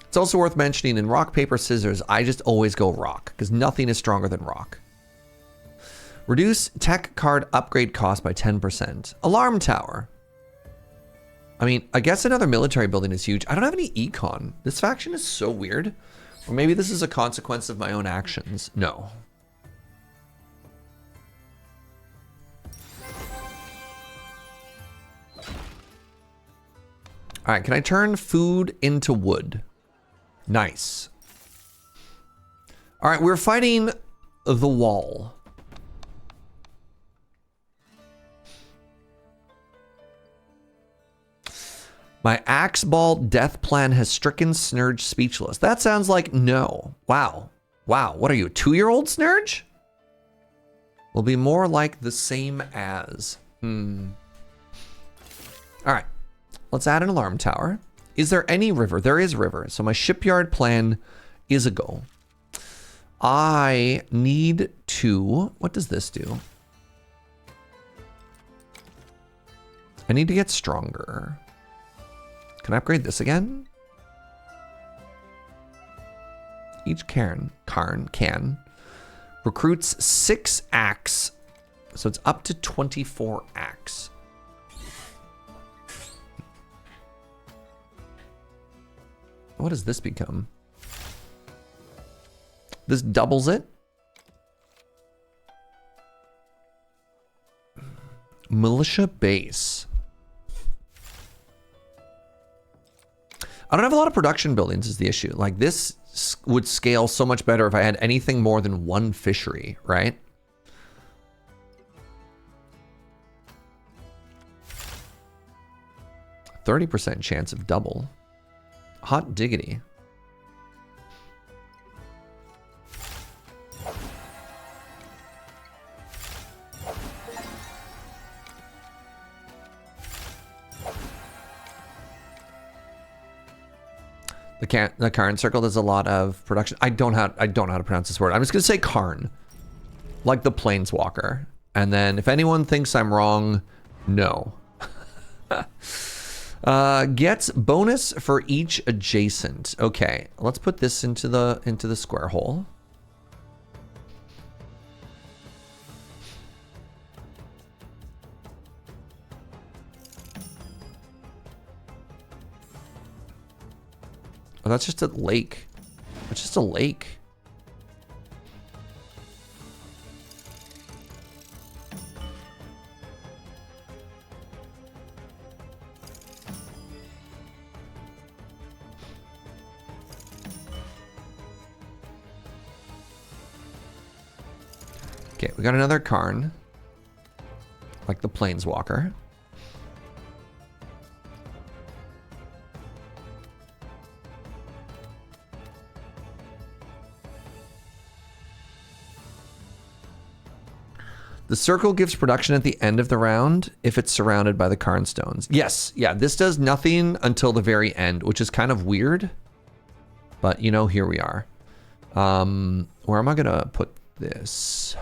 It's also worth mentioning in rock, paper, scissors, I just always go rock, because nothing is stronger than rock. Reduce tech card upgrade cost by 10%. Alarm tower. I mean, I guess another military building is huge. I don't have any econ. This faction is so weird. Or maybe this is a consequence of my own actions. No. All right, can I turn food into wood? Nice. All right, we're fighting the wall. My axe ball death plan has stricken Snurge speechless. That sounds like no. Wow. Wow. What are you, a 2-year-old Snurge? Will be more like the same as. All right. Let's add an alarm tower. Is there any river? There is river. So my shipyard plan is a go. I need to. What does this do? I need to get stronger. Can I upgrade this again? Each can recruits 6 axe. So it's up to 24 axe. What does this become? This doubles it. Militia base. I don't have a lot of production buildings is the issue. Like this would scale so much better if I had anything more than 1 fishery, right? %30 chance of double. Hot diggity. The Karn circle does a lot of production. I don't know how to pronounce this word. I'm just gonna say Karn, like the planeswalker. And then if anyone thinks I'm wrong, no. Gets bonus for each adjacent. Okay, let's put this into the square hole. Oh, that's just a lake. It's just a lake. Okay, we got another Karn. Like the planeswalker. The circle gives production at the end of the round if it's surrounded by the Karn stones. Yes, yeah, this does nothing until the very end, which is kind of weird. But, you know, here we are. Where am I going to put this?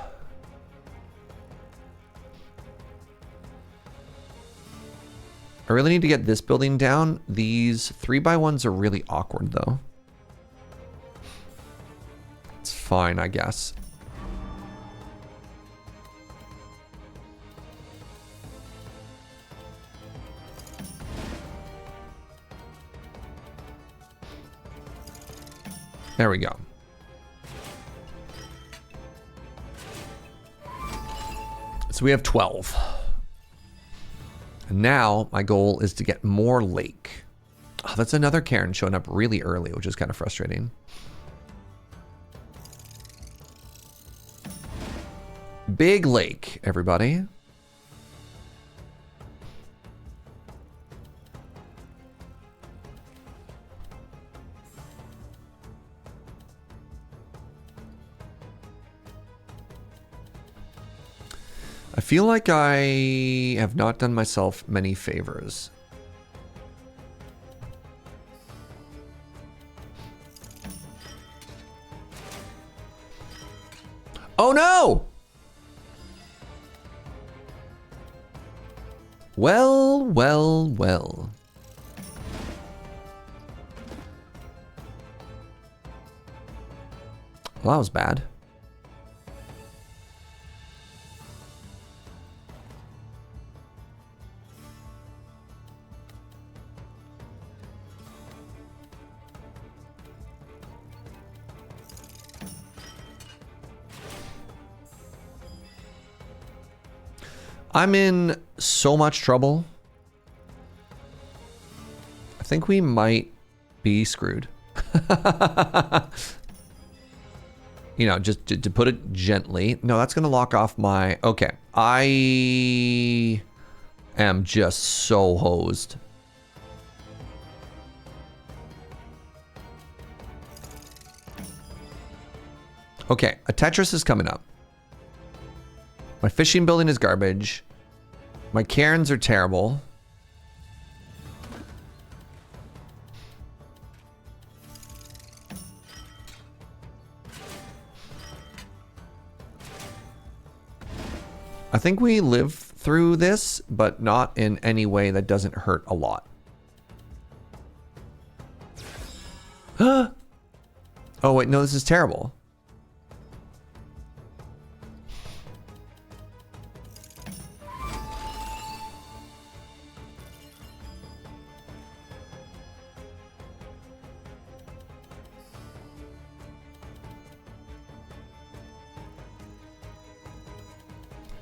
I really need to get this building down. These 3x1s are really awkward, though. It's fine, I guess. There we go. So we have 12. And now my goal is to get more lake. Oh, that's another Karen showing up really early, which is kind of frustrating. Big lake, everybody. I feel like I have not done myself many favors. Oh no! Well, well, well. Well, that was bad. I'm in so much trouble. I think we might be screwed. You know, just to put it gently. No, that's going to lock off my... Okay. I am just so hosed. Okay, a Tetris is coming up. My fishing building is garbage. My cairns are terrible. I think we live through this, but not in any way that doesn't hurt a lot. Oh, wait, no, this is terrible.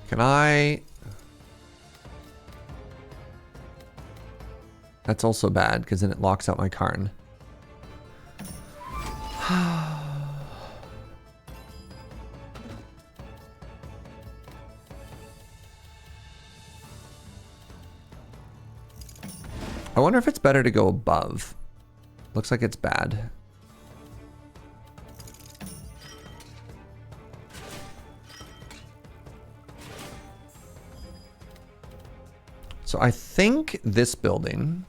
Can I... That's also bad, because then it locks out my Karn. I wonder if it's better to go above. Looks like it's bad. So I think this building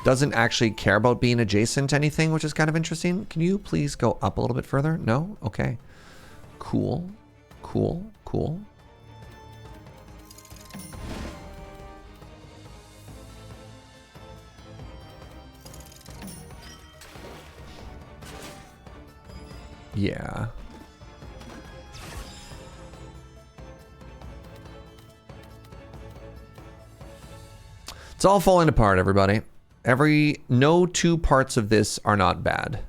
doesn't actually care about being adjacent to anything, which is kind of interesting. Can you please go up a little bit further? No? Okay. Cool. Cool. Cool. Yeah. It's all falling apart, everybody. No two parts of this are not bad.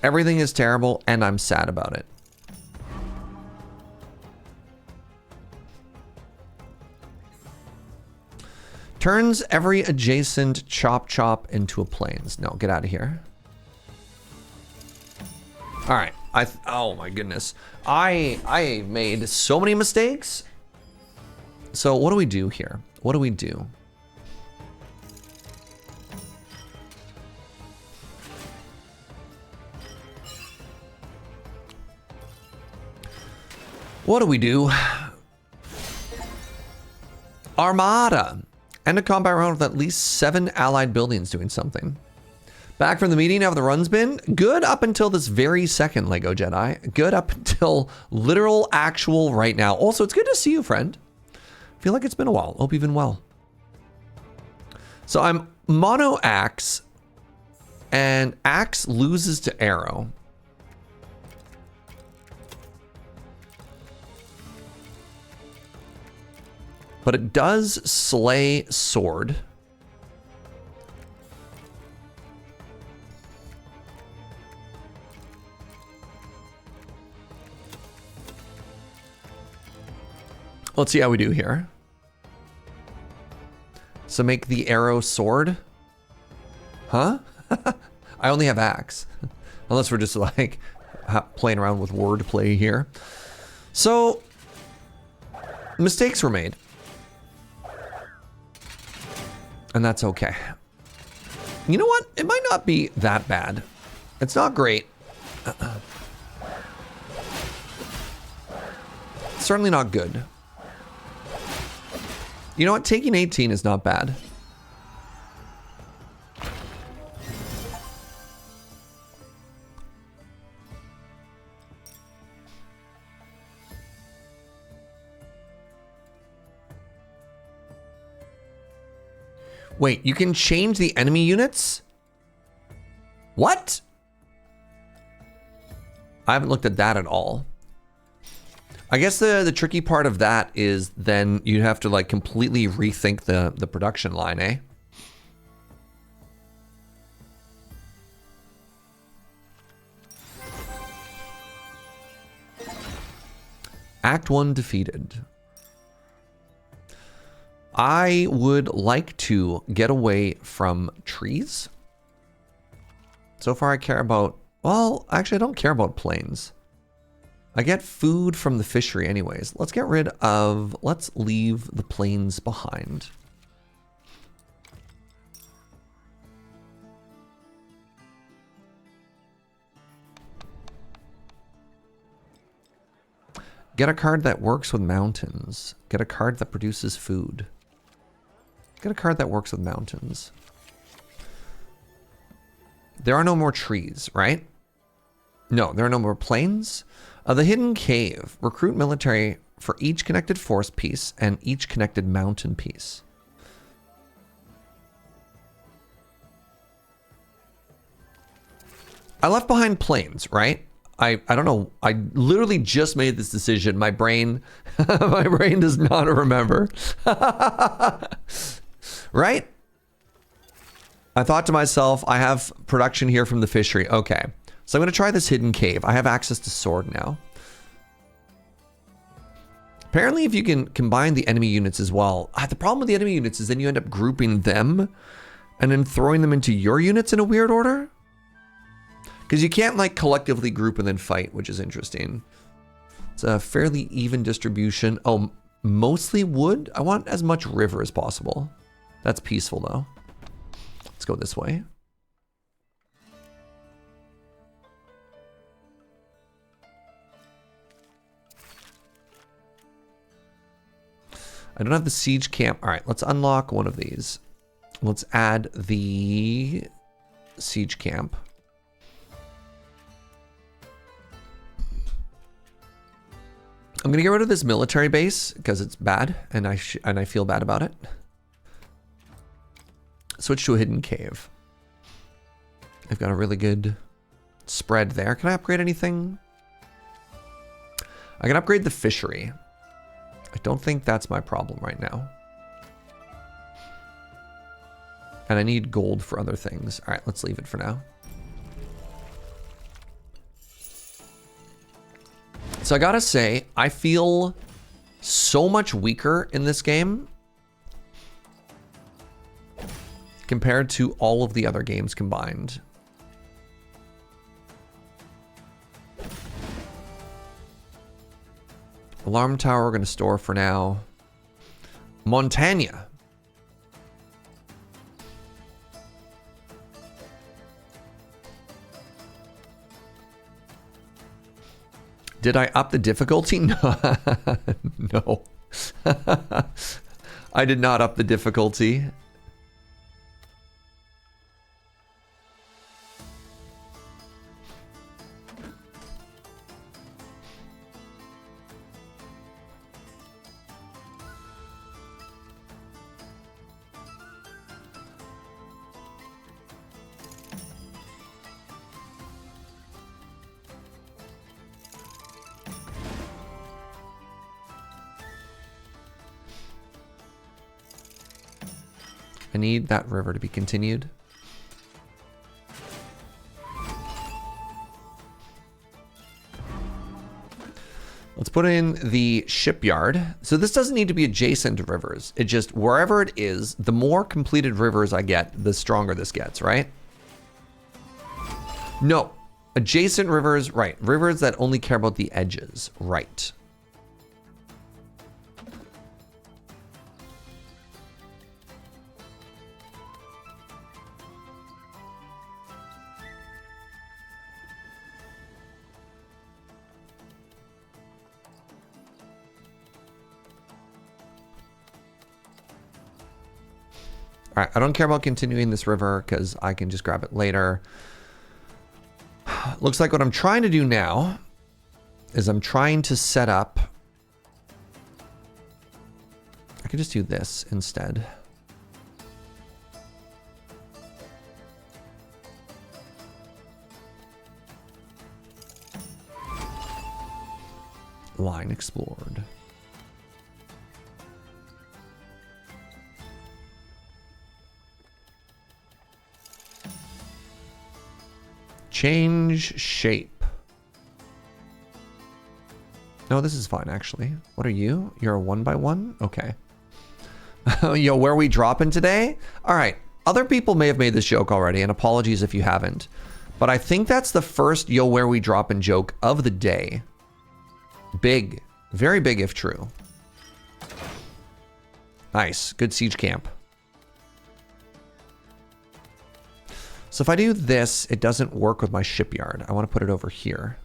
Everything is terrible, and I'm sad about it. Turns every adjacent chop into a plains. No, get out of here. All right. Oh my goodness. I made so many mistakes. So what do we do here? What do we do? What do we do? Armada. End a combat round with at least 7 allied buildings doing something. Back from the meeting, how the run's been? Good up until this very second, Lego Jedi. Good up until literal, actual right now. Also, it's good to see you, friend. Feel like it's been a while. Hope you've been well. So I'm mono axe, and axe loses to arrow. But it does slay sword. Let's see how we do here. So make the arrow sword. Huh? I only have axe. Unless we're just like playing around with wordplay here. So mistakes were made. And that's okay. You know what? It might not be that bad. It's not great. Certainly not good. You know what? Taking 18 is not bad. Wait, you can change the enemy units? What? I haven't looked at that at all. I guess the tricky part of that is then you'd have to like completely rethink the production line, eh? Act 1 defeated. I would like to get away from trees. So far I care about, well, actually I don't care about plains. I get food from the fishery anyways. Let's get rid of, let's leave the plains behind. Get a card that works with mountains. Get a card that produces food. Get a card that works with mountains. There are no more trees, right? No, there are no more plains. The hidden cave. Recruit military for each connected forest piece and each connected mountain piece. I left behind plains, right? I don't know. I literally just made this decision. My brain, my brain does not remember. Right? I thought to myself, I have production here from the fishery. Okay. So I'm going to try this hidden cave. I have access to sword now. Apparently, if you can combine the enemy units as well. The problem with the enemy units is then you end up grouping them and then throwing them into your units in a weird order. Because you can't like collectively group and then fight, which is interesting. It's a fairly even distribution. Oh, mostly wood. I want as much river as possible. That's peaceful though. Let's go this way. I don't have the siege camp. All right, let's unlock one of these. Let's add the siege camp. I'm gonna get rid of this military base because it's bad, and I feel bad about it. Switch to a hidden cave. I've got a really good spread there. Can I upgrade anything? I can upgrade the fishery. I don't think that's my problem right now. And I need gold for other things. All right, let's leave it for now. So I gotta say, I feel so much weaker in this game compared to all of the other games combined. Alarm tower we're gonna store for now. Montagna. Did I up the difficulty? No. I did not up the difficulty. I need that river to be continued. Let's put in the shipyard. So this doesn't need to be adjacent to rivers. It just, wherever it is, the more completed rivers I get, the stronger this gets, right? No, adjacent rivers, right. Rivers that only care about the edges, right. All right, I don't care about continuing this river because I can just grab it later. Looks like what I'm trying to do now is I'm trying to set up... I could just do this instead. Line explored. Change shape. No, this is fine, actually. What are you? You're a 1x1? Okay. Yo, where are we dropping today? All right. Other people may have made this joke already, and apologies if you haven't. But I think that's the first yo, where we dropping joke of the day. Big. Very big if true. Nice. Good siege camp. So if I do this, it doesn't work with my shipyard. I want to put it over here.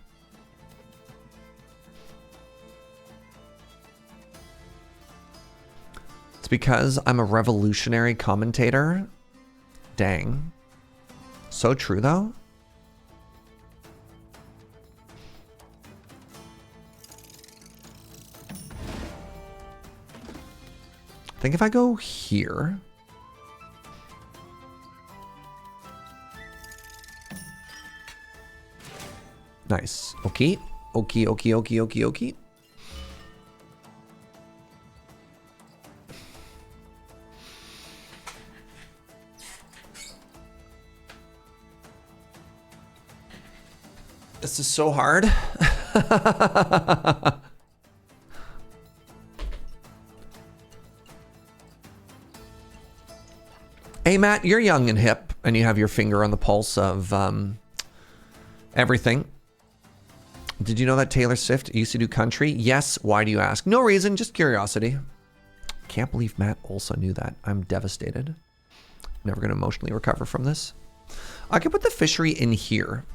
It's because I'm a revolutionary commentator. Dang. So true, though. I think if I go here... Nice. Okay. Okay, okay, okay, okay, okay. This is so hard. Hey, Matt, you're young and hip, and you have your finger on the pulse of everything. Did you know that Taylor Swift used to do country? Yes. Why do you ask? No reason, just curiosity. Can't believe Matt also knew that. I'm devastated. Never going to emotionally recover from this. I could put the fishery in here.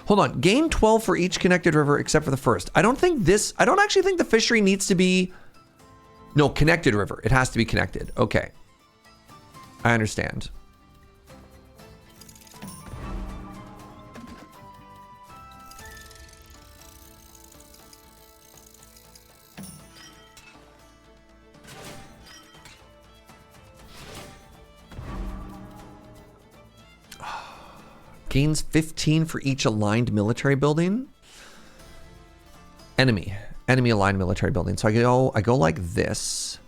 Hold on. Gain 12 for each connected river except for the first. I don't actually think the fishery needs to be... No, connected river. It has to be connected. Okay. I understand. Gains 15 for each aligned military building. Enemy aligned military building. So I go like this.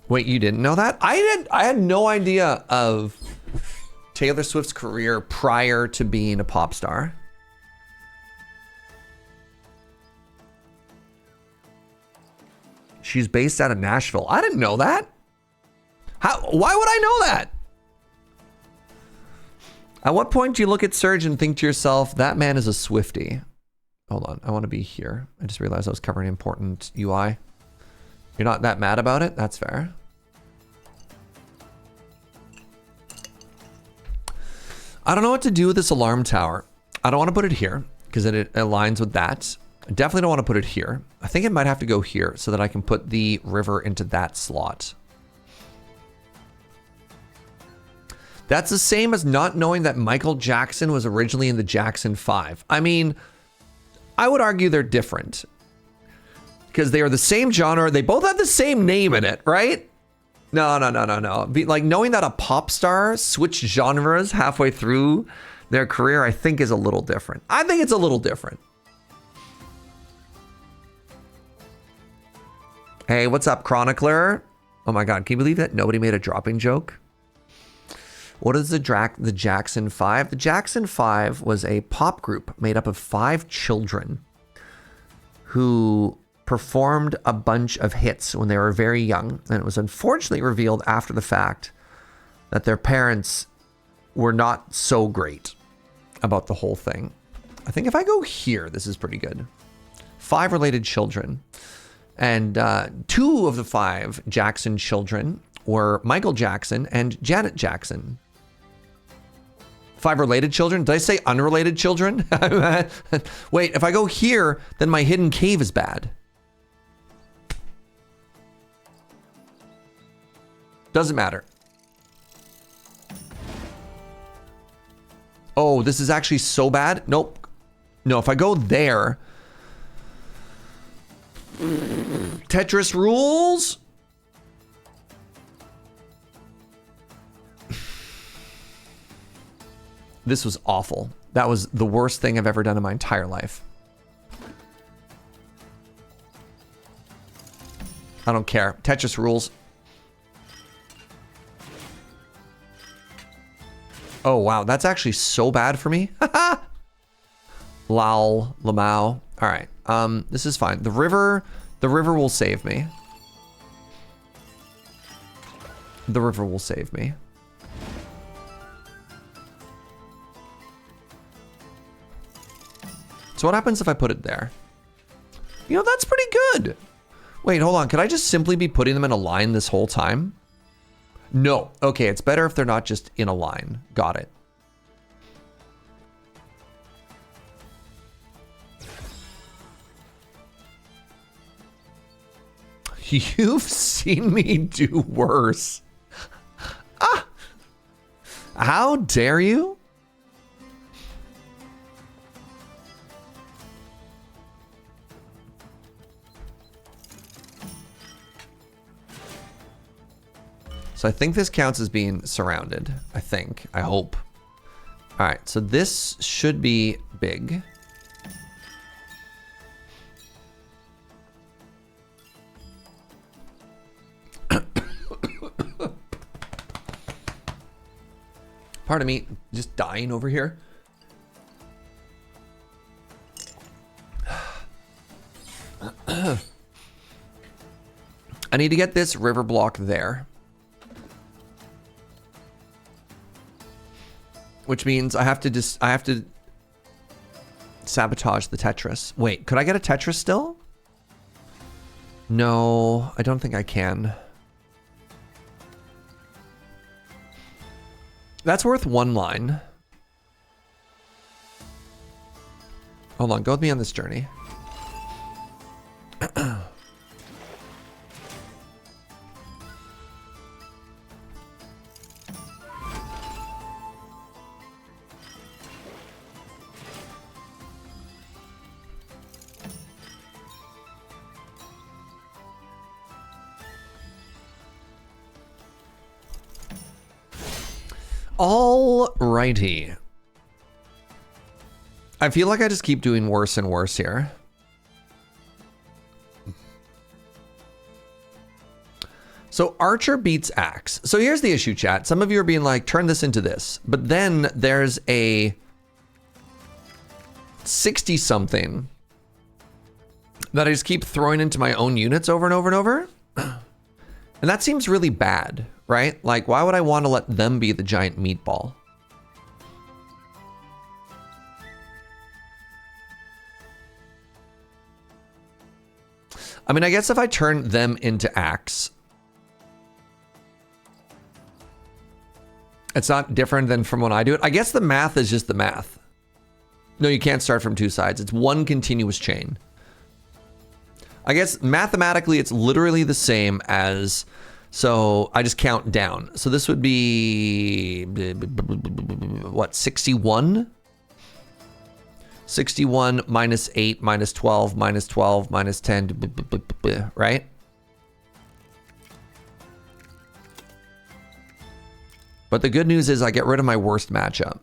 Wait, you didn't know that? I had no idea of Taylor Swift's career prior to being a pop star. She's based out of Nashville. I didn't know that. Why would I know that? At what point do you look at Serge and think to yourself, that man is a Swiftie? Hold on, I want to be here. I just realized I was covering important UI. You're not that mad about it? That's fair. I don't know what to do with this alarm tower. I don't want to put it here because it aligns with that. I definitely don't want to put it here. I think it might have to go here so that I can put the river into that slot. That's the same as not knowing that Michael Jackson was originally in the Jackson 5. I mean, I would argue they're different because they are the same genre. They both have the same name in it, right? No, no, no, no, no. Like knowing that a pop star switched genres halfway through their career, I think is a little different. I think it's a little different. Hey, what's up, Chronicler? Oh my God, can you believe that nobody made a dropping joke? What is the Jackson 5? The Jackson 5 was a pop group made up of 5 children who performed a bunch of hits when they were very young. And it was unfortunately revealed after the fact that their parents were not so great about the whole thing. I think if I go here, this is pretty good. 5 related children. And 2 of the 5 Jackson children were Michael Jackson and Janet Jackson. 5 related children? Did I say unrelated children? Wait, if I go here, then my hidden cave is bad. Doesn't matter. Oh, this is actually so bad? Nope. No, if I go there... Tetris rules? This was awful. That was the worst thing I've ever done in my entire life. I don't care. Tetris rules. Oh, wow. That's actually so bad for me. Lol. Lamau. All right. This is fine. The river will save me. The river will save me. So what happens if I put it there? You know, that's pretty good. Wait, hold on. Could I just simply be putting them in a line this whole time? No. Okay, it's better if they're not just in a line. Got it. You've seen me do worse. Ah! How dare you? So I think this counts as being surrounded. I think. I hope. All right, so this should be big. Pardon me, just dying over here. I need to get this river block there. Which means I have to sabotage the Tetris. Wait, could I get a Tetris still? No, I don't think I can. That's worth 1 line. Hold on, go with me on this journey. Alrighty. I feel like I just keep doing worse and worse here. So Archer beats Axe. So here's the issue, chat. Some of you are being like, turn this into this. But then there's a 60-something that I just keep throwing into my own units over and over and over. And that seems really bad, right? Like, why would I want to let them be the giant meatball? I mean, I guess if I turn them into Axe, it's not different than from when I do it. I guess the math is just the math. No, you can't start from 2 sides. It's one continuous chain. I guess mathematically it's literally the same as, so I just count down. So this would be, what, 61? 61 minus 8 minus 12 minus 12 minus 10, right? But the good news is I get rid of my worst matchup.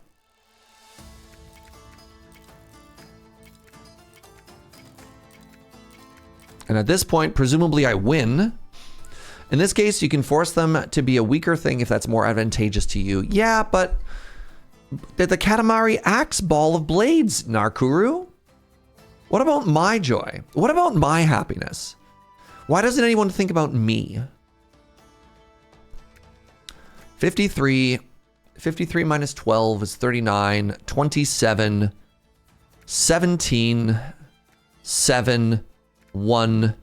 And at this point, presumably I win. In this case, you can force them to be a weaker thing if that's more advantageous to you. Yeah, but the Katamari Axe Ball of Blades, Narkuru. What about my joy? What about my happiness? Why doesn't anyone think about me? 53 minus 12 is 39, 27, 17, 7, 1.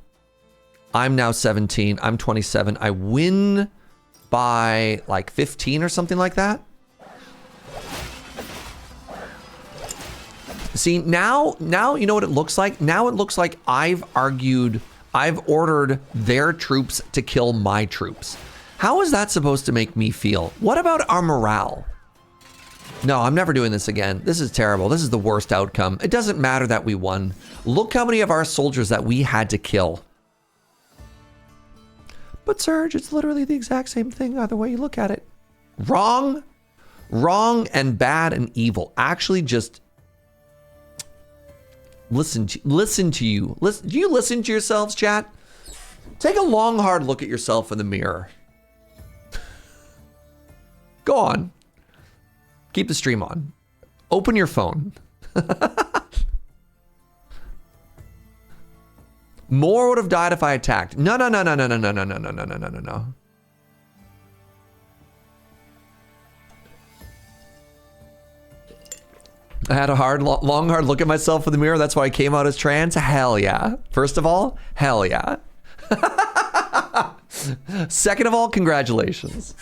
I'm now 17. I'm 27. I win by like 15 or something like that. See, now you know what it looks like? Now it looks like I've ordered their troops to kill my troops. How is that supposed to make me feel? What about our morale? No, I'm never doing this again. This is terrible. This is the worst outcome. It doesn't matter that we won. Look how many of our soldiers that we had to kill. But Serge, it's literally the exact same thing either way you look at it. Wrong. Wrong and bad and evil. Actually just listen to you. Do you listen to yourselves, chat? Take a long, hard look at yourself in the mirror. Go on. Keep the stream on. Open your phone. More would have died if I attacked. No. I had a long, hard look at myself in the mirror. That's why I came out as trans. Hell yeah. First of all, hell yeah. Second of all, congratulations.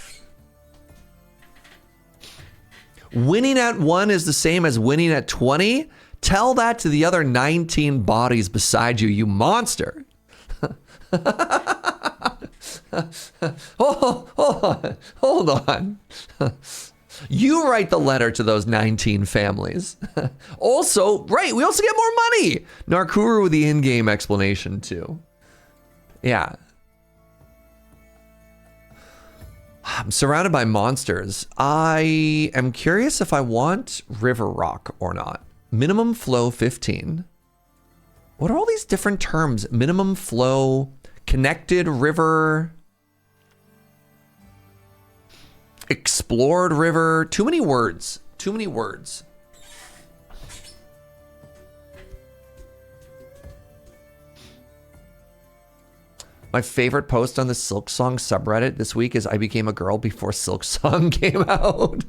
Winning at 1 is the same as winning at 20? Tell that to the other 19 bodies beside you, you monster. Hold on. You write the letter to those 19 families. Also, right, we also get more money. Narkuru with the in-game explanation too. Yeah. I'm surrounded by monsters. I am curious if I want River Rock or not. Minimum flow 15. What are all these different terms? Minimum flow, connected river, explored river. Too many words. Too many words. My favorite post on the Silk Song subreddit this week is I became a girl before Silk Song came out.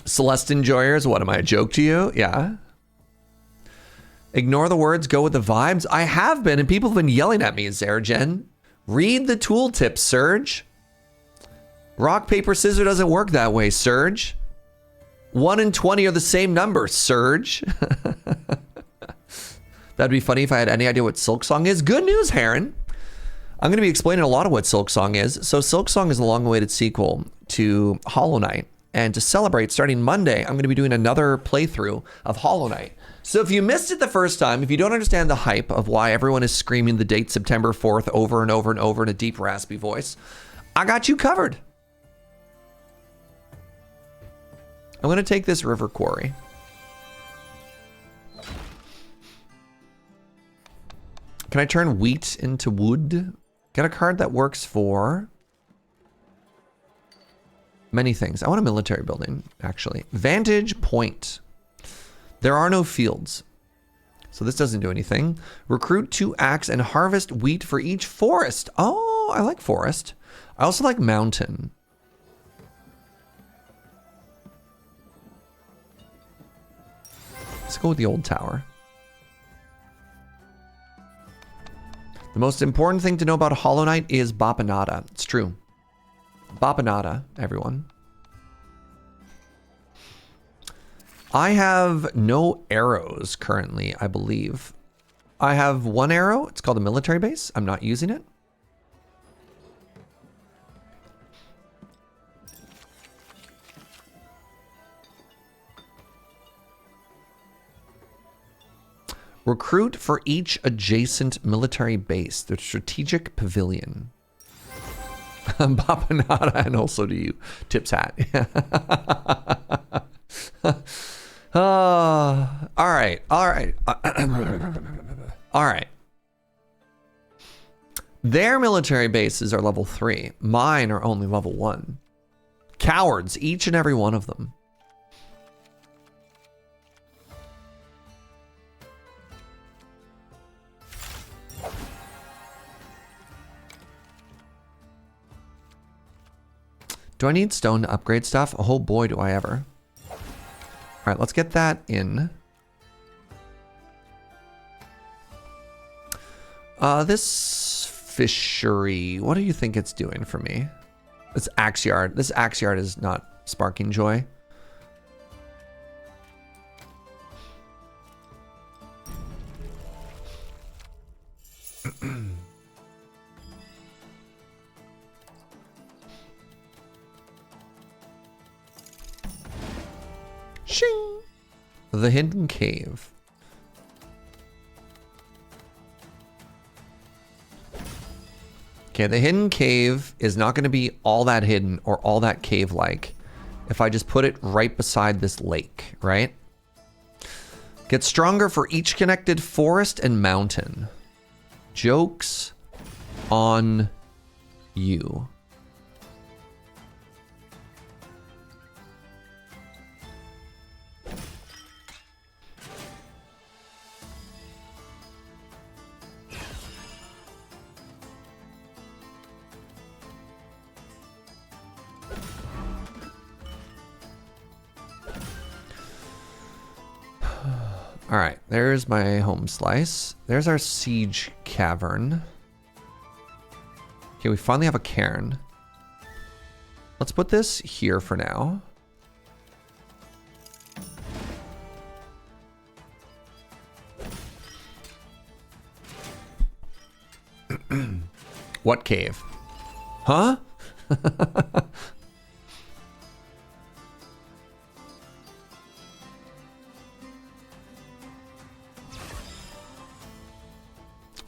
Celeste Enjoyers, what am I, a joke to you? Yeah. Ignore the words, go with the vibes. I have been, and people have been yelling at me, Zeragen. Read the tooltips, Serge. Rock, paper, scissors doesn't work that way, Serge. 1 and 20 are the same number, Serge. That'd be funny if I had any idea what Silk Song is. Good news, Heron. I'm going to be explaining a lot of what Silk Song is. So Silk Song is a long-awaited sequel to Hollow Knight. And to celebrate, starting Monday, I'm going to be doing another playthrough of Hollow Knight. So if you missed it the first time, if you don't understand the hype of why everyone is screaming the date September 4th over and over and over in a deep, raspy voice, I got you covered. I'm going to take this river quarry. Can I turn wheat into wood? Get a card that works for many things. I want a military building, actually. Vantage point. There are no fields, so this doesn't do anything. Recruit 2 axe and harvest wheat for each forest. Oh, I like forest. I also like mountain. Let's go with the old tower. The most important thing to know about Hollow Knight is Bapanada. It's true. Bapanada, everyone. I have no arrows currently, I believe. I have 1 arrow. It's called a military base. I'm not using it. Recruit for each adjacent military base. The strategic pavilion. Papanada, and also to you, Tip's hat. All right. All right. Their military bases are level 3. Mine are only level 1. Cowards, each and every one of them. Do I need stone to upgrade stuff? Oh boy, do I ever. All right, let's get that in. This fishery, what do you think it's doing for me? This axe yard. This axe yard is not sparking joy. Shing! The hidden cave. Okay, the hidden cave is not going to be all that hidden or all that cave-like if I just put it right beside this lake, right? Get stronger for each connected forest and mountain. Joke's on you. All right, there's my home slice. There's our siege cavern. Okay, we finally have a cairn. Let's put this here for now. What cave? Huh?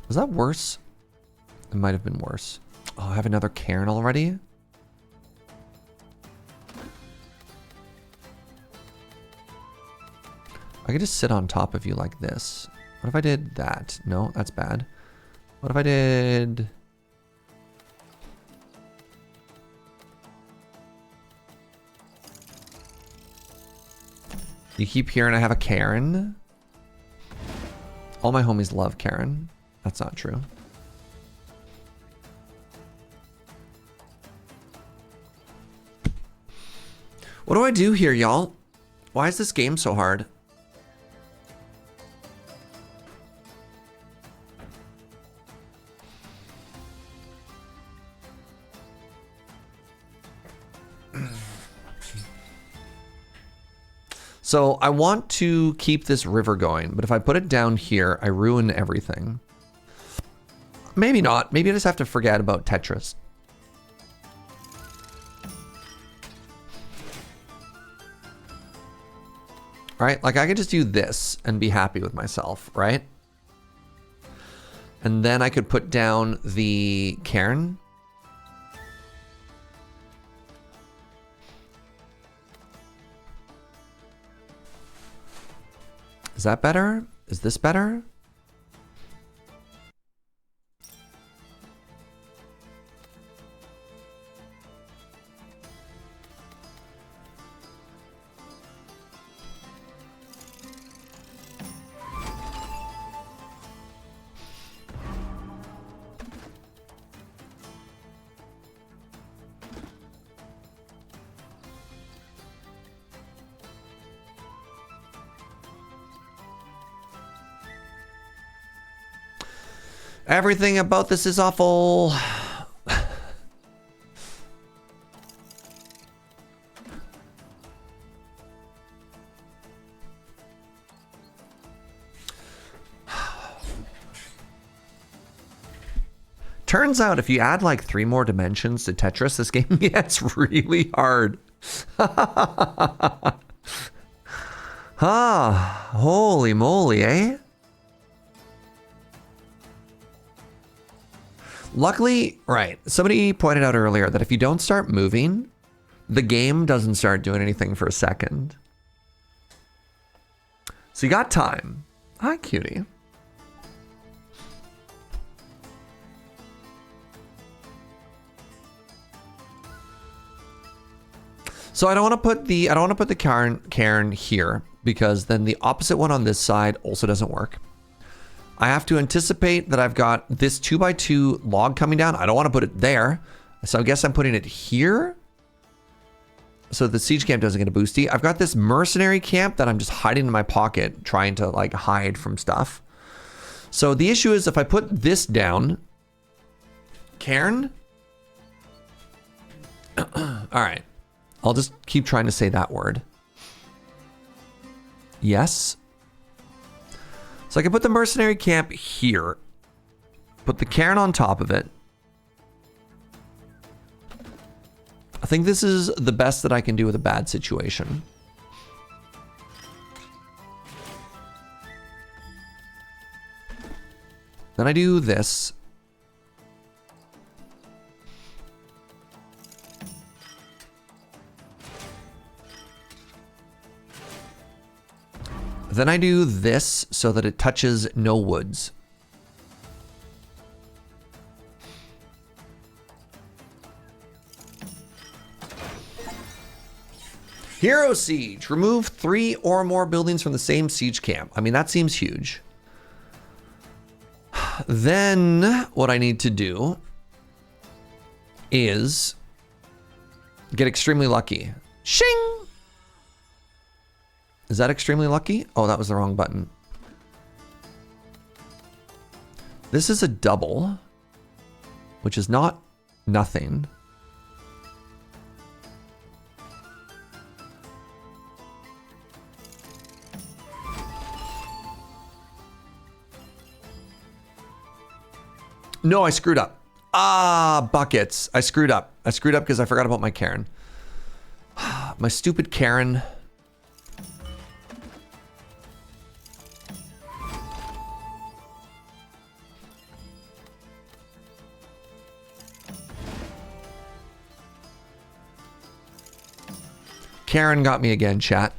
Was that worse? It might have been worse. Oh, I have another cairn already? I could just sit on top of you like this. What if I did that? No, that's bad. What if I did... You keep hearing I have a cairn? All my homies love Karen. That's not true. What do I do here, y'all? Why is this game so hard? So I want to keep this river going, but if I put it down here, I ruin everything. Maybe not. Maybe I just have to forget about Tetris. Right? Like I could just do this and be happy with myself, right? And then I could put down the cairn. Is that better? Is this better? Everything about this is awful. Turns out if you add like 3 more dimensions to Tetris, this game gets really hard. Ah, holy moly, eh? Luckily, right, somebody pointed out earlier that if you don't start moving, the game doesn't start doing anything for a second. So you got time. Hi, cutie. So I don't want to put the cairn here, because then the opposite one on this side also doesn't work. I have to anticipate that I've got this 2x2 log coming down. I don't want to put it there. So I guess I'm putting it here, so the siege camp doesn't get a boosty. I've got this mercenary camp that I'm just hiding in my pocket, trying to like hide from stuff. So the issue is if I put this down, cairn. All right. I'll just keep trying to say that word. Yes. So I can put the mercenary camp here. Put the cairn on top of it. I think this is the best that I can do with a bad situation. Then I do this. Then I do this so that it touches no woods. Hero Siege. Remove 3 or more buildings from the same siege camp. I mean, that seems huge. Then what I need to do is get extremely lucky. Shing! Is that extremely lucky? Oh, that was the wrong button. This is a double, which is not nothing. No, I screwed up. Ah, buckets. I screwed up. I screwed up because I forgot about my Karen. My stupid Karen. Karen got me again, chat.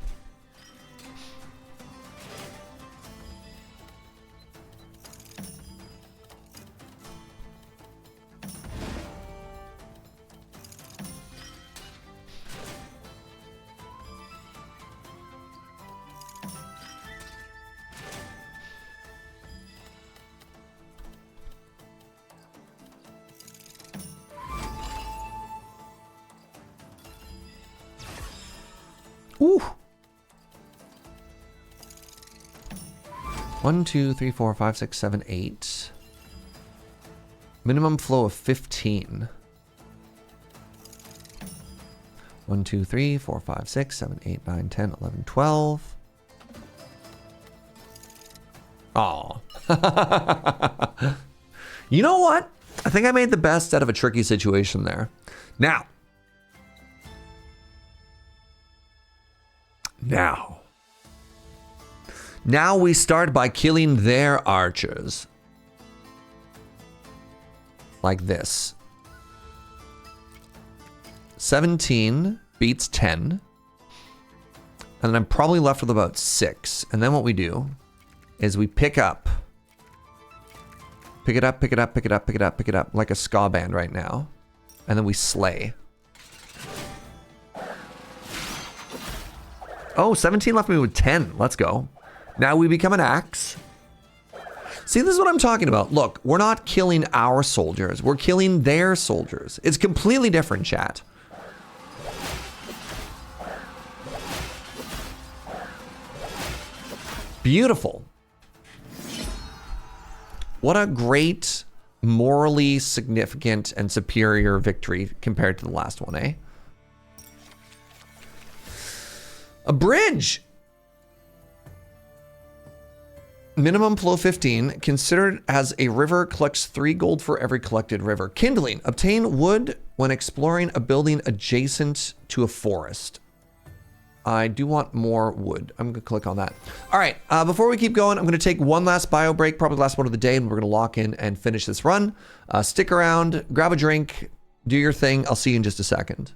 Ooh. 1, 2, 3, 4, 5, 6, 7, 8. Minimum flow of 15. 1, 2, 3, 4, 5, 6, 7, 8, 9, 10, 11, 12. Oh. You know what? I think I made the best out of a tricky situation there. Now we start by killing their archers. Like this. 17 beats 10. And then I'm probably left with about 6. And then what we do is we pick up. Pick it up, pick it up, pick it up, pick it up, pick it up. Like a ska band right now. And then we slay. Oh, 17 left me with 10. Let's go. Now we become an axe. See, this is what I'm talking about. Look, we're not killing our soldiers. We're killing their soldiers. It's completely different, chat. Beautiful. What a great, morally significant and superior victory compared to the last one, eh? A bridge. Minimum flow 15. Considered as a river, collects 3 gold for every collected river. Kindling. Obtain wood when exploring a building adjacent to a forest. I do want more wood. I'm gonna click on that. All right, before we keep going, I'm gonna take one last bio break, probably the last one of the day, and we're gonna lock in and finish this run. Stick around, grab a drink, do your thing. I'll see you in just a second.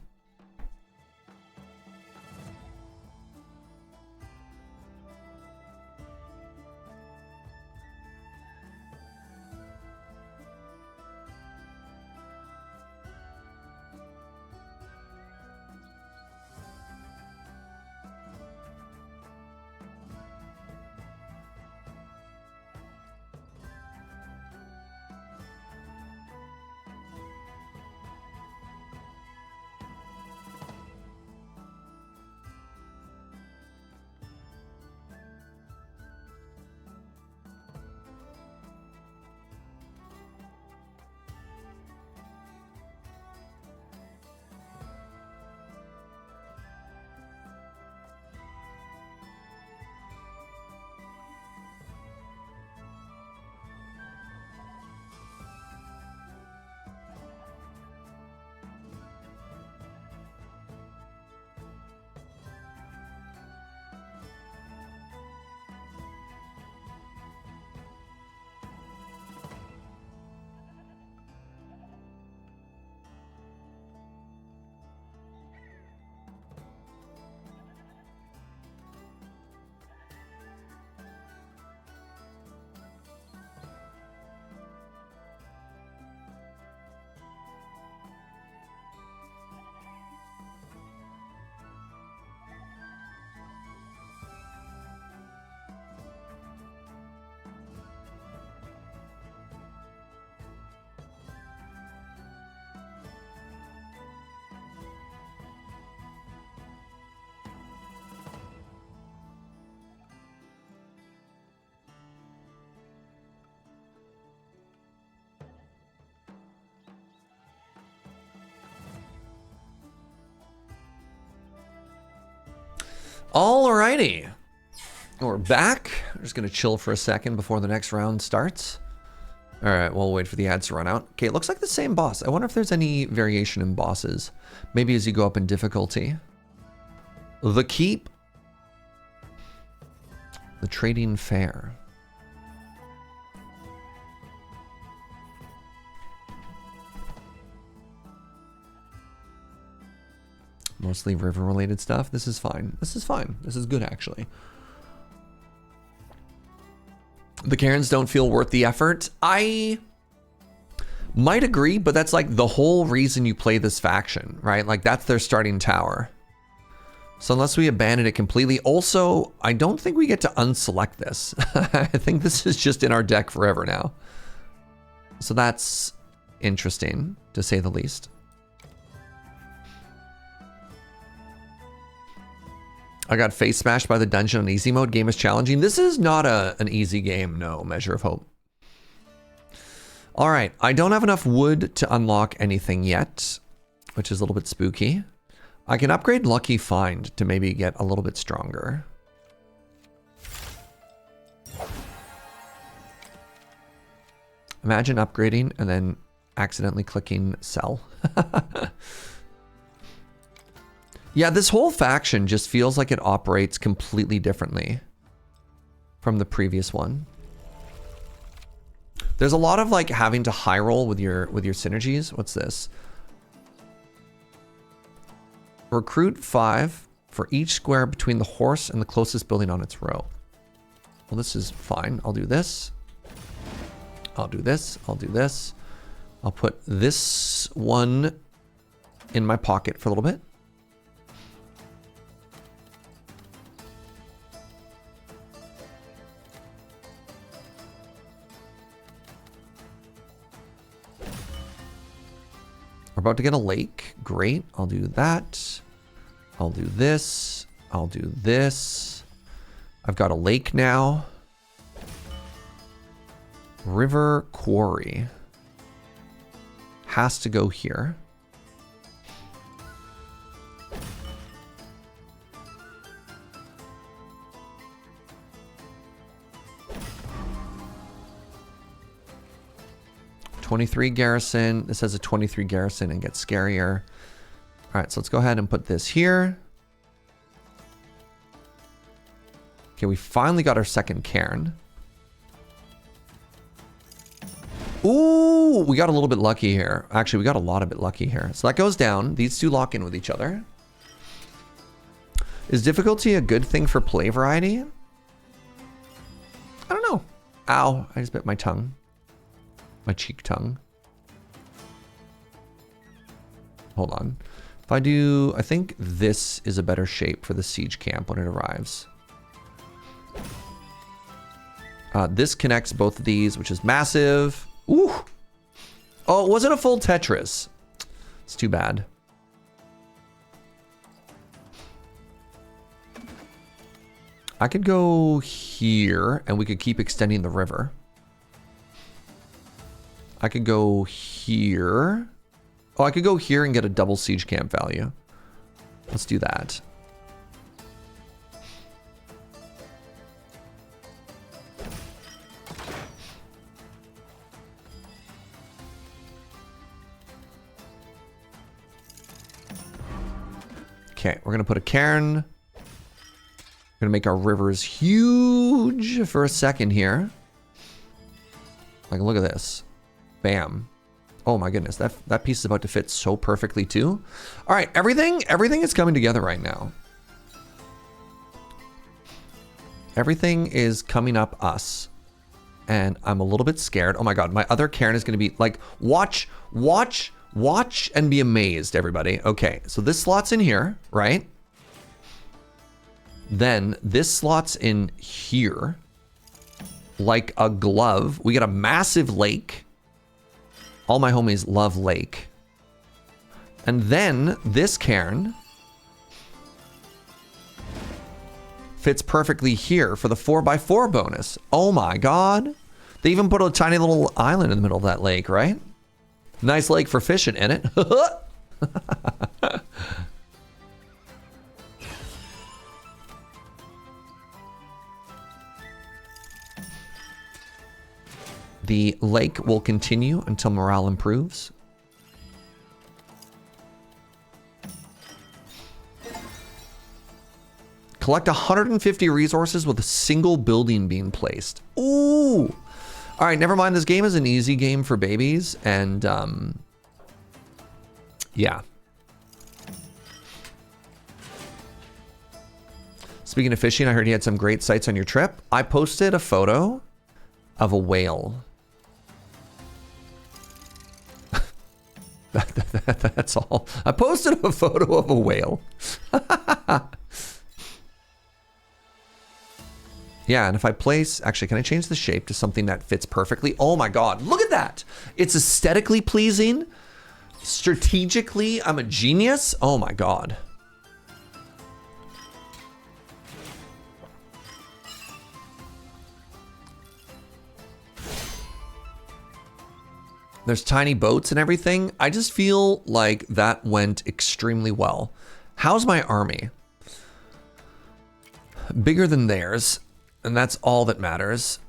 Alrighty, we're back. I'm just gonna chill for a second before the next round starts. All right, we'll wait for the ads to run out. Okay, it looks like the same boss. I wonder if there's any variation in bosses. Maybe as you go up in difficulty. The Keep. The Trading Fair. Mostly river-related stuff. This is fine. This is fine. This is good, actually. The Karens don't feel worth the effort. I might agree, but that's like the whole reason you play this faction, right? Like that's their starting tower. So unless we abandon it completely. Also, I don't think we get to unselect this. I think this is just in our deck forever now. So that's interesting, to say the least. I got face smashed by the dungeon on easy mode. Game is challenging. This is not an easy game, no. Measure of Hope. All right, I don't have enough wood to unlock anything yet, which is a little bit spooky. I can upgrade Lucky Find to maybe get a little bit stronger. Imagine upgrading and then accidentally clicking sell. Yeah, this whole faction just feels like it operates completely differently from the previous one. There's a lot of like having to high roll with your synergies. What's this? Recruit 5 for each square between the horse and the closest building on its row. Well, this is fine. I'll do this. I'll do this. I'll do this. I'll put this one in my pocket for a little bit. We're about to get a lake. Great. I'll do that. I'll do this. I'll do this. I've got a lake now. River Quarry. Has to go here. $23 garrison. This has a 23 garrison and gets scarier. All right, so let's go ahead and put this here. Okay, we finally got our second cairn. Ooh, we got a little bit lucky here. Actually, we got a lot of bit lucky here. So that goes down. These two lock in with each other. Is difficulty a good thing for play variety? I don't know. Ow, I just bit my tongue. My cheek tongue. Hold on. If I do, I think this is a better shape for the siege camp when it arrives. This connects both of these, which is massive. Ooh. Oh, it wasn't a full Tetris. It's too bad. I could go here and we could keep extending the river. I could go here. Oh, I could go here and get a double siege camp value. Let's do that. Okay, we're gonna put a cairn. We're gonna make our rivers huge for a second here. Like, look at this. Bam. Oh my goodness, that piece is about to fit so perfectly too. All right, everything is coming together right now. Everything is coming up us. And I'm a little bit scared. Oh my God, my other cairn is gonna be like, watch and be amazed, everybody. Okay, so this slots in here, right? Then this slots in here like a glove. We got a massive lake. All my homies love lake. And then this cairn fits perfectly here for the 4x4 bonus. Oh my God. They even put a tiny little island in the middle of that lake, right? Nice lake for fishing in it. The lake will continue until morale improves. Collect 150 resources with a single building being placed. Ooh! All right, never mind. This game is an easy game for babies, and yeah. Speaking of fishing, I heard you had some great sights on your trip. I posted a photo of a whale. That's all. I posted a photo of a whale. Yeah, and if I place, actually, can I change the shape to something that fits perfectly? Oh my God, look at that. It's aesthetically pleasing. Strategically, I'm a genius. Oh my God. There's tiny boats and everything. I just feel like that went extremely well. How's my army? Bigger than theirs. And that's all that matters.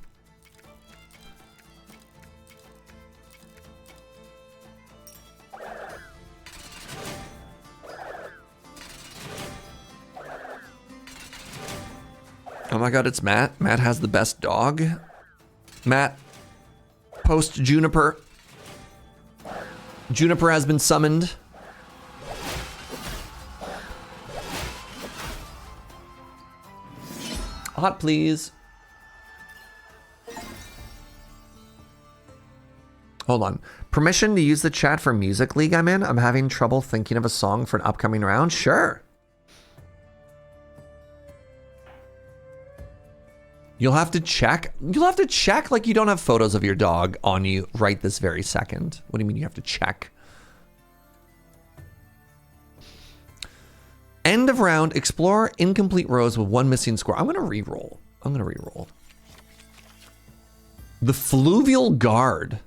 Oh my God, it's Matt. Matt has the best dog. Matt, post Juniper. Juniper has been summoned. Hot, please. Hold on. Permission to use the chat for Music League I'm in? I'm having trouble thinking of a song for an upcoming round. Sure. You'll have to check. You'll have to check like you don't have photos of your dog on you right this very second. What do you mean you have to check? End of round, explore incomplete rows with one missing square. I'm gonna re-roll. The Fluvial Guard.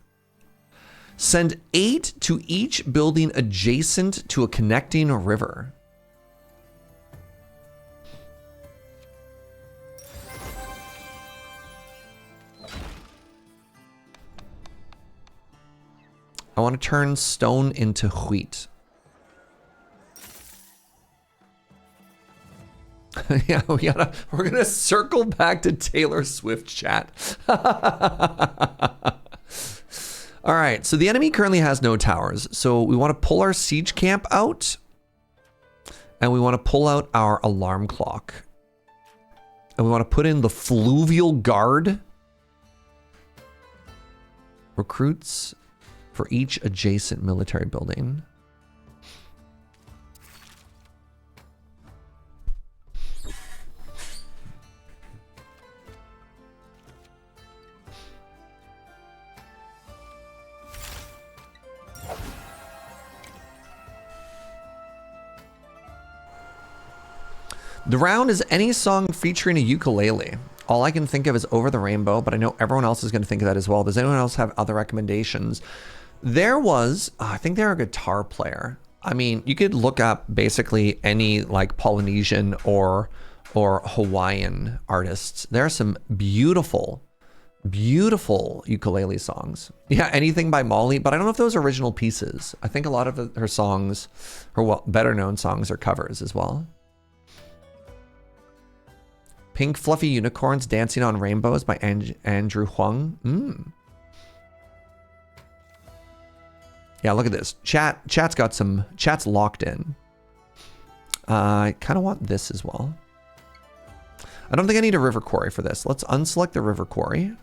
Send 8 to each building adjacent to a connecting river. I want to turn stone into wheat. Yeah, we're gonna circle back to Taylor Swift chat. All right, so the enemy currently has no towers. So we want to pull our siege camp out. And we want to pull out our alarm clock. And we want to put in the fluvial guard. Recruits for each adjacent military building. The round is any song featuring a ukulele. All I can think of is Over the Rainbow, but I know everyone else is going to think of that as well. Does anyone else have other recommendations? There was, I think they're a guitar player. I mean, you could look up basically any like Polynesian or Hawaiian artists. There are some beautiful, beautiful ukulele songs. Yeah, anything by Molly, but I don't know if those are original pieces. I think a lot of her songs, her better known songs, are covers as well. Pink Fluffy Unicorns Dancing on Rainbows by Andrew Huang. Yeah, look at this. Chat's got some... Chat's locked in. I kind of want this as well. I don't think I need a river quarry for this. Let's unselect the river quarry.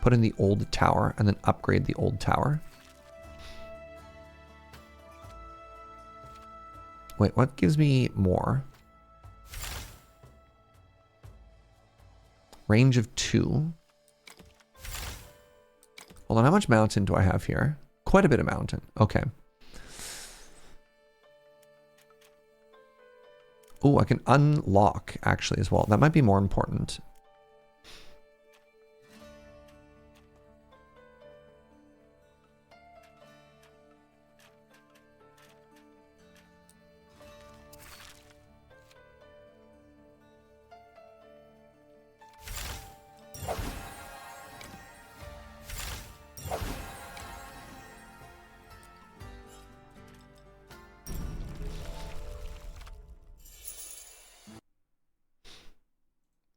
Put in the old tower and then upgrade the old tower. Wait, what gives me more? Range of 2. Hold on, how much mountain do I have here? Quite a bit of mountain. Okay. Oh, I can unlock actually as well. That might be more important.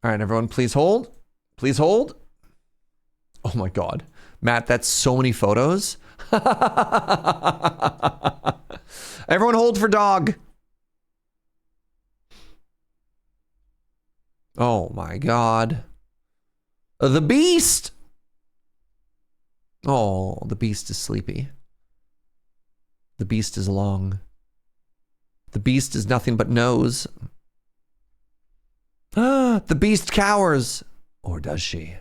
All right, everyone, please hold. Please hold. Oh my God. Matt, that's so many photos. Everyone hold for dog. Oh my God. The beast. Oh, the beast is sleepy. The beast is long. The beast is nothing but nose. Ah, the beast cowers. Or does she?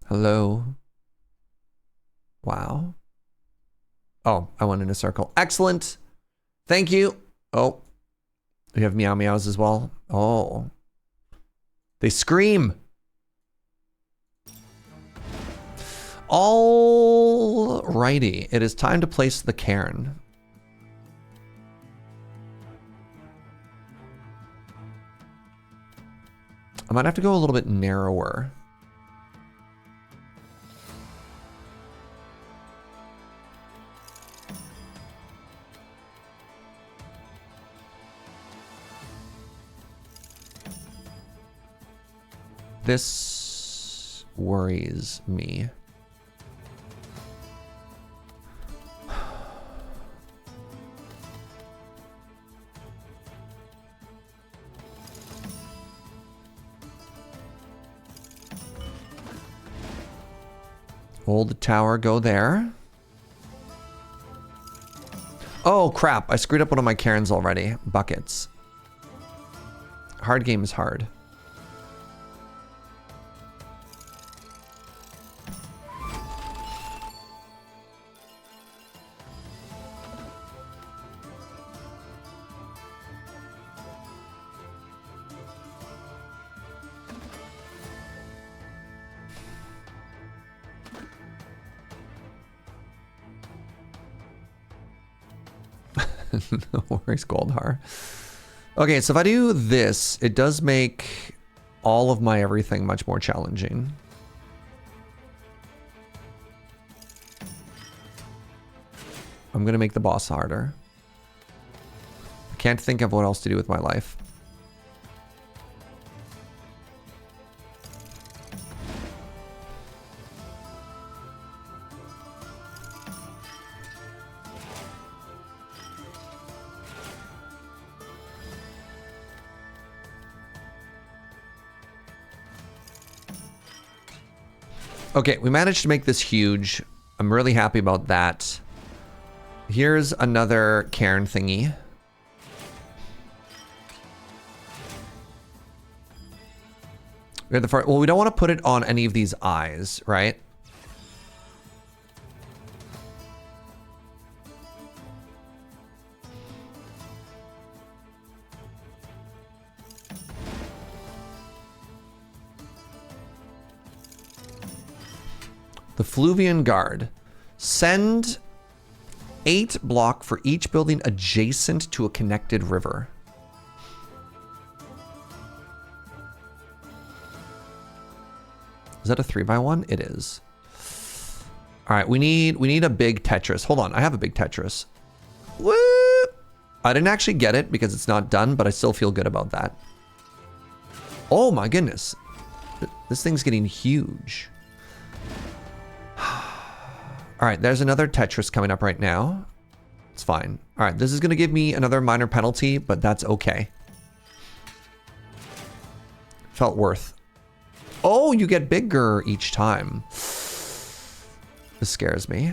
Hello. Wow. Oh, I went in a circle. Excellent. Thank you. Oh, we have meow meows as well. Oh, they scream. Alrighty, it is time to place the cairn. I might have to go a little bit narrower. This worries me. Hold the tower, go there. Oh crap, I screwed up one of my cairns already. Buckets. Hard game is hard. No worries, Goldhar. Okay, so if I do this, it does make all of my everything much more challenging. I'm gonna make the boss harder. I can't think of what else to do with my life. Okay, we managed to make this huge. I'm really happy about that. Here's another cairn thingy. We have the well, we don't want to put it on any of these eyes, right? The Fluvian Guard. Send 8 block for each building adjacent to a connected river. Is that a 3x1? It is. All right, we need a big Tetris. Hold on, I have a big Tetris. Woo! I didn't actually get it because it's not done, but I still feel good about that. Oh my goodness. This thing's getting huge. All right, there's another Tetris coming up right now. It's fine. All right, this is gonna give me another minor penalty, but that's okay. Felt worth. Oh, you get bigger each time. This scares me.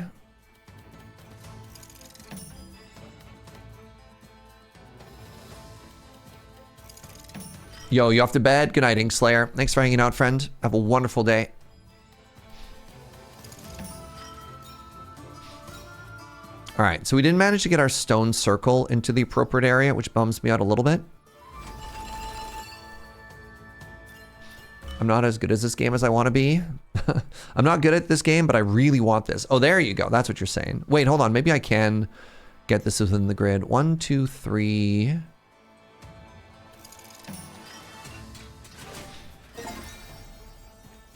Yo, you off to bed? Good night, Inkslayer. Thanks for hanging out, friend. Have a wonderful day. All right, so we didn't manage to get our stone circle into the appropriate area, which bums me out a little bit. I'm not as good as this game as I want to be. I'm not good at this game, but I really want this. Oh, there you go. That's what you're saying. Wait, hold on. Maybe I can get this within the grid. 1, 2, 3.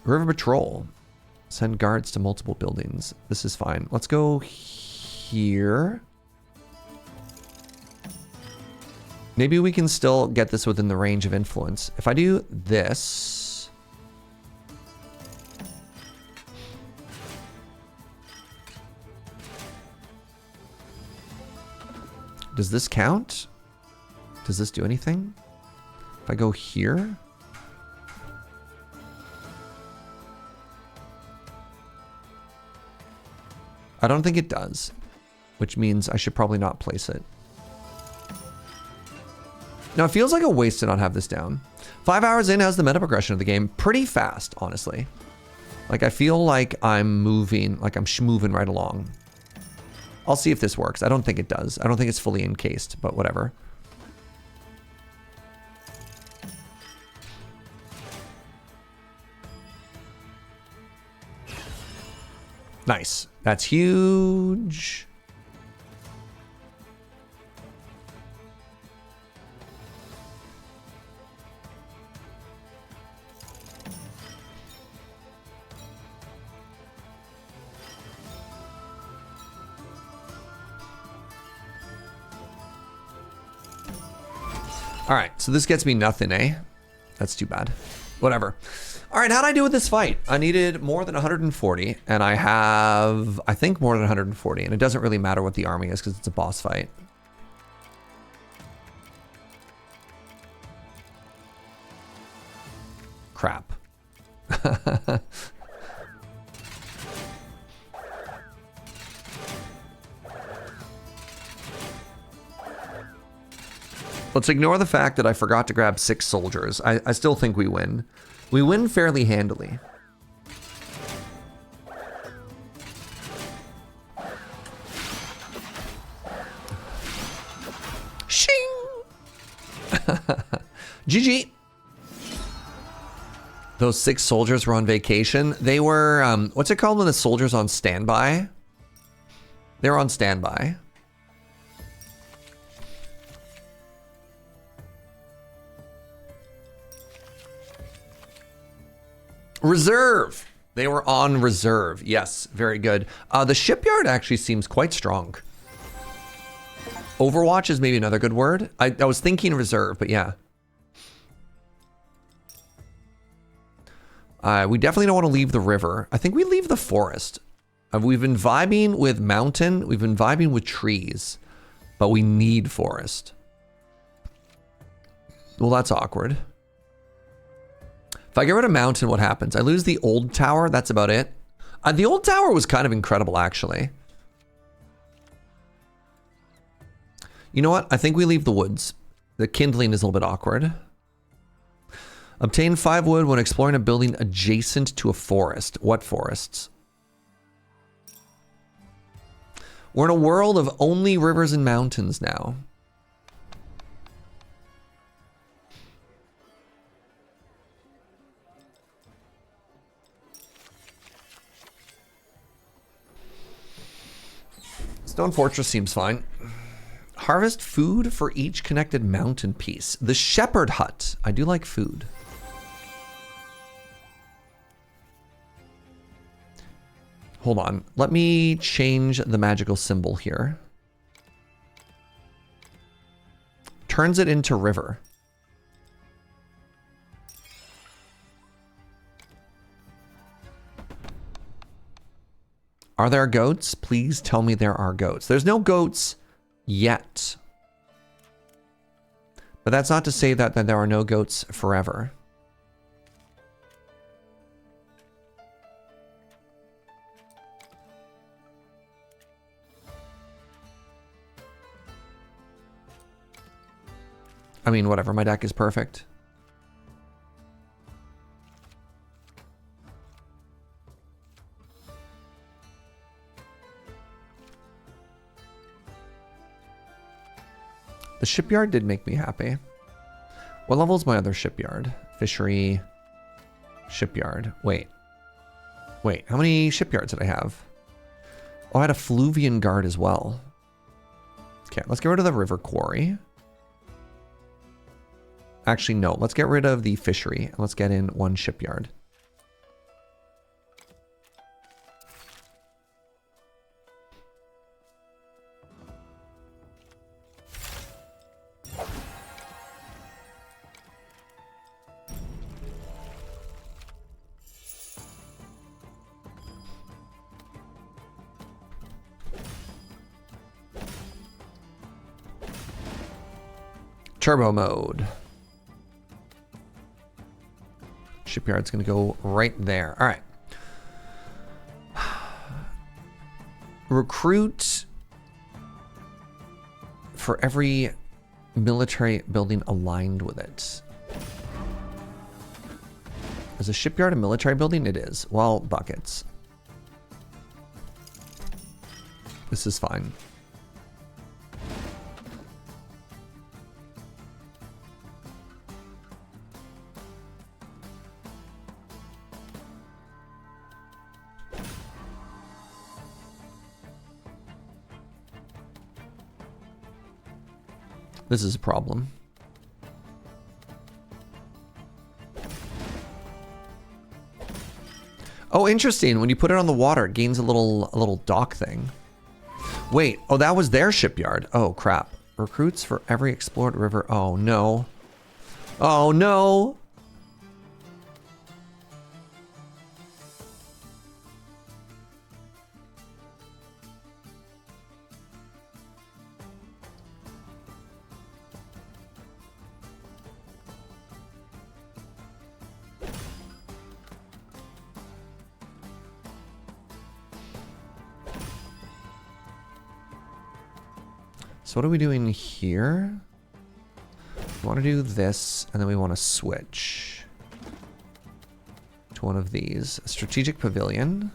River Patrol. Send guards to multiple buildings. This is fine. Let's go here. Maybe we can still get this within the range of influence. If I do this... Does this count? Does this do anything? If I go here? I don't think it does, which means I should probably not place it. Now, it feels like a waste to not have this down. 5 hours in, how's the meta progression of the game? Pretty fast, honestly. Like, I feel like I'm moving, like I'm schmoving right along. I'll see if this works. I don't think it does. I don't think it's fully encased, but whatever. Nice. That's huge. All right, so this gets me nothing, eh? That's too bad. Whatever. All right, how'd I do with this fight? I needed more than 140, and I have, I think, more than 140, and it doesn't really matter what the army is because it's a boss fight. Crap. Let's ignore the fact that I forgot to grab 6 soldiers. I still think we win. We win fairly handily. Shing! GG. Those 6 soldiers were on vacation. They were, what's it called when the soldier's on standby? They were on standby. Reserve. They were on reserve. Yes, very good. The shipyard actually seems quite strong. Overwatch is maybe another good word. I was thinking reserve, but yeah. We definitely don't want to leave the river. I think we leave the forest. We've been vibing with mountain. We've been vibing with trees, but we need forest. Well, that's awkward. If I get rid of mountain, what happens? I lose the old tower. That's about it. The old tower was kind of incredible, actually. You know what? I think we leave the woods. The kindling is a little bit awkward. Obtain 5 wood when exploring a building adjacent to a forest. What forests? We're in a world of only rivers and mountains now. Stone Fortress seems fine. Harvest food for each connected mountain piece. The Shepherd Hut. I do like food. Hold on. Let me change the magical symbol here. Turns it into river. Are there goats? Please tell me there are goats. There's no goats yet. But that's not to say that there are no goats forever. I mean, whatever. My deck is perfect. The shipyard did make me happy. What level is my other shipyard? Fishery. Shipyard. Wait. How many shipyards did I have? Oh, I had a Fluvian guard as well. Okay, let's get rid of the river quarry. Actually, no. Let's get rid of the fishery and let's get in 1 shipyard. Turbo mode. Shipyard's gonna go right there. All right. Recruit for every military building aligned with it. Is a shipyard a military building? It is. Well, buckets. This is fine. This is a problem. Oh, interesting. When you put it on the water, it gains a little dock thing. Wait, oh, that was their shipyard. Oh, crap. Recruits for every explored river. Oh, no. Oh, no. So what are we doing here? We want to do this, and then we want to switch to one of these. A strategic pavilion.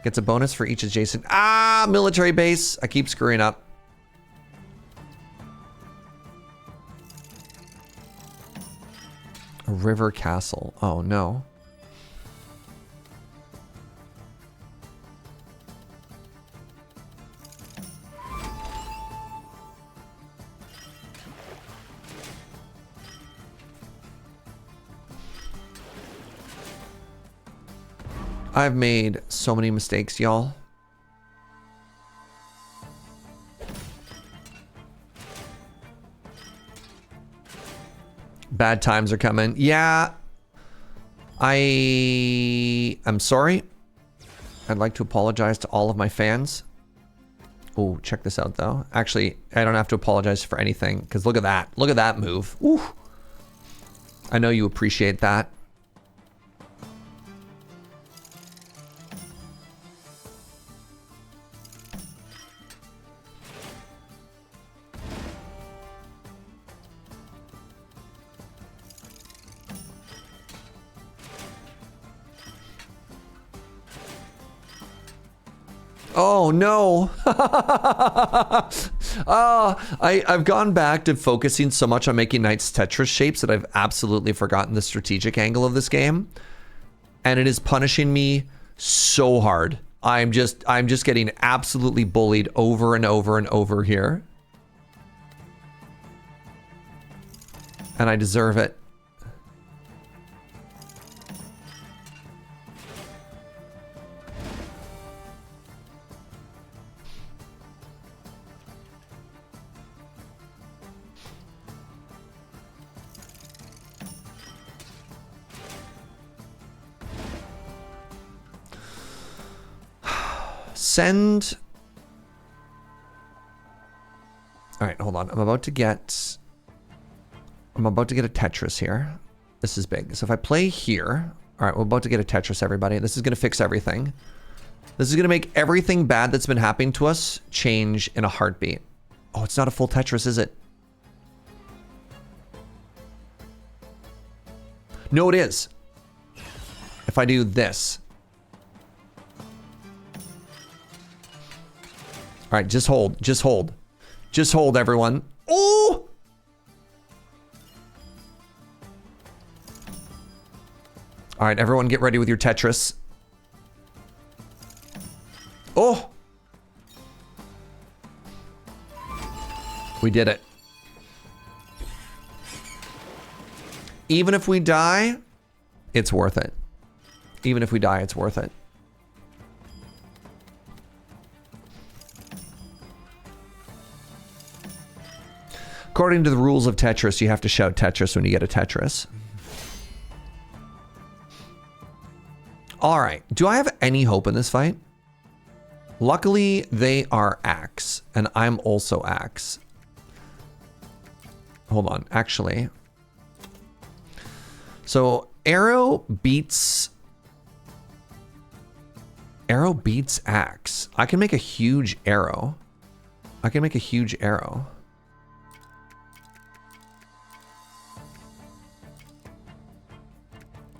Gets a bonus for each adjacent... Ah! Military base! I keep screwing up. A river castle. Oh, no. I've made so many mistakes, y'all. Bad times are coming. Yeah. I'm sorry. I'd like to apologize to all of my fans. Oh, check this out though. Actually, I don't have to apologize for anything because look at that. Look at that move. Ooh. I know you appreciate that. Oh no. I've gone back to focusing so much on making nice Tetris shapes that I've absolutely forgotten the strategic angle of this game. And it is punishing me so hard. I'm just getting absolutely bullied over and over and over here. And I deserve it. Send. All right, hold on. I'm about to get a Tetris here. This is big. So if I play here, all right, we're about to get a Tetris, everybody. This is going to fix everything. This is going to make everything bad that's been happening to us change in a heartbeat. Oh, it's not a full Tetris, is it? No, it is. If I do this. All right, just hold, just hold. Just hold, everyone. Oh! All right, everyone get ready with your Tetris. Oh! We did it. Even if we die, it's worth it. Even if we die, it's worth it. According to the rules of Tetris, you have to shout Tetris when you get a Tetris. All right. Do I have any hope in this fight? Luckily, they are Axe, and I'm also Axe. Hold on. Actually. So, Arrow beats Axe. I can make a huge arrow. I can make a huge arrow.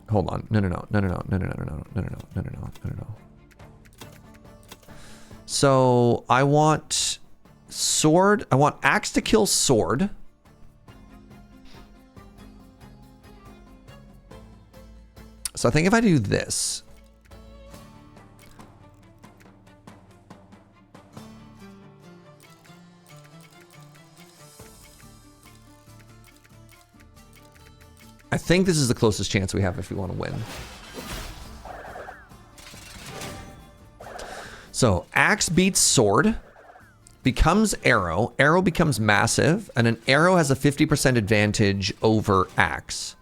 Hold on. No. So I want sword. I want axe to kill sword. So I think if I do this. I think this is the closest chance we have if we want to win. So axe beats sword, becomes arrow, arrow becomes massive, and an arrow has a 50% advantage over axe.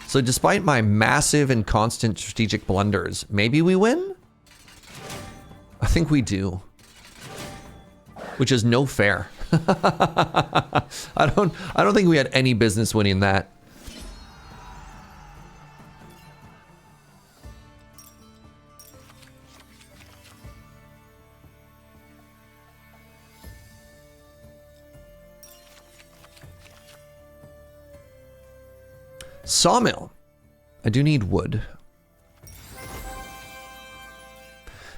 So despite my massive and constant strategic blunders, maybe we win? I think we do. Which is no fair. I don't think we had any business winning that. Sawmill. I do need wood.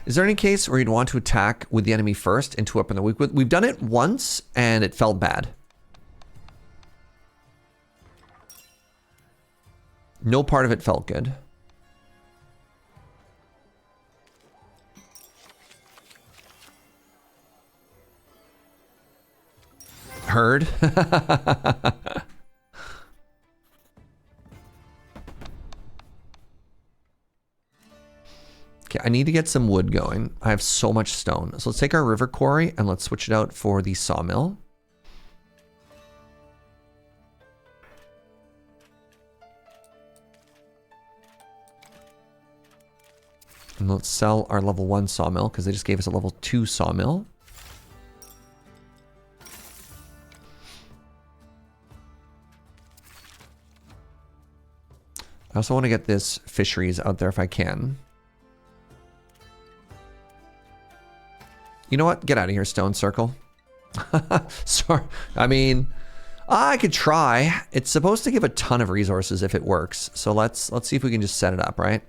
Is there any case where you'd want to attack with the enemy first and to weapon the weak with? We've done it once and it felt bad. No part of it felt good. Heard. Okay, I need to get some wood going. I have so much stone. So let's take our river quarry and let's switch it out for the sawmill. And let's sell our level 1 sawmill because they just gave us a level 2 sawmill. I also want to get this fisheries out there if I can. You know what? Get out of here, Stone Circle. Sorry. I mean, I could try. It's supposed to give a ton of resources if it works. So let's see if we can just set it up, right?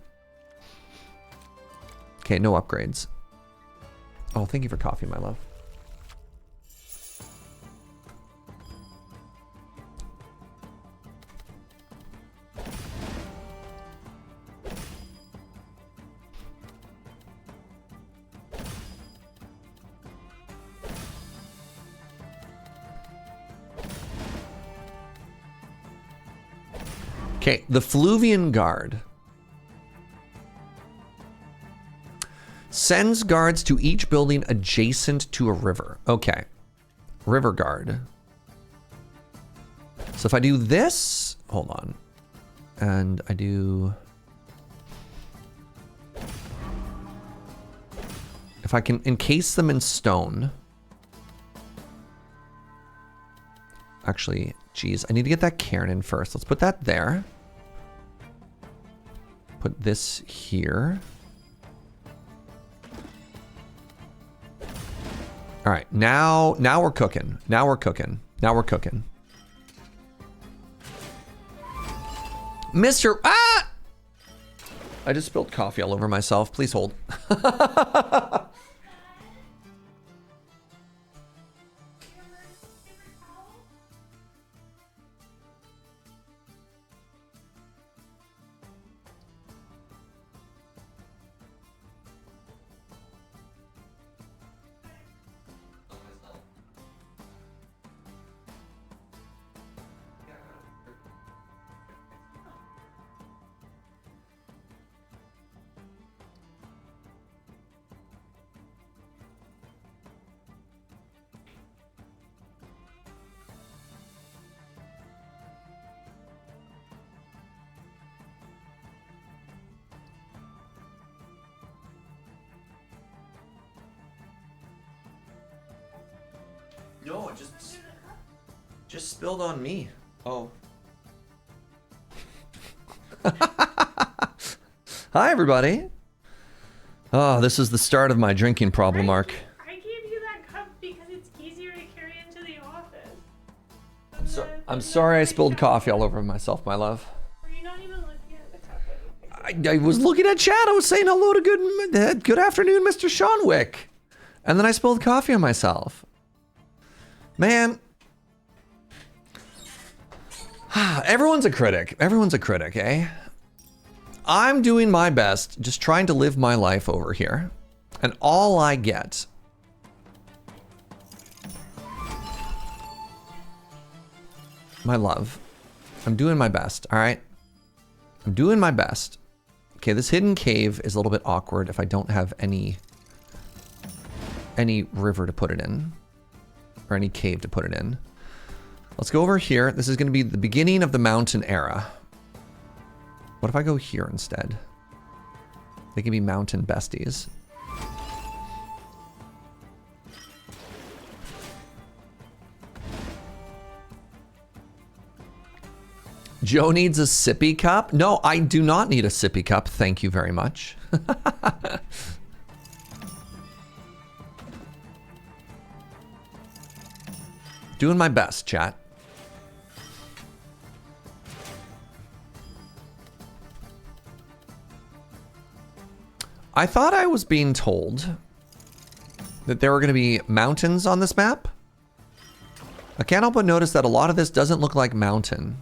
Okay, no upgrades. Oh, thank you for coffee, my love. Okay, the Fluvian Guard sends guards to each building adjacent to a river. Okay, River Guard. So if I do this, hold on, and I do, if I can encase them in stone. Actually, geez, I need to get that cairn in first. Let's put that there. Put this here. All right, now we're cooking. Now we're cooking. Now we're cooking. Mr. Ah! I just spilled coffee all over myself. Please hold. No, it just spilled on me. Oh. Hi, everybody. Oh, this is the start of my drinking problem, Mark. I gave you that cup because it's easier to carry into the office. I'm sorry I spilled coffee all over myself, my love. Were you not even looking at the cup? I was looking at chat. I was saying hello to good afternoon, Mr. Sean Wick. And then I spilled coffee on myself. Man. Everyone's a critic. Everyone's a critic, eh? I'm doing my best, just trying to live my life over here. And all I get... My love. I'm doing my best, alright? I'm doing my best. Okay, this hidden cave is a little bit awkward if I don't have any river to put it in. Or any cave to put it in. Let's go over here. This is going to be the beginning of the mountain era. What if I go here instead? They can be mountain besties. Joe needs a sippy cup? No, I do not need a sippy cup. Thank you very much. Doing my best, chat. I thought I was being told that there were going to be mountains on this map. I can't help but notice that a lot of this doesn't look like mountain.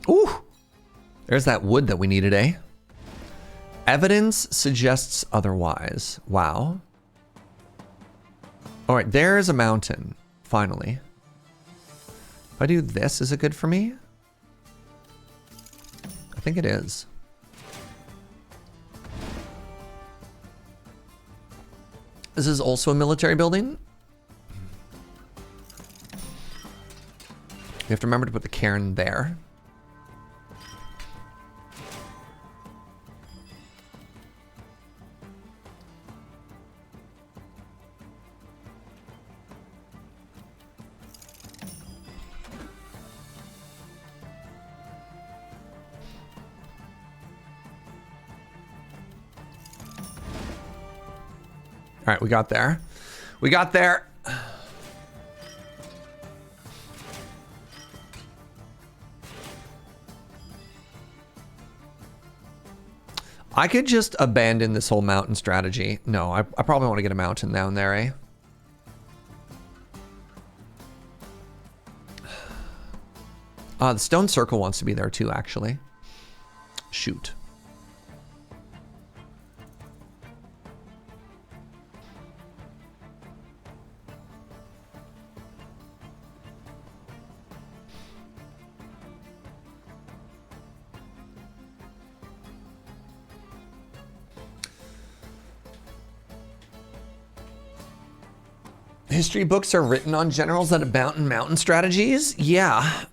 Ooh, there's that wood that we needed, eh? Evidence suggests otherwise. Wow. All right, there's a mountain, finally. If I do this, is it good for me? I think it is. This is also a military building. You have to remember to put the cairn there. All right, we got there. We got there. I could just abandon this whole mountain strategy. No, I probably want to get a mountain down there, eh? The stone circle wants to be there too, actually. Shoot. History books are written on generals that abound in mountain strategies? Yeah.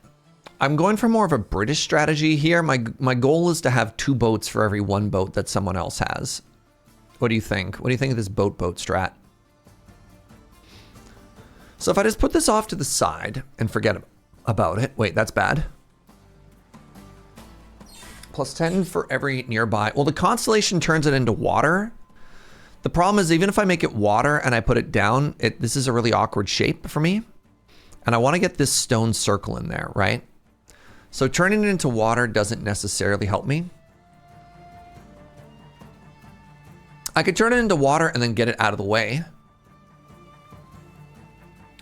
I'm going for more of a British strategy here. My goal is to have 2 boats for every 1 boat that someone else has. What do you think? What do you think of this boat strat? So if I just put this off to the side and forget about it. Wait, that's bad. Plus 10 for every nearby. Well, the constellation turns it into water. The problem is, even if I make it water and I put it down, this is a really awkward shape for me. And I want to get this stone circle in there, right? So turning it into water doesn't necessarily help me. I could turn it into water and then get it out of the way.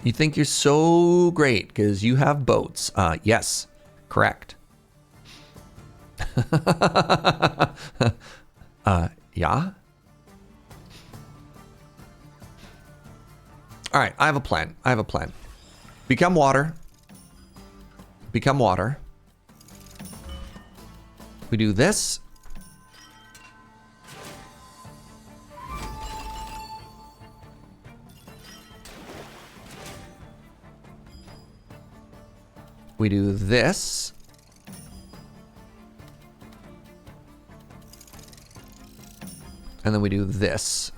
You think you're so great because you have boats. Yes, correct. Yeah. All right, I have a plan. I have a plan. Become water. Become water. We do this. We do this. And then we do this.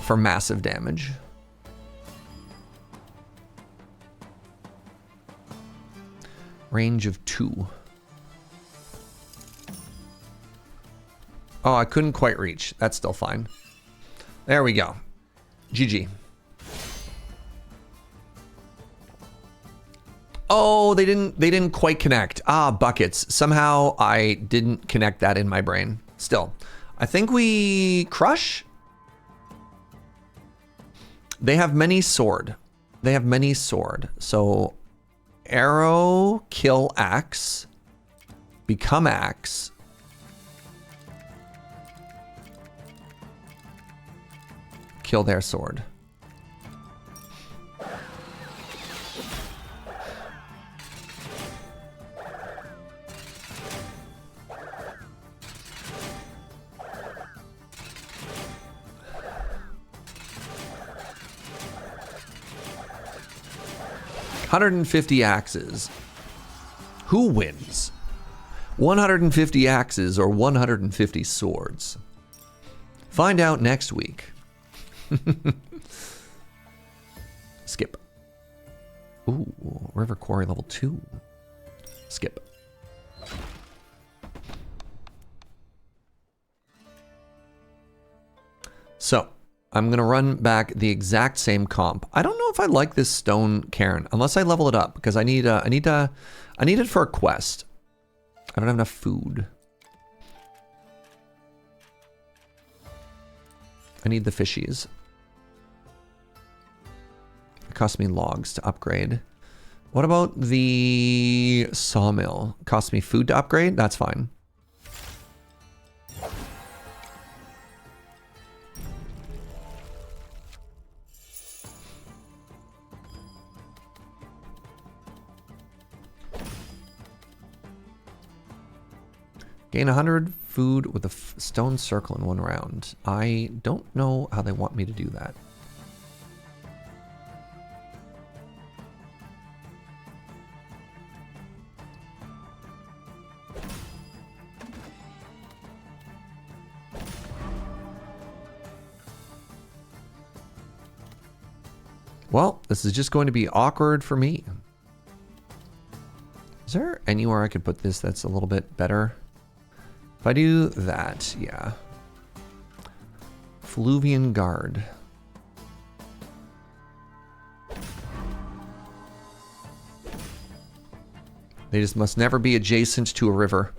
For massive damage. Range of 2. Oh, I couldn't quite reach. That's still fine. There we go. GG. Oh, they didn't quite connect. Buckets. Somehow I didn't connect that in my brain. Still, I think we crush. They have many sword. They have many sword. So arrow, kill axe, become axe. Kill their sword. $150 axes. Who wins? 150 axes or 150 swords? Find out next week. Skip. Ooh, River Quarry level 2. Skip. So, I'm going to run back the exact same comp. I don't know if I like this stone cairn unless I level it up because I need it for a quest. I don't have enough food. I need the fishies. It costs me logs to upgrade. What about the sawmill? Costs me food to upgrade? That's fine. Gain 100 food with a stone circle in 1 round. I don't know how they want me to do that. Well, this is just going to be awkward for me. Is there anywhere I could put this that's a little bit better? If I do that, yeah. Fluvian Guard. They just must never be adjacent to a river.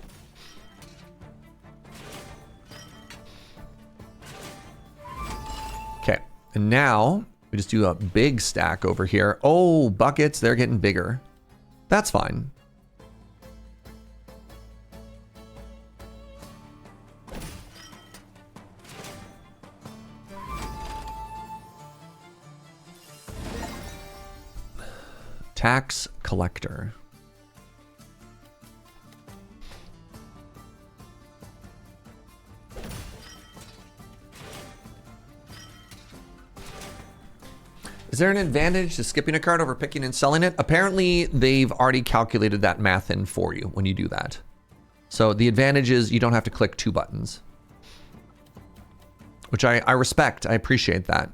Okay, and now we just do a big stack over here. Oh, buckets, they're getting bigger. That's fine. Tax collector. Is there an advantage to skipping a card over picking and selling it? Apparently, they've already calculated that math in for you when you do that. So the advantage is you don't have to click 2 buttons. Which I respect. I appreciate that.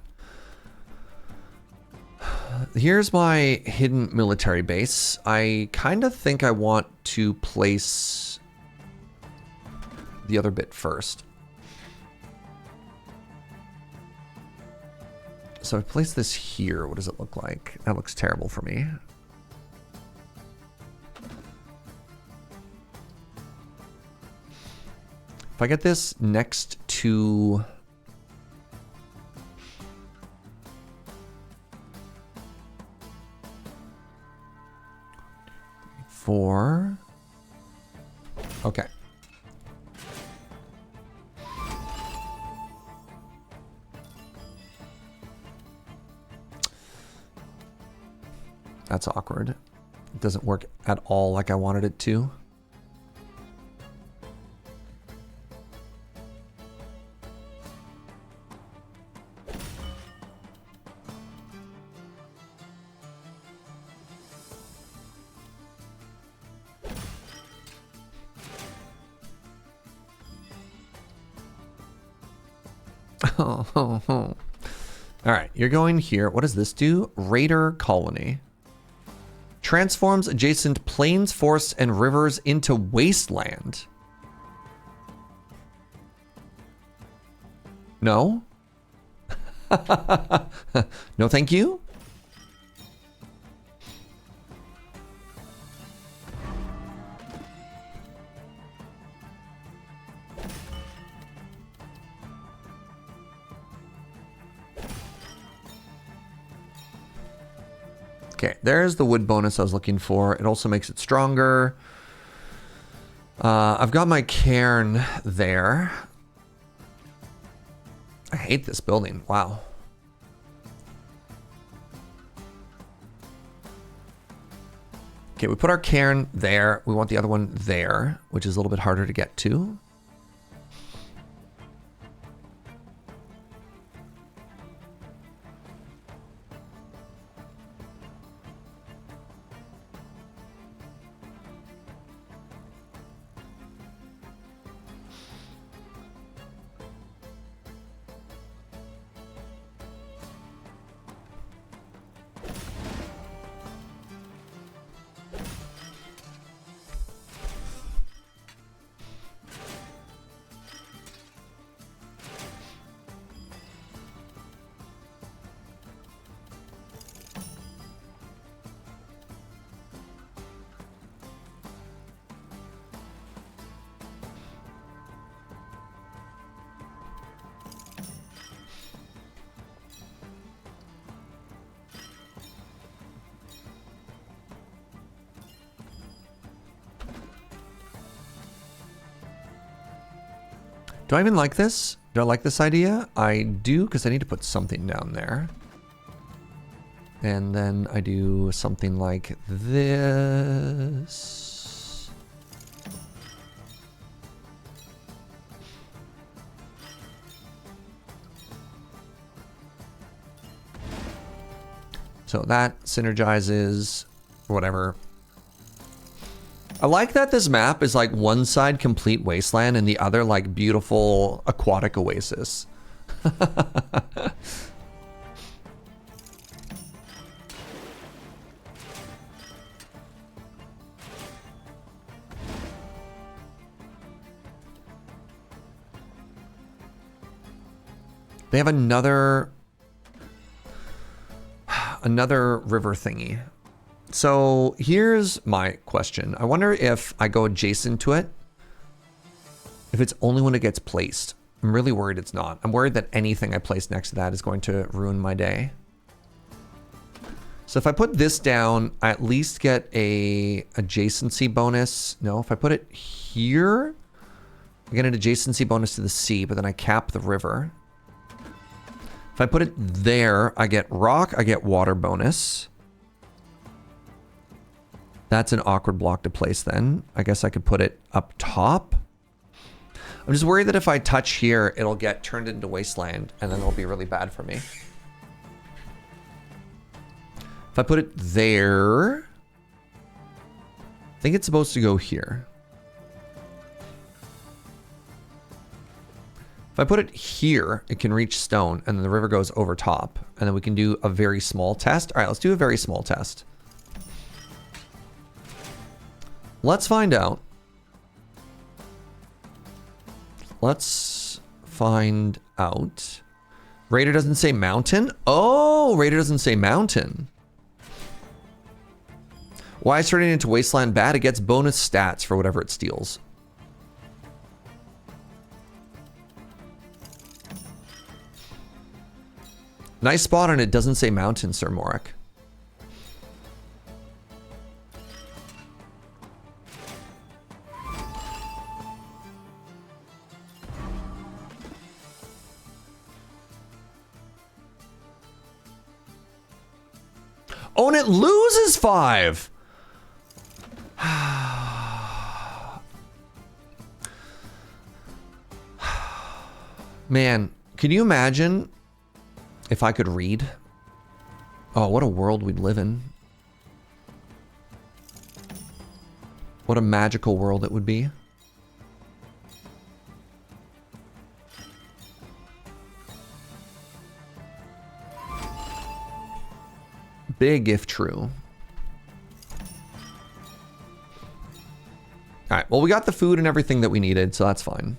Here's my hidden military base. I kind of think I want to place the other bit first. So I place this here. What does it look like? That looks terrible for me. If I get this next to... four. Okay. That's awkward. It doesn't work at all like I wanted it to. All right, you're going here. What does this do? Raider Colony. Transforms adjacent plains, forests, and rivers into wasteland. No? No, thank you? Okay, there's the wood bonus I was looking for. It also makes it stronger. I've got my cairn there. I hate this building. Wow. Okay, we put our cairn there. We want the other one there, which is a little bit harder to get to. Do I even like this? Do I like this idea? I do, because I need to put something down there. And then I do something like this. So that synergizes, or whatever. I like that this map is like one side complete wasteland and the other like beautiful aquatic oasis. They have another river thingy. So here's my question. I wonder if I go adjacent to it, if it's only when it gets placed. I'm really worried it's not. I'm worried that anything I place next to that is going to ruin my day. So if I put this down, I at least get a adjacency bonus. No, if I put it here, I get an adjacency bonus to the sea, but then I cap the river. If I put it there, I get rock, I get water bonus. That's an awkward block to place then. I guess I could put it up top. I'm just worried that if I touch here, it'll get turned into wasteland and then it'll be really bad for me. If I put it there, I think it's supposed to go here. If I put it here, it can reach stone and then the river goes over top and then we can do a very small test. All right, let's do a very small test. Let's find out. Let's find out. Raider doesn't say mountain. Oh, Raider doesn't say mountain. Why is turning into wasteland bad? It gets bonus stats for whatever it steals. Nice spot on it. Doesn't say mountain, Sir Morik. Oh, and it loses 5. Man, can you imagine if I could read? Oh, what a world we'd live in. What a magical world it would be. Big if true. All right, well, we got the food and everything that we needed, so that's fine.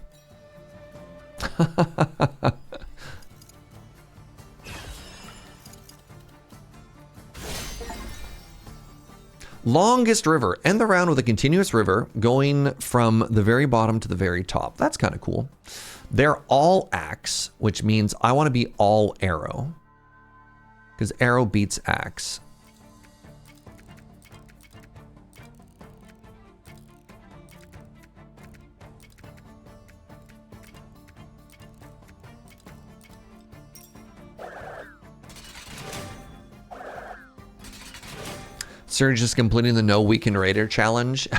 Longest river. End the round with a continuous river going from the very bottom to the very top. That's kind of cool. They're all axe, which means I want to be all arrow. Because arrow beats axe. Serge is completing the no weekend raider challenge.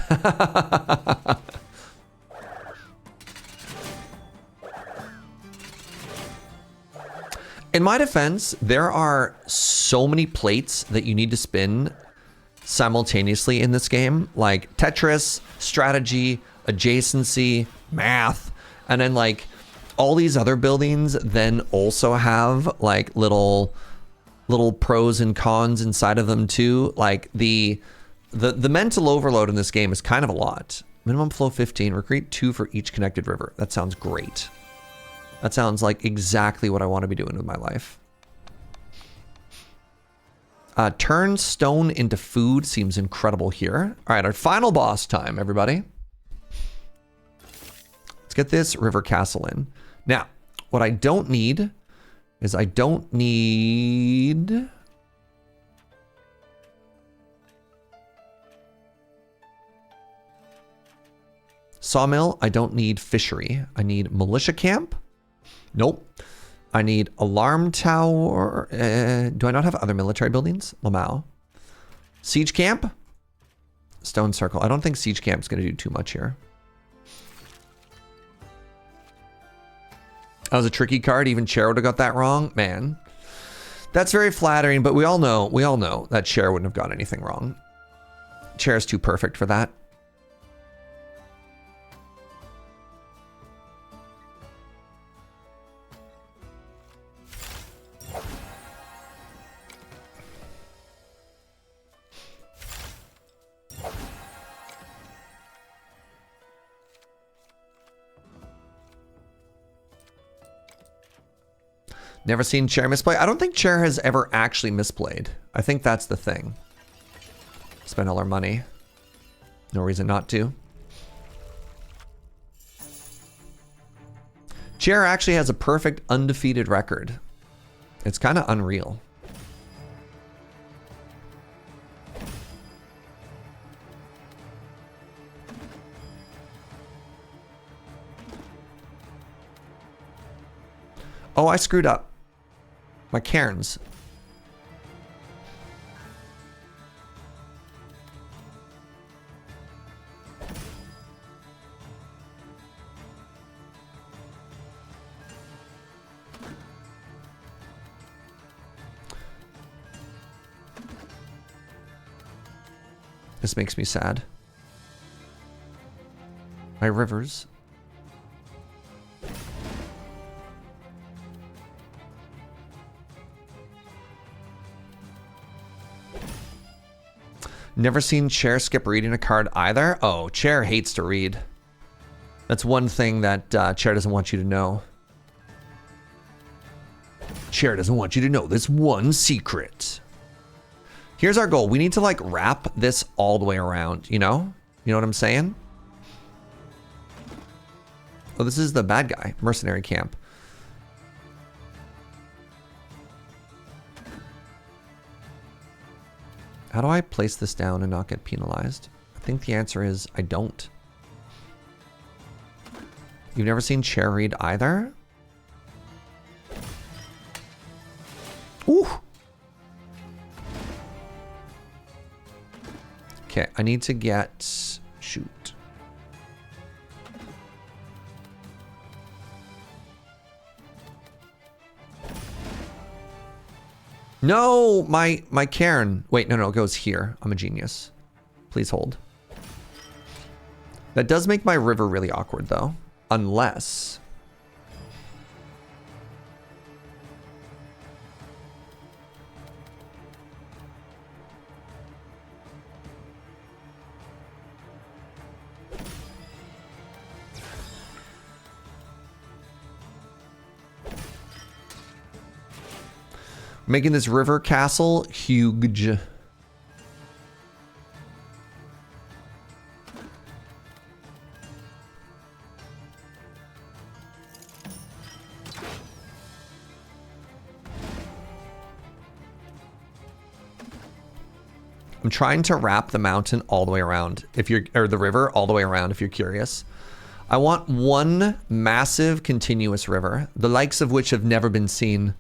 In my defense, there are so many plates that you need to spin simultaneously in this game, like Tetris, strategy, adjacency, math, and then like all these other buildings then also have like little pros and cons inside of them too. Like the mental overload in this game is kind of a lot. Minimum flow 15, recruit 2 for each connected river. That sounds great. That sounds like exactly what I want to be doing with my life. Turn stone into food seems incredible here. All right, our final boss time, everybody. Let's get this river castle in. Now, what I don't need is I don't need... Sawmill. I don't need fishery. I need militia camp. Nope. I need alarm tower. Do I not have other military buildings? Lamau. Siege camp. Stone circle. I don't think siege camp is going to do too much here. That was a tricky card. Even Chero would have got that wrong. Man. That's very flattering, but we all know that Chair wouldn't have got anything wrong. Chair's too perfect for that. Never seen Chair misplay. I don't think Chair has ever actually misplayed. I think that's the thing. Spend all our money. No reason not to. Chair actually has a perfect undefeated record. It's kind of unreal. Oh, I screwed up. My cairns. This makes me sad. My rivers. Never seen Chair skip reading a card either? Oh, Chair hates to read. That's one thing that Chair doesn't want you to know. Chair doesn't want you to know this one secret. Here's our goal. We need to like wrap this all the way around, you know? You know what I'm saying? Oh, this is the bad guy. Mercenary camp. How do I place this down and not get penalized? I think the answer is I don't. You've never seen Chair read either? Ooh! Okay, I need to get... Shoot. No, my cairn. Wait, no, it goes here. I'm a genius. Please hold. That does make my river really awkward, though. Unless... making this river castle huge. I'm trying to wrap the mountain all the way around, or the river all the way around, if you're curious. I want one massive continuous river, the likes of which have never been seen.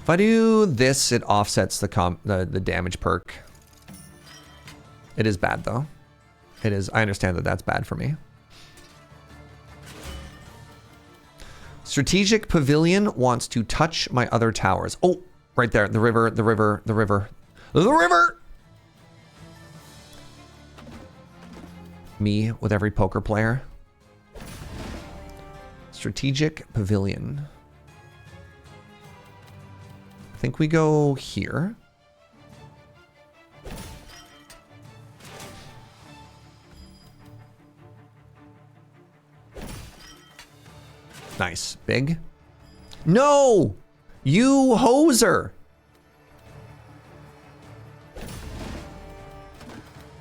If I do this, it offsets the damage perk. It is bad, though. It is. I understand that that's bad for me. Strategic Pavilion wants to touch my other towers. Oh, right there. The river, the river, the river. The river! Me with every poker player. Strategic Pavilion. I think we go here. Nice. Big. No! You hoser!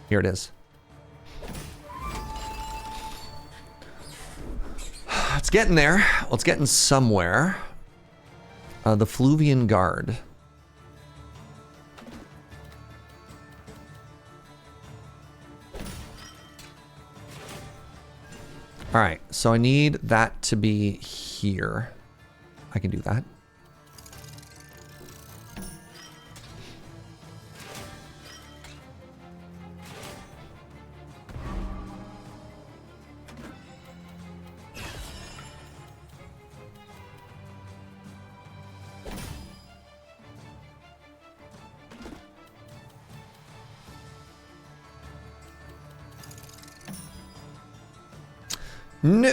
Here it is. It's getting there. Well, it's getting somewhere. The Fluvian Guard. All right, so I need that to be here. I can do that. Okay,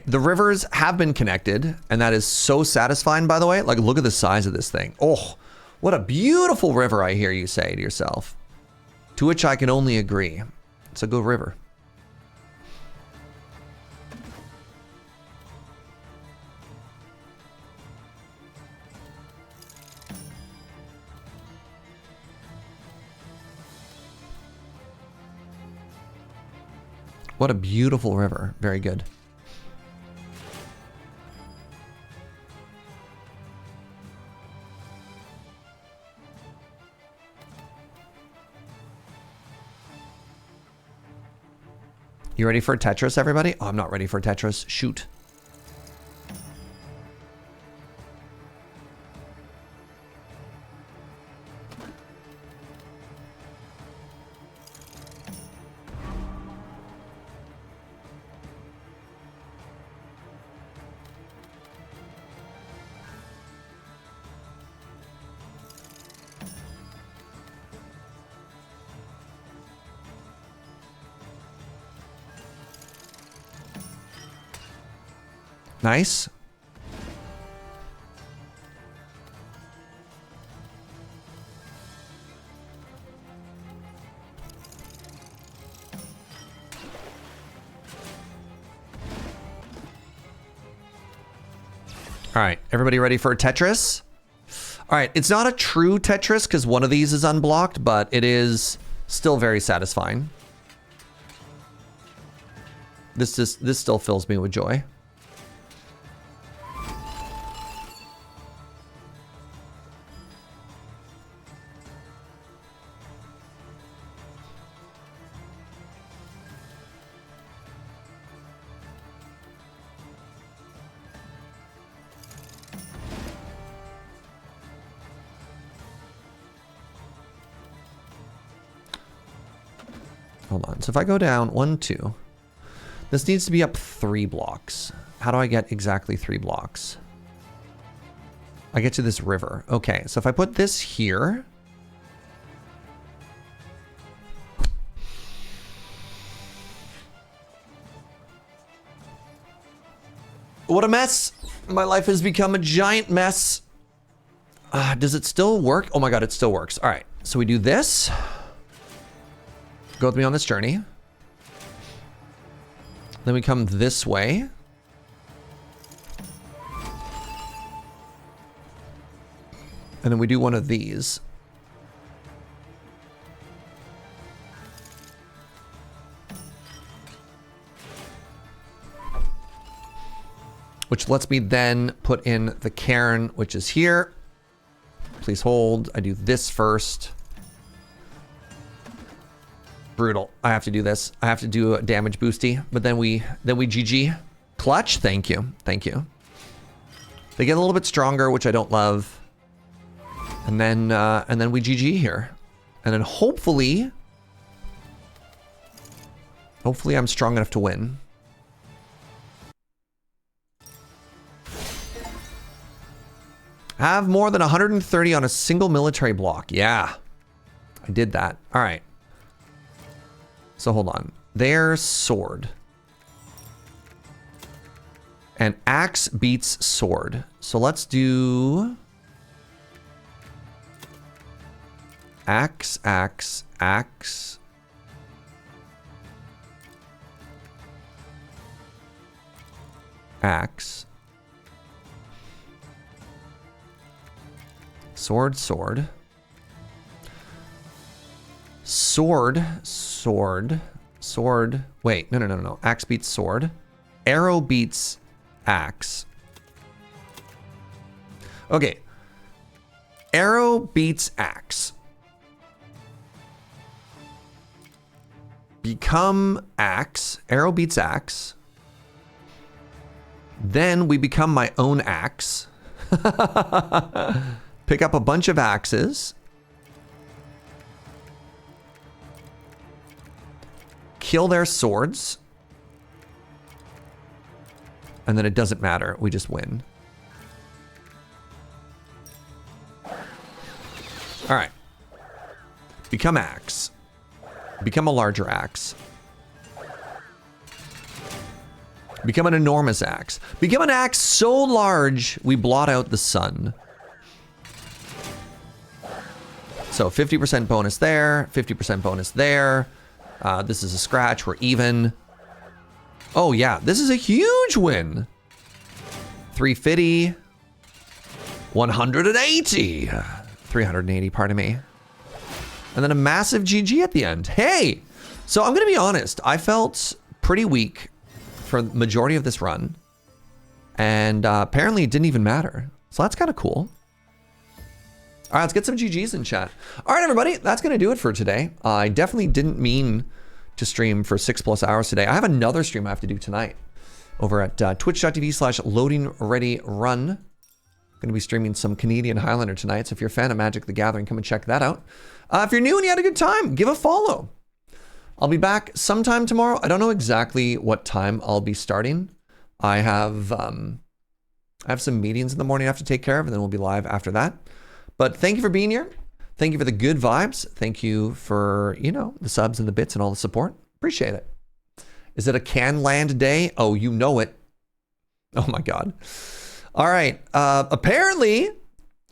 the rivers have been connected, and that is so satisfying, by the way. Like, look at the size of this thing. Oh, what a beautiful river, I hear you say to yourself. To which I can only agree. It's a good river. What a beautiful river. Very good. You ready for Tetris, everybody? Oh, I'm not ready for Tetris. Shoot. Nice. All right, everybody ready for Tetris? All right, it's not a true Tetris because one of these is unblocked, but it is still very satisfying. This still fills me with joy. Hold on. So if I go down 1, 2, this needs to be up 3 blocks. How do I get exactly 3 blocks? I get to this river. Okay, so if I put this here. What a mess. My life has become a giant mess. Does it still work? Oh my God, it still works. All right, so we do this. Go with me on this journey. Then we come this way. And then we do one of these. Which lets me then put in the cairn, which is here. Please hold. I do this first. Brutal. I have to do this. I have to do a damage boosty, but then we GG. Clutch. Thank you. Thank you. They get a little bit stronger, which I don't love. And then we GG here. And then hopefully I'm strong enough to win. Have more than 130 on a single military block. Yeah, I did that. All right. So hold on. There's sword. And axe beats sword. So let's do axe, axe, axe. Axe. Sword, sword. Sword, sword, sword. Wait, no. Axe beats sword. Arrow beats axe. Okay. Arrow beats axe. Become axe. Arrow beats axe. Then we become my own axe. Pick up a bunch of axes. Kill their swords. And then it doesn't matter. We just win. All right. Become axe. Become a larger axe. Become an enormous axe. Become an axe so large we blot out the sun. So 50% bonus there, 50% bonus there. This is a scratch, we're even. Oh yeah, this is a huge win. 350, 180, 380, pardon me. And then a massive GG at the end. Hey, so I'm gonna be honest, I felt pretty weak for the majority of this run. And apparently it didn't even matter. So that's kind of cool. All right, let's get some GGs in chat. All right, everybody, that's going to do it for today. I definitely didn't mean to stream for 6+ hours today. I have another stream I have to do tonight over at twitch.tv/loadingreadyrun. Going to be streaming some Canadian Highlander tonight. So if you're a fan of Magic the Gathering, come and check that out. If you're new and you had a good time, give a follow. I'll be back sometime tomorrow. I don't know exactly what time I'll be starting. I have some meetings in the morning I have to take care of, and then we'll be live after that. But thank you for being here. Thank you for the good vibes. Thank you for, you know, the subs and the bits and all the support. Appreciate it. Is it a Canland day? Oh, you know it. Oh my God. All right. Apparently,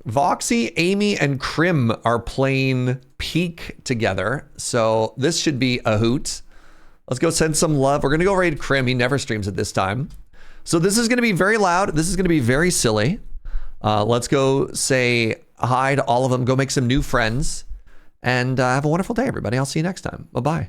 Voxy, Amy, and Krim are playing Peak together. So this should be a hoot. Let's go send some love. We're going to go raid Krim. He never streams at this time. So this is going to be very loud. This is going to be very silly. Let's go say hi to all of them. Go make some new friends. And have a wonderful day, everybody. I'll see you next time. Bye-bye.